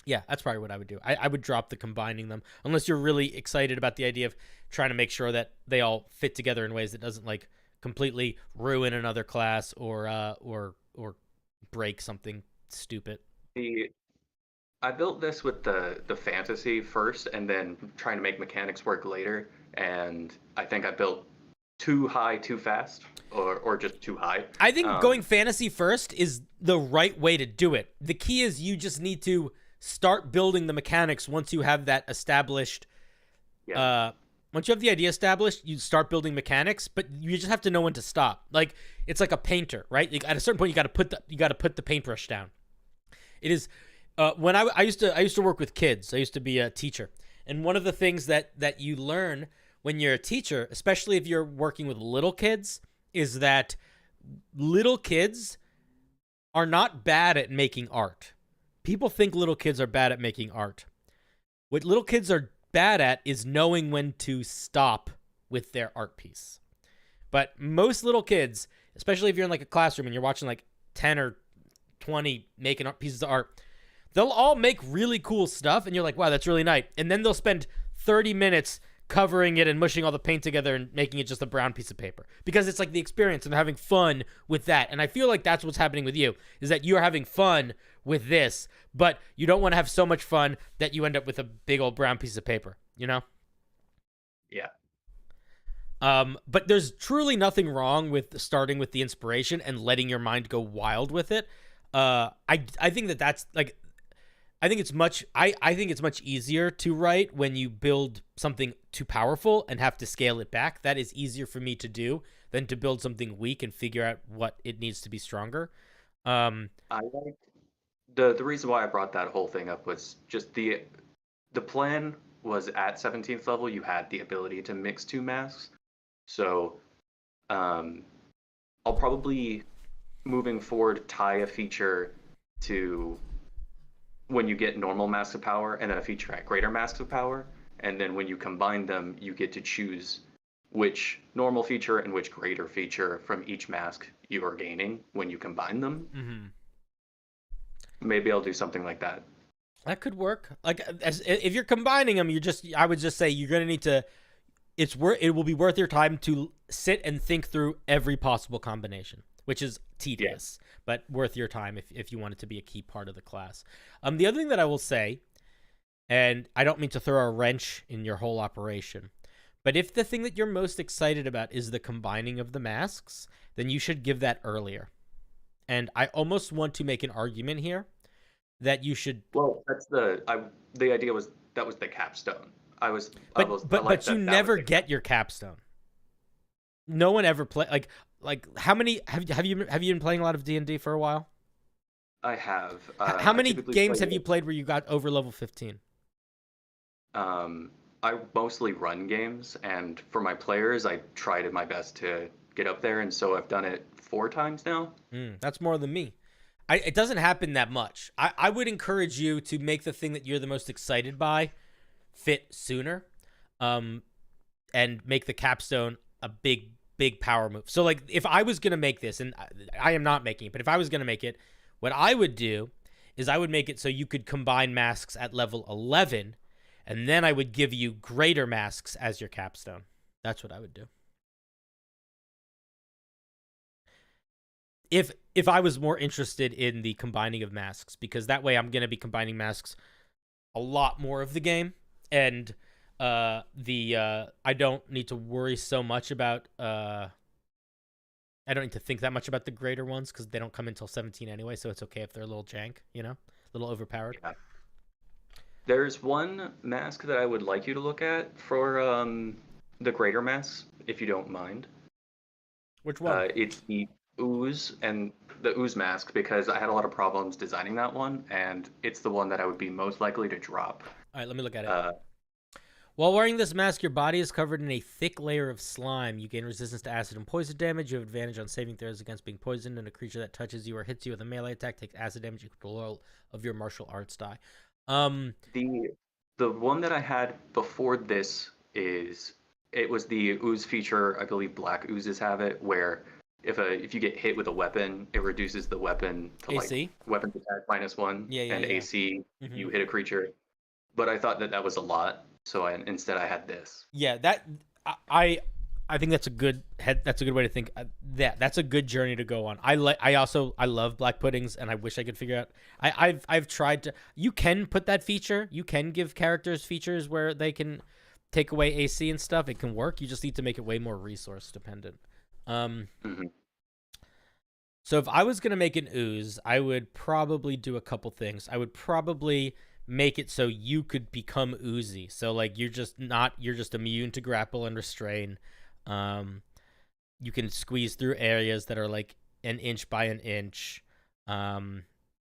[SPEAKER 1] yeah, that's probably what I would do. I would drop the combining them, unless you're really excited about the idea of trying to make sure that they all fit together in ways that doesn't, like, completely ruin another class or break something stupid.
[SPEAKER 11] I built this with the fantasy first, and then trying to make mechanics work later. And I think I built too high too fast, or just too high.
[SPEAKER 1] I think going fantasy first is the right way to do it. The key is you just need to start building the mechanics once you have that established.
[SPEAKER 11] Yeah.
[SPEAKER 1] Once you have the idea established, you start building mechanics, but you just have to know when to stop. Like, it's like a painter, right? Like, at a certain point, you got to put the paintbrush down. It is. When I used to work with kids, I used to be a teacher, and one of the things that you learn when you're a teacher, especially if you're working with little kids, is that little kids are not bad at making art. People think little kids are bad at making art. What little kids are bad at is knowing when to stop with their art piece. But most little kids, especially if you're in, like, a classroom and you're watching, like, 10 or 20 making pieces of art, they'll all make really cool stuff, and you're like, wow, that's really nice. And then they'll spend 30 minutes covering it and mushing all the paint together and making it just a brown piece of paper. Because it's like the experience, and they're having fun with that. And I feel like that's what's happening with you, is that you're having fun with this, but you don't want to have so much fun that you end up with a big old brown piece of paper, you know?
[SPEAKER 11] Yeah.
[SPEAKER 1] But there's truly nothing wrong with starting with the inspiration and letting your mind go wild with it. I think that's like, I think it's much easier to write when you build something too powerful and have to scale it back. That is easier for me to do than to build something weak and figure out what it needs to be stronger.
[SPEAKER 11] I like the reason why I brought that whole thing up was just the plan was at 17th level you had the ability to mix 2 masks. So I'll probably moving forward tie a feature to when you get normal masks of power, and then a feature at greater masks of power, and then when you combine them, you get to choose which normal feature and which greater feature from each mask you are gaining when you combine them.
[SPEAKER 1] Mm-hmm.
[SPEAKER 11] Maybe I'll do something like that.
[SPEAKER 1] That could work. Like, if you're combining them, I would just say you're gonna need to. It will be worth your time to sit and think through every possible combination, which is tedious, but worth your time if you want it to be a key part of the class. The other thing that I will say, and I don't mean to throw a wrench in your whole operation, but if the thing that you're most excited about is the combining of the masks, then you should give that earlier. and I almost want to make an argument here that you should.
[SPEAKER 11] Well, that's the idea was that was the capstone.
[SPEAKER 1] But you never get your capstone. No one ever play like how many have you been playing a lot of D&D for a while?
[SPEAKER 11] I have.
[SPEAKER 1] How many games have you played where you got over level 15?
[SPEAKER 11] I mostly run games, and for my players, I tried my best to get up there, and so I've done it 4 times now.
[SPEAKER 1] That's more than me. It doesn't happen that much. I would encourage you to make the thing that you're the most excited by fit sooner, and make the capstone a big power move. So like if I was going to make this, and I am not making it, but if I was going to make it, what I would do is I would make it so you could combine masks at level 11, and then I would give you greater masks as your capstone. That's what I would do. If I was more interested in the combining of masks, because that way I'm going to be combining masks a lot more of the game, and I don't need to worry so much about I don't need to think that much about the greater ones because they don't come until 17 anyway, so it's okay if they're a little jank, a little overpowered.
[SPEAKER 11] Yeah. There's one mask that I would like you to look at for the greater masks, if you don't mind.
[SPEAKER 1] Which one?
[SPEAKER 11] It's the ooze and the ooze mask, because I had a lot of problems designing that one, and it's the one that I would be most likely to drop.
[SPEAKER 1] All right, let me look at it. While wearing this mask, your body is covered in a thick layer of slime. You gain resistance to acid and poison damage. You have advantage on saving throws against being poisoned, and a creature that touches you or hits you with a melee attack takes acid damage equal of your martial arts die.
[SPEAKER 11] The one that I had before this it was the ooze feature. I believe black oozes have it, where if you get hit with a weapon, it reduces the weapon to
[SPEAKER 1] AC?
[SPEAKER 11] like weapons attack -1 and AC. You hit a creature. But I thought that was a lot, so instead I had this.
[SPEAKER 1] Yeah, I think that's a good way to think. That's a good journey to go on. I love black puddings, and I wish I could figure out. I've tried to. You can put that feature. You can give characters features where they can take away AC and stuff. It can work. You just need to make it way more resource dependent. So if I was gonna make an ooze, I would probably do a couple things. I would probably make it so you could become oozy. So like you're just immune to grapple and restrain. You can squeeze through areas that are like an inch by an inch. I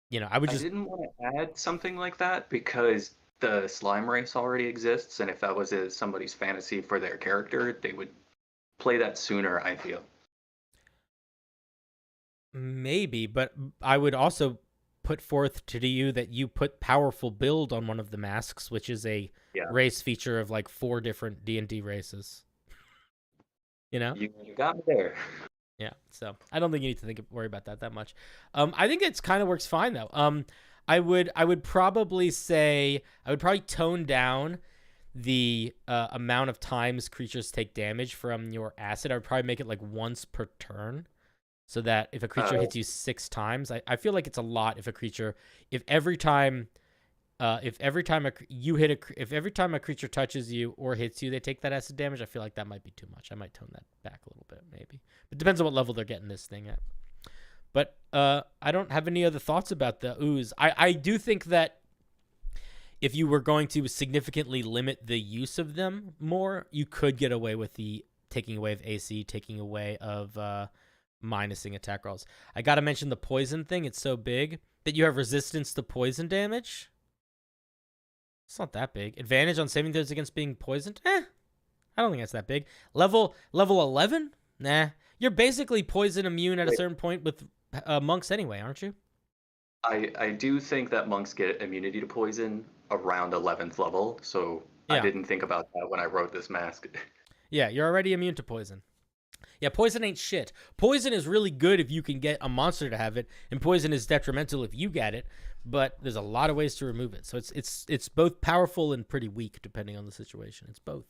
[SPEAKER 1] didn't
[SPEAKER 11] want to add something like that because the slime race already exists, and if that was somebody's fantasy for their character, they would play that sooner, I feel.
[SPEAKER 1] Maybe, but I would also put forth to you that you put powerful build on one of the masks, which is a race feature of like 4 different D&D races. You
[SPEAKER 11] got me there.
[SPEAKER 1] Yeah, so I don't think you need to worry about that much. I think it's kind of works fine though. I would probably tone down the amount of times creatures take damage from your acid. I would probably make it like once per turn, so that if a creature hits you 6 times, I feel like it's a lot. If every time a creature touches you or hits you, they take that acid damage, I feel like that might be too much. I might tone that back a little bit, maybe. But it depends on what level they're getting this thing at. But I don't have any other thoughts about the ooze. I do think that if you were going to significantly limit the use of them more, you could get away with the taking away of AC, taking away of minusing attack rolls. I gotta mention the poison thing. It's so big that you have resistance to poison damage. It's not that big. Advantage on saving throws against being poisoned? I don't think that's that big. Level 11? Nah. You're basically poison immune at a certain point with monks anyway, aren't you?
[SPEAKER 11] I do think that monks get immunity to poison around 11th level, so I didn't think about that when I wrote this mask.
[SPEAKER 1] Yeah, you're already immune to poison. Yeah, poison ain't shit. Poison is really good if you can get a monster to have it, and poison is detrimental if you get it, but there's a lot of ways to remove it. So it's both powerful and pretty weak depending on the situation. It's both.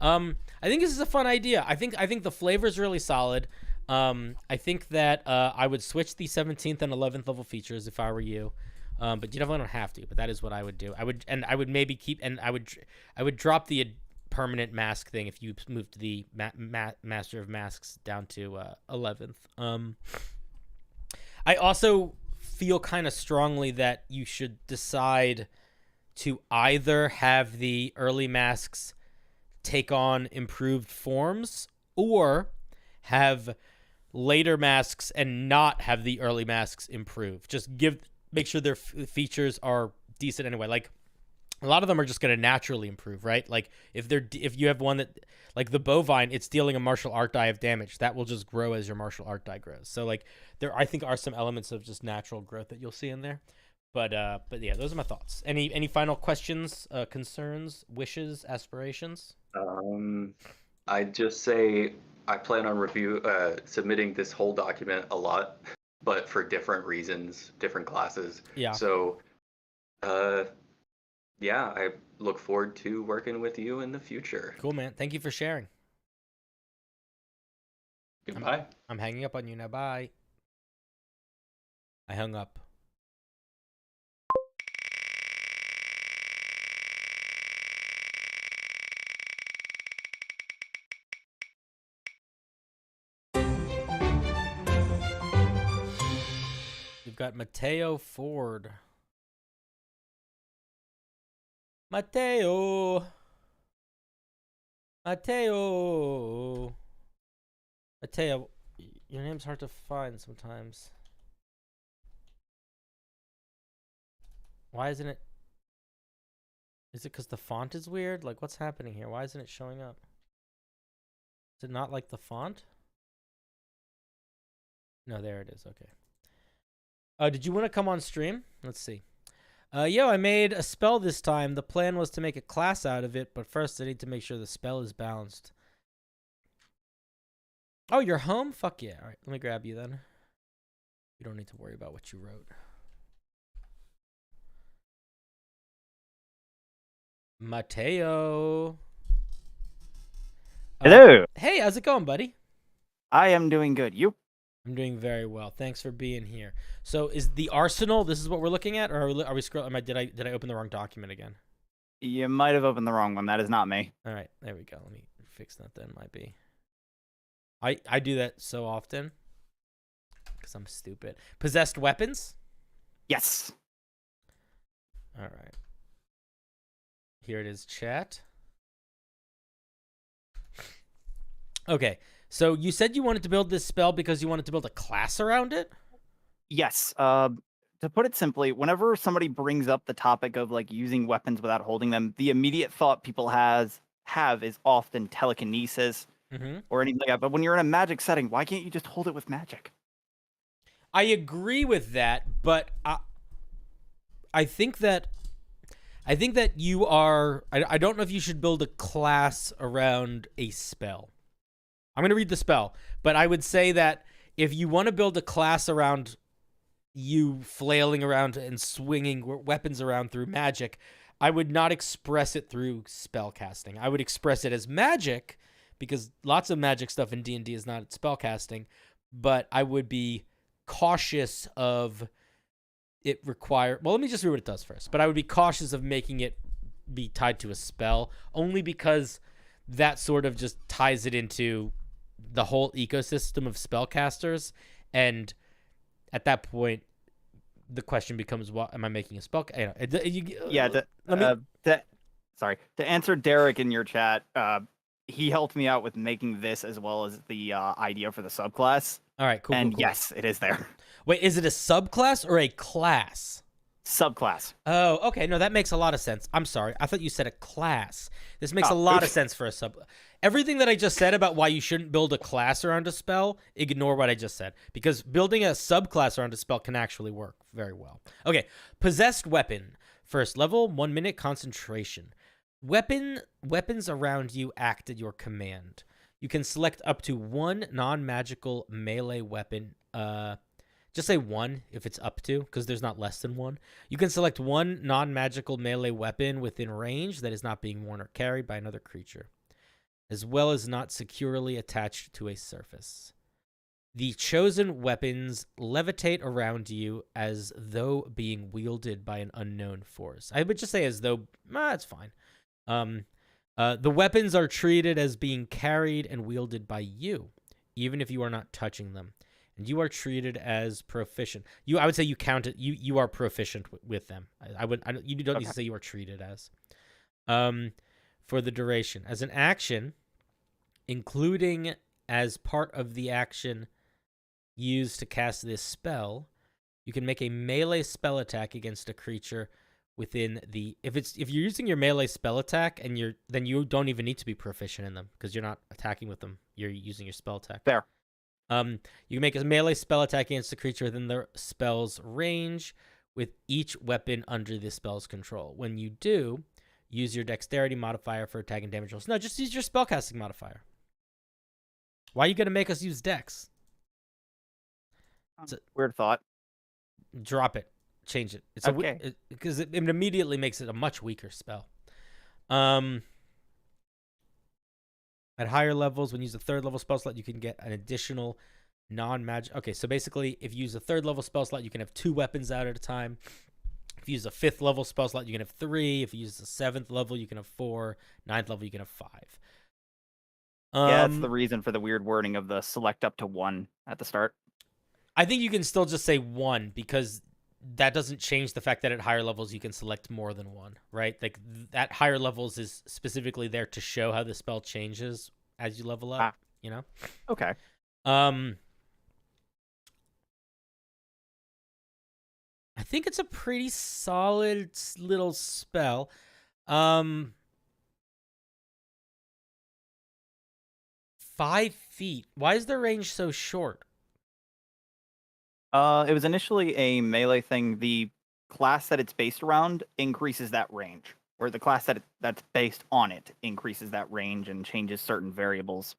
[SPEAKER 1] I think this is a fun idea. I think the flavor is really solid. I think that I would switch the 17th and 11th level features if I were you. But you definitely don't have to, but that is what I would do. I would maybe keep, and I would drop the permanent mask thing if you moved Master of Masks down to 11th. I also feel kind of strongly that you should decide to either have the early masks take on improved forms or have later masks and not have the early masks improve. Just make sure their features are decent anyway. Like, a lot of them are just going to naturally improve, right? Like, if you have one that, like the bovine, it's dealing a martial art die of damage. That will just grow as your martial art die grows. So, like, there, I think, are some elements of just natural growth that you'll see in there. But yeah, those are my thoughts. Any final questions, concerns, wishes, aspirations?
[SPEAKER 11] I'd just say I plan on submitting this whole document a lot, but for different reasons, different classes.
[SPEAKER 1] Yeah.
[SPEAKER 11] So, yeah, I look forward to working with you in the future.
[SPEAKER 1] Cool, man. Thank you for sharing.
[SPEAKER 11] Goodbye.
[SPEAKER 1] I'm hanging up on you now. Bye. I hung up. We've got Mateo Ford. Mateo, your name's hard to find sometimes. Why isn't it? Is it because the font is weird? Like, what's happening here? Why isn't it showing up? Is it not like the font? No, there it is. Okay. Did you want to come on stream? Let's see. Yo, I made a spell this time. The plan was to make a class out of it, but first I need to make sure the spell is balanced. Oh, you're home? Fuck yeah. All right, let me grab you then. You don't need to worry about what you wrote. Mateo.
[SPEAKER 12] Hello.
[SPEAKER 1] Hey, how's it going, buddy?
[SPEAKER 12] I am doing good. You?
[SPEAKER 1] I'm doing very well. Thanks for being here. So, is the arsenal? This is what we're looking at, or are we scrolling? Did I open the wrong document again?
[SPEAKER 12] You might have opened the wrong one. That is not me.
[SPEAKER 1] All right, there we go. Let me fix that. Then might be. I do that so often because I'm stupid. Possessed weapons?
[SPEAKER 12] Yes.
[SPEAKER 1] All right. Here it is, chat. Okay. So you said you wanted to build this spell because you wanted to build a class around it?
[SPEAKER 12] Yes. To put it simply, whenever somebody brings up the topic of like using weapons without holding them, the immediate thought people have is often telekinesis or anything like that. But when you're in a magic setting, why can't you just hold it with magic?
[SPEAKER 1] I agree with that, but I think that you are. I don't know if you should build a class around a spell. I'm going to read the spell, but I would say that if you want to build a class around you flailing around and swinging weapons around through magic, I would not express it through spell casting. I would express it as magic, because lots of magic stuff in D&D is not spell casting, but I would be cautious of it require. Well, let me just read what it does first, but I would be cautious of making it be tied to a spell, only because that sort of just ties it into the whole ecosystem of spellcasters, and at that point the question becomes, what am I making a spell?
[SPEAKER 12] Sorry, to answer Derek in your chat, he helped me out with making this as well as the idea for the subclass.
[SPEAKER 1] All right, cool.
[SPEAKER 12] And
[SPEAKER 1] cool.
[SPEAKER 12] Yes, it is there.
[SPEAKER 1] Wait, is it a subclass or a class?
[SPEAKER 12] Subclass.
[SPEAKER 1] Oh, okay. No, that makes a lot of sense. I'm sorry. I thought you said a class. This makes a lot of sense for a sub. Everything that I just said about why you shouldn't build a class around a spell, ignore what I just said, because building a subclass around a spell can actually work very well. Okay, possessed weapon. First level, 1 minute concentration. Weapons around you act at your command. You can select up to one non-magical melee weapon. Just say one if it's up to, because there's not less than one. You can select one non-magical melee weapon within range that is not being worn or carried by another creature, as well as not securely attached to a surface. The chosen weapons levitate around you as though being wielded by an unknown force. I would just say as though, it's fine. The weapons are treated as being carried and wielded by you, even if you are not touching them, and you are treated as proficient. I would say you count it. You are proficient with them. You don't need to say you are treated as. For the duration, as an action, including as part of the action used to cast this spell, you can make a melee spell attack against a creature within the. If you're using your melee spell attack and then you don't even need to be proficient in them because you're not attacking with them. You're using your spell attack.
[SPEAKER 12] There.
[SPEAKER 1] You can make a melee spell attack against a creature within the spell's range with each weapon under the spell's control. When you do, use your dexterity modifier for attack and damage rolls. No, just use your spellcasting modifier. Why are you going to make us use dex?
[SPEAKER 12] Weird thought.
[SPEAKER 1] Drop it. Change it. It's
[SPEAKER 12] okay.
[SPEAKER 1] Because it immediately makes it a much weaker spell. At higher levels, when you use a 3rd level spell slot, you can get an additional non-magic. Okay, so basically, if you use a 3rd level spell slot, you can have 2 weapons out at a time. If you use a 5th level spell slot, you can have 3. If you use a 7th level, you can have 4. 9th level, you can have 5.
[SPEAKER 12] Yeah, that's the reason for the weird wording of the select up to 1 at the start.
[SPEAKER 1] I think you can still just say 1 because that doesn't change the fact that at higher levels you can select more than 1, right? Like at higher levels is specifically there to show how the spell changes as you level up, you know?
[SPEAKER 12] Okay.
[SPEAKER 1] I think it's a pretty solid little spell. 5 feet. Why is the range so short?
[SPEAKER 12] It was initially a melee thing. The class that it's based around increases that range, or the class that's based on it increases that range and changes certain variables.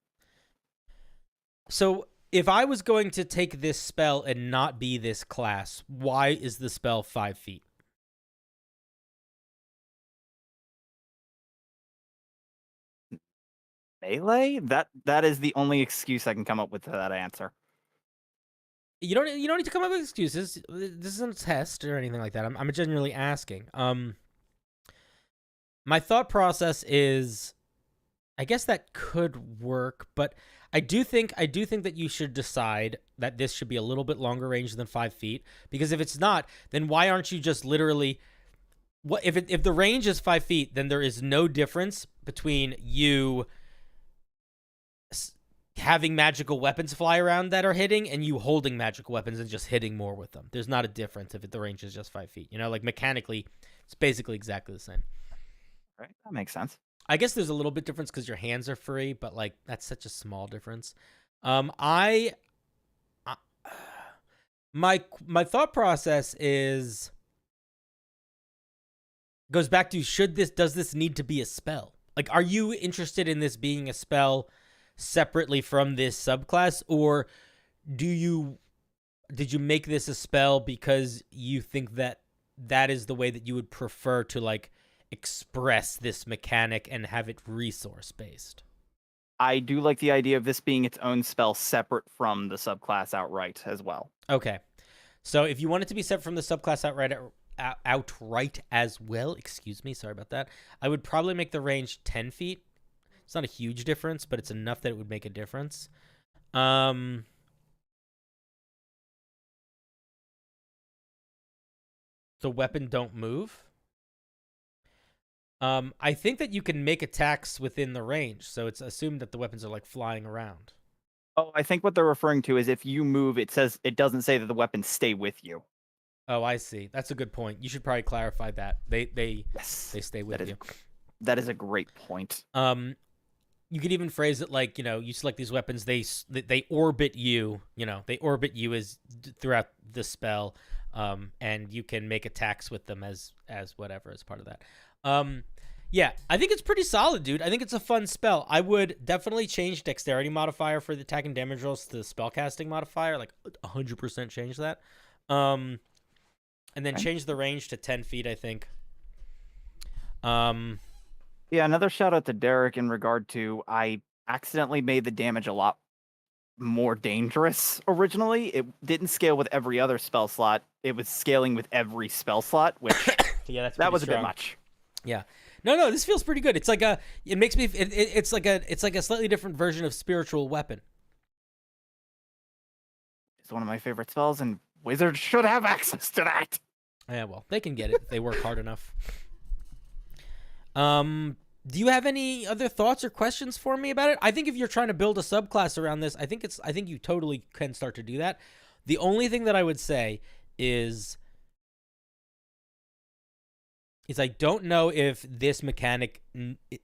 [SPEAKER 1] So if I was going to take this spell and not be this class, why is the spell 5 feet?
[SPEAKER 12] Melee? That is the only excuse I can come up with for that answer.
[SPEAKER 1] You don't need to come up with excuses. This isn't a test or anything like that. I'm genuinely asking. My thought process is, I guess that could work, but I do think that you should decide that this should be a little bit longer range than 5 feet. Because if it's not, then why aren't you just literally? What if the range is 5 feet? Then there is no difference between you having magical weapons fly around that are hitting and you holding magical weapons and just hitting more with them. There's not a difference if the range is just 5 feet. You know, like mechanically, it's basically exactly the same.
[SPEAKER 12] Right, that makes sense.
[SPEAKER 1] I guess there's a little bit difference because your hands are free, but like that's such a small difference. My thought process goes back to does this need to be a spell? Like, are you interested in this being a spell separately from this subclass, or did you make this a spell because you think that is the way that you would prefer to like express this mechanic and have it resource based?
[SPEAKER 12] I do like the idea of this being its own spell separate from the subclass outright as well.
[SPEAKER 1] Okay, so if you want it to be separate from the subclass outright as well, excuse me, sorry about that, I would probably make the range 10 feet. It's not a huge difference, but it's enough that it would make a difference. The weapon don't move. I think that you can make attacks within the range, so it's assumed that the weapons are like flying around.
[SPEAKER 12] Oh, I think what they're referring to is if you move, it doesn't say that the weapons stay with you.
[SPEAKER 1] Oh, I see. That's a good point. You should probably clarify that. They stay with you.
[SPEAKER 12] That is a great point.
[SPEAKER 1] You could even phrase it like, you know, you select these weapons, they orbit you, they orbit you throughout the spell, and you can make attacks with them as whatever as part of that. Yeah, I think it's pretty solid, dude. I think it's a fun spell. I would definitely change dexterity modifier for the attack and damage rolls to the spellcasting modifier, like 100% change that. And then change the range to 10 feet, I think.
[SPEAKER 12] Yeah, another shout out to Derek in regard to I accidentally made the damage a lot more dangerous originally. It didn't scale with every other spell slot. It was scaling with every spell slot, which
[SPEAKER 1] yeah,
[SPEAKER 12] that was
[SPEAKER 1] strong.
[SPEAKER 12] a bit much.
[SPEAKER 1] Yeah. No, this feels pretty good. It's like it's like a slightly different version of spiritual weapon.
[SPEAKER 12] It's one of my favorite spells, and wizards should have access to that.
[SPEAKER 1] Yeah, well, they can get it if they work hard enough. Do you have any other thoughts or questions for me about it? I think if you're trying to build a subclass around this, I think you totally can start to do that. The only thing that I would say is I don't know if this mechanic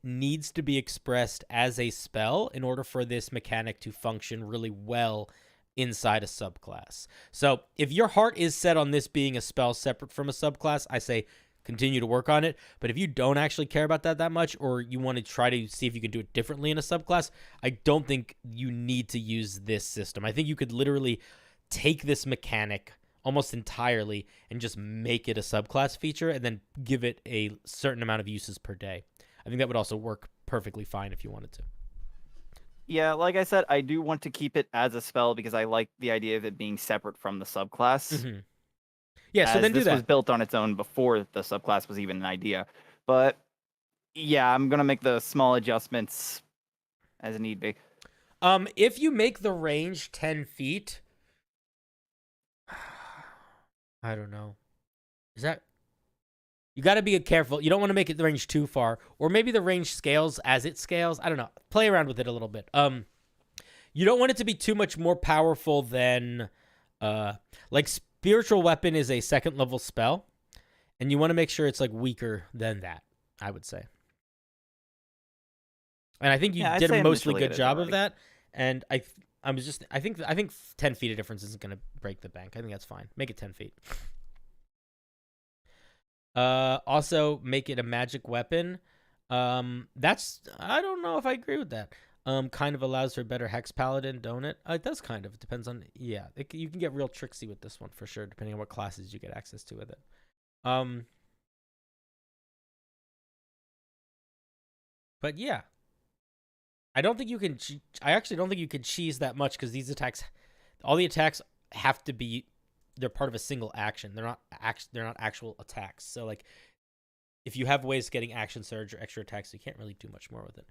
[SPEAKER 1] needs to be expressed as a spell in order for this mechanic to function really well inside a subclass. So if your heart is set on this being a spell separate from a subclass, I say continue to work on it. But if you don't actually care about that much, or you want to try to see if you can do it differently in a subclass, I don't think you need to use this system. I think you could literally take this mechanic almost entirely and just make it a subclass feature and then give it a certain amount of uses per day. I think that would also work perfectly fine if you wanted to.
[SPEAKER 12] Yeah, like I said, I do want to keep it as a spell because I like the idea of it being separate from the subclass.
[SPEAKER 1] Mm-hmm. Yeah, so then do that.
[SPEAKER 12] This was built on its own before the subclass was even an idea. But yeah, I'm going to make the small adjustments as need be.
[SPEAKER 1] If you make the range 10 feet, I don't know. Is that... You got to be careful. You don't want to make it the range too far. Or maybe the range scales as it scales. I don't know. Play around with it a little bit. You don't want it to be too much more powerful than... like, Spiritual Weapon is a 2nd level spell. And you want to make sure it's, like, weaker than that, I would say. And I think you did a mostly good job of that. And I think 10 feet of difference isn't going to break the bank. I think that's fine. Make it 10 feet. Also, make it a magic weapon. I don't know if I agree with that. Kind of allows for better Hex Paladin, don't it? It does kind of. It depends on... Yeah, you can get real tricksy with this one for sure, depending on what classes you get access to with it. But yeah. I actually don't think you can cheese that much because these attacks... All the attacks have to be... They're part of a single action. They're not actual attacks. So, like, if you have ways of getting action surge or extra attacks, you can't really do much more with it.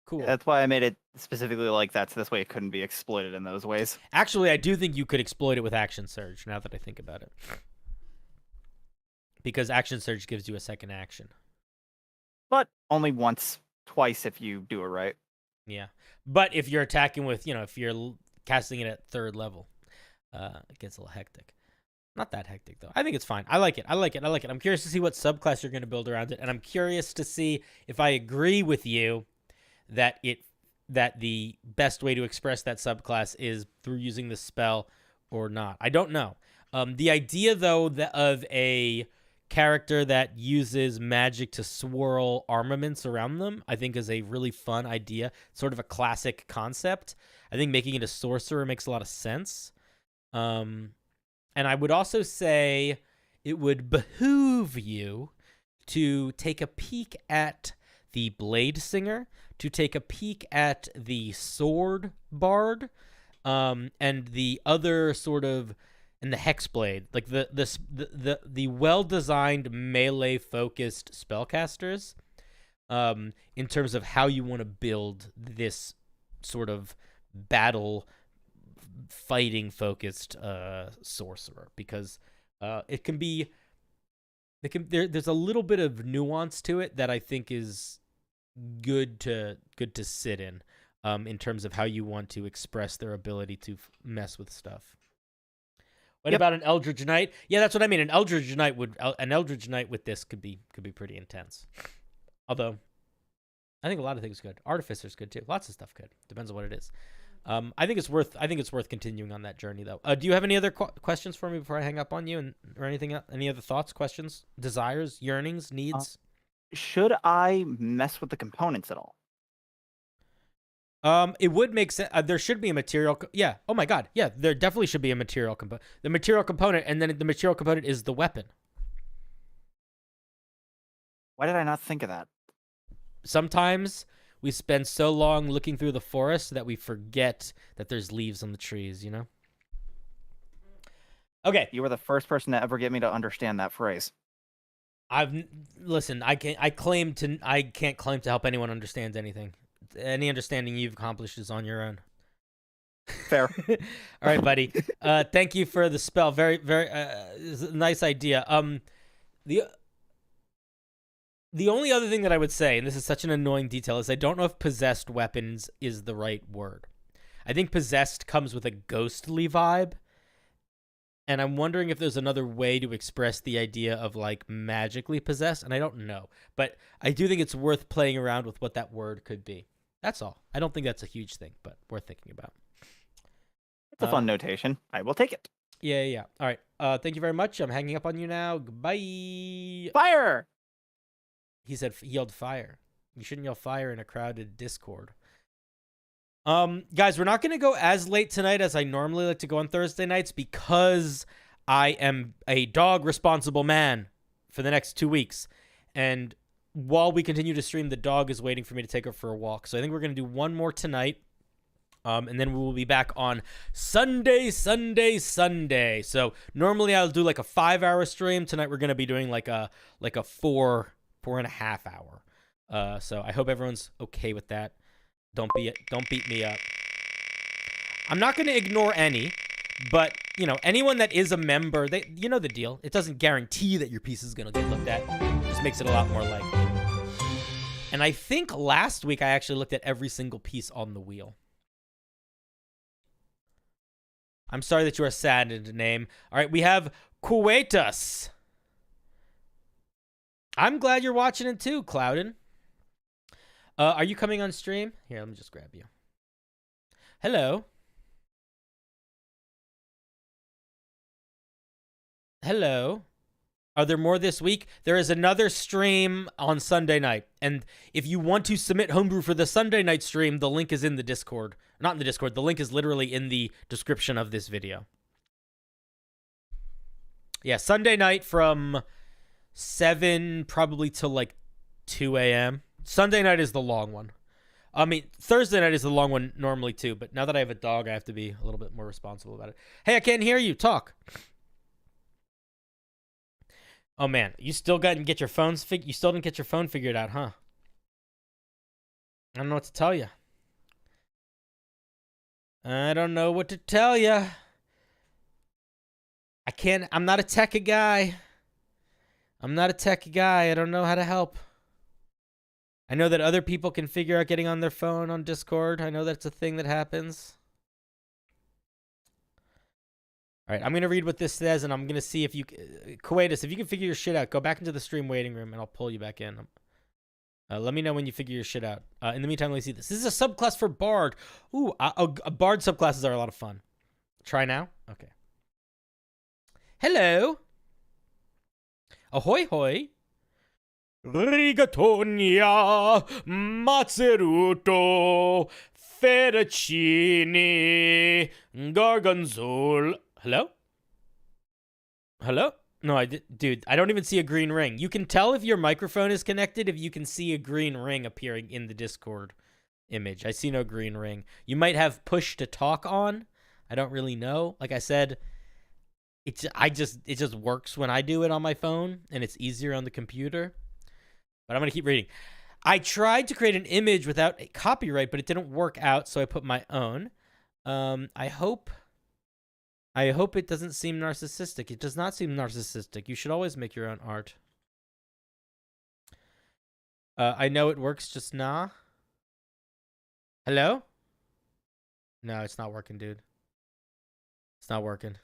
[SPEAKER 1] Cool.
[SPEAKER 12] That's why I made it specifically like that, so this way it couldn't be exploited in those ways.
[SPEAKER 1] Actually, I do think you could exploit it with action surge, now that I think about it. Because action surge gives you a second action.
[SPEAKER 12] But only once, twice if you do it right.
[SPEAKER 1] Yeah. But if you're attacking with, if you're casting it at 3rd level, it gets a little hectic. Not that hectic, though. I think it's fine. I like it. I'm curious to see what subclass you're going to build around it, and I'm curious to see if I agree with you that the best way to express that subclass is through using the spell or not. I don't know. The idea, though, of a character that uses magic to swirl armaments around them, I think is a really fun idea. Sort of a classic concept. I think making it a sorcerer makes a lot of sense. And I would also say it would behoove you to take a peek at the Blade Singer, to take a peek at the Sword Bard, and the other sort of, and the Hexblade, like the well-designed melee-focused spellcasters, in terms of how you want to build this sort of battle fighting focused sorcerer, because there's a little bit of nuance to it that I think is good to sit in terms of how you want to express their ability to mess with stuff. What about an Eldritch Knight? Yeah, that's what I mean. An Eldritch Knight with this could be pretty intense. Although I think a lot of things good. Artificer's good too. Lots of stuff good. Depends on what it is. I think it's worth continuing on that journey, though. Do you have any other questions for me before I hang up on you, or anything else? Any other thoughts, questions, desires, yearnings, needs?
[SPEAKER 12] Should I mess with the components at all?
[SPEAKER 1] It would make sense. There should be a material. Yeah. Oh my God. Yeah. There definitely should be a material component. The material component, and then the material component is the weapon.
[SPEAKER 12] Why did I not think of that?
[SPEAKER 1] Sometimes we spend so long looking through the forest that we forget that there's leaves on the trees, Okay.
[SPEAKER 12] You were the first person to ever get me to understand that phrase.
[SPEAKER 1] Listen, I can't claim to help anyone understand anything. Any understanding you've accomplished is on your own.
[SPEAKER 12] Fair.
[SPEAKER 1] All right, buddy. Thank you for the spell. Very, very nice idea. The only other thing that I would say, and this is such an annoying detail, is I don't know if possessed weapons is the right word. I think possessed comes with a ghostly vibe, and I'm wondering if there's another way to express the idea of like magically possessed, and I don't know. But I do think it's worth playing around with what that word could be. That's all. I don't think that's a huge thing, but worth thinking about.
[SPEAKER 12] It's a fun notation. I will take it.
[SPEAKER 1] Yeah. All right. Thank you very much. I'm hanging up on you now. Goodbye.
[SPEAKER 12] Fire!
[SPEAKER 1] He said he yelled fire. You shouldn't yell fire in a crowded Discord. Guys, we're not going to go as late tonight as I normally like to go on Thursday nights because I am a dog responsible man for the next 2 weeks. And while we continue to stream, the dog is waiting for me to take her for a walk. So I think we're going to do one more tonight. And then we will be back on Sunday. So normally I'll do like a 5-hour stream. Tonight we're going to be doing like a 4.5 hour. So I hope everyone's okay with that. Don't beat me up. I'm not going to ignore any, but anyone that is a member, you know the deal. It doesn't guarantee that your piece is going to get looked at. It just makes it a lot more likely. And I think last week I actually looked at every single piece on the wheel. I'm sorry that you are saddened, name. All right, we have Kuwaitus. I'm glad you're watching it too, Cloudin. Are you coming on stream? Here, let me just grab you. Hello. Hello. Are there more this week? There is another stream on Sunday night. And if you want to submit Homebrew for the Sunday night stream, the link is in the Discord. Not in the Discord. The link is literally in the description of this video. Yeah, Sunday night from 7 probably till like 2 a.m. Sunday night is the long one. I mean, Thursday night is the long one normally too, but now that I have a dog, I have to be a little bit more responsible about it. Hey, I can't hear you. Talk. Oh man, you still didn't get your phone figured out, huh? I don't know what to tell you. I'm not a tech guy. I don't know how to help. I know that other people can figure out getting on their phone on Discord. I know that's a thing that happens. All right, I'm going to read what this says, and I'm going to see if you... Kuwaitus, if you can figure your shit out, go back into the stream waiting room, and I'll pull you back in. Let me know when you figure your shit out. In the meantime, let me see this. This is a subclass for Bard. Ooh, Bard subclasses are a lot of fun. Try now? Okay. Hello. Ahoy, hoy. Rigatonia, Mazzeruto, Fettuccine, Gorgonzola. Hello? Hello? No, dude, I don't even see a green ring. You can tell if your microphone is connected if you can see a green ring appearing in the Discord image. I see no green ring. You might have push to talk on. I don't really know. Like I said, it just works when I do it on my phone, and it's easier on the computer. But I'm going to keep reading. I tried to create an image without a copyright, but it didn't work out, so I put my own. I hope it doesn't seem narcissistic. It does not seem narcissistic. You should always make your own art. I know it works, just nah. Hello? No, it's not working, dude. It's not working.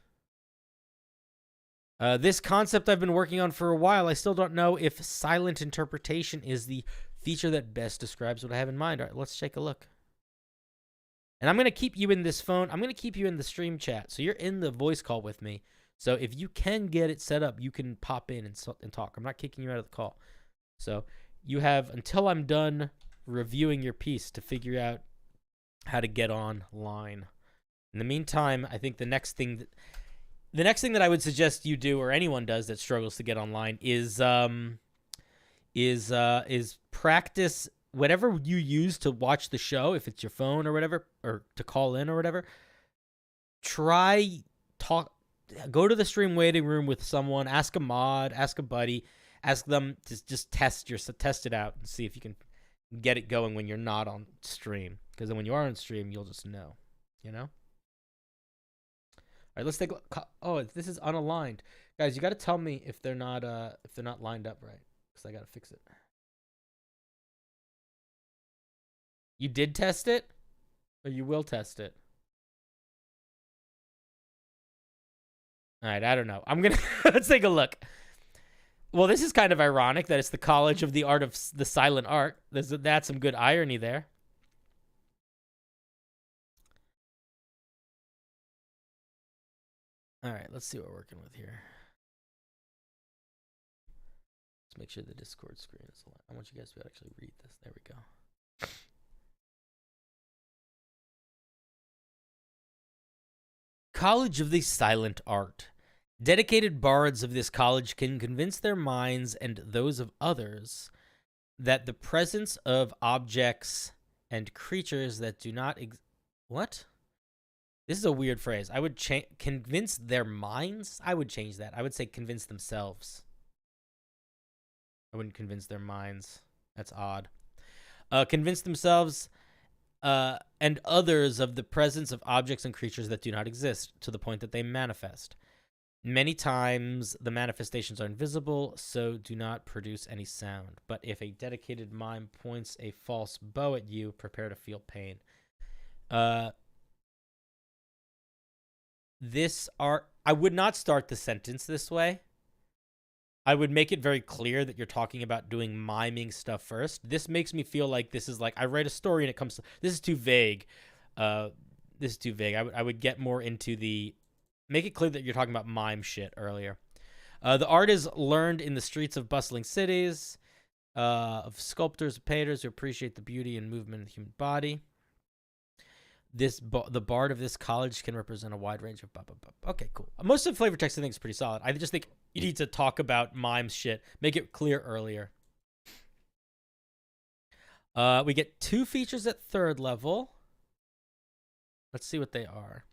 [SPEAKER 1] This concept I've been working on for a while. I still don't know if silent interpretation is the feature that best describes what I have in mind. All right, let's take a look. And I'm going to keep you in this phone. I'm going to keep you in the stream chat. So you're in the voice call with me. So if you can get it set up, you can pop in and talk. I'm not kicking you out of the call. So you have until I'm done reviewing your piece to figure out how to get online. In the meantime, I think the next thing that I would suggest you do, or anyone does that struggles to get online, is practice whatever you use to watch the show, if it's your phone or whatever, or to call in or whatever. Go to the stream waiting room with someone, ask a mod, ask a buddy, ask them to just test it out and see if you can get it going when you're not on stream. Because then when you are on stream, you'll just know, you know? right, let's take a look. Oh, this is unaligned. Guys, you got to tell me if they're not lined up right, because I got to fix it. You did test it? Or you will test it? All right, I don't know. I'm going to... Let's take a look. Well, this is kind of ironic that it's the College of the Art of the Silent Art. That's some good irony there. All right, let's see what we're working with here. Let's make sure the Discord screen is aligned. I want you guys to actually read this. There we go. College of the Silent Art. Dedicated bards of this college can convince their minds and those of others that the presence of objects and creatures that do not what? This is a weird phrase. I would convince their minds? I would change that. I would say convince themselves. I wouldn't convince their minds. That's odd. Convince themselves and others of the presence of objects and creatures that do not exist to the point that they manifest. Many times the manifestations are invisible, so do not produce any sound. But if a dedicated mime points a false bow at you, prepare to feel pain. I would not start the sentence this way. I would make it very clear that you're talking about doing miming stuff first. This makes me feel like this is like I write a story and it comes to, this is too vague. This is too vague. I would get more into the, make it clear that you're talking about mime shit earlier. The art is learned in the streets of bustling cities, of sculptors and painters who appreciate the beauty and movement of the human body. The bard of this college can represent a wide range of Okay, cool. Most of the flavor text I think is pretty solid. I just think you need to talk about mime shit. Make it clear earlier. We get 2 features at 3rd level. Let's see what they are.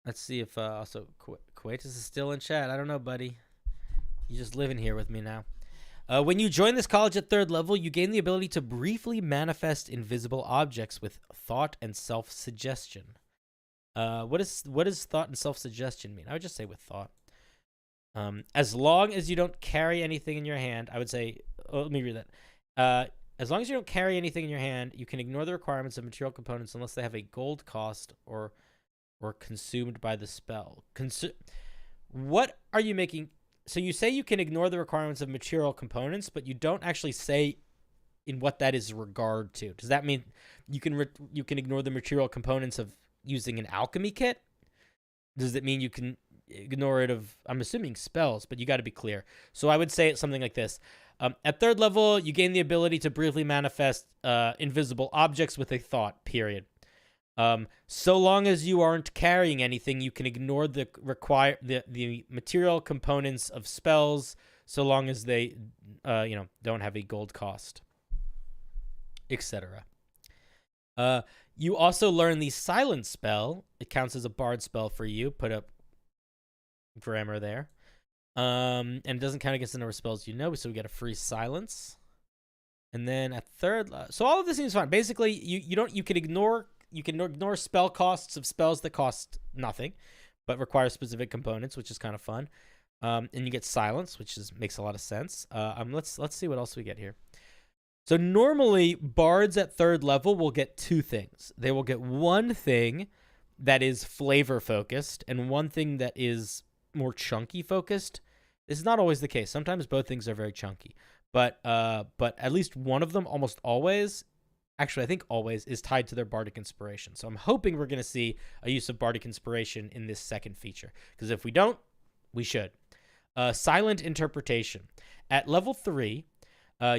[SPEAKER 1] Let's see if also Quatus is still in chat. I don't know, buddy. You just living here with me now. When you join this college at 3rd level, you gain the ability to briefly manifest invisible objects with thought and self-suggestion. What does thought and self-suggestion mean? I would just say with thought. As long as you don't carry anything in your hand, I would say, let me read that. As long as you don't carry anything in your hand, you can ignore the requirements of material components unless they have a gold cost or consumed by the spell. What are you making? So you say you can ignore the requirements of material components, but you don't actually say in what that is regard to. Does that mean you can ignore the material components of using an alchemy kit? Does it mean you can ignore it of, I'm assuming, spells, but you got to be clear. So I would say it's something like this. At 3rd level, you gain the ability to briefly manifest invisible objects with a thought, period. So long as you aren't carrying anything, you can ignore the material components of spells, so long as they, don't have a gold cost, etc. You also learn the silence spell. It counts as a bard spell for you. Put up grammar there. And it doesn't count against the number of spells you know, so we get a free silence. And then at 3rd, so all of this seems fine. Basically, you can ignore spell costs of spells that cost nothing, but require specific components, which is kind of fun. And you get silence, which makes a lot of sense. Let's see what else we get here. So normally, bards at 3rd level will get 2 things. They will get one thing that is flavor focused and one thing that is more chunky focused. This is not always the case. Sometimes both things are very chunky, but at least one of them almost always, actually I think always, is tied to their bardic inspiration. So I'm hoping we're going to see a use of bardic inspiration in this 2nd feature, because if we don't, we should. Silent interpretation. At level 3,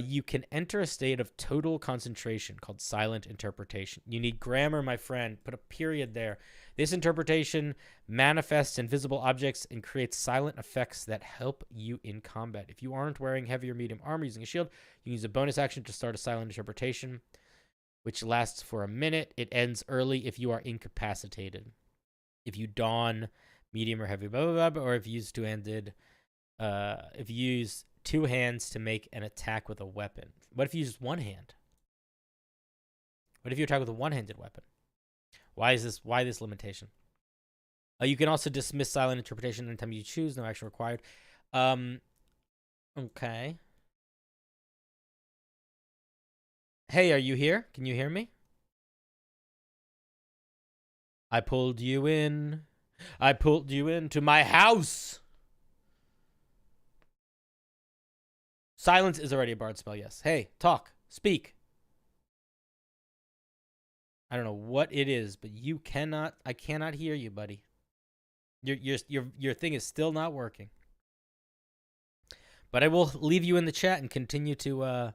[SPEAKER 1] you can enter a state of total concentration called silent interpretation. You need grammar, my friend. Put a period there. This interpretation manifests invisible objects and creates silent effects that help you in combat. If you aren't wearing heavy or medium armor using a shield, you can use a bonus action to start a silent interpretation, which lasts for a minute. It ends early if you are incapacitated. If you don medium or heavy, blah, blah, blah, or if you use two-handed, if you use 2 hands to make an attack with a weapon. What if you use 1 hand? What if you attack with a one-handed weapon? Why this limitation? You can also dismiss silent interpretation anytime you choose. No action required. Okay. Hey, are you here? Can you hear me? I pulled you in. I pulled you into my house. Silence is already a bard spell, yes. Hey, talk. Speak. I don't know what it is, but I cannot hear you, buddy. Your thing is still not working. But I will leave you in the chat and continue to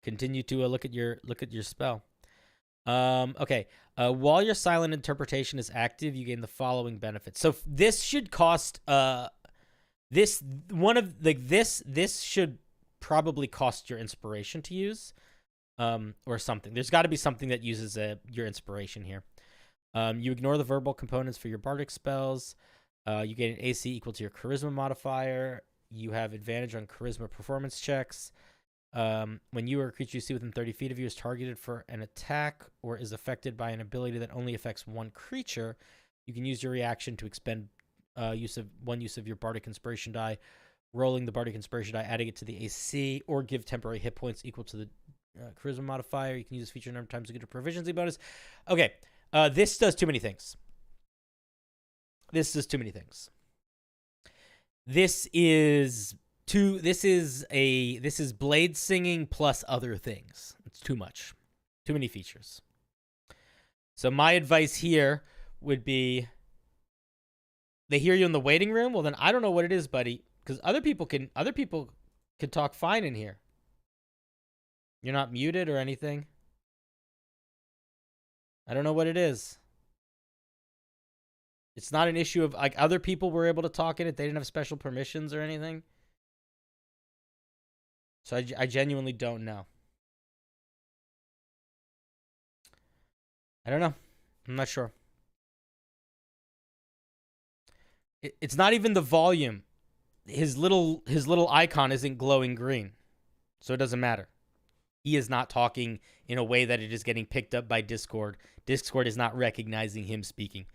[SPEAKER 1] look at your spell. Okay. While your silent interpretation is active, you gain the following benefits. So this should cost this should probably cost your inspiration to use, or something. There's got to be something that uses your inspiration here. You ignore the verbal components for your bardic spells. You get an AC equal to your charisma modifier. You have advantage on charisma performance checks. When you or a creature you see within 30 feet of you is targeted for an attack or is affected by an ability that only affects one creature, you can use your reaction to expend use of your bardic inspiration die, rolling the bardic inspiration die, adding it to the AC, or give temporary hit points equal to the charisma modifier. You can use this feature a number of times to get a proficiency bonus. Okay, this does too many things. This is blade singing plus other things. It's too much. Too many features. So my advice here would be, they hear you in the waiting room? Well, then I don't know what it is, buddy, because other people can talk fine in here. You're not muted or anything. I don't know what it is. It's not an issue of, like, other people were able to talk in it. They didn't have special permissions or anything. So I genuinely don't know. I don't know. I'm not sure. It's not even the volume. His little icon isn't glowing green. So it doesn't matter. He is not talking in a way that it is getting picked up by Discord. Discord is not recognizing him speaking.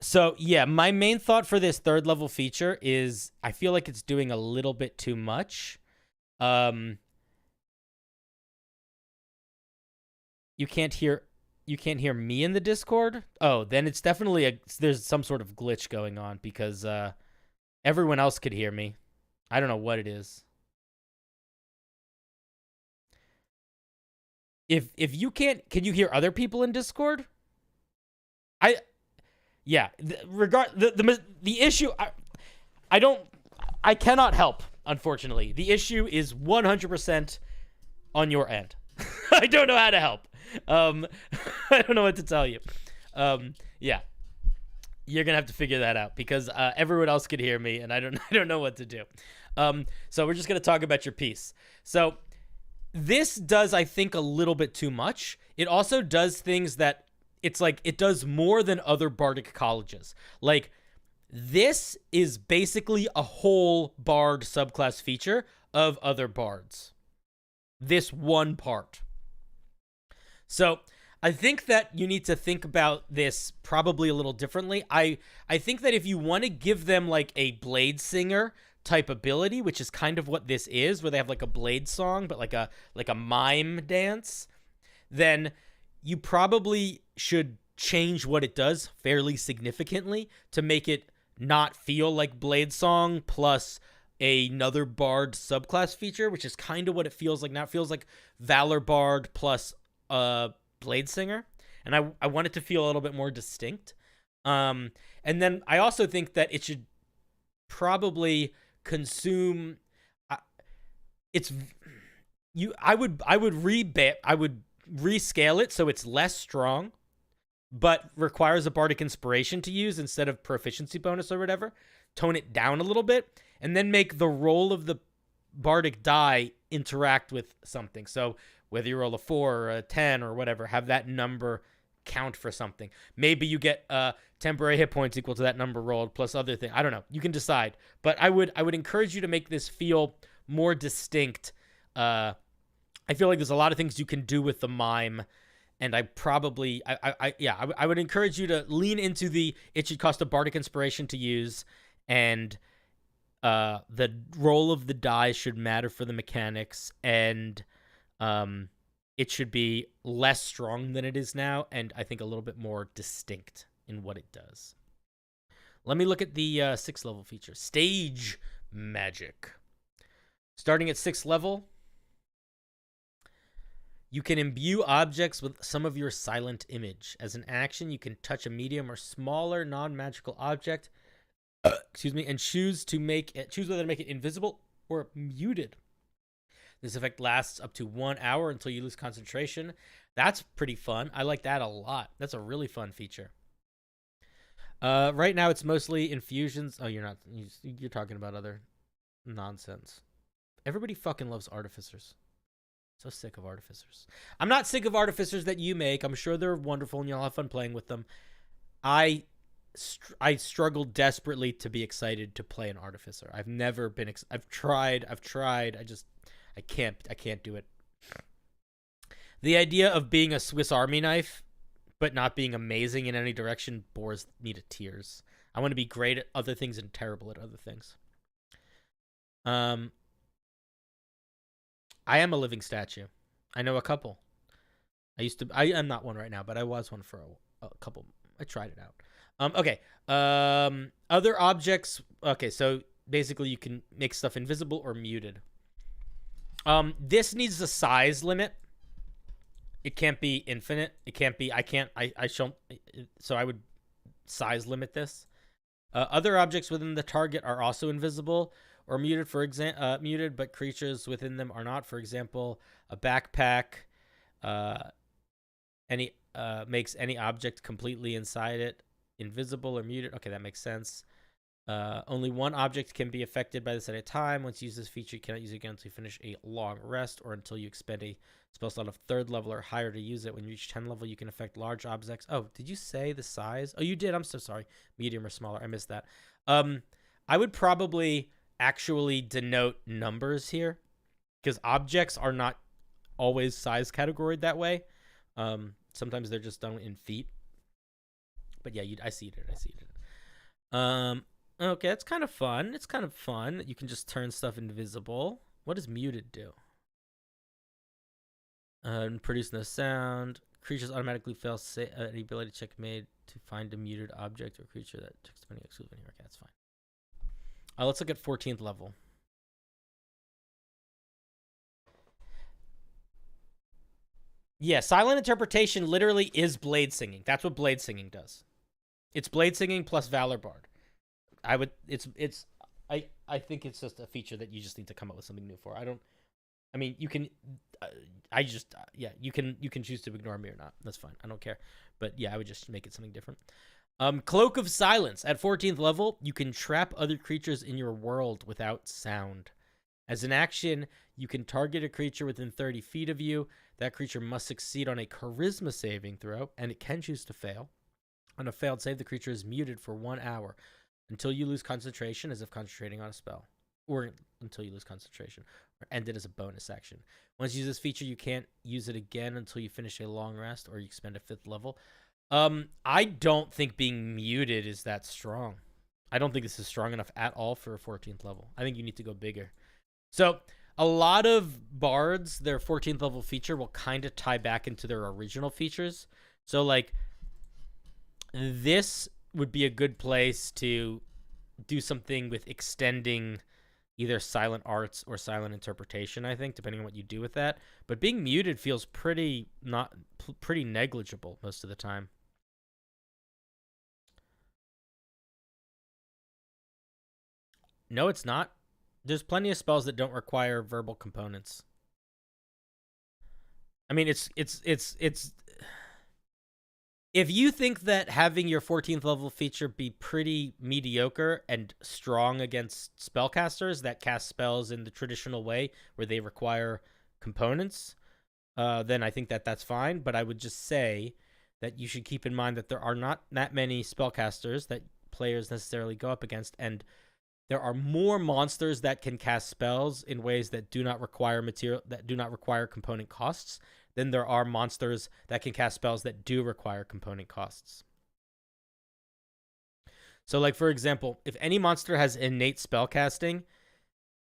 [SPEAKER 1] So yeah, my main thought for this third level feature is I feel like it's doing a little bit too much. You can't hear me in the Discord? Oh, then it's definitely there's some sort of glitch going on, because everyone else could hear me. I don't know what it is. If you can't, can you hear other people in Discord? Yeah, the issue, I cannot help, unfortunately. The issue is 100% on your end. I don't know how to help. I don't know what to tell you. Yeah, you're gonna have to figure that out, because everyone else could hear me, and I don't know what to do. So we're just gonna talk about your piece. So this does, I think, a little bit too much. It also does things that, it's like, it does more than other bardic colleges. Like, this is basically a whole bard subclass feature of other bards. This one part. So I think that you need to think about this probably a little differently. I think that if you want to give them like a blade singer type ability, which is kind of what this is, where they have like a blade song, but like a mime dance, then you probably should change what it does fairly significantly to make it not feel like blade song plus another bard subclass feature, which is kind of what it feels like now. It feels like Valor Bard plus blade singer, and I want it to feel a little bit more distinct. And then I also think that it should probably consume I would rescale it so it's less strong, but requires a bardic inspiration to use instead of proficiency bonus or whatever. Tone it down a little bit, and then make the roll of the bardic die interact with something. So whether you roll a 4 or a 10 or whatever, have that number count for something. Maybe you get temporary hit points equal to that number rolled plus other thing. I don't know. You can decide. But I would encourage you to make this feel more distinct I feel like there's a lot of things you can do with the mime, and I would encourage you to lean into the it should cost a bardic inspiration to use, and the roll of the die should matter for the mechanics, and it should be less strong than it is now, and I think a little bit more distinct in what it does. Let me look at the 6th level feature. Stage Magic. Starting at 6th level, you can imbue objects with some of your silent image. As an action, you can touch a medium or smaller non-magical object, and choose whether to make it invisible or muted. This effect lasts up to 1 hour until you lose concentration. That's pretty fun. I like that a lot. That's a really fun feature. Right now, it's mostly infusions. Oh, you're not. You're talking about other nonsense. Everybody fucking loves artificers. So sick of artificers. I'm not sick of artificers that you make. I'm sure they're wonderful and you'll have fun playing with them. I struggle desperately to be excited to play an artificer. I've never been. I've tried. I can't do it. The idea of being a Swiss Army knife, but not being amazing in any direction, bores me to tears. I want to be great at other things and terrible at other things. I am a living statue. I know a couple. I am not one right now, but I was one for a couple. I tried it out. Okay. Other objects. Okay, so basically you can make stuff invisible or muted. This needs a size limit. It can't be infinite. It can't be. I shall. So I would size limit this. Other objects within the target are also invisible or muted. Muted, but creatures within them are not. For example, a backpack. Makes any object completely inside it invisible or muted. Okay, that makes sense. Only one object can be affected by this at a time. Once you use this feature, you cannot use it again until you finish a long rest or until you expend a spell slot of 3rd level or higher to use it. When you reach 10 level, you can affect large objects. Oh, did you say the size? Oh, you did. I'm so sorry. Medium or smaller. I missed that. I would probably actually denote numbers here because objects are not always size categoried that way. Sometimes they're just done in feet. But yeah, I see it. Okay, it's kind of fun. It's kind of fun that you can just turn stuff invisible. What does muted do? Produce no sound. Creatures automatically fail any ability check made to find a muted object or creature that took spending exclusive anywhere. Okay, that's fine. Let's look at 14th level. Yeah, silent interpretation literally is blade singing. That's what blade singing does. It's blade singing plus Valor Bard. I think it's just a feature that you just need to come up with something new for. You can you can choose to ignore me or not. That's fine. I don't care. But yeah, I would just make it something different. Cloak of Silence. At 14th level, you can trap other creatures in your world without sound. As an action, you can target a creature within 30 feet of you. That creature must succeed on a charisma saving throw, and it can choose to fail. On a failed save, the creature is muted for 1 hour until you lose concentration, as if concentrating on a spell, or until you lose concentration, or end it as a bonus action. Once you use this feature, you can't use it again until you finish a long rest or you expend a 5th level. I don't think being muted is that strong. I don't think this is strong enough at all for a 14th level. I think you need to go bigger. So a lot of bards, their 14th level feature will kind of tie back into their original features. So like this would be a good place to do something with extending either silent arts or silent interpretation, I think, depending on what you do with that. But being muted feels pretty negligible most of the time. No, it's not. There's plenty of spells that don't require verbal components. I mean, it's if you think that having your 14th level feature be pretty mediocre and strong against spellcasters that cast spells in the traditional way where they require components, then I think that that's fine. But I would just say that you should keep in mind that there are not that many spellcasters that players necessarily go up against, and there are more monsters that can cast spells in ways that do not require component costs than there are monsters that can cast spells that do require component costs. So, like, for example, if any monster has innate spell casting,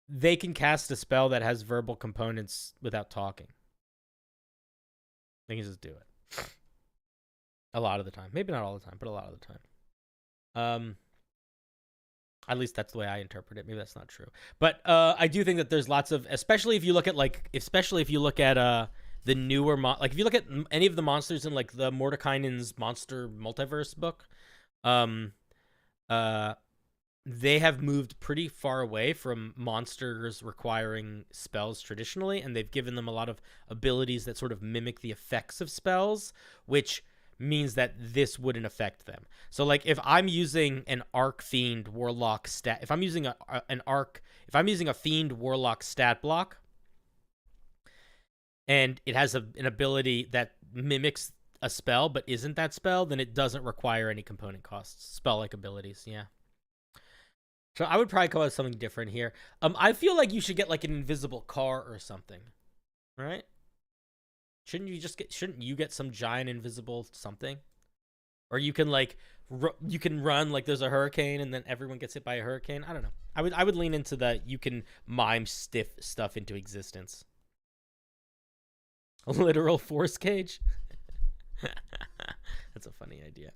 [SPEAKER 1] they can cast a spell that has verbal components without talking. They can just do it. A lot of the time. Maybe not all the time, but a lot of the time. At least that's the way I interpret it. Maybe that's not true. But I do think that there's lots of, especially if you look at the newer like if you look at any of the monsters in like the Mordekainen's Monster Multiverse book, they have moved pretty far away from monsters requiring spells traditionally, and they've given them a lot of abilities that sort of mimic the effects of spells, which means that this wouldn't affect them. So like if I'm using an Arc Fiend Warlock stat, if I'm using a Fiend Warlock stat block, and it has an ability that mimics a spell but isn't that spell, then it doesn't require any component costs. Spell-like abilities, yeah. So I would probably call it something different here. I feel like you should get like an invisible car or something, right? Shouldn't you get some giant invisible something? Or you can like you can run like there's a hurricane and then everyone gets hit by a hurricane. I don't know. I would lean into the you can mime stiff stuff into existence. A literal force cage? That's a funny idea.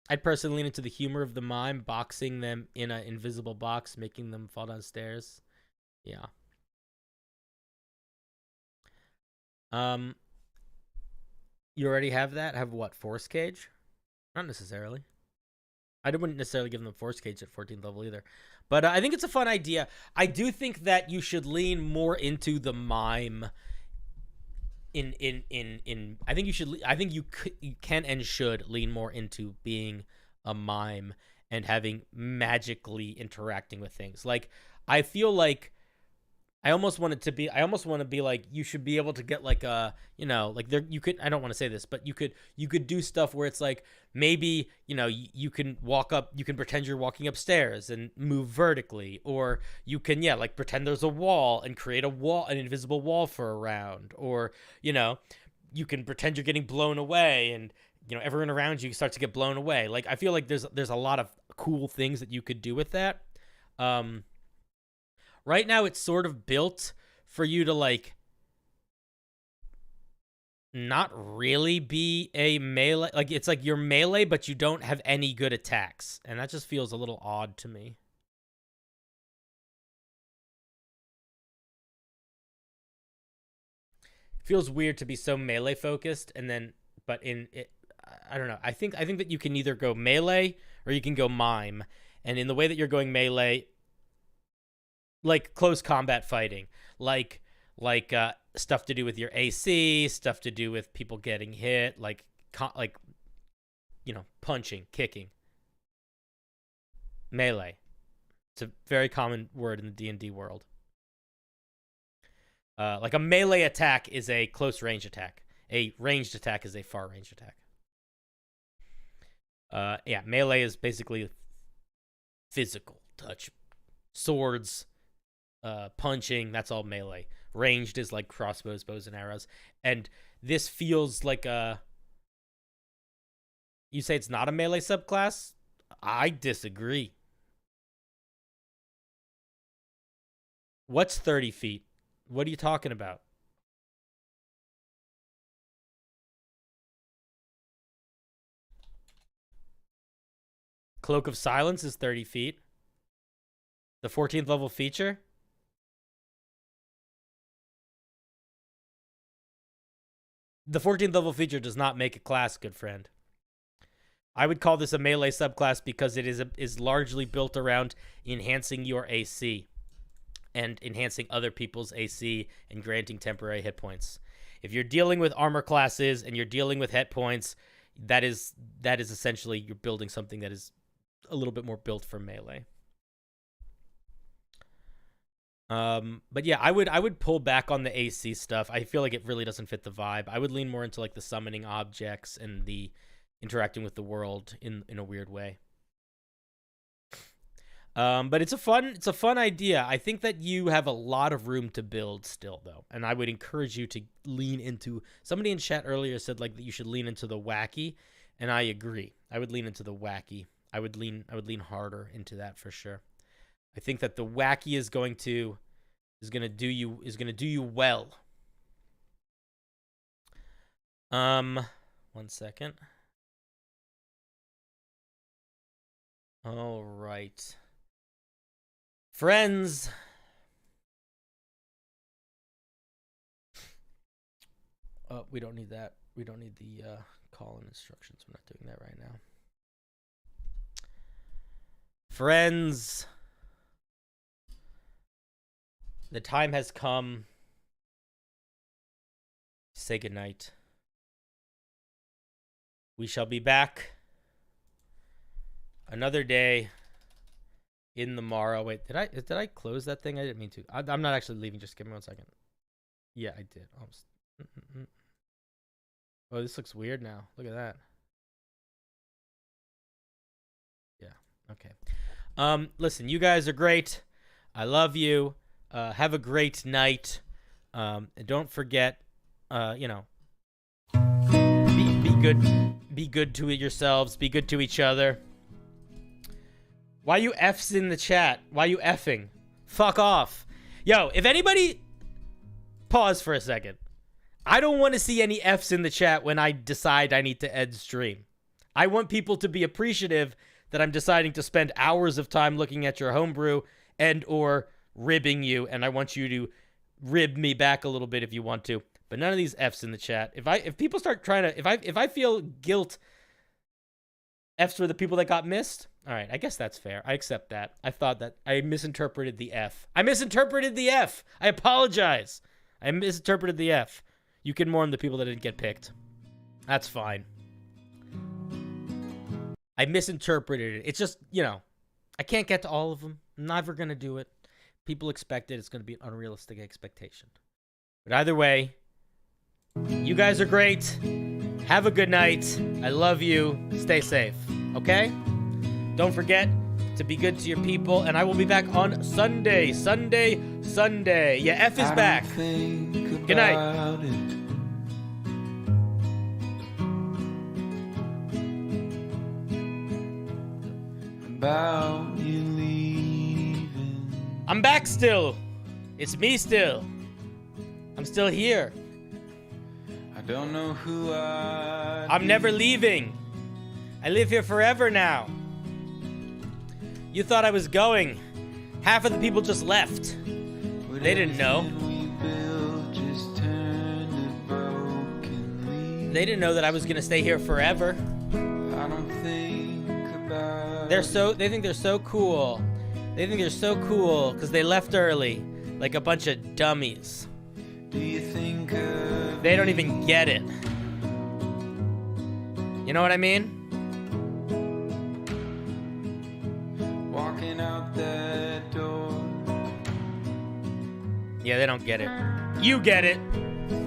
[SPEAKER 1] I'd personally lean into the humor of the mime, boxing them in an invisible box, making them fall down stairs. Yeah. You already have that? Have what? Force cage? Not necessarily. I wouldn't necessarily give them force cage at 14th level either. But I think it's a fun idea. I do think that you should lean more into the mime. I think you can and should lean more into being a mime and having magically interacting with things. Like I feel like I almost want to be like you should be able to get like a, you know, like there you could, I don't want to say this, but you could do stuff where it's like maybe, you know, you can pretend you're walking upstairs and move vertically, or you can like pretend there's a wall and create an invisible wall for a round, or you know, you can pretend you're getting blown away and you know everyone around you starts to get blown away. Like I feel like there's a lot of cool things that you could do with that. Right now, it's sort of built for you to, like, not really be a melee. Like, it's like you're melee, but you don't have any good attacks. And that just feels a little odd to me. It feels weird to be so melee focused, and then, but I don't know. I think that you can either go melee or you can go mime. And in the way that you're going melee, like close combat fighting, like stuff to do with your AC, stuff to do with people getting hit, like you know, punching, kicking. Melee. It's a very common word in the D&D world. Like a melee attack is a close range attack. A ranged attack is a far range attack. Yeah, melee is basically physical touch. Swords, punching, that's all melee. Ranged is like crossbows, bows, and arrows. And this feels like a... You say it's not a melee subclass? I disagree. What's 30 feet? What are you talking about? Cloak of Silence is 30 feet. The 14th level feature? The 14th level feature does not make a class, good friend. I would call this a melee subclass because it is largely built around enhancing your AC and enhancing other people's AC and granting temporary hit points. If you're dealing with armor classes and you're dealing with hit points, that is essentially you're building something that is a little bit more built for melee. But yeah, I would pull back on the AC stuff. I feel like it really doesn't fit the vibe. I would lean more into like the summoning objects and the interacting with the world in a weird way. But it's a fun idea. I think that you have a lot of room to build still, though, and I would encourage you to lean into. Somebody in chat earlier said like that you should lean into the wacky, and I agree. I would lean into the wacky. I would lean harder into that for sure. I think that the wacky is going to do you well. 1 second. All right. Friends. Oh, we don't need that. We don't need the call-in instructions. We're not doing that right now. Friends. The time has come to say goodnight. We shall be back another day in the morrow. Wait, did I close that thing? I didn't mean to. I'm not actually leaving. Just give me 1 second. Yeah, I did. Oh, this looks weird now. Look at that. Yeah. Okay. Listen, you guys are great. I love you. Have a great night. And don't forget, be good. Be good to yourselves. Be good to each other. Why you F's in the chat? Why you effing? Fuck off. Yo, if anybody... Pause for a second. I don't want to see any F's in the chat when I decide I need to end stream. I want people to be appreciative that I'm deciding to spend hours of time looking at your homebrew and or ribbing you, and I want you to rib me back a little bit if you want to. But none of these F's in the chat. If people start trying to... If I feel guilt... F's for the people that got missed? All right, I guess that's fair. I accept that. I thought that I misinterpreted the F. I apologize. I misinterpreted the F. You can mourn the people that didn't get picked. That's fine. I misinterpreted it. It's just, I can't get to all of them. I'm never going to do it. People expect it. It's going to be an unrealistic expectation. But either way, you guys are great. Have a good night. I love you. Stay safe. Okay? Don't forget to be good to your people. And I will be back on Sunday. Yeah, F is back. Good night. About you leaving. I'm back still. It's me still. I'm still here. I don't know who I'm never leaving. I live here forever now. You thought I was going. Half of the people just left. They didn't know. They didn't know that I was gonna stay here forever. I don't think about. They think they're so cool. They think they're so cool because they left early, like a bunch of dummies. Do you think they don't even get it? You know what I mean? Walking out that door. Yeah, they don't get it. You get it.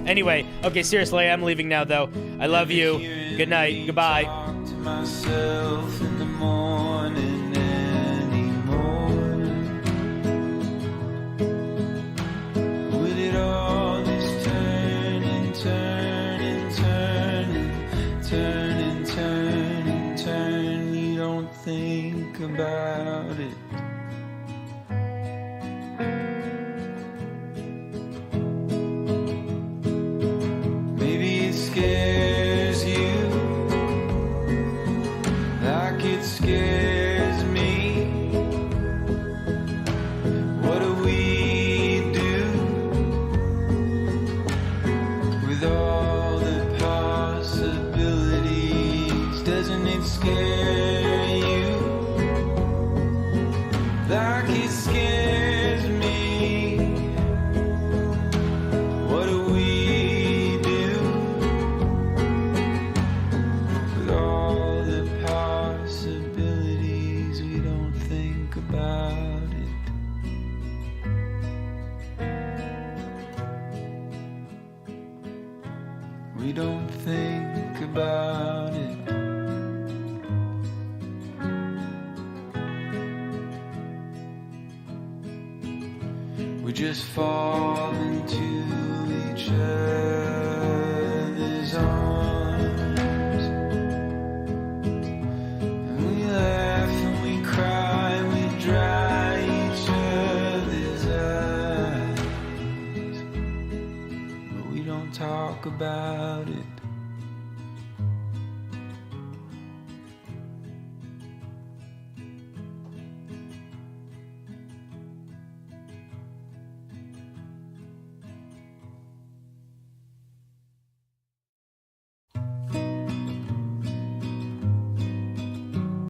[SPEAKER 1] Anyway, okay, seriously, I'm leaving now, though. I love you. Good night. Goodbye. Talk to myself in the morning anymore. With it all just turning, you don't think about it. Scares you like it scares me. What do we do with all the possibilities? Doesn't it scare you like it scares me? What do we about it? We don't think about it.
[SPEAKER 13] just fall into each other's arms. And we laugh and we cry, we dry each other's eyes. But we don't talk about it.